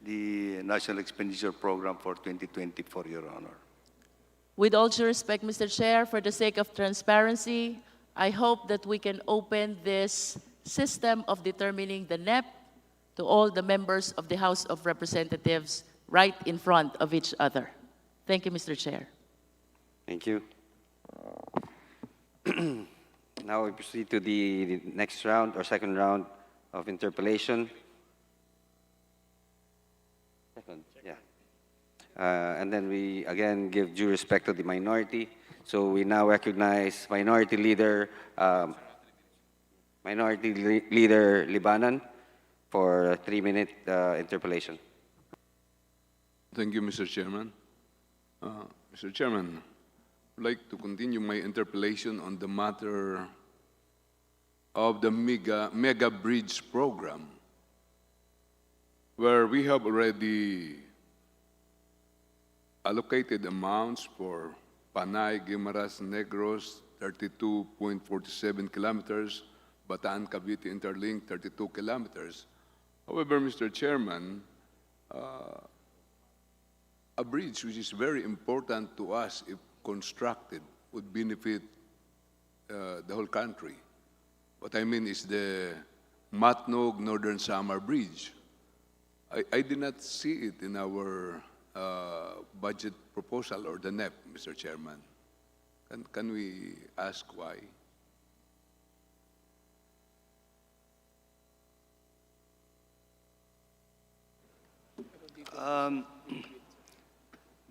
the National Expenditure Program for 2024, Your Honor. With all due respect, Mr. Chair, for the sake of transparency, I hope that we can open this system of determining the NEP to all the members of the House of Representatives right in front of each other. Thank you, Mr. Chair. Thank you. Now we proceed to the next round or second round of interpellation. Second, yeah. And then we again give due respect to the minority. So we now recognize Minority Leader Libanan for a 3-minute interpellation. Thank you, Mr. Chairman. Mr. Chairman, I'd like to continue my interpellation on the matter of the mega bridge program, where we have already allocated amounts for Panay, Guimaras, Negros, 32.47 kilometers, Bataan, Cavite Interlink, 32 kilometers. However, Mr. Chairman, a bridge which is very important to us if constructed would benefit the whole country. What I mean is the Matnog Northern Samar Bridge. I did not see it in our budget proposal or the NEP, Mr. Chairman. Can we ask why?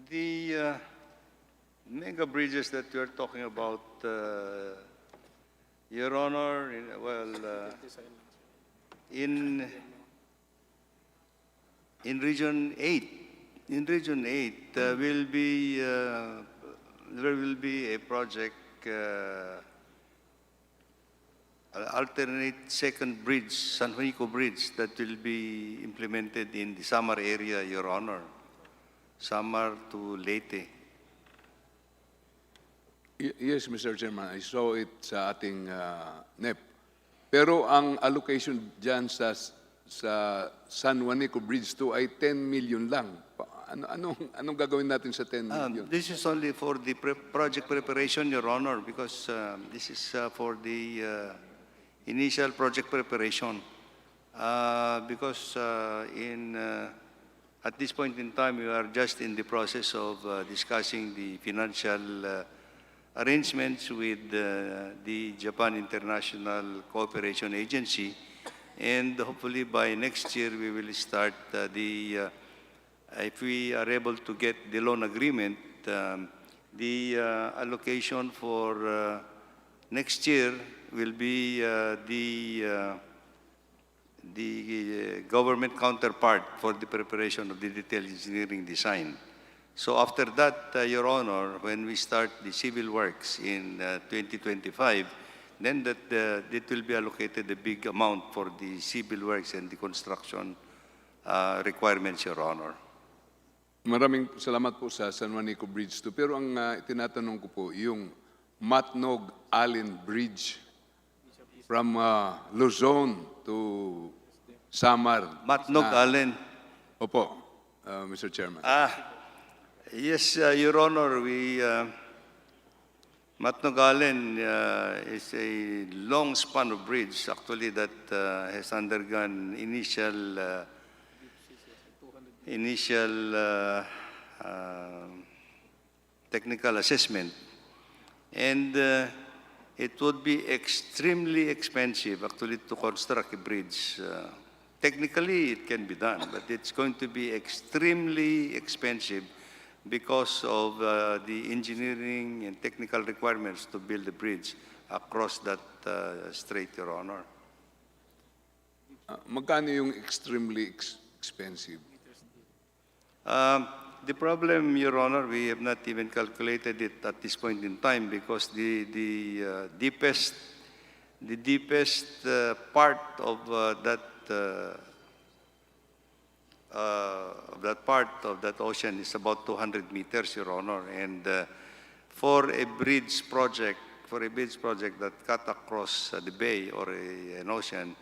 The mega bridges that we are talking about, Your Honor, in Region 8, there will be a project, alternate second bridge, San Juanico Bridge, that will be implemented in the Samar area, Your Honor. Samar to Leyte. Yes, Mr. Chairman, I saw it sa ating NEP. Pero ang allocation dyan sa San Juanico Bridge 2 ay 10 million lang. Anong gagawin natin sa 10 million? This is only for the project preparation, Your Honor, because this is for the initial project preparation. Because at this point in time, we are just in the process of discussing the financial arrangements with the Japan International Cooperation Agency, and hopefully by next year we will start if we are able to get the loan agreement, the allocation for next year will be the government counterpart for the preparation of the detailed engineering design. So after that, Your Honor, when we start the civil works in 2025, then it will be allocated a big amount for the civil works and the construction requirements, Your Honor. Maraming salamat po sa San Juanico Bridge 2. Pero ang tinatanong ko po, yung Matnog Allen Bridge from Luzon to Samar. Matnog Allen. Opo, Mr. Chairman. Yes, Your Honor, Matnog Allen is a long span of bridge, actually, that has undergone initial technical assessment. And it would be extremely expensive, actually, to construct a bridge. Technically, it can be done, but it's going to be extremely expensive because of the engineering and technical requirements to build a bridge across that strait, Your Honor. Magkano yung extremely expensive? The problem, Your Honor, we have not even calculated it at this point in time because the deepest part of that ocean is about 200 meters, Your Honor, and for a bridge project that cut across the bay or an ocean,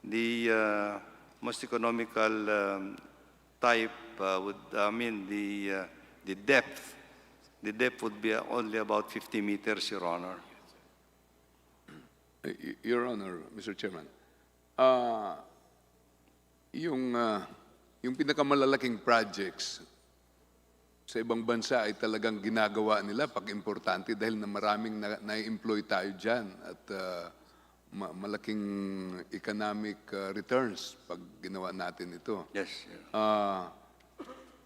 the most economical type the depth would be only about 50 meters, Your Honor. Your Honor, Mr. Chairman, yung pinakamalalaking projects sa ibang bansa ay talagang ginagawa nila pag importante dahil na maraming na-employ tayo dyan at malaking economic returns pag ginawa natin ito. Yes.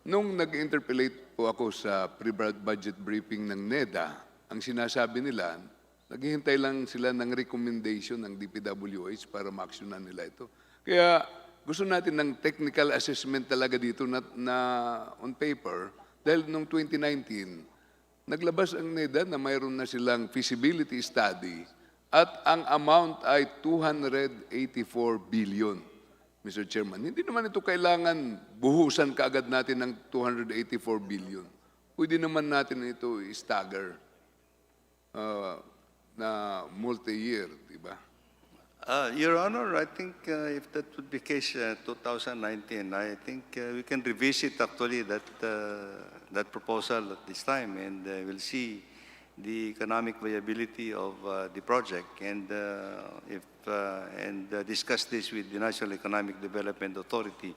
Nung nag-interpellate po ako sa pre-budget briefing ng NEDA, ang sinasabi nila, naghihintay lang sila ng recommendation ng DPWH para ma-actionan nila ito. Kaya gusto natin ng technical assessment talaga dito na on paper dahil noong 2019, naglabas ang NEDA na mayroon na silang feasibility study at ang amount ay 284 billion, Mr. Chairman. Hindi naman ito kailangan buhusan kaagad natin ng 284 billion. Pwede naman natin ito i-stagger na multi-year, di ba? Your Honor, I think if that would be case 2019, I think we can revisit actually that proposal at this time, and we'll see the economic viability of the project, and discuss this with the National Economic Development Authority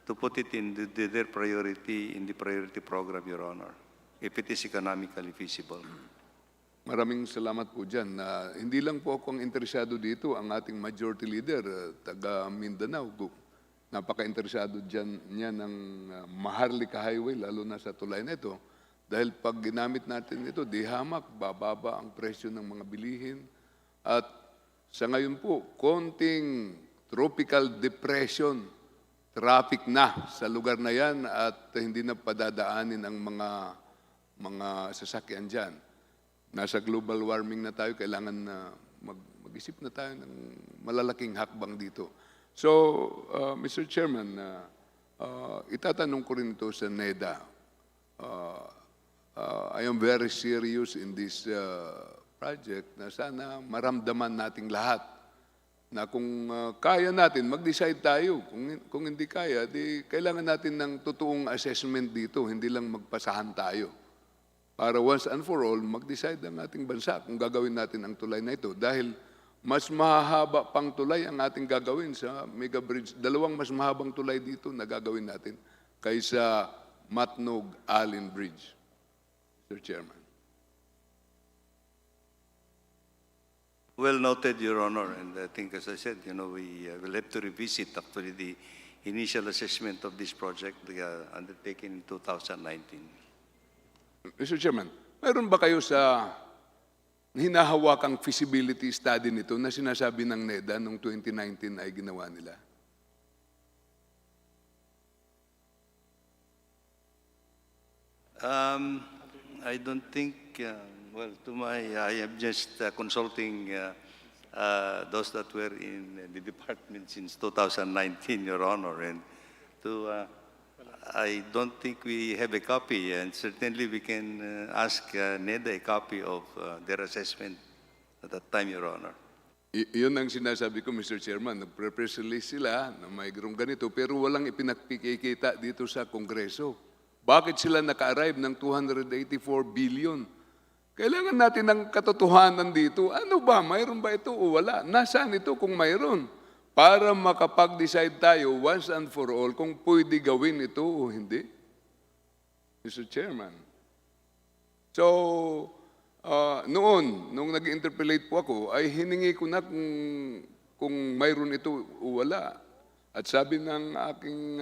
to put it in their priority in the priority program, Your Honor, if it is economically feasible. Maraming salamat po dyan. Hindi lang po ako ang interesado dito, ang ating majority leader, taga Mindanao. Napaka-interesado dyan niya ng Maharlika Highway, lalo na sa tulay na ito. Dahil pag ginamit natin ito, di hamak, bababa ang presyo ng mga bilihin. At sa ngayon po, konting tropical depression, traffic na sa lugar na yan at hindi na padadaanin ang mga sasakyan dyan. Nasa global warming na tayo, kailangan na mag-isip na tayo ng malalaking hakbang dito. So, Mr. Chairman, itatanong ko rin ito sa NEDA. I am very serious in this project na sana maramdaman nating lahat na kung kaya natin, mag-decide tayo. Kung hindi kaya, di kailangan natin ng totoong assessment dito, hindi lang magpasahan tayo. Para once and for all, mag-decide ang ating bansa kung gagawin natin ang tulay na ito. Dahil mas mahaba pang tulay ang ating gagawin sa Mega Bridge. Dalawang mas mahabang tulay dito na gagawin natin kaysa Matnog-Alin Bridge, Mr. Chairman. Well noted, Your Honor, and I think, as I said, we will have to revisit actually the initial assessment of this project undertaken in 2019. Mr. Chairman, mayroon ba kayo sa hinahawakang feasibility study nito na sinasabi ng NEDA noong 2019 ay ginawa nila? I don't think, I am just consulting those that were in the department since 2019, Your Honor, and I don't think we have a copy, and certainly we can ask NEDA a copy of their assessment at that time, Your Honor. Iyon ang sinasabi ko, Mr. Chairman. Nagpre-press release sila na mayroong ganito, pero walang ipinagpikikita dito sa Kongreso. Bakit sila naka-arrive ng 284 billion? Kailangan natin ng katotohanan dito. Ano ba? Mayroon ba ito o wala? Nasaan ito kung mayroon? Para makapag-decide tayo once and for all kung pwede gawin ito o hindi. Mr. Chairman. So, nung nag-interpellate po ako, ay hiningi ko na kung mayroon ito o wala. At sabi ng aking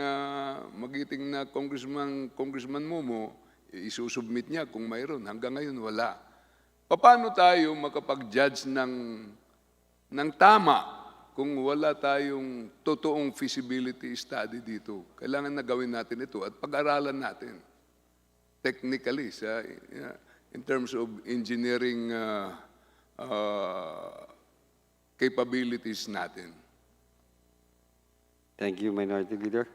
magiting na Congressman Momo, isusubmit niya kung mayroon. Hanggang ngayon, wala. Paano tayo makapag-judge ng tama kung wala tayong totoong feasibility study dito? Kailangan na gawin natin ito at pag-aralan natin technically in terms of engineering capabilities natin. Thank you, Minority Leader.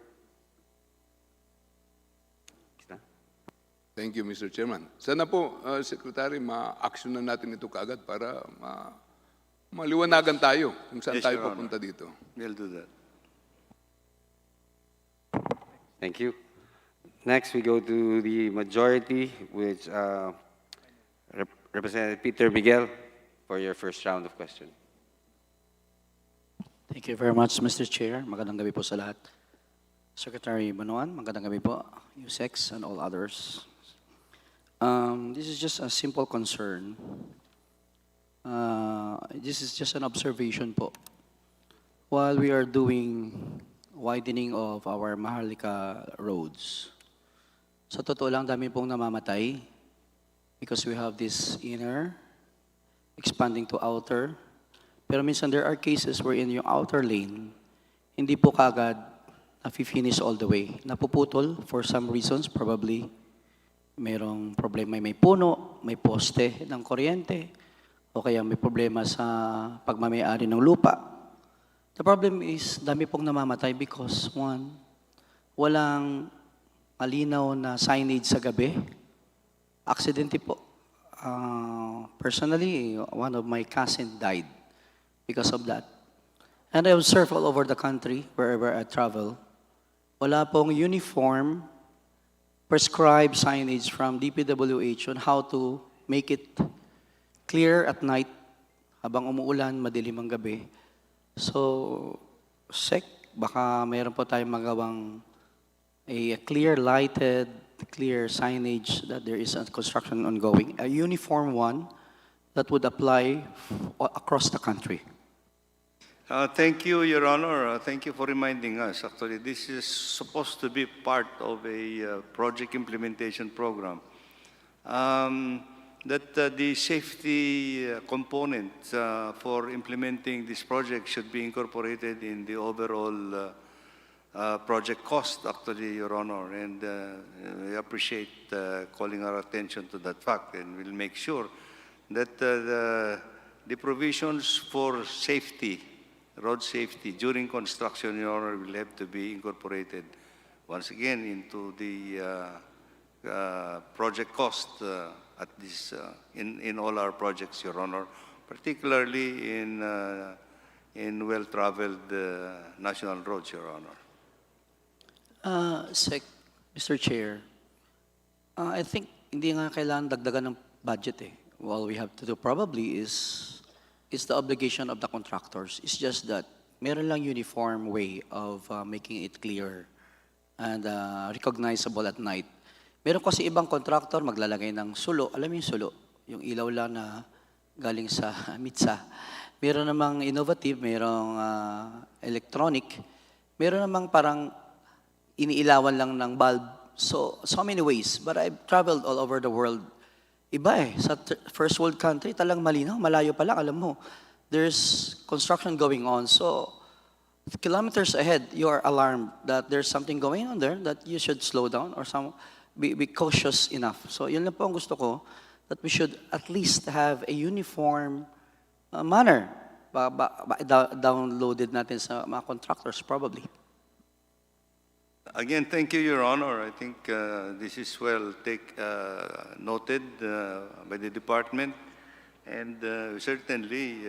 Thank you, Mr. Chairman. Sana po, Secretary, ma-action na natin ito kaagad para maliwanagan tayo kung saan tayo papunta dito. We'll do that. Thank you. Next, we go to the majority, which Representative Peter Miguel, for your first round of questions. Thank you very much, Mr. Chair. Magandang gabi po sa lahat. Secretary Bunuan, magandang gabi po, USEX and all others. This is just a simple concern. This is just an observation po. While we are doing widening of our Maharlika roads, sa totoo lang, dami pong namamatay because we have this inner expanding to outer. Pero minsan there are cases wherein yung outer lane, hindi po kaagad na-finish all the way. Napuputol for some reasons, probably merong problema, may puno, may poste ng kuryente, o kaya may problema sa pagmamayari ng lupa. The problem is, dami pong namamatay because, one, walang malinaw na signage sa gabi. Aksidente po. Personally, one of my cousin died because of that. And I observe all over the country, wherever I travel, wala pong uniform prescribed signage from DPWH on how to make it clear at night habang umuulan, madilim ang gabi. So, SEC, baka mayroon po tayong magawang a clear lighted, clear signage that there is a construction ongoing, a uniform one that would apply across the country. Thank you, Your Honor. Thank you for reminding us. Actually, this is supposed to be part of a project implementation program. That the safety component for implementing this project should be incorporated in the overall project cost, actually, Your Honor. And we appreciate calling our attention to that fact, and we'll make sure that the provisions for safety, road safety during construction, Your Honor, will have to be incorporated once again into the project cost at this in all our projects, Your Honor, particularly in well-traveled national roads, Your Honor. Mr. Chair, I think hindi nga kailangan dagdagan ng budget eh. All we have to do probably is the obligation of the contractors. It's just that meron lang uniform way of making it clear and recognizable at night. Meron kasi ibang contractor maglalagay ng sulo. Alam mo yung sulo? Yung ilaw lang na galing sa mitsa. Meron namang innovative, merong electronic. Meron namang parang iniilawan lang ng bulb. So many ways. But I've traveled all over the world. Iba eh. Sa first world country, talang malinaw. Malayo pa lang, alam mo. There's construction going on. So, kilometers ahead, you are alarmed that there's something going on there that you should slow down or be cautious enough. So, yun lang po ang gusto ko, that we should at least have a uniform manner. Downloaded natin sa mga contractors, probably. Again, thank you, Your Honor. I think this is well noted by the department. And certainly,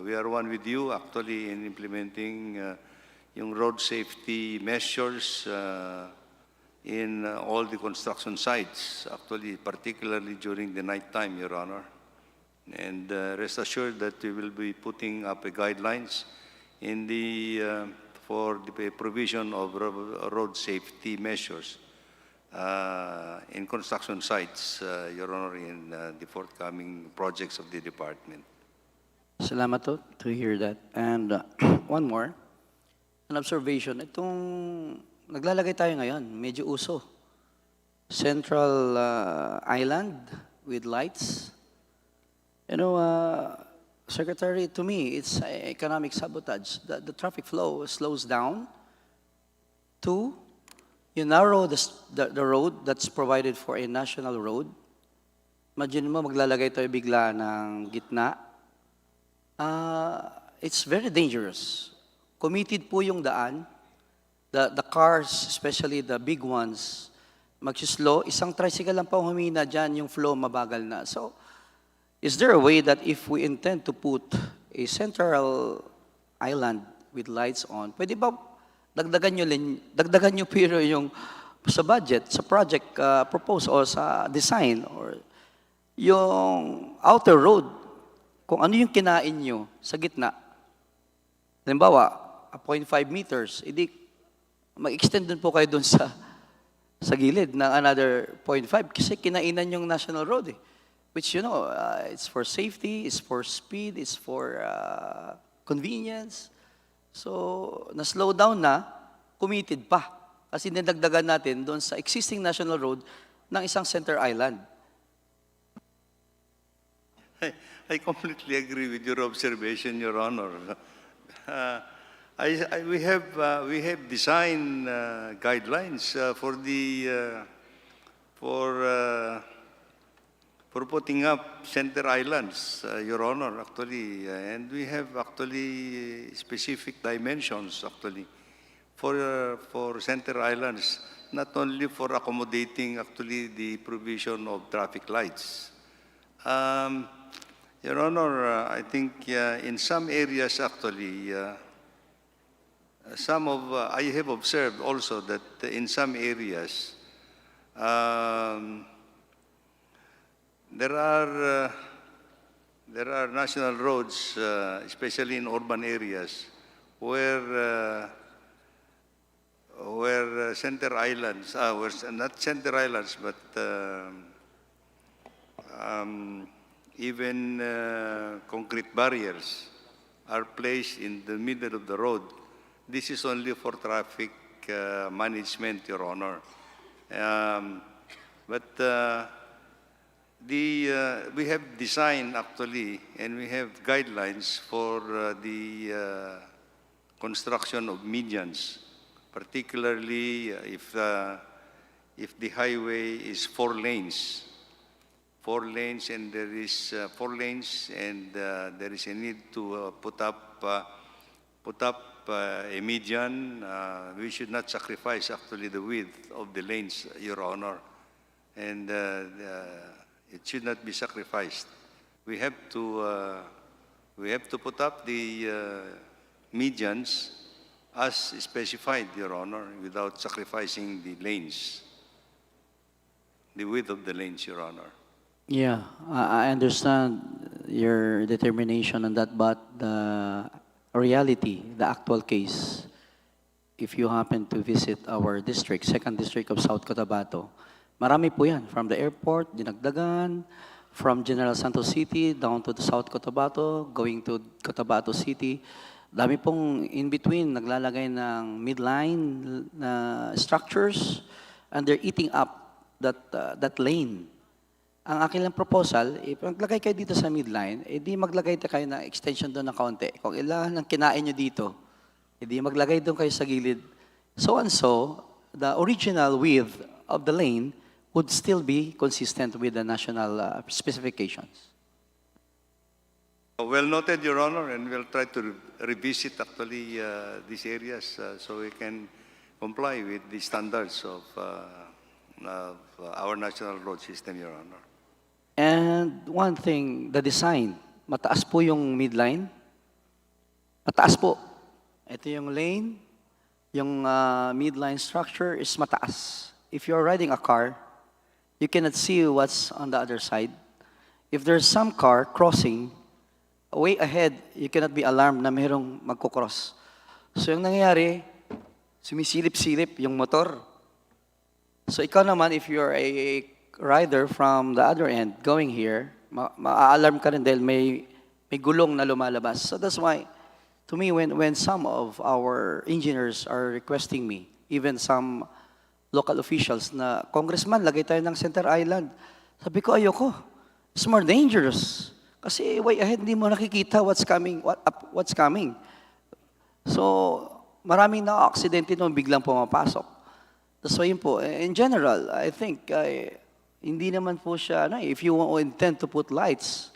we are one with you, actually, in implementing yung road safety measures in all the construction sites, actually, particularly during the night time, Your Honor. And rest assured that we will be putting up guidelines in for the provision of road safety measures in construction sites, Your Honor, in the forthcoming projects of the department. Salamat to hear that. And one more, an observation. Itong naglalagay tayo ngayon, medyo uso. Central Island with lights. You know, Secretary, to me, it's economic sabotage. The traffic flow slows down. Two, you narrow the road that's provided for a national road. Imagine mo, maglalagay tayo bigla ng gitna. It's very dangerous. Committed po yung daan. The cars, especially the big ones, mag-slow. Isang tricycle lang pa humina dyan, yung flow mabagal na. So, is there a way that if we intend to put a central island with lights on, pwede ba dagdagan nyo pero yung sa budget, sa project proposal or sa design or yung outer road, kung ano yung kinain nyo sa gitna. Halimbawa, 0.5 meters, edi mag-extend dun po kayo dun sa gilid ng another 0.5 kasi kinainan yung national road eh. Which, you know, it's for safety, it's for speed, it's for convenience. So, na-slow down na, committed pa. Kasi nidagdagan natin doon sa existing national road ng isang center island. I completely agree with your observation, Your Honor. we have design guidelines for putting up center islands, Your Honor, actually, and we have actually specific dimensions actually for center islands, not only for accommodating actually the provision of traffic lights. Your Honor, I think in some areas actually, I have observed also that in some areas, there are national roads, especially in urban areas, where center islands, not center islands, but even concrete barriers are placed in the middle of the road. This is only for traffic management, Your Honor. We have design actually, and we have guidelines for the construction of medians, particularly if the highway is 4 lanes. 4 lanes, and there is 4 lanes, and there is a need to put up a median. We should not sacrifice actually the width of the lanes, Your Honor, and it should not be sacrificed. We have to put up the medians as specified, Your Honor, without sacrificing the lanes, the width of the lanes, Your Honor. Yeah, I understand your determination on that, but the reality, the actual case, if you happen to visit our district, 2nd District of South Cotabato, marami po yan. From the airport, Dinagdagan, from General Santos City down to the South Cotabato, going to Cotabato City. Dami pong in between, naglalagay ng midline structures, and they're eating up that lane. Ang akin lang proposal, maglagay kayo dito sa midline, di maglagay kayo ng extension doon ng kaunti. Kung ilan ang kinain nyo dito, di maglagay doon kayo sa gilid. So and so, the original width of the lane would still be consistent with the national specifications. Well noted, Your Honor, and we'll try to revisit actually these areas so we can comply with the standards of our national road system, Your Honor. And one thing, the design, mataas po yung midline. Mataas po. Ito yung lane, yung midline structure is mataas. If you're riding a car, you cannot see what's on the other side. If there's some car crossing, way ahead, you cannot be alarmed na mayroong magkukross. So yung nangyayari, sumisilip-silip yung motor. So ikaw naman, if you're a rider from the other end going here, ma-alarm ka rin dahil may gulong na lumalabas. So that's why, to me, when some of our engineers are requesting me, even some local officials na, Congressman, lagay tayo ng center island. Sabi ko, ayoko. It's more dangerous. Kasi way ahead, hindi mo nakikita what's coming. So, maraming na-aksidente nung biglang pumapasok. That's why yun po. In general, I think, hindi naman po siya, if you intend to put lights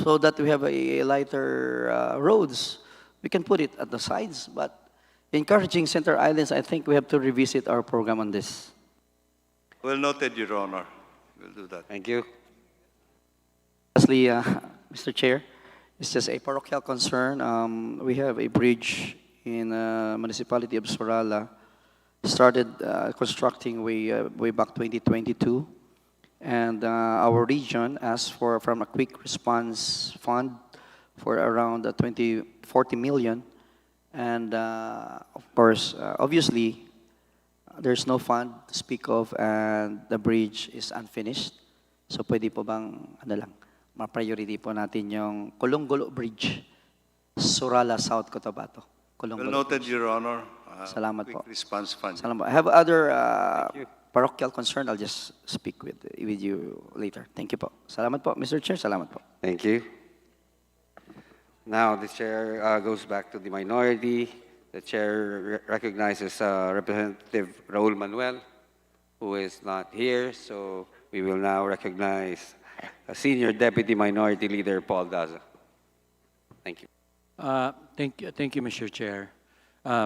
so that we have a lighter roads, we can put it at the sides. But encouraging center islands, I think we have to revisit our program on this. Well noted, Your Honor. We'll do that. Thank you. Lastly, Mr. Chair, it's just a parochial concern. We have a bridge in municipality of Sorala. Started constructing way back 2022. And our region asked from a quick response fund for around 40 million. And of course, obviously, there's no fund to speak of, and the bridge is unfinished. So pwede po bang, ma-priority po natin yung Kulonggulo Bridge, Sorala, South Cotabato. Well noted, Your Honor. Salamat quick po. response fund. Salamat. I have other parochial concern. I'll just speak with you later. Thank you po. Salamat po, Mr. Chair. Salamat po. Thank you. Now the chair goes back to the minority The chair recognizes Representative Raul Manuel, who is not here, so we will now recognize Senior Deputy Minority Leader Paul Daza. Thank you. Thank you, Mr. Chair.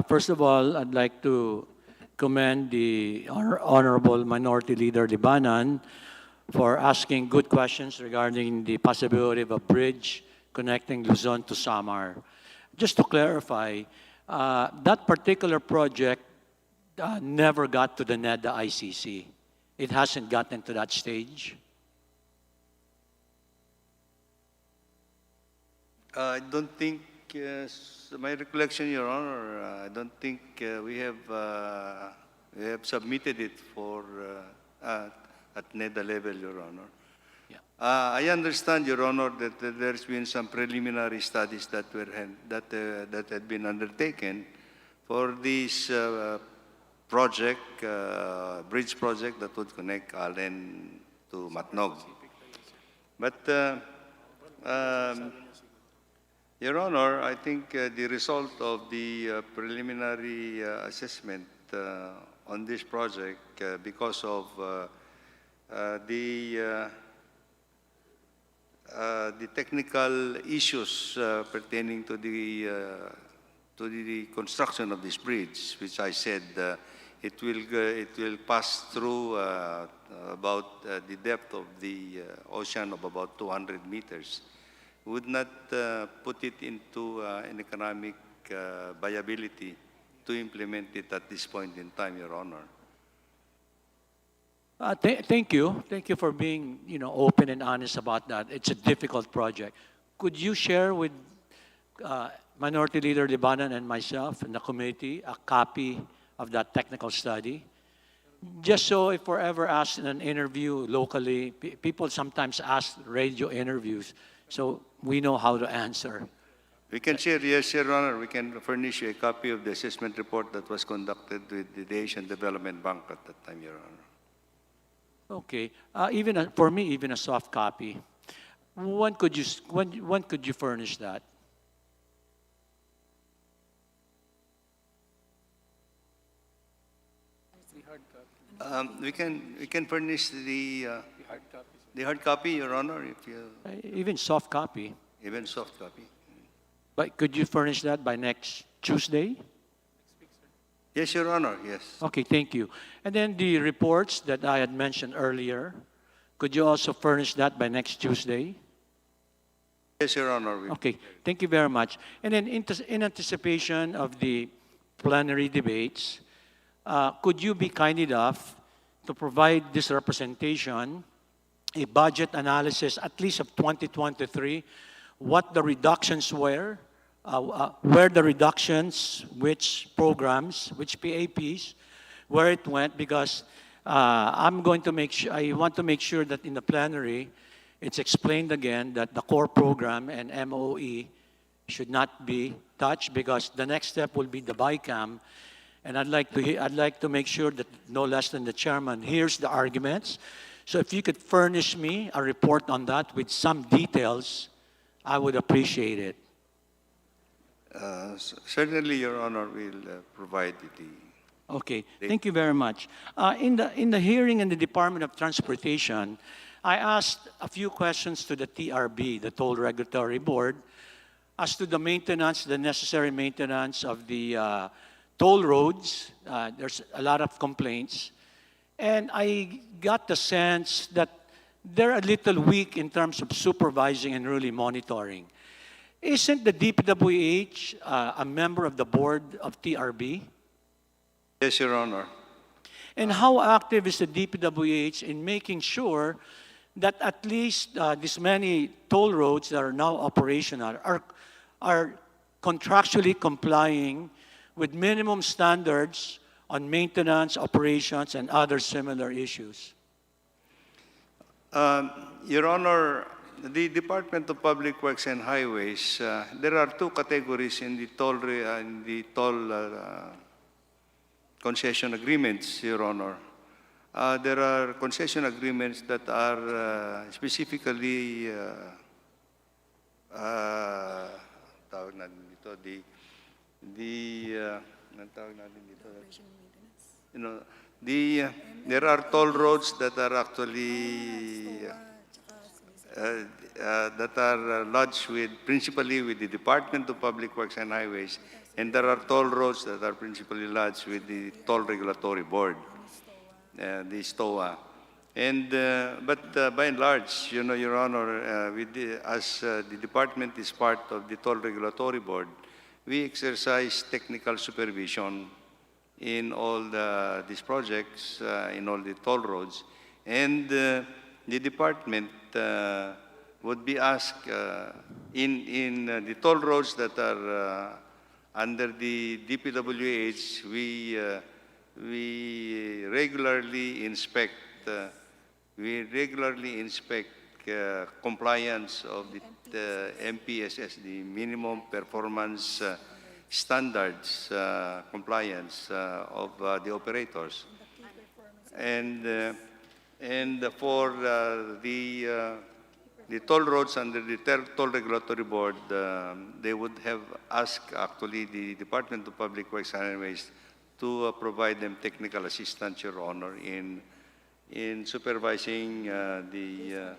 First of all, I'd like to commend the Honorable Minority Leader Libanan for asking good questions regarding the possibility of a bridge connecting Luzon to Samar. Just to clarify, that particular project never got to the NEDA ICC. It hasn't gotten to that stage. I don't think, my recollection, Your Honor, I don't think we have submitted it for at NEDA level, Your Honor. Yeah. I understand, Your Honor, that there's been some preliminary studies that that had been undertaken for this project, bridge project that would connect Allen to Matnog. But Your Honor, I think the result of the preliminary assessment on this project, because of the technical issues pertaining to the construction of this bridge, which I said it will pass through about the depth of the ocean of about 200 meters, would not put it into an economic viability to implement it at this point in time, Your Honor. Thank you. Thank you for being, open and honest about that. It's a difficult project. Could you share with Minority Leader Libanan and myself and the committee a copy of that technical study? Just so if we're ever asked in an interview locally, people sometimes ask radio interviews, so we know how to answer. We can share, yes, Your Honor. We can furnish you a copy of the assessment report that was conducted with the Asian Development Bank at that time, Your Honor. Okay. For me, even a soft copy. When could you furnish that? We can furnish the hard copy, Your Honor, if you. Even soft copy. Even soft copy. But could you furnish that by next Tuesday? Yes, Your Honor, yes. Okay, thank you. And then the reports that I had mentioned earlier, could you also furnish that by next Tuesday? Yes, Your Honor. Okay, thank you very much. And then in anticipation of the plenary debates, could you be kind enough to provide this representation, a budget analysis at least of 2023, what the reductions were, where the reductions, which programs, which PAPs, where it went, because I want to make sure that in the plenary, it's explained again that the core program and MOE should not be touched, because the next step will be the BICAM, and I'd like to make sure that no less than the chairman hears the arguments. So if you could furnish me a report on that with some details, I would appreciate it. Certainly, Your Honor, we'll provide the. Okay, thank you very much. In the hearing in the Department of Transportation, I asked a few questions to the TRB, the Toll Regulatory Board, as to the maintenance, the necessary maintenance of the toll roads. There's a lot of complaints. And I got the sense that they're a little weak in terms of supervising and really monitoring. Isn't the DPWH a member of the board of TRB? Yes, Your Honor. And how active is the DPWH in making sure that at least this many toll roads that are now operational are contractually complying with minimum standards on maintenance, operations, and other similar issues? Your Honor, the Department of Public Works and Highways, there are two categories in the toll concession agreements, Your Honor. There are concession agreements that are specifically anong tawag natin dito? You know, there are toll roads that are actually that are lodged with principally with the Department of Public Works and Highways, and there are toll roads that are principally lodged with the Toll Regulatory Board, the STOA. And but by and large, you know, Your Honor, as the department is part of the Toll Regulatory Board, we exercise technical supervision in all these projects, in all the toll roads, and the department would be asked in the toll roads that are under the DPWH. We regularly inspect. We regularly inspect compliance of the MPSS, the minimum performance standards compliance of the operators, and for the toll roads under the Toll Regulatory Board, they would have asked actually the Department of Public Works and Highways to provide them technical assistance, Your Honor, in supervising the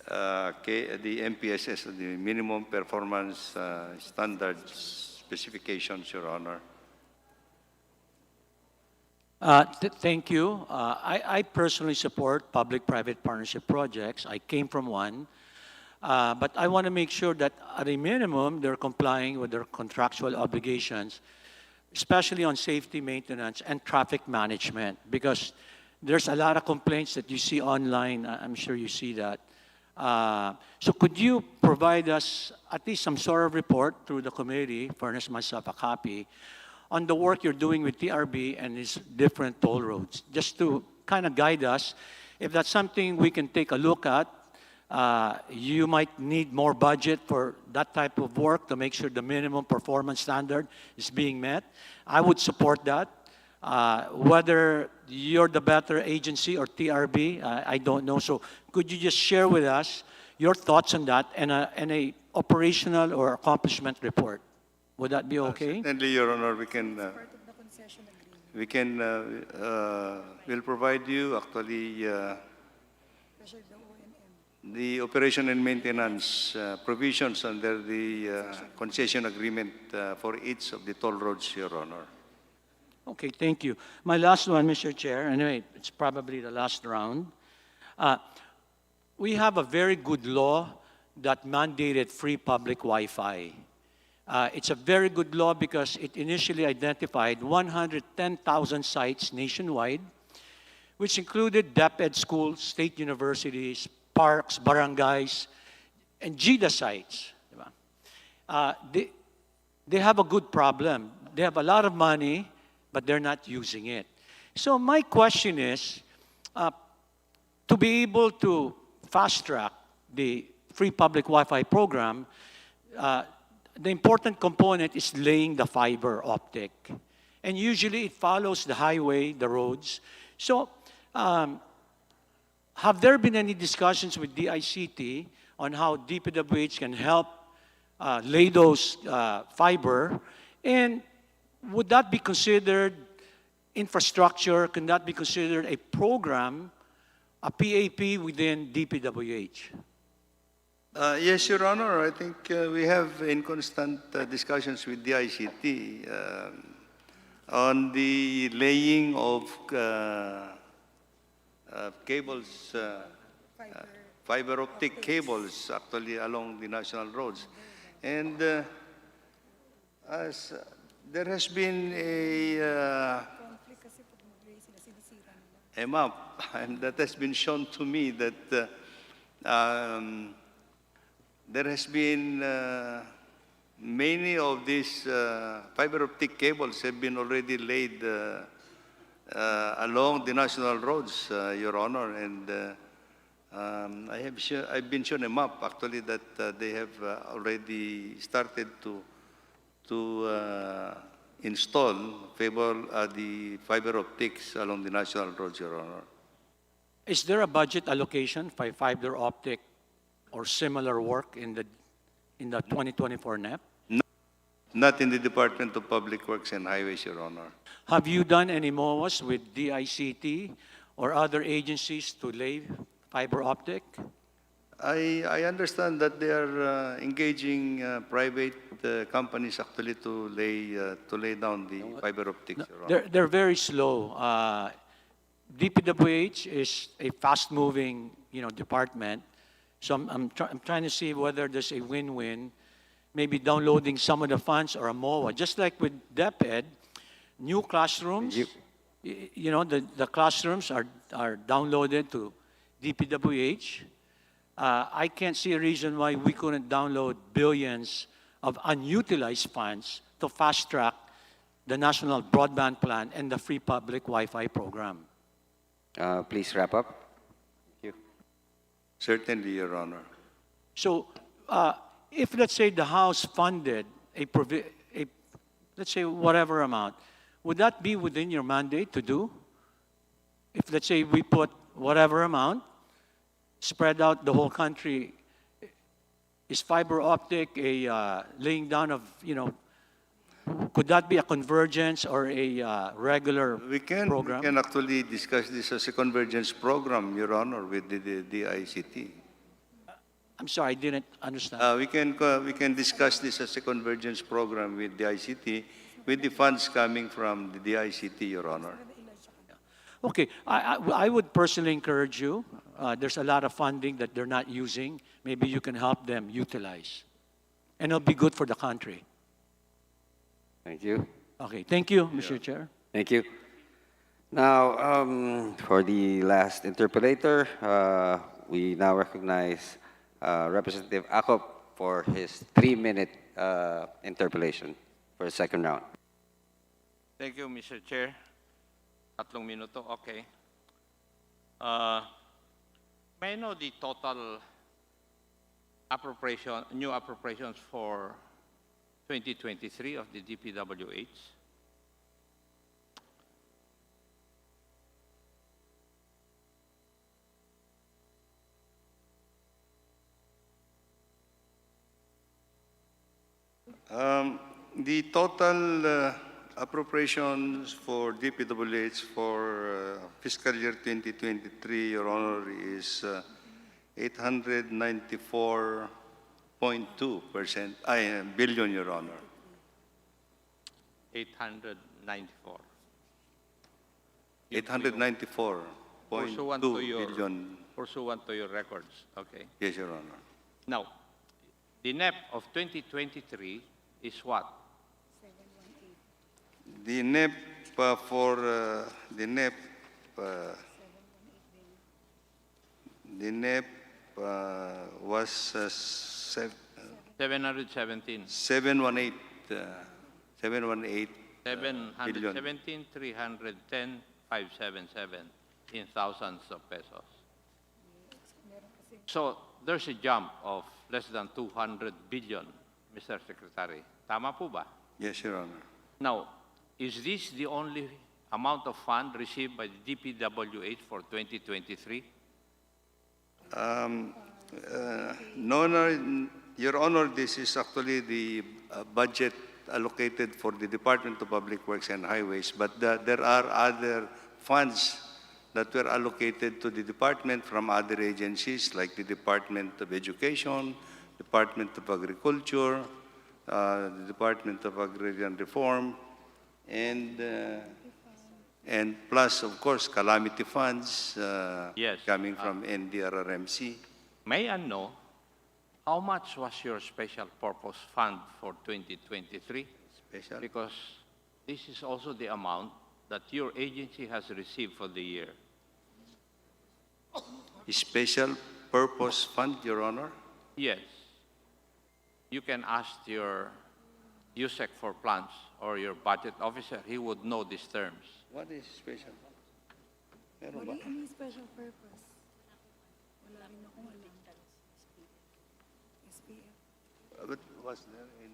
MPSS, the minimum performance standards specifications, Your Honor. Thank you. I personally support public-private partnership projects. I came from one. But I want to make sure that at a minimum, they're complying with their contractual obligations, especially on safety maintenance and traffic management, because there's a lot of complaints that you see online. I'm sure you see that. So could you provide us at least some sort of report through the committee, furnish myself a copy, on the work you're doing with TRB and these different toll roads, just to kind of guide us. If that's something we can take a look at, you might need more budget for that type of work to make sure the minimum performance standard is being met. I would support that. Whether you're the better agency or TRB, I don't know. So could you just share with us your thoughts on that and a operational or accomplishment report? Would that be okay? Certainly, Your Honor, we'll provide you actually the operation and maintenance provisions under the concession agreement for each of the toll roads, Your Honor. Okay, thank you. My last one, Mr. Chair, anyway, it's probably the last round. We have a very good law that mandated free public Wi-Fi. It's a very good law because it initially identified 110,000 sites nationwide, which included DepEd schools, state universities, parks, barangays, and GIDA sites. They have a good problem. They have a lot of money, but they're not using it. So my question is, to be able to fast-track the free public Wi-Fi program, the important component is laying the fiber optic. And usually it follows the highway, the roads. So have there been any discussions with DICT on how DPWH can help lay those fiber? And would that be considered infrastructure? Can that be considered a program, a PAP within DPWH? Yes, Your Honor. I think we have in constant discussions with DICT on the laying of cables, fiber optic cables, actually along the national roads. And as there has been a map, and that has been shown to me that there has been many of these fiber optic cables have been already laid along the national roads, Your Honor, and I've been shown a map actually that they have already started to install the fiber optics along the national roads, Your Honor. Is there a budget allocation for fiber optic or similar work in the 2024 NEP? Not in the Department of Public Works and Highways, Your Honor. Have you done any MOAs with DICT or other agencies to lay fiber optic? I understand that they are engaging private companies actually to lay down the fiber optics, Your Honor. They're very slow. DPWH is a fast-moving, department. So I'm trying to see whether there's a win-win, maybe downloading some of the funds or a MOA. Just like with DepEd, new classrooms, the classrooms are downloaded to DPWH. I can't see a reason why we couldn't download billions of unutilized funds to fast-track the National Broadband Plan and the Free Public Wi-Fi program. Please wrap up. Thank you. Certainly, Your Honor. So, if let's say the House funded let's say whatever amount, would that be within your mandate to do? If let's say we put whatever amount, spread out the whole country, is fiber optic a laying down of, could that be a convergence or a regular program? We can actually discuss this as a convergence program, Your Honor, with the DICT. I'm sorry, I didn't understand. We can discuss this as a convergence program with the ICT, with the funds coming from the DICT, Your Honor. Okay, I would personally encourage you. There's a lot of funding that they're not using. Maybe you can help them utilize. And it'll be good for the country. Thank you. Okay, thank you, Mr. Chair. Thank you. Now, for the last interpolator, we now recognize Representative Acop for his 3-minute interpolation for the second round. Thank you, Mr. Chair. 3 minuto, okay. May I know the total new appropriations for 2023 of the DPWH? The total appropriations for DPWH for fiscal year 2023, Your Honor, is 894.2% billion, Your Honor. 894. 894.2 billion. Pursuant to your records, okay. Yes, Your Honor. Now, the NEP of 2023 is what? The NEP was 717. 718 billion. 717, 310, 577 in thousands of pesos. So there's a jump of less than 200 billion, Mr. Secretary. Tama po ba? Yes, Your Honor. Now, is this the only amount of fund received by the DPWH for 2023? No, Your Honor, this is actually the budget allocated for the Department of Public Works and Highways, but there are other funds that were allocated to the department from other agencies like the Department of Education, Department of Agriculture, the Department of Agrarian Reform, and plus, of course, calamity funds Yes. coming from NDRRMC. May I know how much was your special purpose fund for 2023? Special? Because this is also the amount that your agency has received for the year. Special Purpose Fund, Your Honor? Yes. You can ask your USEC for plans or your budget officer. He would know these terms. What is special? Meron ba? Any special purpose? Wala rin akong alam. SPF. But was there in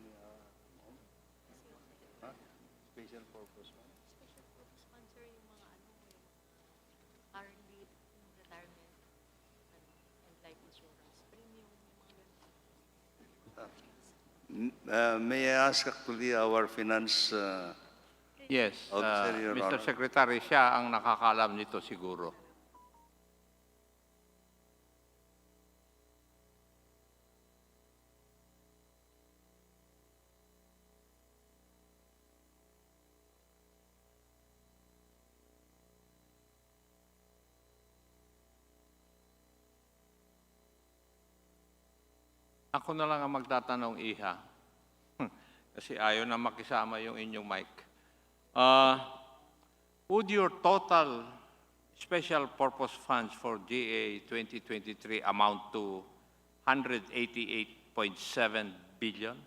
Special Purpose Fund? Special purpose fund, sir, yung mga currently retirement and life insurance premium, yung mga ganun. May I ask actually our finance Yes, officer, Your Mr. Honor? Secretary, siya ang nakakaalam nito siguro. Ako na lang ang magtatanong, Iha. Kasi ayaw na makisama yung inyong mic. Would your total special purpose funds for GA 2023 amount to 188.7 billion?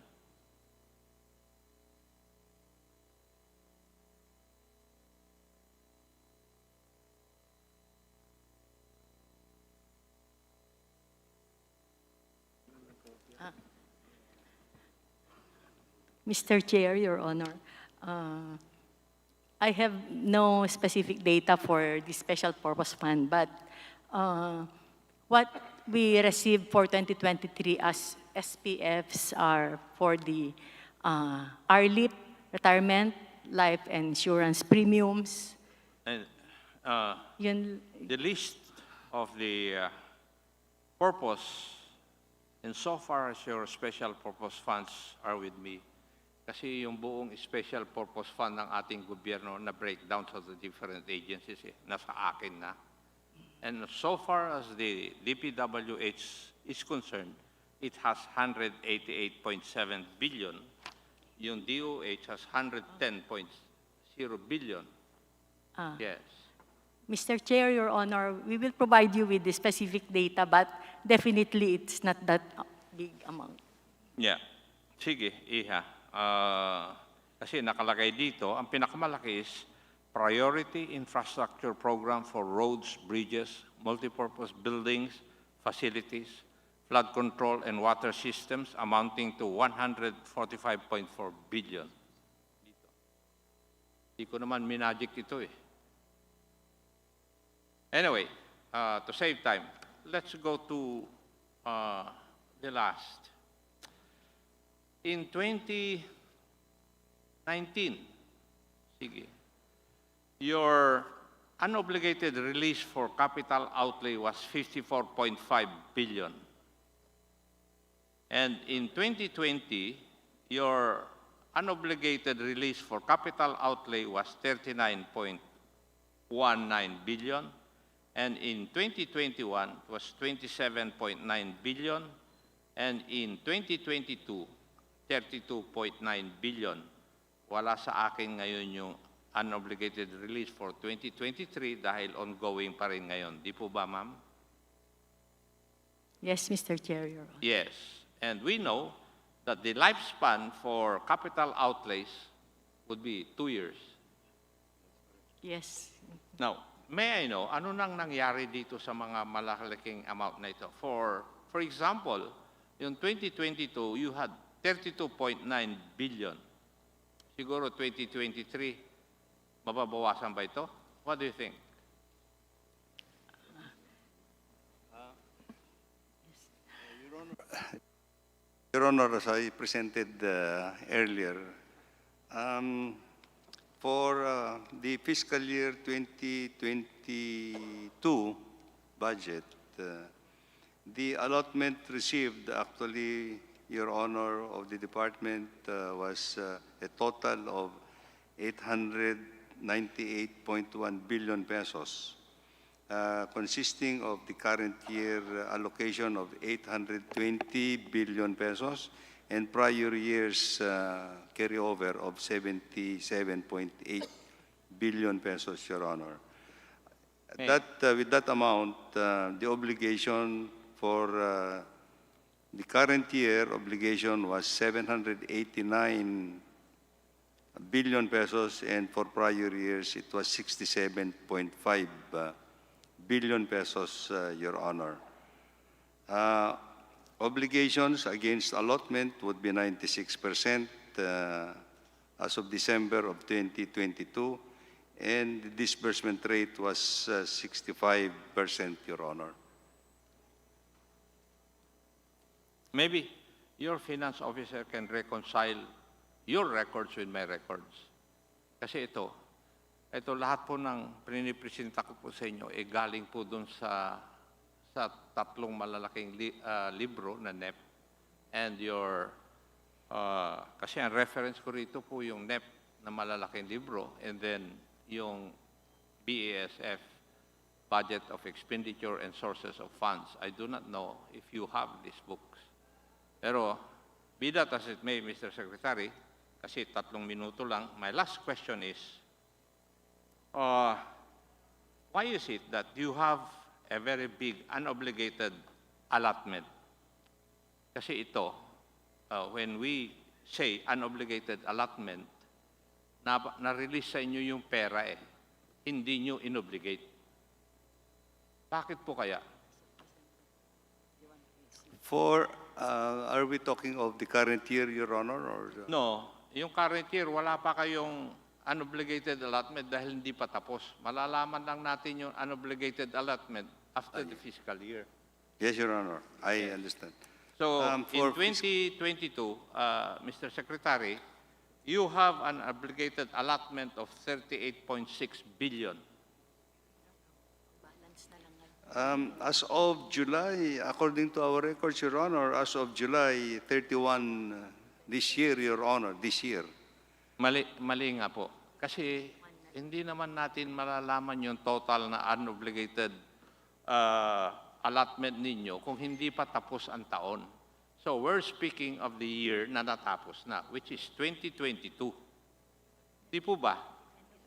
Mr. Chair, Your Honor, I have no specific data for the special purpose fund, but what we received for 2023 as SPFs are for the RLIP, retirement, life insurance premiums. And Yun, the list of the purpose, insofar as your special purpose funds are with me, kasi yung buong special purpose fund ng ating gobyerno na breakdown sa the different agencies, nasa akin na. And so far as the DPWH is concerned, it has 188.7 billion. Yung DOH has 110.0 billion. Yes. Mr. Chair, Your Honor, we will provide you with the specific data, but definitely it's not that big amount. Yeah. Sige, Iha. Kasi nakalagay dito, ang pinakamalaki is Priority Infrastructure Program for Roads, Bridges, Multipurpose Buildings, Facilities, Flood Control and Water Systems amounting to 145.4 billion. Dito. Hindi ko naman minagic ito eh. Anyway, to save time, let's go to the last. In 2019, sige, your unobligated release for capital outlay was 54.5 billion. And in 2020, your unobligated release for capital outlay was 39.19 billion. And in 2021, it was 27.9 billion. And in 2022, 32.9 billion. Wala sa akin ngayon yung unobligated release for 2023 dahil ongoing pa rin ngayon. Di po ba, ma'am? Yes, Mr. Chair, Your Honor. Yes. And we know that the lifespan for capital outlays would be 2 years. Yes. Now, may I know, ano nang nangyari dito sa mga malalaking amount na ito? For example, yung 2022, you had 32.9 billion. Siguro 2023, mababawasan ba ito? What do you think? Your Honor, as I presented earlier, for the fiscal year 2022 budget, the allotment received actually, Your Honor, of the department was a total of 898.1 billion pesos, consisting of the current year allocation of 820 billion pesos and prior years carryover of 77.8 billion pesos, Your Honor. With that amount, the obligation for the current year obligation was 789 billion pesos, and for prior years it was 67.5 billion pesos, Your Honor. Obligations against allotment would be 96% as of December of 2022, and the disbursement rate was 65%, Your Honor. Maybe your finance officer can reconcile your records with my records. Kasi ito lahat po ng pinipresenta ko po sa inyo, galing po dun sa tatlong malalaking libro na NEP and your, kasi ang reference ko rito po yung NEP na malalaking libro and then yung BASF, Budget of Expenditure and Sources of Funds. I do not know if you have these books. Pero, be that as it may, Mr. Secretary, kasi 3 minuto lang, my last question is, why is it that you have a very big unobligated allotment? Kasi ito, when we say unobligated allotment, na-release sa inyo yung pera hindi nyo inobligate. Bakit po kaya? Are we talking of the current year, Your Honor? Or No, yung current year, wala pa kayong unobligated allotment dahil hindi pa tapos. Malalaman lang natin yung unobligated allotment after the fiscal year. Yes, Your Honor. I understand. So, in 2022, Mr. Secretary, you have an obligated allotment of 38.6 billion. As of July, according to our records, Your Honor, as of July 31 this year, Your Honor, this year. Mali nga po. Kasi hindi naman natin malalaman yung total na unobligated allotment ninyo kung hindi pa tapos ang taon. So we're speaking of the year na natapos na, which is 2022. Di po ba?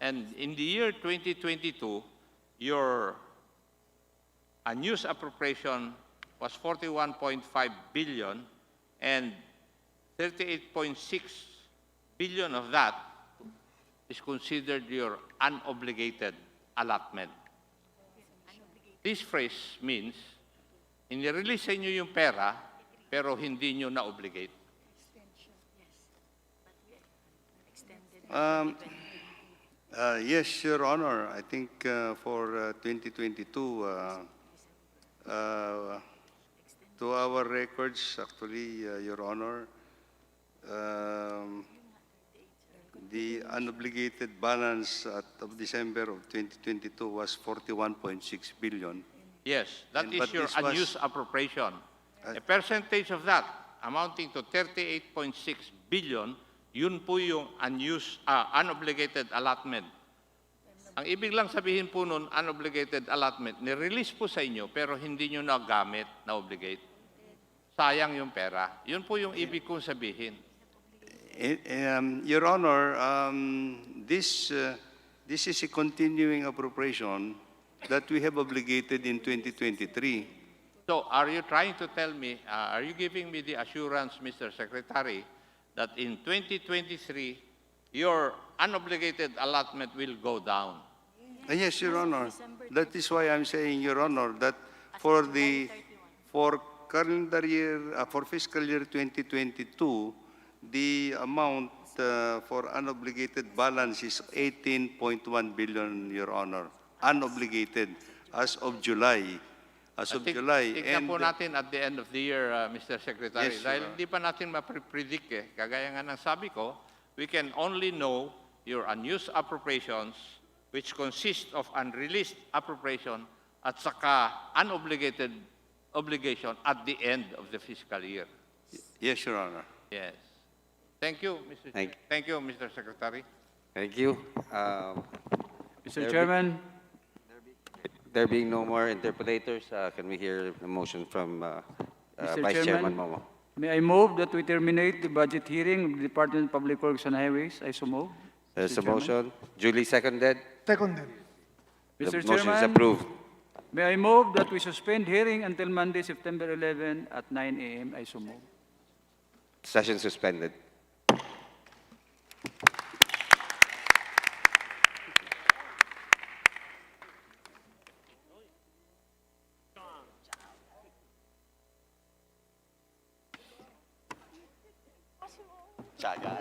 And in the year 2022, your unused appropriation was 41.5 billion and 38.6 billion of that is considered your unobligated allotment. This phrase means, inirelease sa inyo yung pera, pero hindi nyo na-obligate. Yes, Your Honor. I think for 2022, to our records, actually, Your Honor, the unobligated balance of December of 2022 was 41.6 billion. Yes, that And- is but your this was- unused appropriation. A percentage of that, amounting to 38.6 billion, yun po yung unobligated allotment. Ang ibig lang sabihin po nun, unobligated allotment, nirelease po sa inyo, pero hindi nyo nagamit, na-obligate. Sayang yung pera. Yun po yung ibig kong sabihin. Your Honor, this is a continuing appropriation that we have obligated in 2023. So are you trying to tell me, are you giving me the assurance, Mr. Secretary, that in 2023, your unobligated allotment will go down? Yes, Your Honor. That is why I'm saying, Your Honor, that for calendar year, for fiscal year 2022, the amount for unobligated balance is 18.1 billion, Your Honor. Unobligated as of July. As of July. Tignan po natin at the end of the year, Mr. Secretary. Yes, Dahil Your hindi pa natin mapredict Kagaya nga ng sabi ko, we can only know your unused appropriations, which consist of unreleased appropriation at saka unobligated obligation at the end of the fiscal year. Yes, Your Honor. Yes. Thank you, Mr. Chair. Thank you, Mr. Secretary. Thank you. Mr. Chairman, There being no more interpreters, can we hear the motion from Mr. Vice Chairman Chairman, Momo? may I move that we terminate the budget hearing of the Department of Public Works and Highways? I so move. There's a Mr. Chairman. motion. Duly seconded. Seconded. The Mr. motion is Chairman, approved. may I move that we suspend hearing until Monday, September 11 at 9 a.m. I so move. Session suspended. Tsaga.